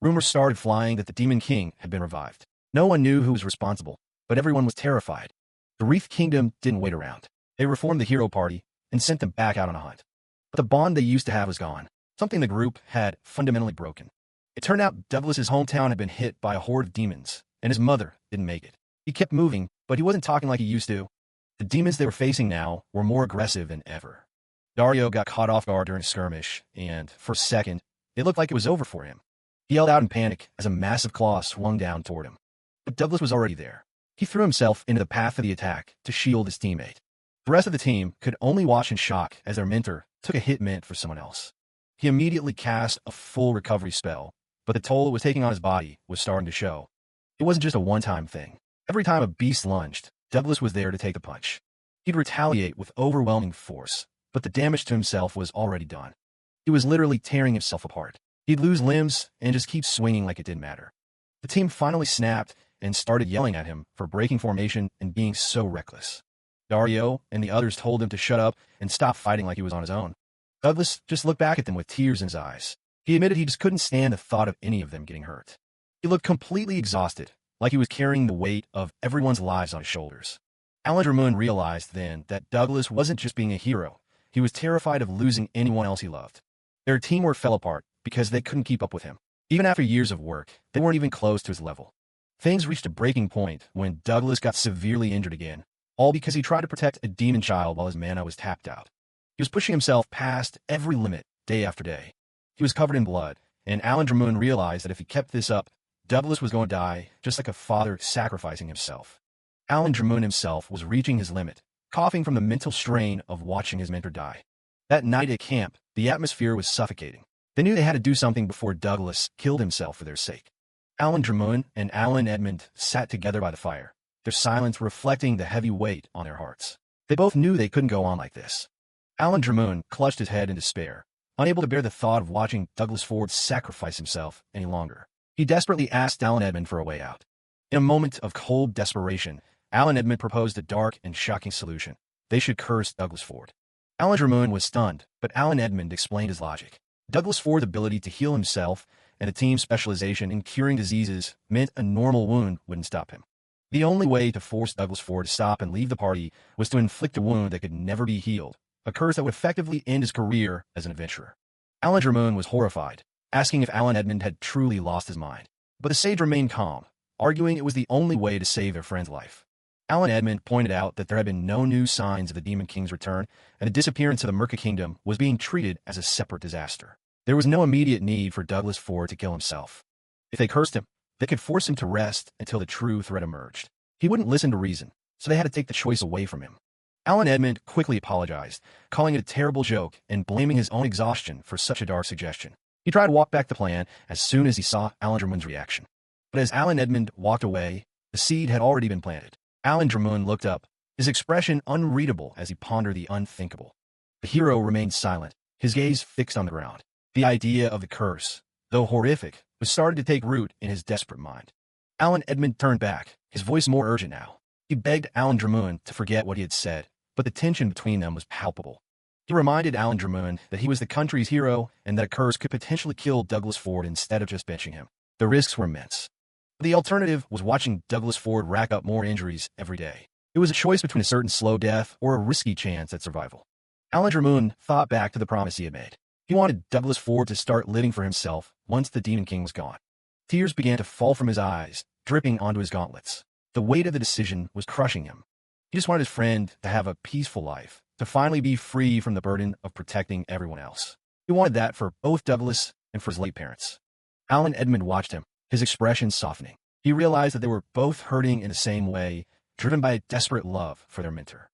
Rumors started flying that the Demon King had been revived. No one knew who was responsible, but everyone was terrified. The Wreath Kingdom didn't wait around. They reformed the hero party and sent them back out on a hunt. But the bond they used to have was gone, something the group had fundamentally broken. It turned out Douglas's hometown had been hit by a horde of demons, and his mother didn't make it. He kept moving, but he wasn't talking like he used to. The demons they were facing now were more aggressive than ever. Dario got caught off guard during a skirmish, and for a second, it looked like it was over for him. He yelled out in panic as a massive claw swung down toward him. But Douglas was already there. He threw himself into the path of the attack to shield his teammate. The rest of the team could only watch in shock as their mentor took a hit meant for someone else. He immediately cast a full recovery spell, but the toll it was taking on his body was starting to show. It wasn't just a one-time thing. Every time a beast lunged, Douglas was there to take the punch. He'd retaliate with overwhelming force, but the damage to himself was already done. He was literally tearing himself apart. He'd lose limbs and just keep swinging like it didn't matter. The team finally snapped and started yelling at him for breaking formation and being so reckless. Dario and the others told him to shut up and stop fighting like he was on his own. Douglas just looked back at them with tears in his eyes. He admitted he just couldn't stand the thought of any of them getting hurt. He looked completely exhausted, like he was carrying the weight of everyone's lives on his shoulders. Alan Dramoon realized then that Douglas wasn't just being a hero. He was terrified of losing anyone else he loved. Their teamwork fell apart because they couldn't keep up with him. Even after years of work, they weren't even close to his level. Things reached a breaking point when Douglas got severely injured again, all because he tried to protect a demon child while his mana was tapped out. He was pushing himself past every limit, day after day. He was covered in blood, and Alan Dramoon realized that if he kept this up, Douglas was going to die, just like a father sacrificing himself. Alan Dramoon himself was reaching his limit, coughing from the mental strain of watching his mentor die. That night at camp, the atmosphere was suffocating. They knew they had to do something before Douglas killed himself for their sake. Alan Dramoon and Alan Edmund sat together by the fire, their silence reflecting the heavy weight on their hearts. They both knew they couldn't go on like this. Alan Dramoon clutched his head in despair, unable to bear the thought of watching Douglas Ford sacrifice himself any longer. He desperately asked Alan Edmund for a way out. In a moment of cold desperation, Alan Edmund proposed a dark and shocking solution. They should curse Douglas Ford. Alan Dramoon was stunned, but Alan Edmund explained his logic. Douglas Ford's ability to heal himself and the team's specialization in curing diseases meant a normal wound wouldn't stop him. The only way to force Douglas Ford to stop and leave the party was to inflict a wound that could never be healed, a curse that would effectively end his career as an adventurer. Alan Drummond was horrified, asking if Alan Edmund had truly lost his mind. But the sage remained calm, arguing it was the only way to save their friend's life. Alan Edmund pointed out that there had been no new signs of the Demon King's return, and the disappearance of the Merca Kingdom was being treated as a separate disaster. There was no immediate need for Douglas Ford to kill himself. If they cursed him, they could force him to rest until the true threat emerged. He wouldn't listen to reason, so they had to take the choice away from him. Alan Edmund quickly apologized, calling it a terrible joke and blaming his own exhaustion for such a dark suggestion. He tried to walk back the plan as soon as he saw Alan Drummond's reaction. But as Alan Edmund walked away, the seed had already been planted. Alan Drummond looked up, his expression unreadable as he pondered the unthinkable. The hero remained silent, his gaze fixed on the ground. The idea of the curse, though horrific, was starting to take root in his desperate mind. Alan Edmund turned back, his voice more urgent now. He begged Alan Drummond to forget what he had said, but the tension between them was palpable. He reminded Alan Drummond that he was the country's hero and that a curse could potentially kill Douglas Ford instead of just benching him. The risks were immense. The alternative was watching Douglas Ford rack up more injuries every day. It was a choice between a certain slow death or a risky chance at survival. Alan Drummond thought back to the promise he had made. He wanted Douglas Ford to start living for himself once the Demon King was gone. Tears began to fall from his eyes, dripping onto his gauntlets. The weight of the decision was crushing him. He just wanted his friend to have a peaceful life, to finally be free from the burden of protecting everyone else. He wanted that for both Douglas and for his late parents. Alan Edmund watched him, his expression softening. He realized that they were both hurting in the same way, driven by a desperate love for their mentor.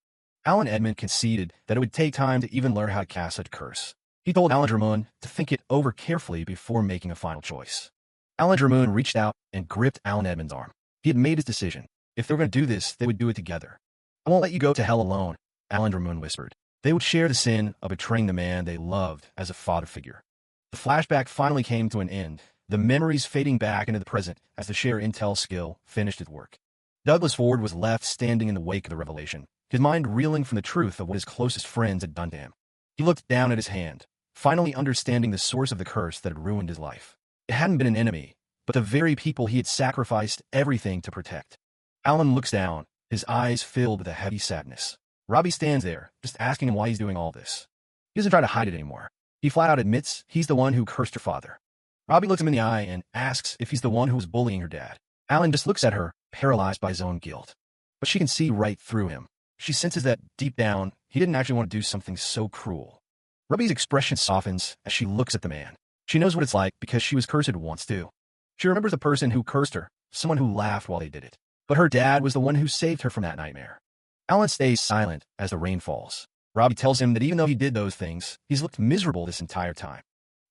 Alan Edmund conceded that it would take time to even learn how to cast such a curse. He told Alan Drummond to think it over carefully before making a final choice. Alan Drummond reached out and gripped Alan Edmund's arm. He had made his decision. If they were going to do this, they would do it together. "I won't let you go to hell alone," Alan Drummond whispered. They would share the sin of betraying the man they loved as a father figure. The flashback finally came to an end, the memories fading back into the present as the share intel skill finished its work. Douglas Ford was left standing in the wake of the revelation, his mind reeling from the truth of what his closest friends had done to him. He looked down at his hand, finally understanding the source of the curse that had ruined his life. It hadn't been an enemy, but the very people he had sacrificed everything to protect. Alan looks down, his eyes filled with a heavy sadness. Robbie stands there, just asking him why he's doing all this. He doesn't try to hide it anymore. He flat out admits he's the one who cursed her father. Robbie looks him in the eye and asks if he's the one who was bullying her dad. Alan just looks at her, paralyzed by his own guilt. But she can see right through him. She senses that, deep down, he didn't actually want to do something so cruel. Robbie's expression softens as she looks at the man. She knows what it's like because she was cursed once too. She remembers the person who cursed her, someone who laughed while they did it. But her dad was the one who saved her from that nightmare. Alan stays silent as the rain falls. Robbie tells him that even though he did those things, he's looked miserable this entire time.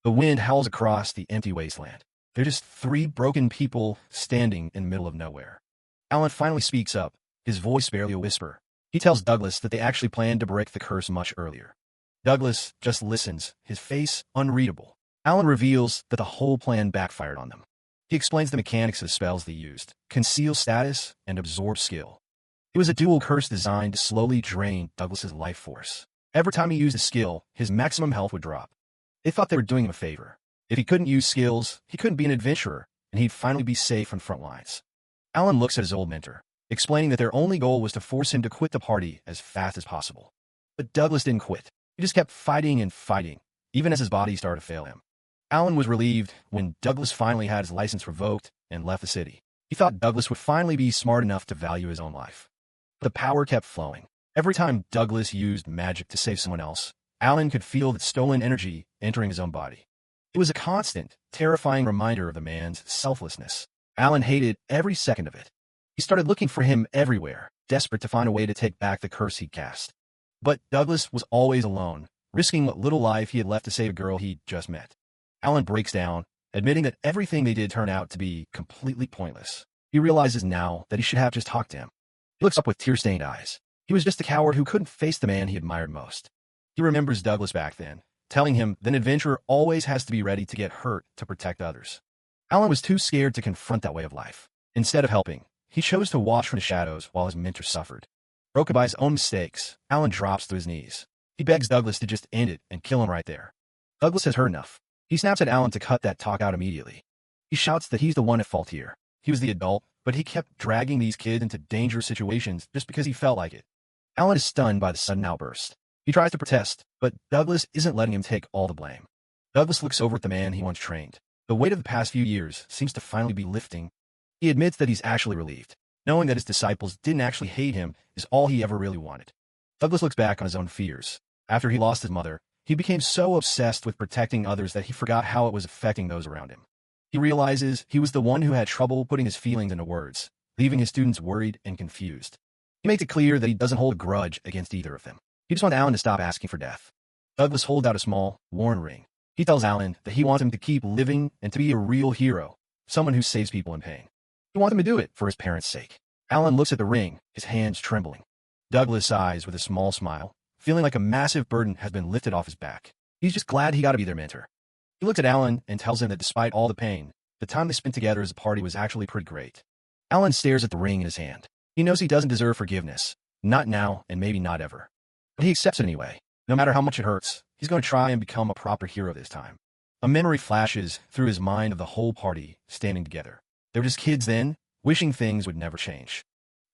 The wind howls across the empty wasteland. They're just three broken people standing in the middle of nowhere. Alan finally speaks up, his voice barely a whisper. He tells Douglas that they actually planned to break the curse much earlier. Douglas just listens, his face unreadable. Alan reveals that the whole plan backfired on them. He explains the mechanics of the spells they used: conceal status and absorb skill. It was a dual curse designed to slowly drain Douglas's life force. Every time he used a skill, his maximum health would drop. They thought they were doing him a favor. If he couldn't use skills, he couldn't be an adventurer, and he'd finally be safe from front lines. Alan looks at his old mentor, explaining that their only goal was to force him to quit the party as fast as possible. But Douglas didn't quit. He just kept fighting and fighting, even as his body started to fail him. Alan was relieved when Douglas finally had his license revoked and left the city. He thought Douglas would finally be smart enough to value his own life. The power kept flowing. Every time Douglas used magic to save someone else, Alan could feel the stolen energy entering his own body. It was a constant, terrifying reminder of the man's selflessness. Alan hated every second of it. He started looking for him everywhere, desperate to find a way to take back the curse he'd cast. But Douglas was always alone, risking what little life he had left to save a girl he'd just met. Alan breaks down, admitting that everything they did turned out to be completely pointless. He realizes now that he should have just talked to him. He looks up with tear-stained eyes. He was just a coward who couldn't face the man he admired most. He remembers Douglas back then, telling him that an adventurer always has to be ready to get hurt to protect others. Alan was too scared to confront that way of life. Instead of helping, he chose to watch from the shadows while his mentor suffered. Broken by his own mistakes, Alan drops to his knees. He begs Douglas to just end it and kill him right there. Douglas has heard enough. He snaps at Alan to cut that talk out immediately. He shouts that he's the one at fault here. He was the adult, but he kept dragging these kids into dangerous situations just because he felt like it. Alan is stunned by the sudden outburst. He tries to protest, but Douglas isn't letting him take all the blame. Douglas looks over at the man he once trained. The weight of the past few years seems to finally be lifting. He admits that he's actually relieved. Knowing that his disciples didn't actually hate him is all he ever really wanted. Douglas looks back on his own fears. After he lost his mother, he became so obsessed with protecting others that he forgot how it was affecting those around him. He realizes he was the one who had trouble putting his feelings into words, leaving his students worried and confused. He makes it clear that he doesn't hold a grudge against either of them. He just wants Alan to stop asking for death. Douglas holds out a small, worn ring. He tells Alan that he wants him to keep living and to be a real hero, someone who saves people in pain. He wants him to do it for his parents' sake. Alan looks at the ring, his hands trembling. Douglas sighs with a small smile, feeling like a massive burden has been lifted off his back. He's just glad he got to be their mentor. He looks at Alan and tells him that despite all the pain, the time they spent together as a party was actually pretty great. Alan stares at the ring in his hand. He knows he doesn't deserve forgiveness. Not now, and maybe not ever. But he accepts it anyway. No matter how much it hurts, he's going to try and become a proper hero this time. A memory flashes through his mind of the whole party standing together. They were just kids then, wishing things would never change.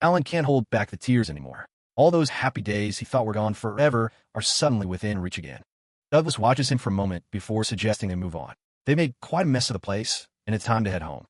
Alan can't hold back the tears anymore. All those happy days he thought were gone forever are suddenly within reach again. Douglas watches him for a moment before suggesting they move on. They made quite a mess of the place, and it's time to head home.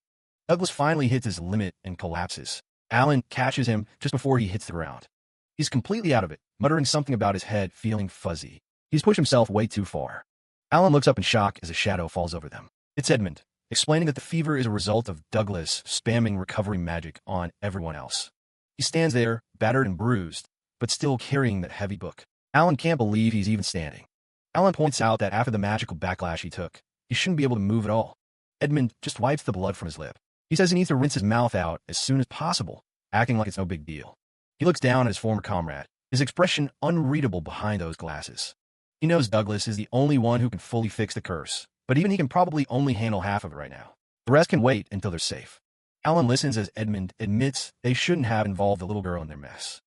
Douglas finally hits his limit and collapses. Alan catches him just before he hits the ground. He's completely out of it, muttering something about his head feeling fuzzy. He's pushed himself way too far. Alan looks up in shock as a shadow falls over them. It's Edmund, explaining that the fever is a result of Douglas spamming recovery magic on everyone else. He stands there, battered and bruised, but still carrying that heavy book. Alan can't believe he's even standing. Alan points out that after the magical backlash he took, he shouldn't be able to move at all. Edmund just wipes the blood from his lip. He says he needs to rinse his mouth out as soon as possible, acting like it's no big deal. He looks down at his former comrade, his expression unreadable behind those glasses. He knows Douglas is the only one who can fully fix the curse, but even he can probably only handle half of it right now. The rest can wait until they're safe. Alan listens as Edmund admits they shouldn't have involved the little girl in their mess.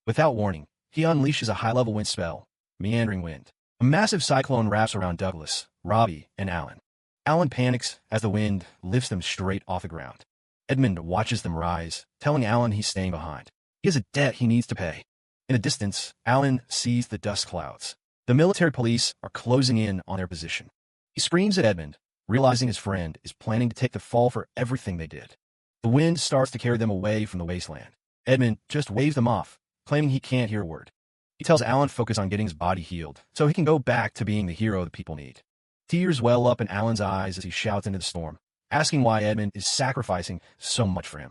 Without warning, he unleashes a high-level wind spell, Meandering Wind. A massive cyclone wraps around Douglas, Robbie, and Alan. Alan panics as the wind lifts them straight off the ground. Edmund watches them rise, telling Alan he's staying behind. He has a debt he needs to pay. In the distance, Alan sees the dust clouds. The military police are closing in on their position. He screams at Edmund, realizing his friend is planning to take the fall for everything they did. The wind starts to carry them away from the wasteland. Edmund just waves them off, claiming he can't hear a word. He tells Alan to focus on getting his body healed, so he can go back to being the hero the people need. Tears well up in Alan's eyes as he shouts into the storm, asking why Edmund is sacrificing so much for him.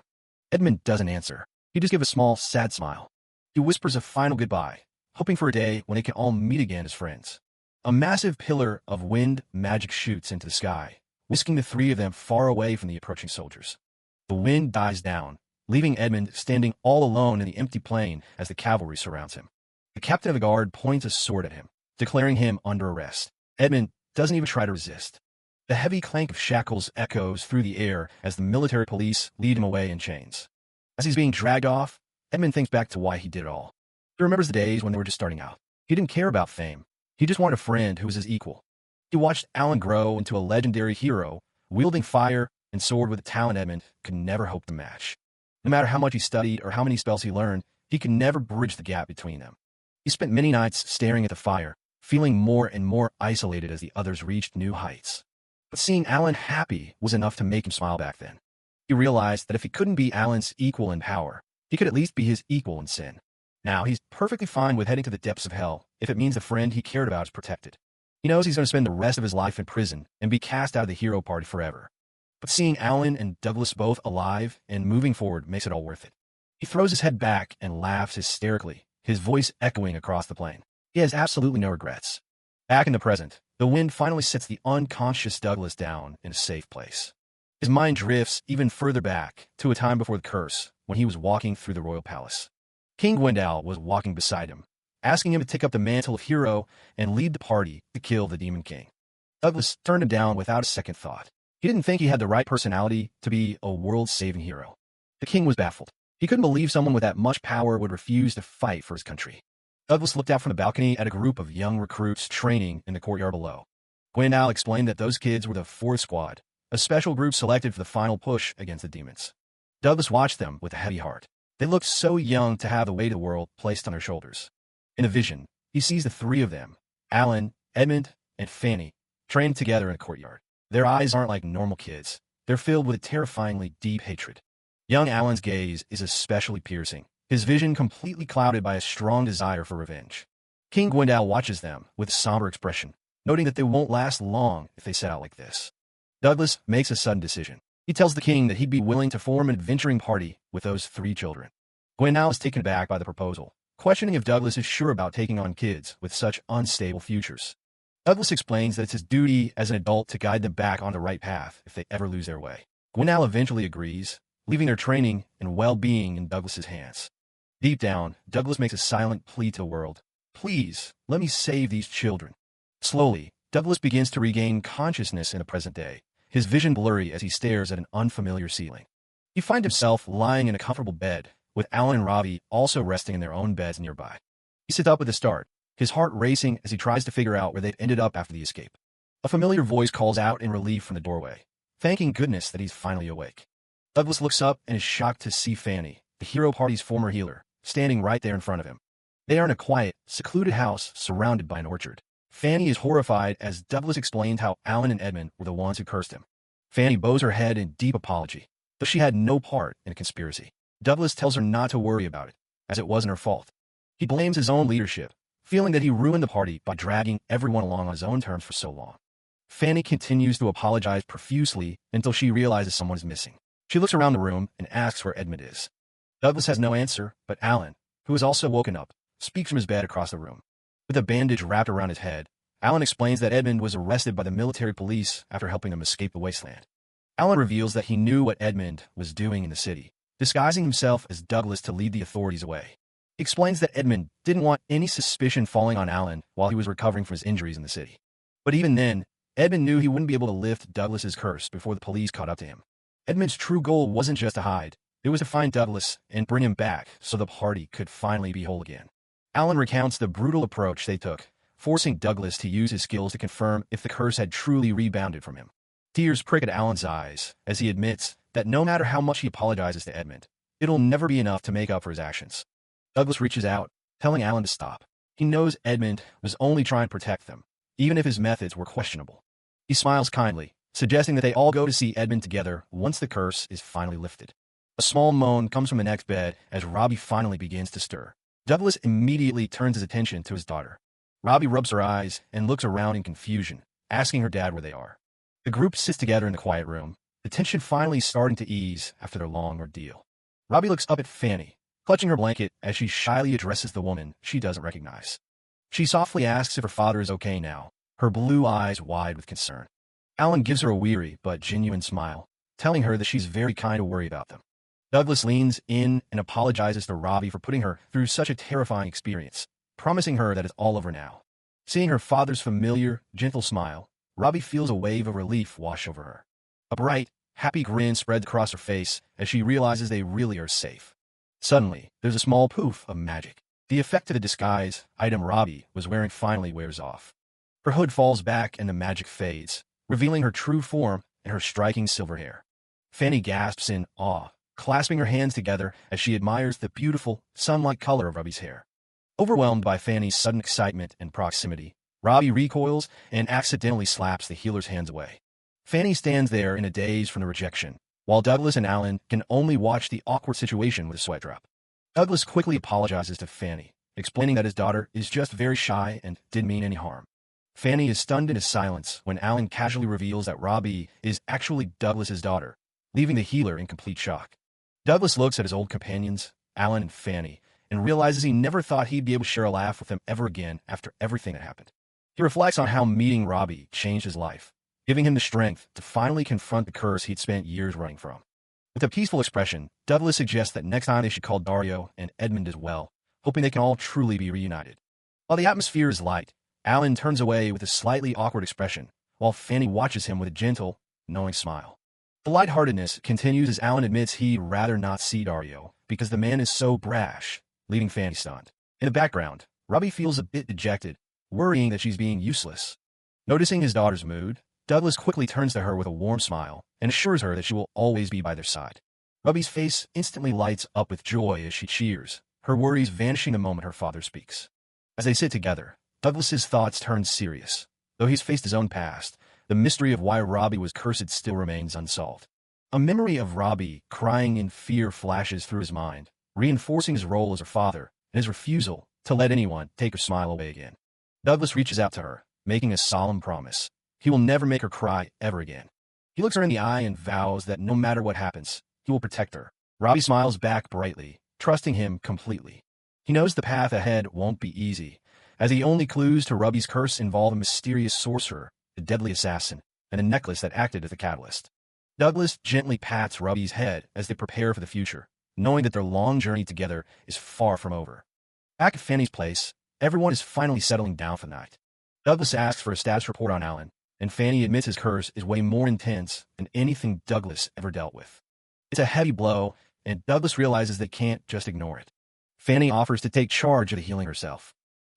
Edmund doesn't answer. He just gives a small, sad smile. He whispers a final goodbye, hoping for a day when they can all meet again as friends. A massive pillar of wind magic shoots into the sky, whisking the three of them far away from the approaching soldiers. The wind dies down, leaving Edmund standing all alone in the empty plain as the cavalry surrounds him. The captain of the guard points a sword at him, declaring him under arrest. Edmund doesn't even try to resist. The heavy clank of shackles echoes through the air as the military police lead him away in chains. As he's being dragged off, Edmund thinks back to why he did it all. He remembers the days when they were just starting out. He didn't care about fame. He just wanted a friend who was his equal. He watched Alan grow into a legendary hero, wielding fire and sword with a talent Edmund could never hope to match. No matter how much he studied or how many spells he learned, he could never bridge the gap between them. He spent many nights staring at the fire, feeling more and more isolated as the others reached new heights. But seeing Alan happy was enough to make him smile back then. He realized that if he couldn't be Alan's equal in power, he could at least be his equal in sin. Now he's perfectly fine with heading to the depths of hell if it means the friend he cared about is protected. He knows he's going to spend the rest of his life in prison and be cast out of the hero party forever. But seeing Alan and Douglas both alive and moving forward makes it all worth it. He throws his head back and laughs hysterically, his voice echoing across the plain. He has absolutely no regrets. Back in the present, the wind finally sets the unconscious Douglas down in a safe place. His mind drifts even further back to a time before the curse, when he was walking through the royal palace. King Gwendal was walking beside him, asking him to take up the mantle of hero and lead the party to kill the Demon King. Douglas turned him down without a second thought. He didn't think he had the right personality to be a world-saving hero. The king was baffled. He couldn't believe someone with that much power would refuse to fight for his country. Douglas looked out from the balcony at a group of young recruits training in the courtyard below. Gwendal explained that those kids were the 4th Squad, a special group selected for the final push against the demons. Douglas watched them with a heavy heart. They looked so young to have the weight of the world placed on their shoulders. In a vision, He sees the three of them, Alan, Edmund, and Fanny, trained together in a courtyard. Their eyes aren't like normal kids. They're filled with a terrifyingly deep hatred. Young Alan's gaze is especially piercing, his vision completely clouded by a strong desire for revenge. King Gwendal watches them with a somber expression, noting that they won't last long if they set out like this. Douglas makes a sudden decision. He tells the king that he'd be willing to form an adventuring party with those three children. Gwendal is taken aback by the proposal, questioning if Douglas is sure about taking on kids with such unstable futures. Douglas explains that it's his duty as an adult to guide them back on the right path if they ever lose their way. Gwendal eventually agrees, leaving their training and well-being in Douglas's hands. Deep down, Douglas makes a silent plea to the world. Please, let me save these children. Slowly, Douglas begins to regain consciousness in the present day, his vision blurry as he stares at an unfamiliar ceiling. He finds himself lying in a comfortable bed, with Alan and Robbie also resting in their own beds nearby. He sits up with a start, his heart racing as he tries to figure out where they've ended up after the escape. A familiar voice calls out in relief from the doorway, thanking goodness that he's finally awake. Douglas looks up and is shocked to see Fanny, the hero party's former healer, standing right there in front of him. They are in a quiet, secluded house surrounded by an orchard. Fanny is horrified as Douglas explains how Alan and Edmund were the ones who cursed him. Fanny bows her head in deep apology, though she had no part in a conspiracy. Douglas tells her not to worry about it, as it wasn't her fault. He blames his own leadership, feeling that he ruined the party by dragging everyone along on his own terms for so long. Fanny continues to apologize profusely until she realizes someone is missing. She looks around the room and asks where Edmund is. Douglas has no answer, but Alan, who has also woken up, speaks from his bed across the room. With a bandage wrapped around his head, Alan explains that Edmund was arrested by the military police after helping him escape the wasteland. Alan reveals that he knew what Edmund was doing in the city, disguising himself as Douglas to lead the authorities away. He explains that Edmund didn't want any suspicion falling on Alan while he was recovering from his injuries in the city. But even then, Edmund knew he wouldn't be able to lift Douglas's curse before the police caught up to him. Edmund's true goal wasn't just to hide, it was to find Douglas and bring him back so the party could finally be whole again. Alan recounts the brutal approach they took, forcing Douglas to use his skills to confirm if the curse had truly rebounded from him. Tears prick at Alan's eyes as he admits that no matter how much he apologizes to Edmund, it'll never be enough to make up for his actions. Douglas reaches out, telling Alan to stop. He knows Edmund was only trying to protect them, even if his methods were questionable. He smiles kindly, suggesting that they all go to see Edmund together once the curse is finally lifted. A small moan comes from the next bed as Robbie finally begins to stir. Douglas immediately turns his attention to his daughter. Robbie rubs her eyes and looks around in confusion, asking her dad where they are. The group sits together in the quiet room, the tension finally starting to ease after their long ordeal. Robbie looks up at Fanny, clutching her blanket as she shyly addresses the woman she doesn't recognize. She softly asks if her father is okay now, her blue eyes wide with concern. Alan gives her a weary but genuine smile, telling her that she's very kind to worry about them. Douglas leans in and apologizes to Robbie for putting her through such a terrifying experience, promising her that it's all over now. Seeing her father's familiar, gentle smile, Robbie feels a wave of relief wash over her. A bright, happy grin spreads across her face as she realizes they really are safe. Suddenly, there's a small poof of magic. The effect of the disguise item Robbie was wearing finally wears off. Her hood falls back and the magic fades, revealing her true form and her striking silver hair. Fanny gasps in awe, clasping her hands together as she admires the beautiful, sun-like color of Robbie's hair. Overwhelmed by Fanny's sudden excitement and proximity, Robbie recoils and accidentally slaps the healer's hands away. Fanny stands there in a daze from the rejection, while Douglas and Alan can only watch the awkward situation with a sweat drop. Douglas quickly apologizes to Fanny, explaining that his daughter is just very shy and didn't mean any harm. Fanny is stunned into silence when Alan casually reveals that Robbie is actually Douglas's daughter, leaving the healer in complete shock. Douglas looks at his old companions, Alan and Fanny, and realizes he never thought he'd be able to share a laugh with them ever again after everything that happened. He reflects on how meeting Robbie changed his life, giving him the strength to finally confront the curse he'd spent years running from. With a peaceful expression, Douglas suggests that next time they should call Dario and Edmund as well, hoping they can all truly be reunited. While the atmosphere is light, Alan turns away with a slightly awkward expression, while Fanny watches him with a gentle, knowing smile. The lightheartedness continues as Alan admits he'd rather not see Dario, because the man is so brash, leaving Fanny stunned. In the background, Robbie feels a bit dejected, worrying that she's being useless. Noticing his daughter's mood, Douglas quickly turns to her with a warm smile and assures her that she will always be by their side. Robbie's face instantly lights up with joy as she cheers, her worries vanishing the moment her father speaks. As they sit together, Douglas's thoughts turn serious. Though he's faced his own past, the mystery of why Robbie was cursed still remains unsolved. A memory of Robbie crying in fear flashes through his mind, reinforcing his role as her father and his refusal to let anyone take her smile away again. Douglas reaches out to her, making a solemn promise. He will never make her cry ever again. He looks her in the eye and vows that no matter what happens, he will protect her. Robbie smiles back brightly, trusting him completely. He knows the path ahead won't be easy, as the only clues to Robbie's curse involve a mysterious sorcerer, the deadly assassin, and a necklace that acted as the catalyst. Douglas gently pats Robbie's head as they prepare for the future, knowing that their long journey together is far from over. Back at Fanny's place, everyone is finally settling down for the night. Douglas asks for a status report on Alan, and Fanny admits his curse is way more intense than anything Douglas ever dealt with. It's a heavy blow, and Douglas realizes they can't just ignore it. Fanny offers to take charge of the healing herself.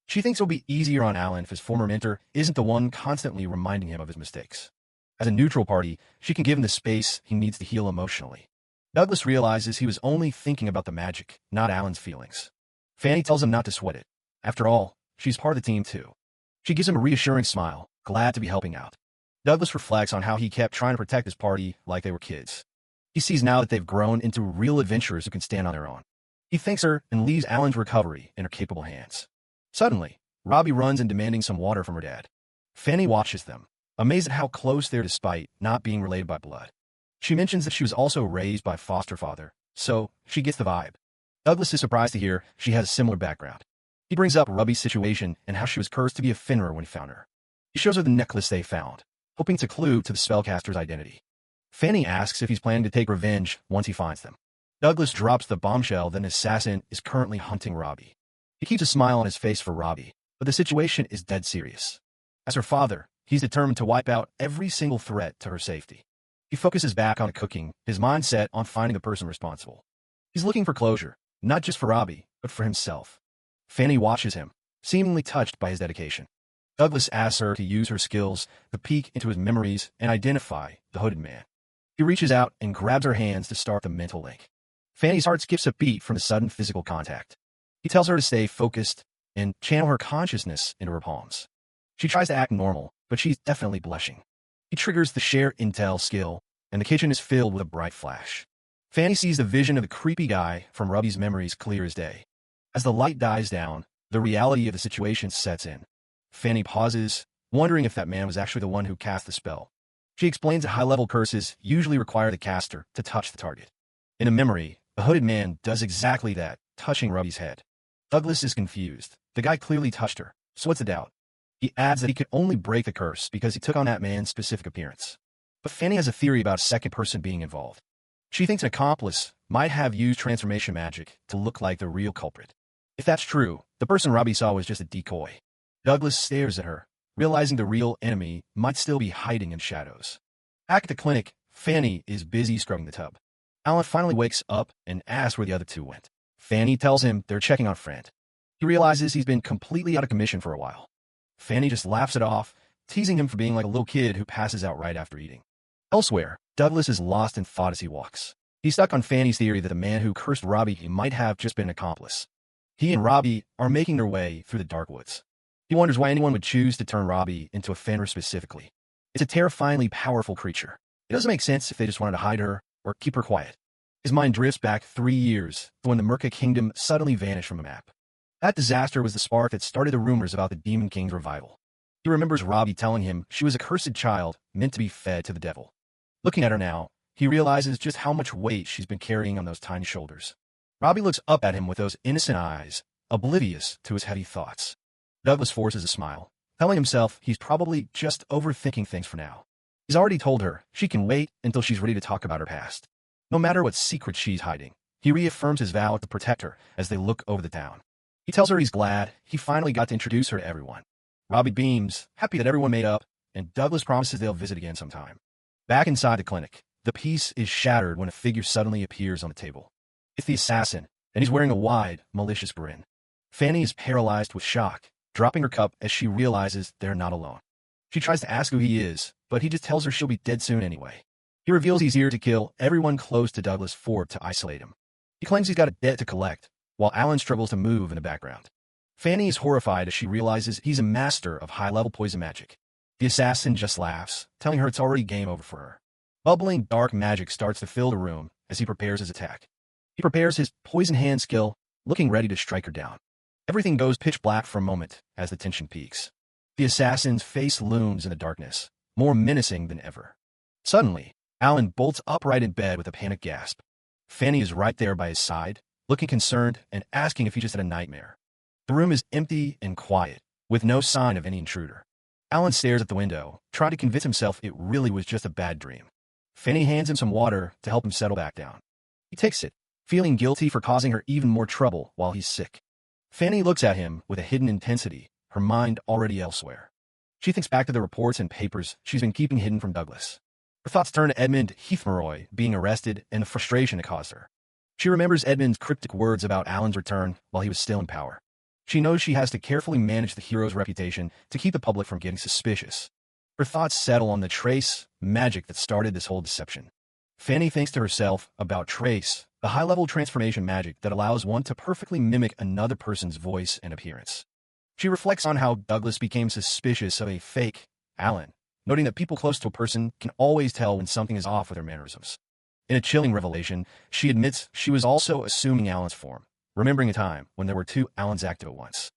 She thinks it'll be easier on Alan if his former mentor isn't the one constantly reminding him of his mistakes. As a neutral party, she can give him the space he needs to heal emotionally. Douglas realizes he was only thinking about the magic, not Alan's feelings. Fanny tells him not to sweat it. After all, she's part of the team too. She gives him a reassuring smile, glad to be helping out. Douglas reflects on how he kept trying to protect his party like they were kids. He sees now that they've grown into real adventurers who can stand on their own. He thanks her and leaves Alan's recovery in her capable hands. Suddenly, Robbie runs in demanding some water from her dad. Fanny watches them, amazed at how close they're despite not being related by blood. She mentions that she was also raised by a foster father, so she gets the vibe. Douglas is surprised to hear she has a similar background. He brings up Robbie's situation and how she was cursed to be a Finra when he found her. He shows her the necklace they found, hoping it's a clue to the spellcaster's identity. Fanny asks if he's planning to take revenge once he finds them. Douglas drops the bombshell that an assassin is currently hunting Robbie. He keeps a smile on his face for Robbie, but the situation is dead serious. As her father, he's determined to wipe out every single threat to her safety. He focuses back on cooking, his mind set on finding the person responsible. He's looking for closure, not just for Robbie, but for himself. Fanny watches him, seemingly touched by his dedication. Douglas asks her to use her skills to peek into his memories and identify the hooded man. He reaches out and grabs her hands to start the mental link. Fanny's heart skips a beat from the sudden physical contact. He tells her to stay focused and channel her consciousness into her palms. She tries to act normal, but she's definitely blushing. He triggers the share intel skill, and the kitchen is filled with a bright flash. Fanny sees the vision of the creepy guy from Robbie's memories clear as day. As the light dies down, the reality of the situation sets in. Fanny pauses, wondering if that man was actually the one who cast the spell. She explains that high-level curses usually require the caster to touch the target. In a memory, the hooded man does exactly that, touching Robbie's head. Douglas is confused. The guy clearly touched her, so what's the doubt? He adds that he could only break the curse because he took on that man's specific appearance. But Fanny has a theory about a second person being involved. She thinks an accomplice might have used transformation magic to look like the real culprit. If that's true, the person Robbie saw was just a decoy. Douglas stares at her, realizing the real enemy might still be hiding in shadows. Back at the clinic, Fanny is busy scrubbing the tub. Alan finally wakes up and asks where the other two went. Fanny tells him they're checking on Friend. He realizes he's been completely out of commission for a while. Fanny just laughs it off, teasing him for being like a little kid who passes out right after eating. Elsewhere, Douglas is lost in thought as he walks. He's stuck on Fanny's theory that the man who cursed Robbie might have just been an accomplice. He and Robbie are making their way through the dark woods. He wonders why anyone would choose to turn Robbie into a Fenrir specifically. It's a terrifyingly powerful creature. It doesn't make sense if they just wanted to hide her or keep her quiet. His mind drifts back 3 years to when the Merca Kingdom suddenly vanished from a map. That disaster was the spark that started the rumors about the Demon King's revival. He remembers Robbie telling him she was a cursed child meant to be fed to the devil. Looking at her now, he realizes just how much weight she's been carrying on those tiny shoulders. Robbie looks up at him with those innocent eyes, oblivious to his heavy thoughts. Douglas forces a smile, telling himself he's probably just overthinking things for now. He's already told her she can wait until she's ready to talk about her past. No matter what secret she's hiding, he reaffirms his vow to protect her as they look over the town. He tells her he's glad he finally got to introduce her to everyone. Robbie beams, happy that everyone made up, and Douglas promises they'll visit again sometime. Back inside the clinic, the peace is shattered when a figure suddenly appears on the table. It's the assassin, and he's wearing a wide, malicious grin. Fanny is paralyzed with shock, dropping her cup as she realizes they're not alone. She tries to ask who he is, but he just tells her she'll be dead soon anyway. He reveals he's here to kill everyone close to Douglas Ford to isolate him. He claims he's got a debt to collect, while Alan struggles to move in the background. Fanny is horrified as she realizes he's a master of high-level poison magic. The assassin just laughs, telling her it's already game over for her. Bubbling dark magic starts to fill the room as he prepares his attack. He prepares his poison hand skill, looking ready to strike her down. Everything goes pitch black for a moment as the tension peaks. The assassin's face looms in the darkness, more menacing than ever. Suddenly, Alan bolts upright in bed with a panicked gasp. Fanny is right there by his side, looking concerned and asking if he just had a nightmare. The room is empty and quiet, with no sign of any intruder. Alan stares at the window, trying to convince himself it really was just a bad dream. Fanny hands him some water to help him settle back down. He takes it, feeling guilty for causing her even more trouble while he's sick. Fanny looks at him with a hidden intensity, her mind already elsewhere. She thinks back to the reports and papers she's been keeping hidden from Douglas. Her thoughts turn to Edmund Heathmaroy being arrested and the frustration it caused her. She remembers Edmund's cryptic words about Alan's return while he was still in power. She knows she has to carefully manage the hero's reputation to keep the public from getting suspicious. Her thoughts settle on the trace magic that started this whole deception. Fanny thinks to herself about trace, the high-level transformation magic that allows one to perfectly mimic another person's voice and appearance. She reflects on how Douglas became suspicious of a fake Alan, noting that people close to a person can always tell when something is off with their mannerisms. In a chilling revelation, she admits she was also assuming Alan's form, remembering a time when there were two Alans active at once.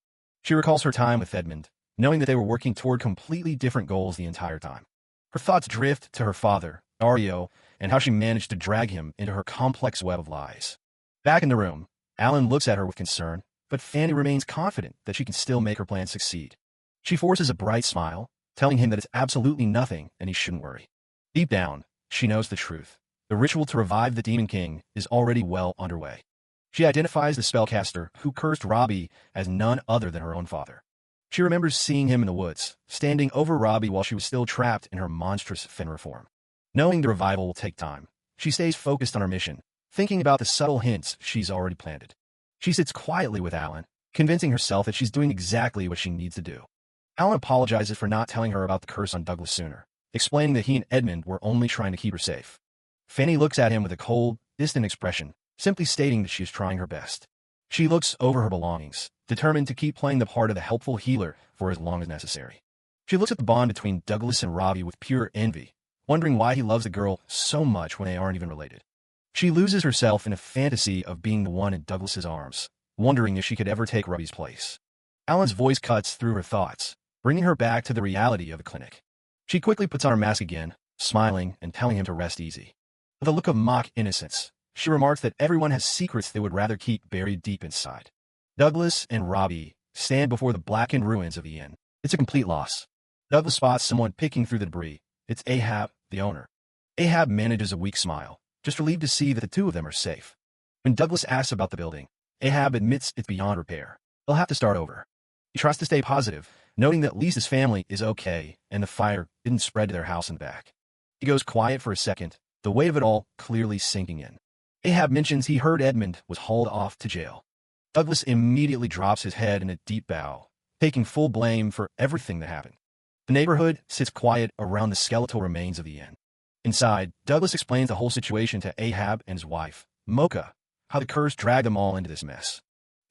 She recalls her time with Edmund, knowing that they were working toward completely different goals the entire time. Her thoughts drift to her father, Dario, and how she managed to drag him into her complex web of lies. Back in the room, Alan looks at her with concern, but Fanny remains confident that she can still make her plan succeed. She forces a bright smile, telling him that it's absolutely nothing and he shouldn't worry. Deep down, she knows the truth. The ritual to revive the Demon King is already well underway. She identifies the spellcaster who cursed Robbie as none other than her own father. She remembers seeing him in the woods, standing over Robbie while she was still trapped in her monstrous Fenrir form. Knowing the revival will take time, she stays focused on her mission, thinking about the subtle hints she's already planted. She sits quietly with Alan, convincing herself that she's doing exactly what she needs to do. Alan apologizes for not telling her about the curse on Douglas sooner, explaining that he and Edmund were only trying to keep her safe. Fanny looks at him with a cold, distant expression, simply stating that she is trying her best. She looks over her belongings, determined to keep playing the part of the helpful healer for as long as necessary. She looks at the bond between Douglas and Robbie with pure envy, wondering why he loves the girl so much when they aren't even related. She loses herself in a fantasy of being the one in Douglas's arms, wondering if she could ever take Robbie's place. Alan's voice cuts through her thoughts, bringing her back to the reality of the clinic. She quickly puts on her mask again, smiling and telling him to rest easy. With a look of mock innocence, she remarks that everyone has secrets they would rather keep buried deep inside. Douglas and Robbie stand before the blackened ruins of the inn. It's a complete loss. Douglas spots someone picking through the debris. It's Ahab, the owner. Ahab manages a weak smile, just relieved to see that the two of them are safe. When Douglas asks about the building, Ahab admits it's beyond repair. They'll have to start over. He tries to stay positive, noting that Lisa's family is okay and the fire didn't spread to their house in the back. He goes quiet for a second, the weight of it all clearly sinking in. Ahab mentions he heard Edmund was hauled off to jail. Douglas immediately drops his head in a deep bow, taking full blame for everything that happened. The neighborhood sits quiet around the skeletal remains of the inn. Inside, Douglas explains the whole situation to Ahab and his wife, Mocha, how the curse dragged them all into this mess.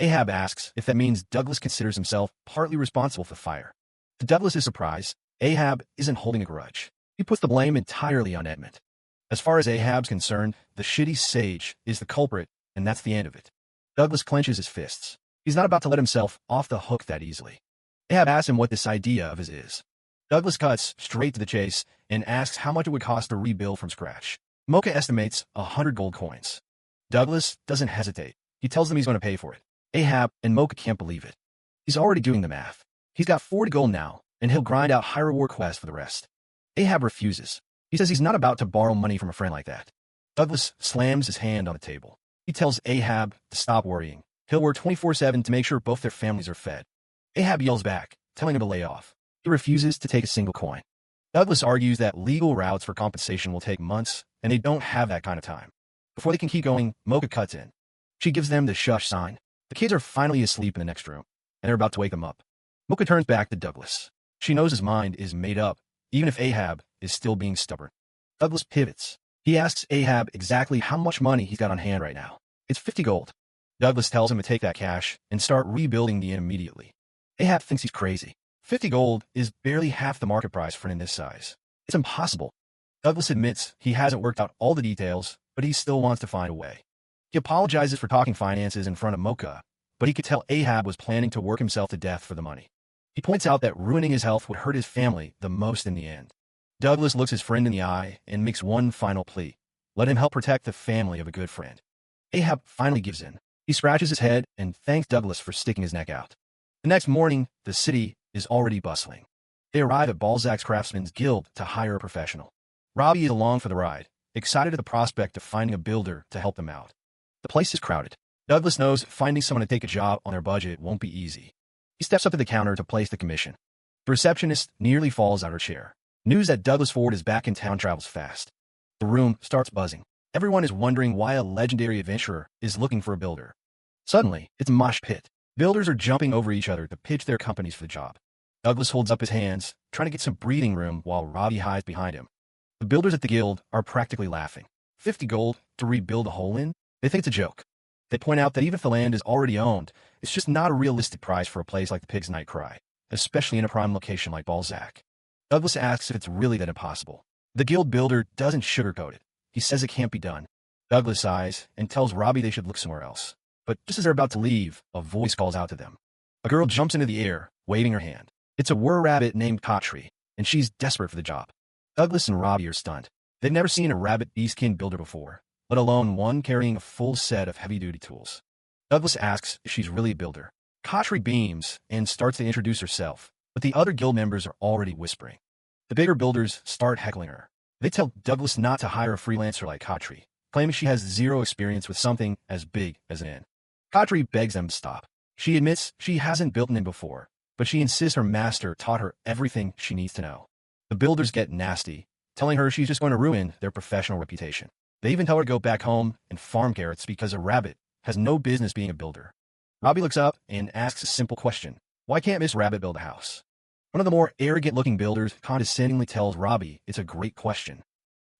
Ahab asks if that means Douglas considers himself partly responsible for the fire. To Douglas's surprise, Ahab isn't holding a grudge. He puts the blame entirely on Edmund. As far as Ahab's concerned, the shitty sage is the culprit, and that's the end of it. Douglas clenches his fists. He's not about to let himself off the hook that easily. Ahab asks him what this idea of his is. Douglas cuts straight to the chase and asks how much it would cost to rebuild from scratch. Mocha estimates 100 gold coins. Douglas doesn't hesitate. He tells them he's going to pay for it. Ahab and Mocha can't believe it. He's already doing the math. He's got 40 gold now, and he'll grind out high reward quests for the rest. Ahab refuses. He says he's not about to borrow money from a friend like that. Douglas slams his hand on the table. He tells Ahab to stop worrying. He'll work 24/7 to make sure both their families are fed. Ahab yells back, telling him to lay off. He refuses to take a single coin. Douglas argues that legal routes for compensation will take months, and they don't have that kind of time. Before they can keep going, Mocha cuts in. She gives them the shush sign. The kids are finally asleep in the next room, and they're about to wake them up. Mocha turns back to Douglas. She knows his mind is made up, even if Ahab is still being stubborn. Douglas pivots. He asks Ahab exactly how much money he's got on hand right now. It's 50 gold. Douglas tells him to take that cash and start rebuilding the inn immediately. Ahab thinks he's crazy. 50 gold is barely half the market price for an inn this size. It's impossible. Douglas admits he hasn't worked out all the details, but he still wants to find a way. He apologizes for talking finances in front of Mocha, but he could tell Ahab was planning to work himself to death for the money. He points out that ruining his health would hurt his family the most in the end. Douglas looks his friend in the eye and makes one final plea. Let him help protect the family of a good friend. Ahab finally gives in. He scratches his head and thanks Douglas for sticking his neck out. The next morning, the city is already bustling. They arrive at Balzac's Craftsman's Guild to hire a professional. Robbie is along for the ride, excited at the prospect of finding a builder to help them out. The place is crowded. Douglas knows finding someone to take a job on their budget won't be easy. He steps up to the counter to place the commission. The receptionist nearly falls out of her chair. News that Douglas Ford is back in town travels fast. The room starts buzzing. Everyone is wondering why a legendary adventurer is looking for a builder. Suddenly, it's a mosh pit. Builders are jumping over each other to pitch their companies for the job. Douglas holds up his hands, trying to get some breathing room while Robbie hides behind him. The builders at the guild are practically laughing. 50 gold to rebuild a whole inn? They think it's a joke. They point out that even if the land is already owned, it's just not a realistic price for a place like the Pig's Night Cry, especially in a prime location like Balzac. Douglas asks if it's really that impossible. The guild builder doesn't sugarcoat it. He says it can't be done. Douglas sighs and tells Robbie they should look somewhere else. But just as they're about to leave, a voice calls out to them. A girl jumps into the air, waving her hand. It's a were-rabbit named Kotri, and she's desperate for the job. Douglas and Robbie are stunned. They've never seen a rabbit beastkin builder before, let alone one carrying a full set of heavy-duty tools. Douglas asks if she's really a builder. Kotri beams and starts to introduce herself, but the other guild members are already whispering. The bigger builders start heckling her. They tell Douglas not to hire a freelancer like Kotri, claiming she has zero experience with something as big as an inn. Kotri begs them to stop. She admits she hasn't built an inn before, but she insists her master taught her everything she needs to know. The builders get nasty, telling her she's just going to ruin their professional reputation. They even tell her to go back home and farm carrots because a rabbit has no business being a builder. Robbie looks up and asks a simple question. Why can't Miss Rabbit build a house? One of the more arrogant-looking builders condescendingly tells Robbie it's a great question.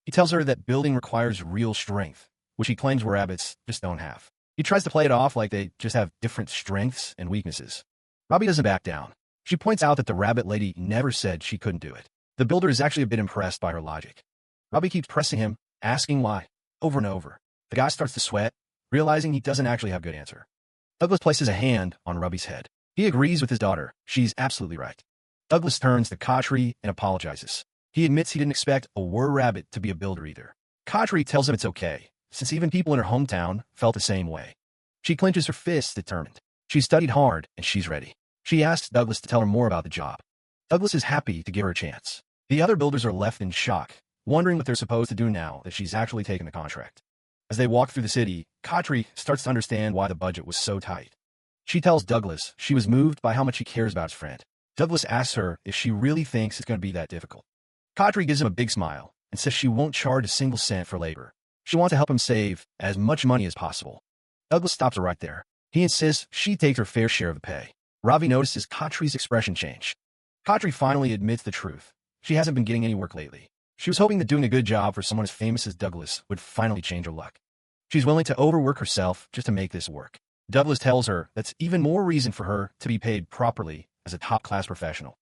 He tells her that building requires real strength, which he claims rabbits just don't have. He tries to play it off like they just have different strengths and weaknesses. Robbie doesn't back down. She points out that the rabbit lady never said she couldn't do it. The builder is actually a bit impressed by her logic. Robbie keeps pressing him, asking why, over and over. The guy starts to sweat, realizing he doesn't actually have a good answer. Douglas places a hand on Robbie's head. He agrees with his daughter. She's absolutely right. Douglas turns to Kotri and apologizes. He admits he didn't expect a were-rabbit to be a builder either. Kotri tells him it's okay, since even people in her hometown felt the same way. She clenches her fists, determined. She's studied hard, and she's ready. She asks Douglas to tell her more about the job. Douglas is happy to give her a chance. The other builders are left in shock, wondering what they're supposed to do now that she's actually taken the contract. As they walk through the city, Kotri starts to understand why the budget was so tight. She tells Douglas she was moved by how much he cares about his friend. Douglas asks her if she really thinks it's going to be that difficult. Kotri gives him a big smile and says she won't charge a single cent for labor. She wants to help him save as much money as possible. Douglas stops her right there. He insists she takes her fair share of the pay. Robbie notices Kotri's expression change. Kotri finally admits the truth. She hasn't been getting any work lately. She was hoping that doing a good job for someone as famous as Douglas would finally change her luck. She's willing to overwork herself just to make this work. Douglas tells her that's even more reason for her to be paid properly as a top-class professional.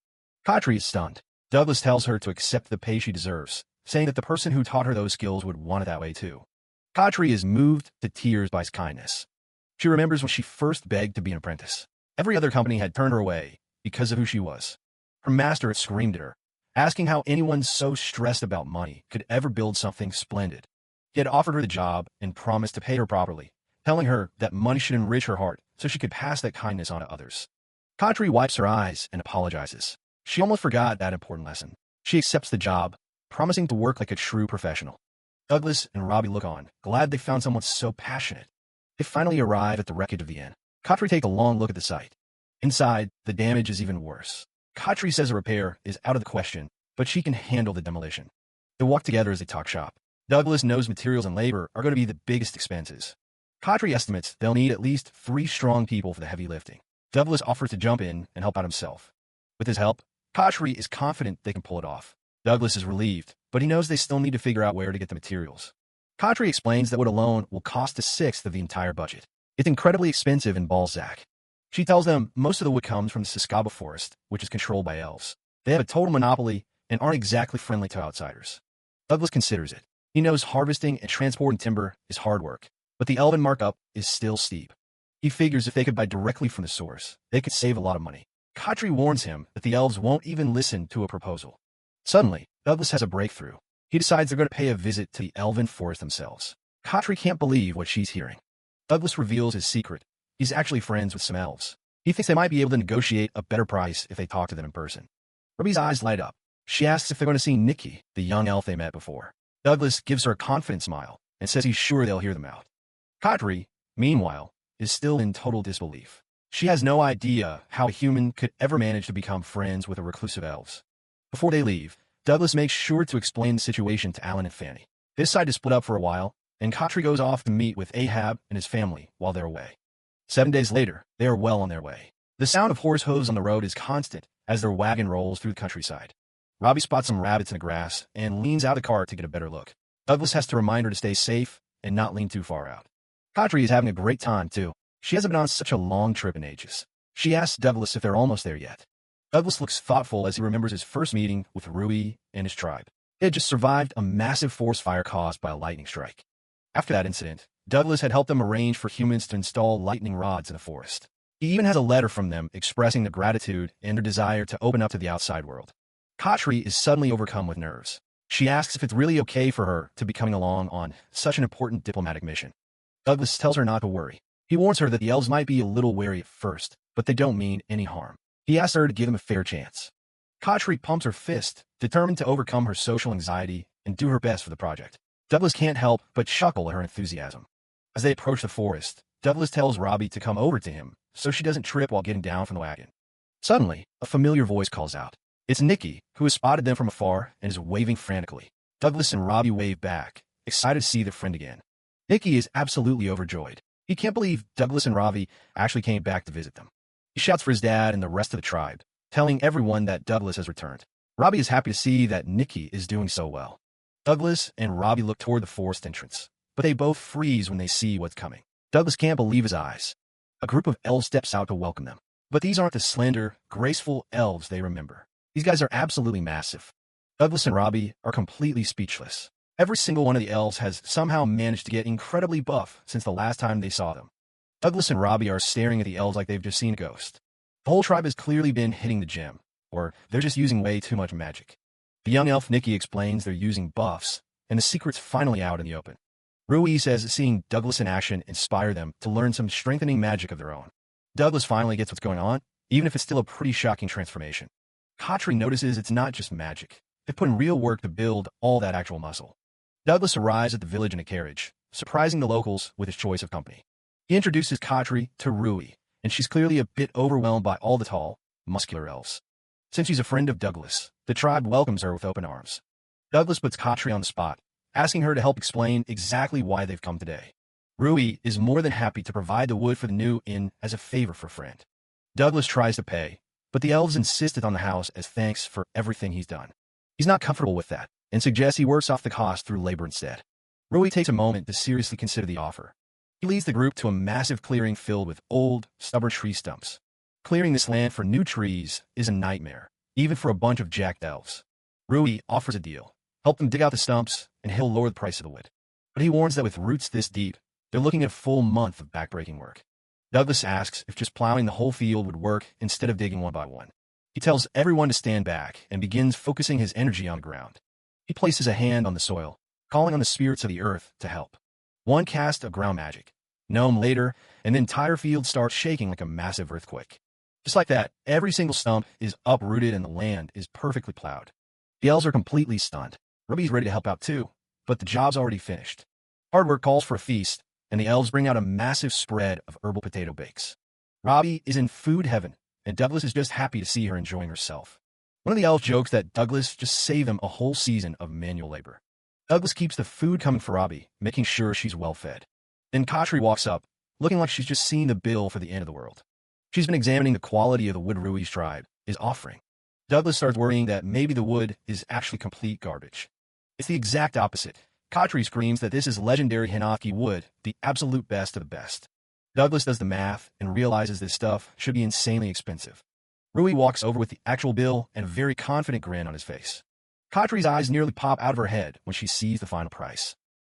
Kotri is stunned. Douglas tells her to accept the pay she deserves, saying that the person who taught her those skills would want it that way too. Kotri is moved to tears by his kindness. She remembers when she first begged to be an apprentice. Every other company had turned her away because of who she was. Her master had screamed at her, asking how anyone so stressed about money could ever build something splendid. He had offered her the job and promised to pay her properly, telling her that money should enrich her heart so she could pass that kindness on to others. Kotri wipes her eyes and apologizes. She almost forgot that important lesson. She accepts the job, promising to work like a true professional. Douglas and Robbie look on, glad they found someone so passionate. They finally arrive at the wreckage of the inn. Kotri takes a long look at the site. Inside, the damage is even worse. Kotri says a repair is out of the question, but she can handle the demolition. They walk together as they talk shop. Douglas knows materials and labor are going to be the biggest expenses. Kotri estimates they'll need at least 3 strong people for the heavy lifting. Douglas offers to jump in and help out himself. With his help, Kotri is confident they can pull it off. Douglas is relieved, but he knows they still need to figure out where to get the materials. Kotri explains that wood alone will cost 1/6 of the entire budget. It's incredibly expensive in Balzac. She tells them most of the wood comes from the Siskaba forest, which is controlled by elves. They have a total monopoly and aren't exactly friendly to outsiders. Douglas considers it. He knows harvesting and transporting timber is hard work, but the elven markup is still steep. He figures if they could buy directly from the source, they could save a lot of money. Khatri warns him that the elves won't even listen to a proposal. Suddenly, Douglas has a breakthrough. He decides they're going to pay a visit to the elven forest themselves. Khatri can't believe what she's hearing. Douglas reveals his secret. He's actually friends with some elves. He thinks they might be able to negotiate a better price if they talk to them in person. Ruby's eyes light up. She asks if they're going to see Nikki, the young elf they met before. Douglas gives her a confident smile and says he's sure they'll hear them out. Khatri, meanwhile, is still in total disbelief. She has no idea how a human could ever manage to become friends with a reclusive elves. Before they leave, Douglas makes sure to explain the situation to Alan and Fanny. This side is split up for a while, and Khatri goes off to meet with Ahab and his family while they're away. 7 days later, they are well on their way. The sound of horse hooves on the road is constant as their wagon rolls through the countryside. Robbie spots some rabbits in the grass and leans out the car to get a better look. Douglas has to remind her to stay safe and not lean too far out. Khatri is having a great time, too. She hasn't been on such a long trip in ages. She asks Douglas if they're almost there yet. Douglas looks thoughtful as he remembers his first meeting with Rui and his tribe. They had just survived a massive forest fire caused by a lightning strike. After that incident, Douglas had helped them arrange for humans to install lightning rods in the forest. He even has a letter from them expressing their gratitude and their desire to open up to the outside world. Khatri is suddenly overcome with nerves. She asks if it's really okay for her to be coming along on such an important diplomatic mission. Douglas tells her not to worry. He warns her that the elves might be a little wary at first, but they don't mean any harm. He asks her to give him a fair chance. Khatri pumps her fist, determined to overcome her social anxiety and do her best for the project. Douglas can't help but chuckle at her enthusiasm. As they approach the forest, Douglas tells Robbie to come over to him so she doesn't trip while getting down from the wagon. Suddenly, a familiar voice calls out. It's Nikki, who has spotted them from afar and is waving frantically. Douglas and Robbie wave back, excited to see their friend again. Nikki is absolutely overjoyed. He can't believe Douglas and Robbie actually came back to visit them. He shouts for his dad and the rest of the tribe, telling everyone that Douglas has returned. Robbie is happy to see that Nikki is doing so well. Douglas and Robbie look toward the forest entrance, but they both freeze when they see what's coming. Douglas can't believe his eyes. A group of elves steps out to welcome them. But these aren't the slender, graceful elves they remember. These guys are absolutely massive. Douglas and Robbie are completely speechless. Every single one of the elves has somehow managed to get incredibly buff since the last time they saw them. Douglas and Robbie are staring at the elves like they've just seen a ghost. The whole tribe has clearly been hitting the gym, or they're just using way too much magic. The young elf Nikki explains they're using buffs, and the secret's finally out in the open. Rui says seeing Douglas in action inspired them to learn some strengthening magic of their own. Douglas finally gets what's going on, even if it's still a pretty shocking transformation. Khatri notices it's not just magic. They've put in real work to build all that actual muscle. Douglas arrives at the village in a carriage, surprising the locals with his choice of company. He introduces Khatri to Rui, and she's clearly a bit overwhelmed by all the tall, muscular elves. Since she's a friend of Douglas, the tribe welcomes her with open arms. Douglas puts Khatri on the spot, asking her to help explain exactly why they've come today. Rui is more than happy to provide the wood for the new inn as a favor for a friend. Douglas tries to pay, but the elves insisted on the house as thanks for everything he's done. He's not comfortable with that, and suggests he works off the cost through labor instead. Rui takes a moment to seriously consider the offer. He leads the group to a massive clearing filled with old, stubborn tree stumps. Clearing this land for new trees is a nightmare, even for a bunch of jacked elves. Rui offers a deal. Help them dig out the stumps, and he'll lower the price of the wood. But he warns that with roots this deep, they're looking at a full month of backbreaking work. Douglas asks if just plowing the whole field would work instead of digging one by one. He tells everyone to stand back and begins focusing his energy on the ground. He places a hand on the soil, calling on the spirits of the earth to help. One cast of ground magic. Gnome later, and the entire field starts shaking like a massive earthquake. Just like that, every single stump is uprooted and the land is perfectly plowed. The elves are completely stunned. Ruby's ready to help out too, but the job's already finished. Hard work calls for a feast, and the elves bring out a massive spread of herbal potato bakes. Robbie is in food heaven, and Douglas is just happy to see her enjoying herself. One of the elves jokes that Douglas just saved them a whole season of manual labor. Douglas keeps the food coming for Robbie, making sure she's well fed. Then Khatri walks up, looking like she's just seen the bill for the end of the world. She's been examining the quality of the wood Rui's tribe is offering. Douglas starts worrying that maybe the wood is actually complete garbage. It's the exact opposite. Khatri screams that this is legendary Hinoki wood, the absolute best of the best. Douglas does the math and realizes this stuff should be insanely expensive. Rui walks over with the actual bill and a very confident grin on his face. Katri's eyes nearly pop out of her head when she sees the final price.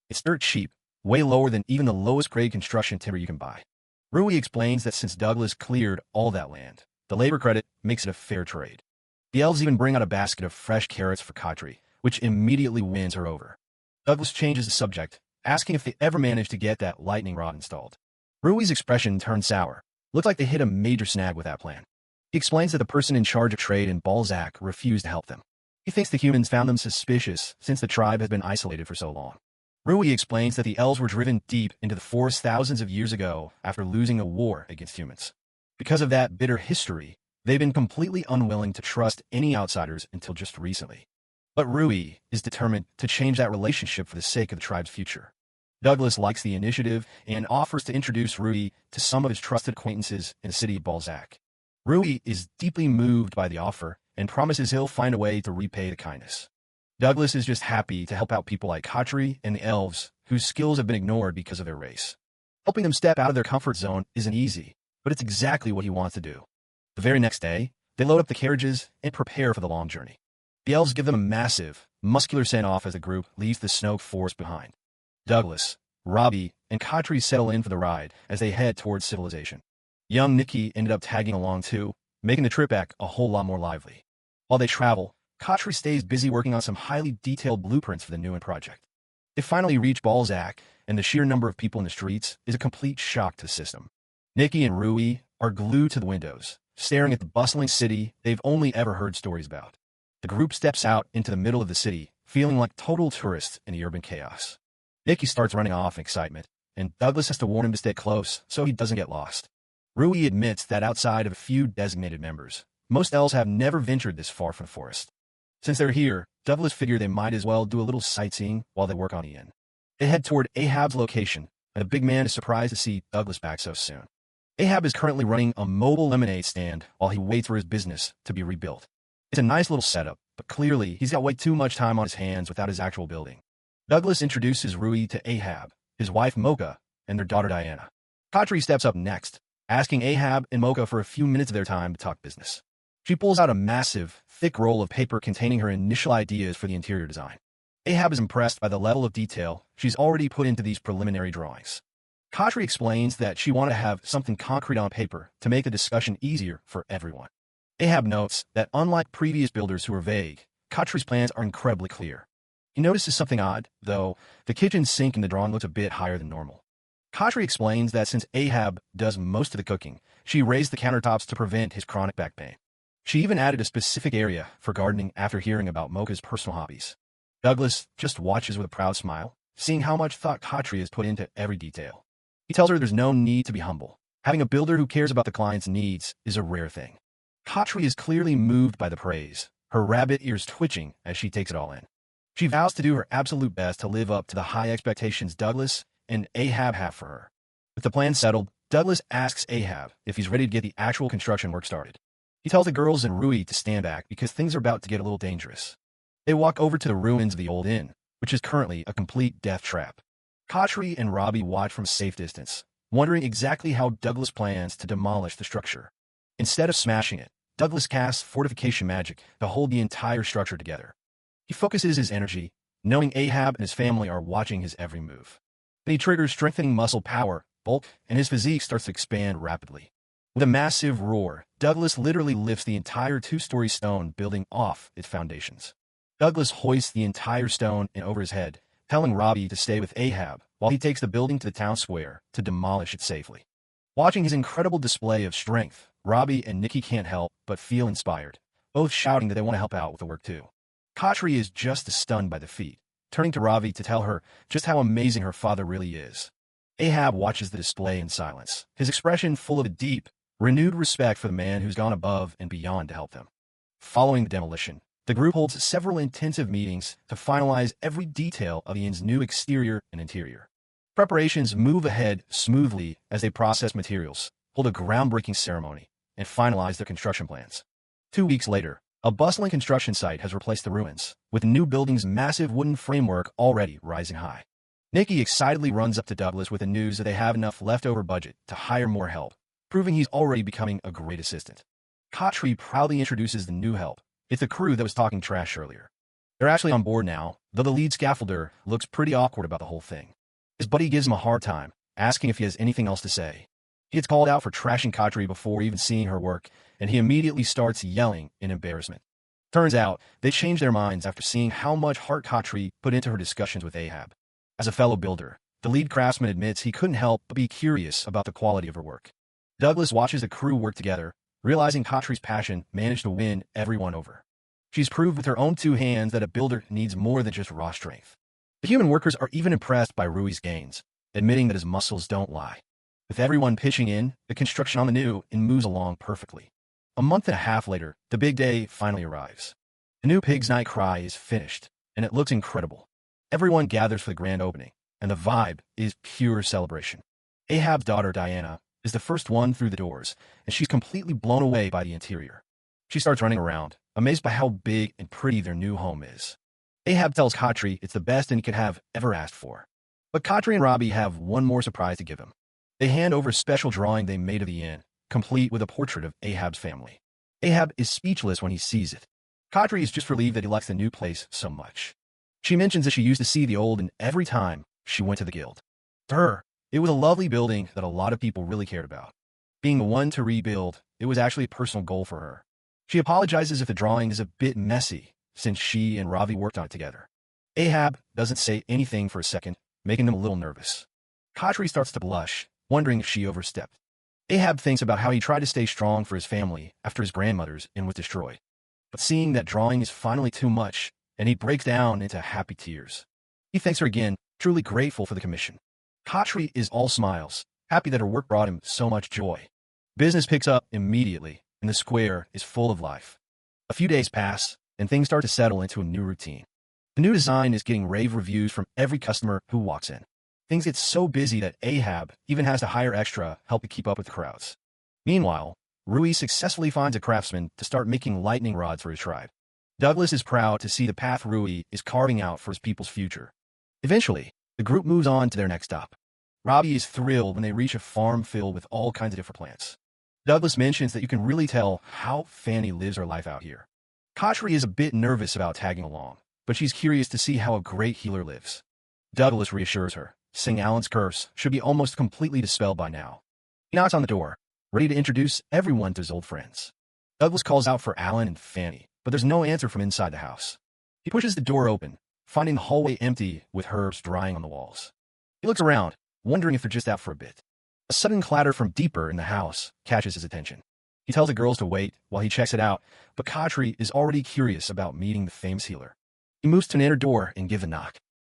It's dirt cheap, way lower than even the lowest grade construction timber you can buy. Rui explains that since Douglas cleared all that land, the labor credit makes it a fair trade. The elves even bring out a basket of fresh carrots for Katri, which immediately wins her over. Douglas changes the subject, asking if they ever managed to get that lightning rod installed. Rui's expression turns sour. Looks like they hit a major snag with that plan. He explains that the person in charge of trade in Balzac refused to help them. He thinks the humans found them suspicious since the tribe has been isolated for so long. Rui explains that the elves were driven deep into the forest thousands of years ago after losing a war against humans. Because of that bitter history, they've been completely unwilling to trust any outsiders until just recently. But Rui is determined to change that relationship for the sake of the tribe's future. Douglas likes the initiative and offers to introduce Rui to some of his trusted acquaintances in the city of Balzac. Rui is deeply moved by the offer and promises he'll find a way to repay the kindness. Douglas is just happy to help out people like Katri and the elves, whose skills have been ignored because of their race. Helping them step out of their comfort zone isn't easy, but it's exactly what he wants to do. The very next day, they load up the carriages and prepare for the long journey. The elves give them a massive, muscular send-off as the group leaves the snow forest behind. Douglas, Robbie, and Katri settle in for the ride as they head towards civilization. Young Nikki ended up tagging along too, making the trip back a whole lot more lively. While they travel, Katri stays busy working on some highly detailed blueprints for the new project. They finally reach Balzac, and the sheer number of people in the streets is a complete shock to the system. Nikki and Rui are glued to the windows, staring at the bustling city they've only ever heard stories about. The group steps out into the middle of the city, feeling like total tourists in the urban chaos. Nikki starts running off in excitement, and Douglas has to warn him to stay close so he doesn't get lost. Rui admits that outside of a few designated members, most elves have never ventured this far from the forest. Since they're here, Douglas figured they might as well do a little sightseeing while they work on the inn. They head toward Ahab's location, and the big man is surprised to see Douglas back so soon. Ahab is currently running a mobile lemonade stand while he waits for his business to be rebuilt. It's a nice little setup, but clearly he's got way too much time on his hands without his actual building. Douglas introduces Rui to Ahab, his wife Mocha, and their daughter Diana. Katri steps up next, asking Ahab and Mocha for a few minutes of their time to talk business. She pulls out a massive, thick roll of paper containing her initial ideas for the interior design. Ahab is impressed by the level of detail she's already put into these preliminary drawings. Katri explains that she wanted to have something concrete on paper to make the discussion easier for everyone. Ahab notes that unlike previous builders who are vague, Katri's plans are incredibly clear. He notices something odd, though. The kitchen sink in the drawing looks a bit higher than normal. Katri explains that since Ahab does most of the cooking, she raised the countertops to prevent his chronic back pain. She even added a specific area for gardening after hearing about Mocha's personal hobbies. Douglas just watches with a proud smile, seeing how much thought Katri has put into every detail. He tells her there's no need to be humble. Having a builder who cares about the client's needs is a rare thing. Katri is clearly moved by the praise, her rabbit ears twitching as she takes it all in. She vows to do her absolute best to live up to the high expectations Douglas and Ahab have for her. With the plan settled, Douglas asks Ahab if he's ready to get the actual construction work started. He tells the girls and Rui to stand back because things are about to get a little dangerous. They walk over to the ruins of the old inn, which is currently a complete death trap. Katri and Robbie watch from a safe distance, wondering exactly how Douglas plans to demolish the structure. Instead of smashing it, Douglas casts fortification magic to hold the entire structure together. He focuses his energy, knowing Ahab and his family are watching his every move. Then he triggers strengthening muscle power, bulk, and his physique starts to expand rapidly. With a massive roar, Douglas literally lifts the entire two-story stone building off its foundations. Douglas hoists the entire stone in over his head, telling Robbie to stay with Ahab while he takes the building to the town square to demolish it safely. Watching his incredible display of strength, Robbie and Nikki can't help but feel inspired, both shouting that they want to help out with the work too. Katri is just as stunned by the feat, turning to Robbie to tell her just how amazing her father really is. Ahab watches the display in silence, his expression full of a deep, renewed respect for the man who's gone above and beyond to help them. Following the demolition, the group holds several intensive meetings to finalize every detail of the inn's new exterior and interior. Preparations move ahead smoothly as they process materials, hold a groundbreaking ceremony, and finalize their construction plans. 2 weeks later, a bustling construction site has replaced the ruins, with the new building's massive wooden framework already rising high. Nikki excitedly runs up to Douglas with the news that they have enough leftover budget to hire more help, proving he's already becoming a great assistant. Khatri proudly introduces the new help. It's the crew that was talking trash earlier. They're actually on board now, though the lead scaffolder looks pretty awkward about the whole thing. His buddy gives him a hard time, asking if he has anything else to say. He gets called out for trashing Khatri before even seeing her work, and he immediately starts yelling in embarrassment. Turns out, they changed their minds after seeing how much heart Khatri put into her discussions with Ahab. As a fellow builder, the lead craftsman admits he couldn't help but be curious about the quality of her work. Douglas watches the crew work together, realizing Khatri's passion managed to win everyone over. She's proved with her own two hands that a builder needs more than just raw strength. The human workers are even impressed by Rui's gains, admitting that his muscles don't lie. With everyone pitching in, the construction on the new moves along perfectly. A month and a half later, the big day finally arrives. The new Pig's Night Cry is finished, and it looks incredible. Everyone gathers for the grand opening, and the vibe is pure celebration. Ahab's daughter, Diana, is the first one through the doors, and she's completely blown away by the interior. She starts running around, amazed by how big and pretty their new home is. Ahab tells Khatri it's the best he could have ever asked for. But Khatri and Robbie have one more surprise to give him. They hand over a special drawing they made of the inn, complete with a portrait of Ahab's family. Ahab is speechless when he sees it. Khatri is just relieved that he likes the new place so much. She mentions that she used to see the old inn every time she went to the guild. To her, it was a lovely building that a lot of people really cared about. Being the one to rebuild, it was actually a personal goal for her. She apologizes if the drawing is a bit messy, since she and Ravi worked on it together. Ahab doesn't say anything for a second, making him a little nervous. Khatri starts to blush, wondering if she overstepped. Ahab thinks about how he tried to stay strong for his family after his grandmother's inn was destroyed. But seeing that drawing is finally too much, and he breaks down into happy tears. He thanks her again, truly grateful for the commission. Khatri is all smiles, happy that her work brought him so much joy. Business picks up immediately, and the square is full of life. A few days pass, and things start to settle into a new routine. The new design is getting rave reviews from every customer who walks in. Things get so busy that Ahab even has to hire extra help to keep up with the crowds. Meanwhile, Rui successfully finds a craftsman to start making lightning rods for his tribe. Douglas is proud to see the path Rui is carving out for his people's future. Eventually, the group moves on to their next stop. Robbie is thrilled when they reach a farm filled with all kinds of different plants. Douglas mentions that you can really tell how Fanny lives her life out here. Khatri is a bit nervous about tagging along, but she's curious to see how a great healer lives. Douglas reassures her, saying Alan's curse should be almost completely dispelled by now. He knocks on the door, ready to introduce everyone to his old friends. Douglas calls out for Alan and Fanny, but there's no answer from inside the house. He pushes the door open, finding the hallway empty with herbs drying on the walls. He looks around, wondering if they're just out for a bit. A sudden clatter from deeper in the house catches his attention. He tells the girls to wait while he checks it out, but Khatri is already curious about meeting the famous healer. He moves to an inner door and gives a knock.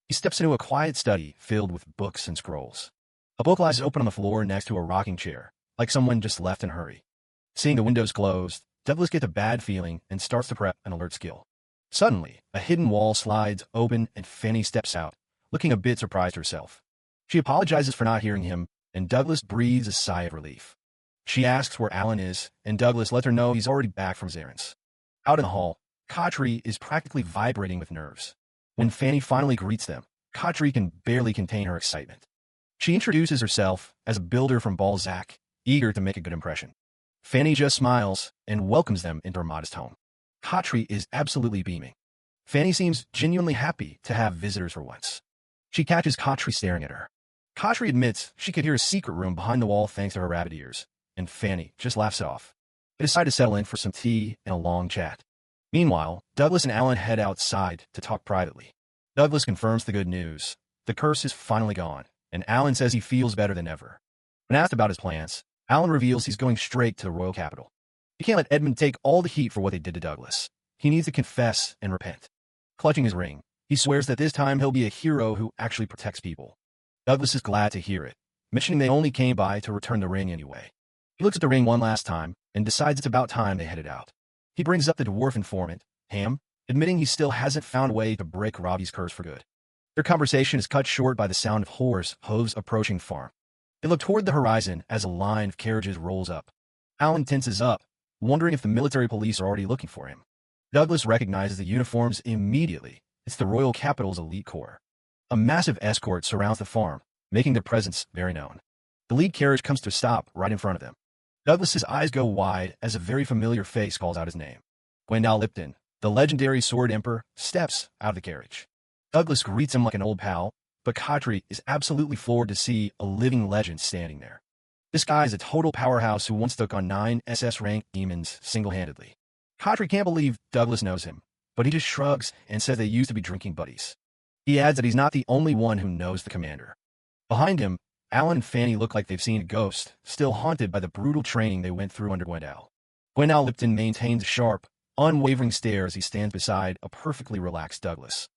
He steps into a quiet study filled with books and scrolls. A book lies open on the floor next to a rocking chair, like someone just left in a hurry. Seeing the windows closed, Douglas gets a bad feeling and starts to prep an alert skill. Suddenly, a hidden wall slides open and Fanny steps out, looking a bit surprised herself. She apologizes for not hearing him, and Douglas breathes a sigh of relief. She asks where Alan is, and Douglas lets her know he's already back from his errands. Out in the hall, Khatri is practically vibrating with nerves. When Fanny finally greets them, Khatri can barely contain her excitement. She introduces herself as a builder from Balzac, eager to make a good impression. Fanny just smiles and welcomes them into her modest home. Khatri is absolutely beaming. Fanny seems genuinely happy to have visitors for once. She catches Khatri staring at her. Khatri admits she could hear a secret room behind the wall thanks to her rabbit ears, and Fanny just laughs it off. They decide to settle in for some tea and a long chat. Meanwhile, Douglas and Alan head outside to talk privately. Douglas confirms the good news. The curse is finally gone, and Alan says he feels better than ever. When asked about his plans, Alan reveals he's going straight to the royal capital. He can't let Edmund take all the heat for what they did to Douglas. He needs to confess and repent. Clutching his ring, he swears that this time he'll be a hero who actually protects people. Douglas is glad to hear it, mentioning they only came by to return the ring anyway. He looks at the ring one last time and decides it's about time they headed out. He brings up the dwarf informant, Ham, admitting he still hasn't found a way to break Robbie's curse for good. Their conversation is cut short by the sound of horse hooves approaching farm. They look toward the horizon as a line of carriages rolls up. Alan tenses up, wondering if the military police are already looking for him. Douglas recognizes the uniforms immediately. It's the royal capital's elite corps. A massive escort surrounds the farm, making their presence very known. The lead carriage comes to a stop right in front of them. Douglas's eyes go wide as a very familiar face calls out his name. Gwendal Lipton, the legendary Sword Emperor, steps out of the carriage. Douglas greets him like an old pal, but Khatri is absolutely floored to see a living legend standing there. This guy is a total powerhouse who once took on 9 SS-rank demons single-handedly. Khatri can't believe Douglas knows him, but he just shrugs and says they used to be drinking buddies. He adds that he's not the only one who knows the commander. Behind him, Alan and Fanny look like they've seen a ghost, still haunted by the brutal training they went through under Gwendal. Gwendal Lipton maintains a sharp, unwavering stare as he stands beside a perfectly relaxed Douglas.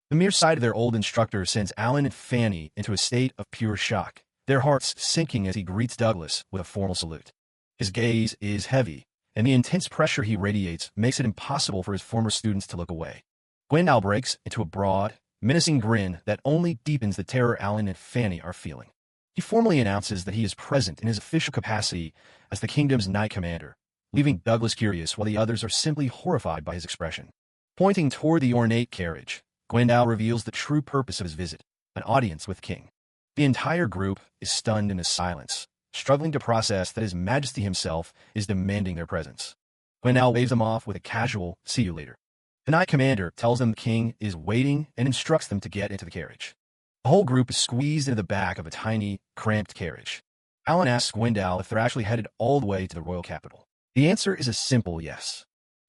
The mere sight of their old instructor sends Alan and Fanny into a state of pure shock, their hearts sinking as he greets Douglas with a formal salute. His gaze is heavy, and the intense pressure he radiates makes it impossible for his former students to look away. Gwendal breaks into a broad, menacing grin that only deepens the terror Alan and Fanny are feeling. He formally announces that he is present in his official capacity as the kingdom's Knight Commander, leaving Douglas curious while the others are simply horrified by his expression. Pointing toward the ornate carriage, Gwendal reveals the true purpose of his visit, an audience with King. The entire group is stunned into silence, struggling to process that His Majesty himself is demanding their presence. Gwendal waves them off with a casual, "See you later." The Knight Commander tells them the king is waiting and instructs them to get into the carriage. The whole group is squeezed into the back of a tiny, cramped carriage. Alan asks Gwendal if they're actually headed all the way to the royal capital. The answer is a simple yes.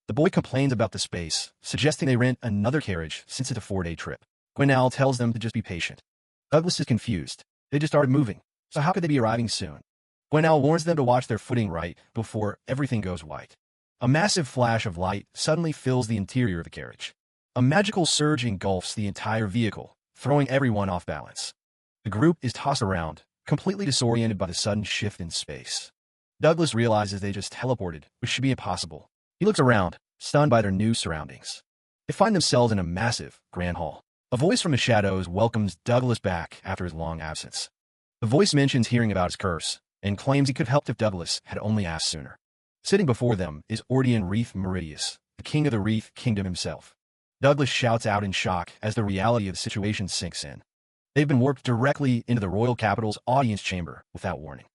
The boy complains about the space, suggesting they rent another carriage since it's a 4-day trip. Gwendal tells them to just be patient. Douglas is confused. They just started moving, so how could they be arriving soon? Gwendal warns them to watch their footing right before everything goes white. A massive flash of light suddenly fills the interior of the carriage. A magical surge engulfs the entire vehicle, throwing everyone off balance. The group is tossed around, completely disoriented by the sudden shift in space. Douglas realizes they just teleported, which should be impossible. He looks around, stunned by their new surroundings. They find themselves in a massive, grand hall. A voice from the shadows welcomes Douglas back after his long absence. The voice mentions hearing about his curse, and claims he could have helped if Douglas had only asked sooner. Sitting before them is Ordian Wreath Meridius, the king of the Wreath Kingdom himself. Douglas shouts out in shock as the reality of the situation sinks in. They've been warped directly into the royal capital's audience chamber without warning.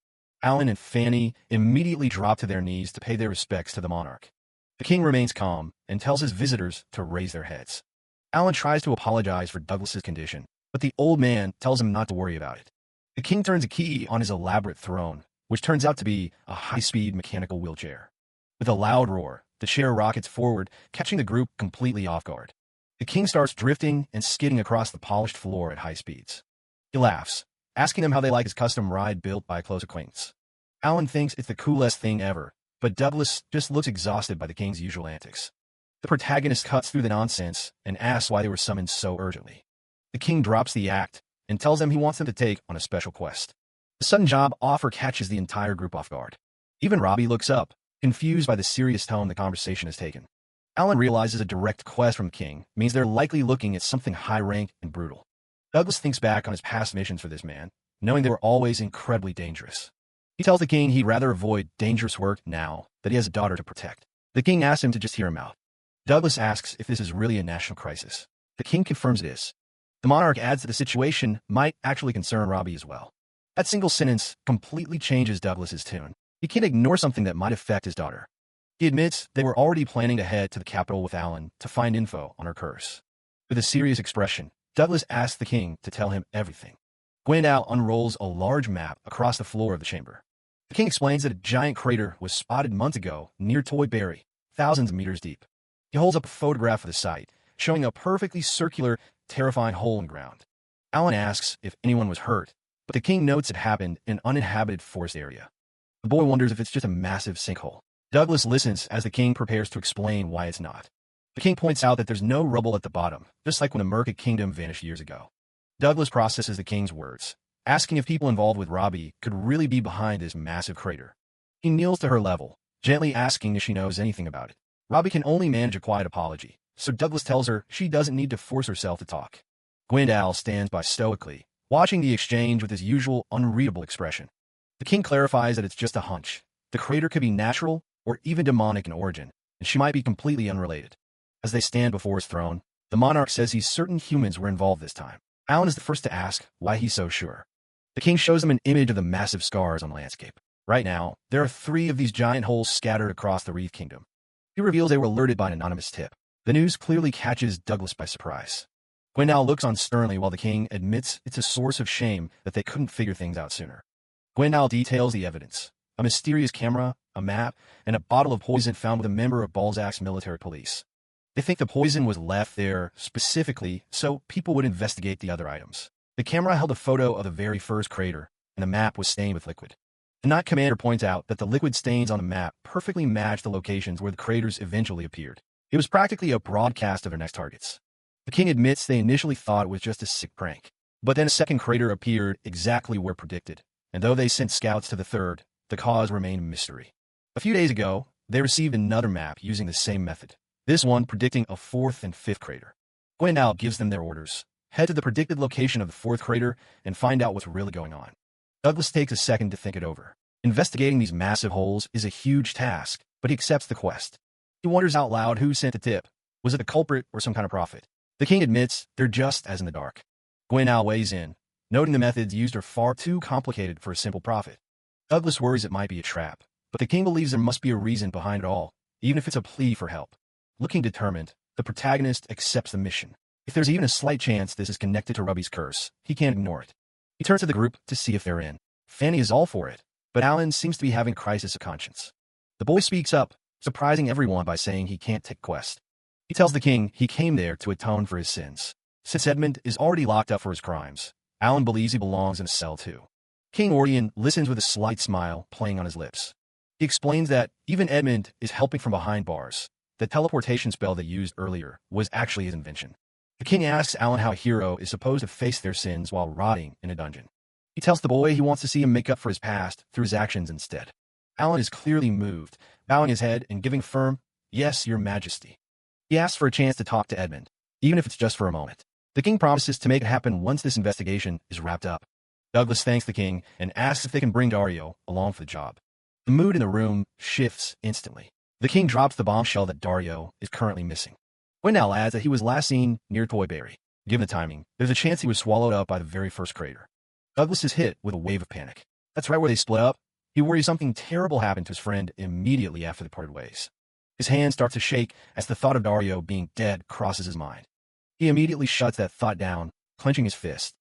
Alan and Fanny immediately drop to their knees to pay their respects to the monarch. The king remains calm and tells his visitors to raise their heads. Alan tries to apologize for Douglas's condition, but the old man tells him not to worry about it. The king turns a key on his elaborate throne, which turns out to be a high-speed mechanical wheelchair. With a loud roar, the chair rockets forward, catching the group completely off guard. The king starts drifting and skidding across the polished floor at high speeds. He laughs, asking them how they like his custom ride built by a close acquaintance. Alan thinks it's the coolest thing ever, but Douglas just looks exhausted by the king's usual antics. The protagonist cuts through the nonsense and asks why they were summoned so urgently. The king drops the act and tells them he wants them to take on a special quest. The sudden job offer catches the entire group off guard. Even Robbie looks up, confused by the serious tone the conversation has taken. Alan realizes a direct quest from the king means they're likely looking at something high-ranked and brutal. Douglas thinks back on his past missions for this man, knowing they were always incredibly dangerous. He tells the king he'd rather avoid dangerous work now that he has a daughter to protect. The king asks him to just hear him out. Douglas asks if this is really a national crisis. The king confirms it is. The monarch adds that the situation might actually concern Robbie as well. That single sentence completely changes Douglas's tune. He can't ignore something that might affect his daughter. He admits they were already planning to head to the capital with Alan to find info on her curse. With a serious expression, Douglas asks the king to tell him everything. Gwendal unrolls a large map across the floor of the chamber. The king explains that a giant crater was spotted months ago near Toy Berry, thousands of meters deep. He holds up a photograph of the site, showing a perfectly circular, terrifying hole in the ground. Alan asks if anyone was hurt, but the king notes it happened in an uninhabited forest area. The boy wonders if it's just a massive sinkhole. Douglas listens as the king prepares to explain why it's not. The king points out that there's no rubble at the bottom, just like when the Merca kingdom vanished years ago. Douglas processes the king's words, asking if people involved with Robbie could really be behind this massive crater. He kneels to her level, gently asking if she knows anything about it. Robbie can only manage a quiet apology, so Douglas tells her she doesn't need to force herself to talk. Gwendal stands by stoically, watching the exchange with his usual unreadable expression. The king clarifies that it's just a hunch. The crater could be natural or even demonic in origin, and she might be completely unrelated. As they stand before his throne, the monarch says he's certain humans were involved this time. Alan is the first to ask why he's so sure. The king shows him an image of the massive scars on the landscape. Right now, there are 3 of these giant holes scattered across the Wreath Kingdom. He reveals they were alerted by an anonymous tip. The news clearly catches Douglas by surprise. Gwendal looks on sternly while the king admits it's a source of shame that they couldn't figure things out sooner. Gwendal details the evidence: a mysterious camera, a map, and a bottle of poison found with a member of Balzac's military police. They think the poison was left there specifically so people would investigate the other items. The camera held a photo of the very first crater, and the map was stained with liquid. The Night Commander points out that the liquid stains on the map perfectly match the locations where the craters eventually appeared. It was practically a broadcast of their next targets. The king admits they initially thought it was just a sick prank. But then a second crater appeared exactly where predicted, and though they sent scouts to the third, the cause remained a mystery. A few days ago, they received another map using the same method, this one predicting a 4th and 5th crater. Gwendal gives them their orders: head to the predicted location of the 4th crater and find out what's really going on. Douglas takes a second to think it over. Investigating these massive holes is a huge task, but he accepts the quest. He wonders out loud who sent the tip. Was it the culprit or some kind of prophet? The king admits they're just as in the dark. Gwendal weighs in, noting the methods used are far too complicated for a simple prophet. Douglas worries it might be a trap, but the king believes there must be a reason behind it all, even if it's a plea for help. Looking determined, the protagonist accepts the mission. If there's even a slight chance this is connected to Ruby's curse, he can't ignore it. He turns to the group to see if they're in. Fanny is all for it, but Alan seems to be having a crisis of conscience. The boy speaks up, surprising everyone by saying he can't take quest. He tells the king he came there to atone for his sins. Since Edmund is already locked up for his crimes, Alan believes he belongs in a cell too. King Orion listens with a slight smile playing on his lips. He explains that even Edmund is helping from behind bars. The teleportation spell they used earlier was actually his invention. The king asks Alan how a hero is supposed to face their sins while rotting in a dungeon. He tells the boy he wants to see him make up for his past through his actions instead. Alan is clearly moved, bowing his head and giving a firm, "Yes, your majesty." He asks for a chance to talk to Edmund, even if it's just for a moment. The king promises to make it happen once this investigation is wrapped up. Douglas thanks the king and asks if they can bring Dario along for the job. The mood in the room shifts instantly. The king drops the bombshell that Dario is currently missing. Gwendal adds that he was last seen near Toyberry. Given the timing, there's a chance he was swallowed up by the very first crater. Douglas is hit with a wave of panic. That's right where they split up. He worries something terrible happened to his friend immediately after they parted ways. His hand starts to shake as the thought of Dario being dead crosses his mind. He immediately shuts that thought down, clenching his fist.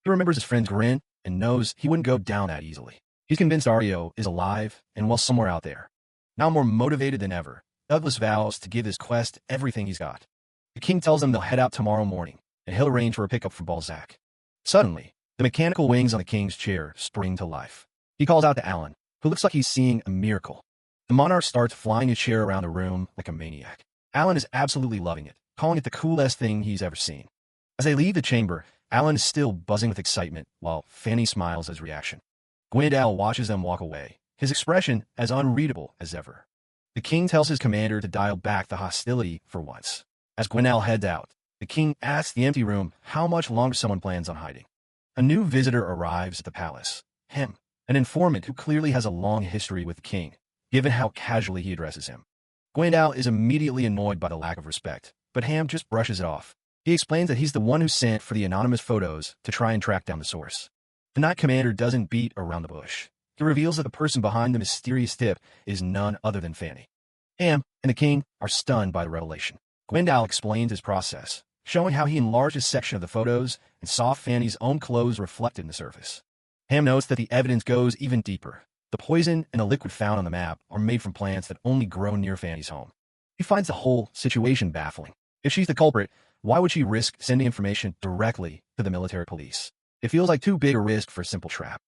He remembers his friend's grin and knows he wouldn't go down that easily. He's convinced Dario is alive and well somewhere out there. Now more motivated than ever, Douglas vows to give his quest everything he's got. The king tells them they'll head out tomorrow morning, and he'll arrange for a pickup from Balzac. Suddenly, the mechanical wings on the king's chair spring to life. He calls out to Alan, who looks like he's seeing a miracle. The monarch starts flying his chair around the room like a maniac. Alan is absolutely loving it, calling it the coolest thing he's ever seen. As they leave the chamber, Alan is still buzzing with excitement, while Fanny smiles as reaction. Gwendal watches them walk away, his expression as unreadable as ever. The king tells his commander to dial back the hostility for once. As Gwendal heads out, the king asks the empty room how much longer someone plans on hiding. A new visitor arrives at the palace. Him, an informant who clearly has a long history with the king, given how casually he addresses him. Gwendal is immediately annoyed by the lack of respect, but Ham just brushes it off. He explains that he's the one who sent for the anonymous photos to try and track down the source. The Night Commander doesn't beat around the bush. He reveals that the person behind the mysterious tip is none other than Fanny. Ham and the king are stunned by the revelation. Gwendal explains his process, showing how he enlarged a section of the photos and saw Fanny's own clothes reflected in the surface. Ham notes that the evidence goes even deeper. The poison and the liquid found on the map are made from plants that only grow near Fanny's home. He finds the whole situation baffling. If she's the culprit, why would she risk sending information directly to the military police? It feels like too big a risk for a simple trap.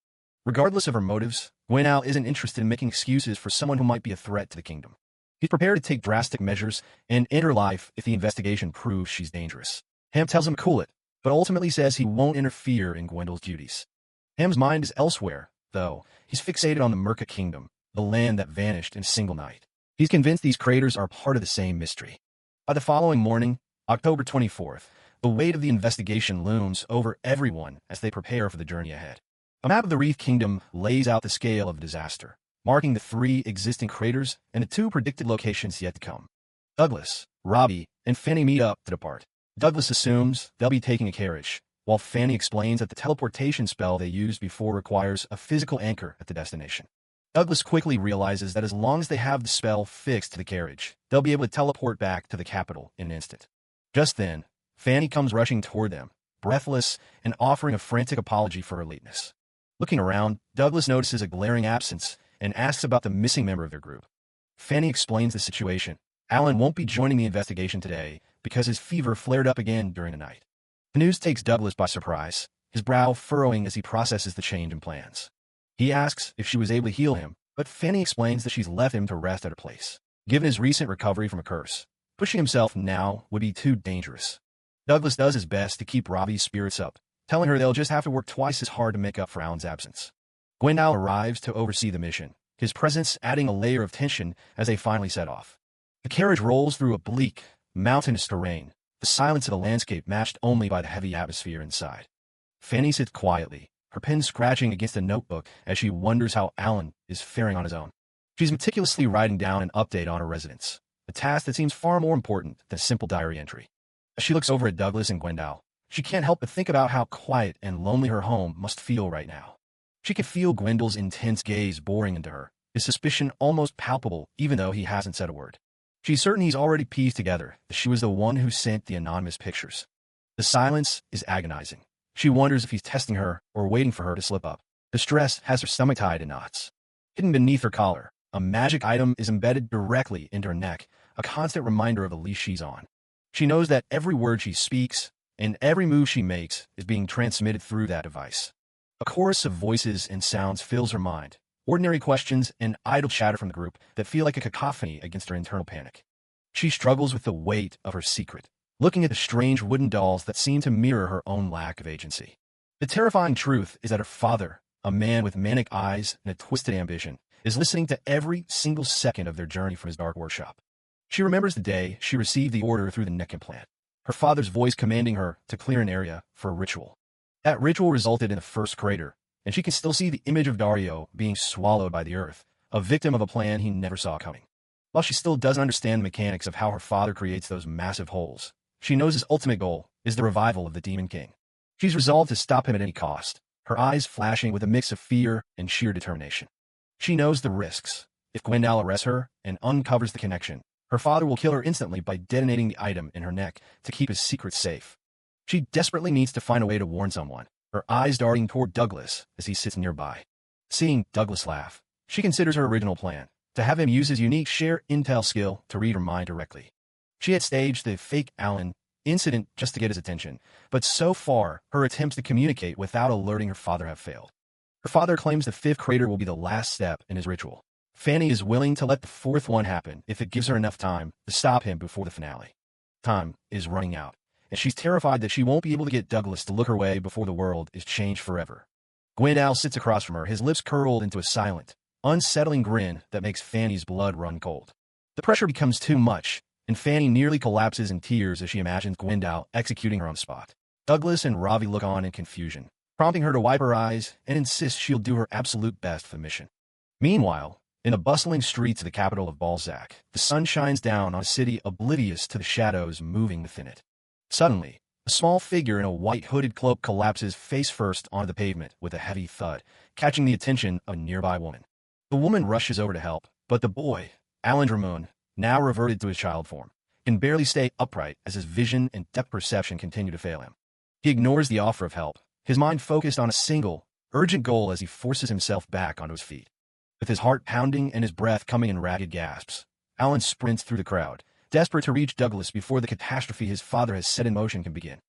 Regardless of her motives, Gwendal isn't interested in making excuses for someone who might be a threat to the kingdom. He's prepared to take drastic measures and end her life if the investigation proves she's dangerous. Ham tells him to cool it, but ultimately says he won't interfere in Gwendal's duties. Ham's mind is elsewhere, though. He's fixated on the Merca Kingdom, the land that vanished in a single night. He's convinced these craters are part of the same mystery. By the following morning, October 24th, the weight of the investigation looms over everyone as they prepare for the journey ahead. A map of the Wreath Kingdom lays out the scale of the disaster, marking the 3 existing craters and the 2 predicted locations yet to come. Douglas, Robbie, and Fanny meet up to depart. Douglas assumes they'll be taking a carriage, while Fanny explains that the teleportation spell they used before requires a physical anchor at the destination. Douglas quickly realizes that as long as they have the spell fixed to the carriage, they'll be able to teleport back to the capital in an instant. Just then, Fanny comes rushing toward them, breathless and offering a frantic apology for her lateness. Looking around, Douglas notices a glaring absence and asks about the missing member of their group. Fanny explains the situation. Alan won't be joining the investigation today because his fever flared up again during the night. The news takes Douglas by surprise, his brow furrowing as he processes the change in plans. He asks if she was able to heal him, but Fanny explains that she's left him to rest at her place. Given his recent recovery from a curse, pushing himself now would be too dangerous. Douglas does his best to keep Ravi's spirits up, telling her they'll just have to work twice as hard to make up for Alan's absence. Gwendal arrives to oversee the mission, his presence adding a layer of tension as they finally set off. The carriage rolls through a bleak, mountainous terrain, the silence of the landscape matched only by the heavy atmosphere inside. Fanny sits quietly, her pen scratching against a notebook as she wonders how Alan is faring on his own. She's meticulously writing down an update on her residence, a task that seems far more important than a simple diary entry. As she looks over at Douglas and Gwendal, she can't help but think about how quiet and lonely her home must feel right now. She can feel Gwendal's intense gaze boring into her, his suspicion almost palpable even though he hasn't said a word. She's certain he's already pieced together that she was the one who sent the anonymous pictures. The silence is agonizing. She wonders if he's testing her or waiting for her to slip up. The stress has her stomach tied in knots. Hidden beneath her collar, a magic item is embedded directly into her neck, a constant reminder of the leash she's on. She knows that every word she speaks and every move she makes is being transmitted through that device. A chorus of voices and sounds fills her mind, ordinary questions and idle chatter from the group that feel like a cacophony against her internal panic. She struggles with the weight of her secret, looking at the strange wooden dolls that seem to mirror her own lack of agency. The terrifying truth is that her father, a man with manic eyes and a twisted ambition, is listening to every single second of their journey from his dark workshop. She remembers the day she received the order through the neck implant, her father's voice commanding her to clear an area for a ritual. That ritual resulted in the first crater, and she can still see the image of Dario being swallowed by the earth, a victim of a plan he never saw coming. While she still doesn't understand the mechanics of how her father creates those massive holes, she knows his ultimate goal is the revival of the Demon King. She's resolved to stop him at any cost, her eyes flashing with a mix of fear and sheer determination. She knows the risks. If Gwendal arrests her and uncovers the connection, her father will kill her instantly by detonating the item in her neck to keep his secret safe. She desperately needs to find a way to warn someone, her eyes darting toward Douglas as he sits nearby. Seeing Douglas laugh, she considers her original plan, to have him use his unique share intel skill to read her mind directly. She had staged the fake Alan incident just to get his attention, but so far, her attempts to communicate without alerting her father have failed. Her father claims the fifth crater will be the last step in his ritual. Fanny is willing to let the fourth one happen if it gives her enough time to stop him before the finale. Time is running out, and she's terrified that she won't be able to get Douglas to look her way before the world is changed forever. Gwendal sits across from her, his lips curled into a silent, unsettling grin that makes Fanny's blood run cold. The pressure becomes too much, and Fanny nearly collapses in tears as she imagines Gwendal executing her on the spot. Douglas and Ravi look on in confusion, prompting her to wipe her eyes and insist she'll do her absolute best for the mission. Meanwhile, in the bustling streets of the capital of Balzac, the sun shines down on a city oblivious to the shadows moving within it. Suddenly, a small figure in a white hooded cloak collapses face first onto the pavement with a heavy thud, catching the attention of a nearby woman. The woman rushes over to help, but the boy, Alan Drummond, now reverted to his child form, can barely stay upright as his vision and depth perception continue to fail him. He ignores the offer of help, his mind focused on a single, urgent goal as he forces himself back onto his feet. With his heart pounding and his breath coming in ragged gasps, Alan sprints through the crowd, desperate to reach Douglas before the catastrophe his father has set in motion can begin.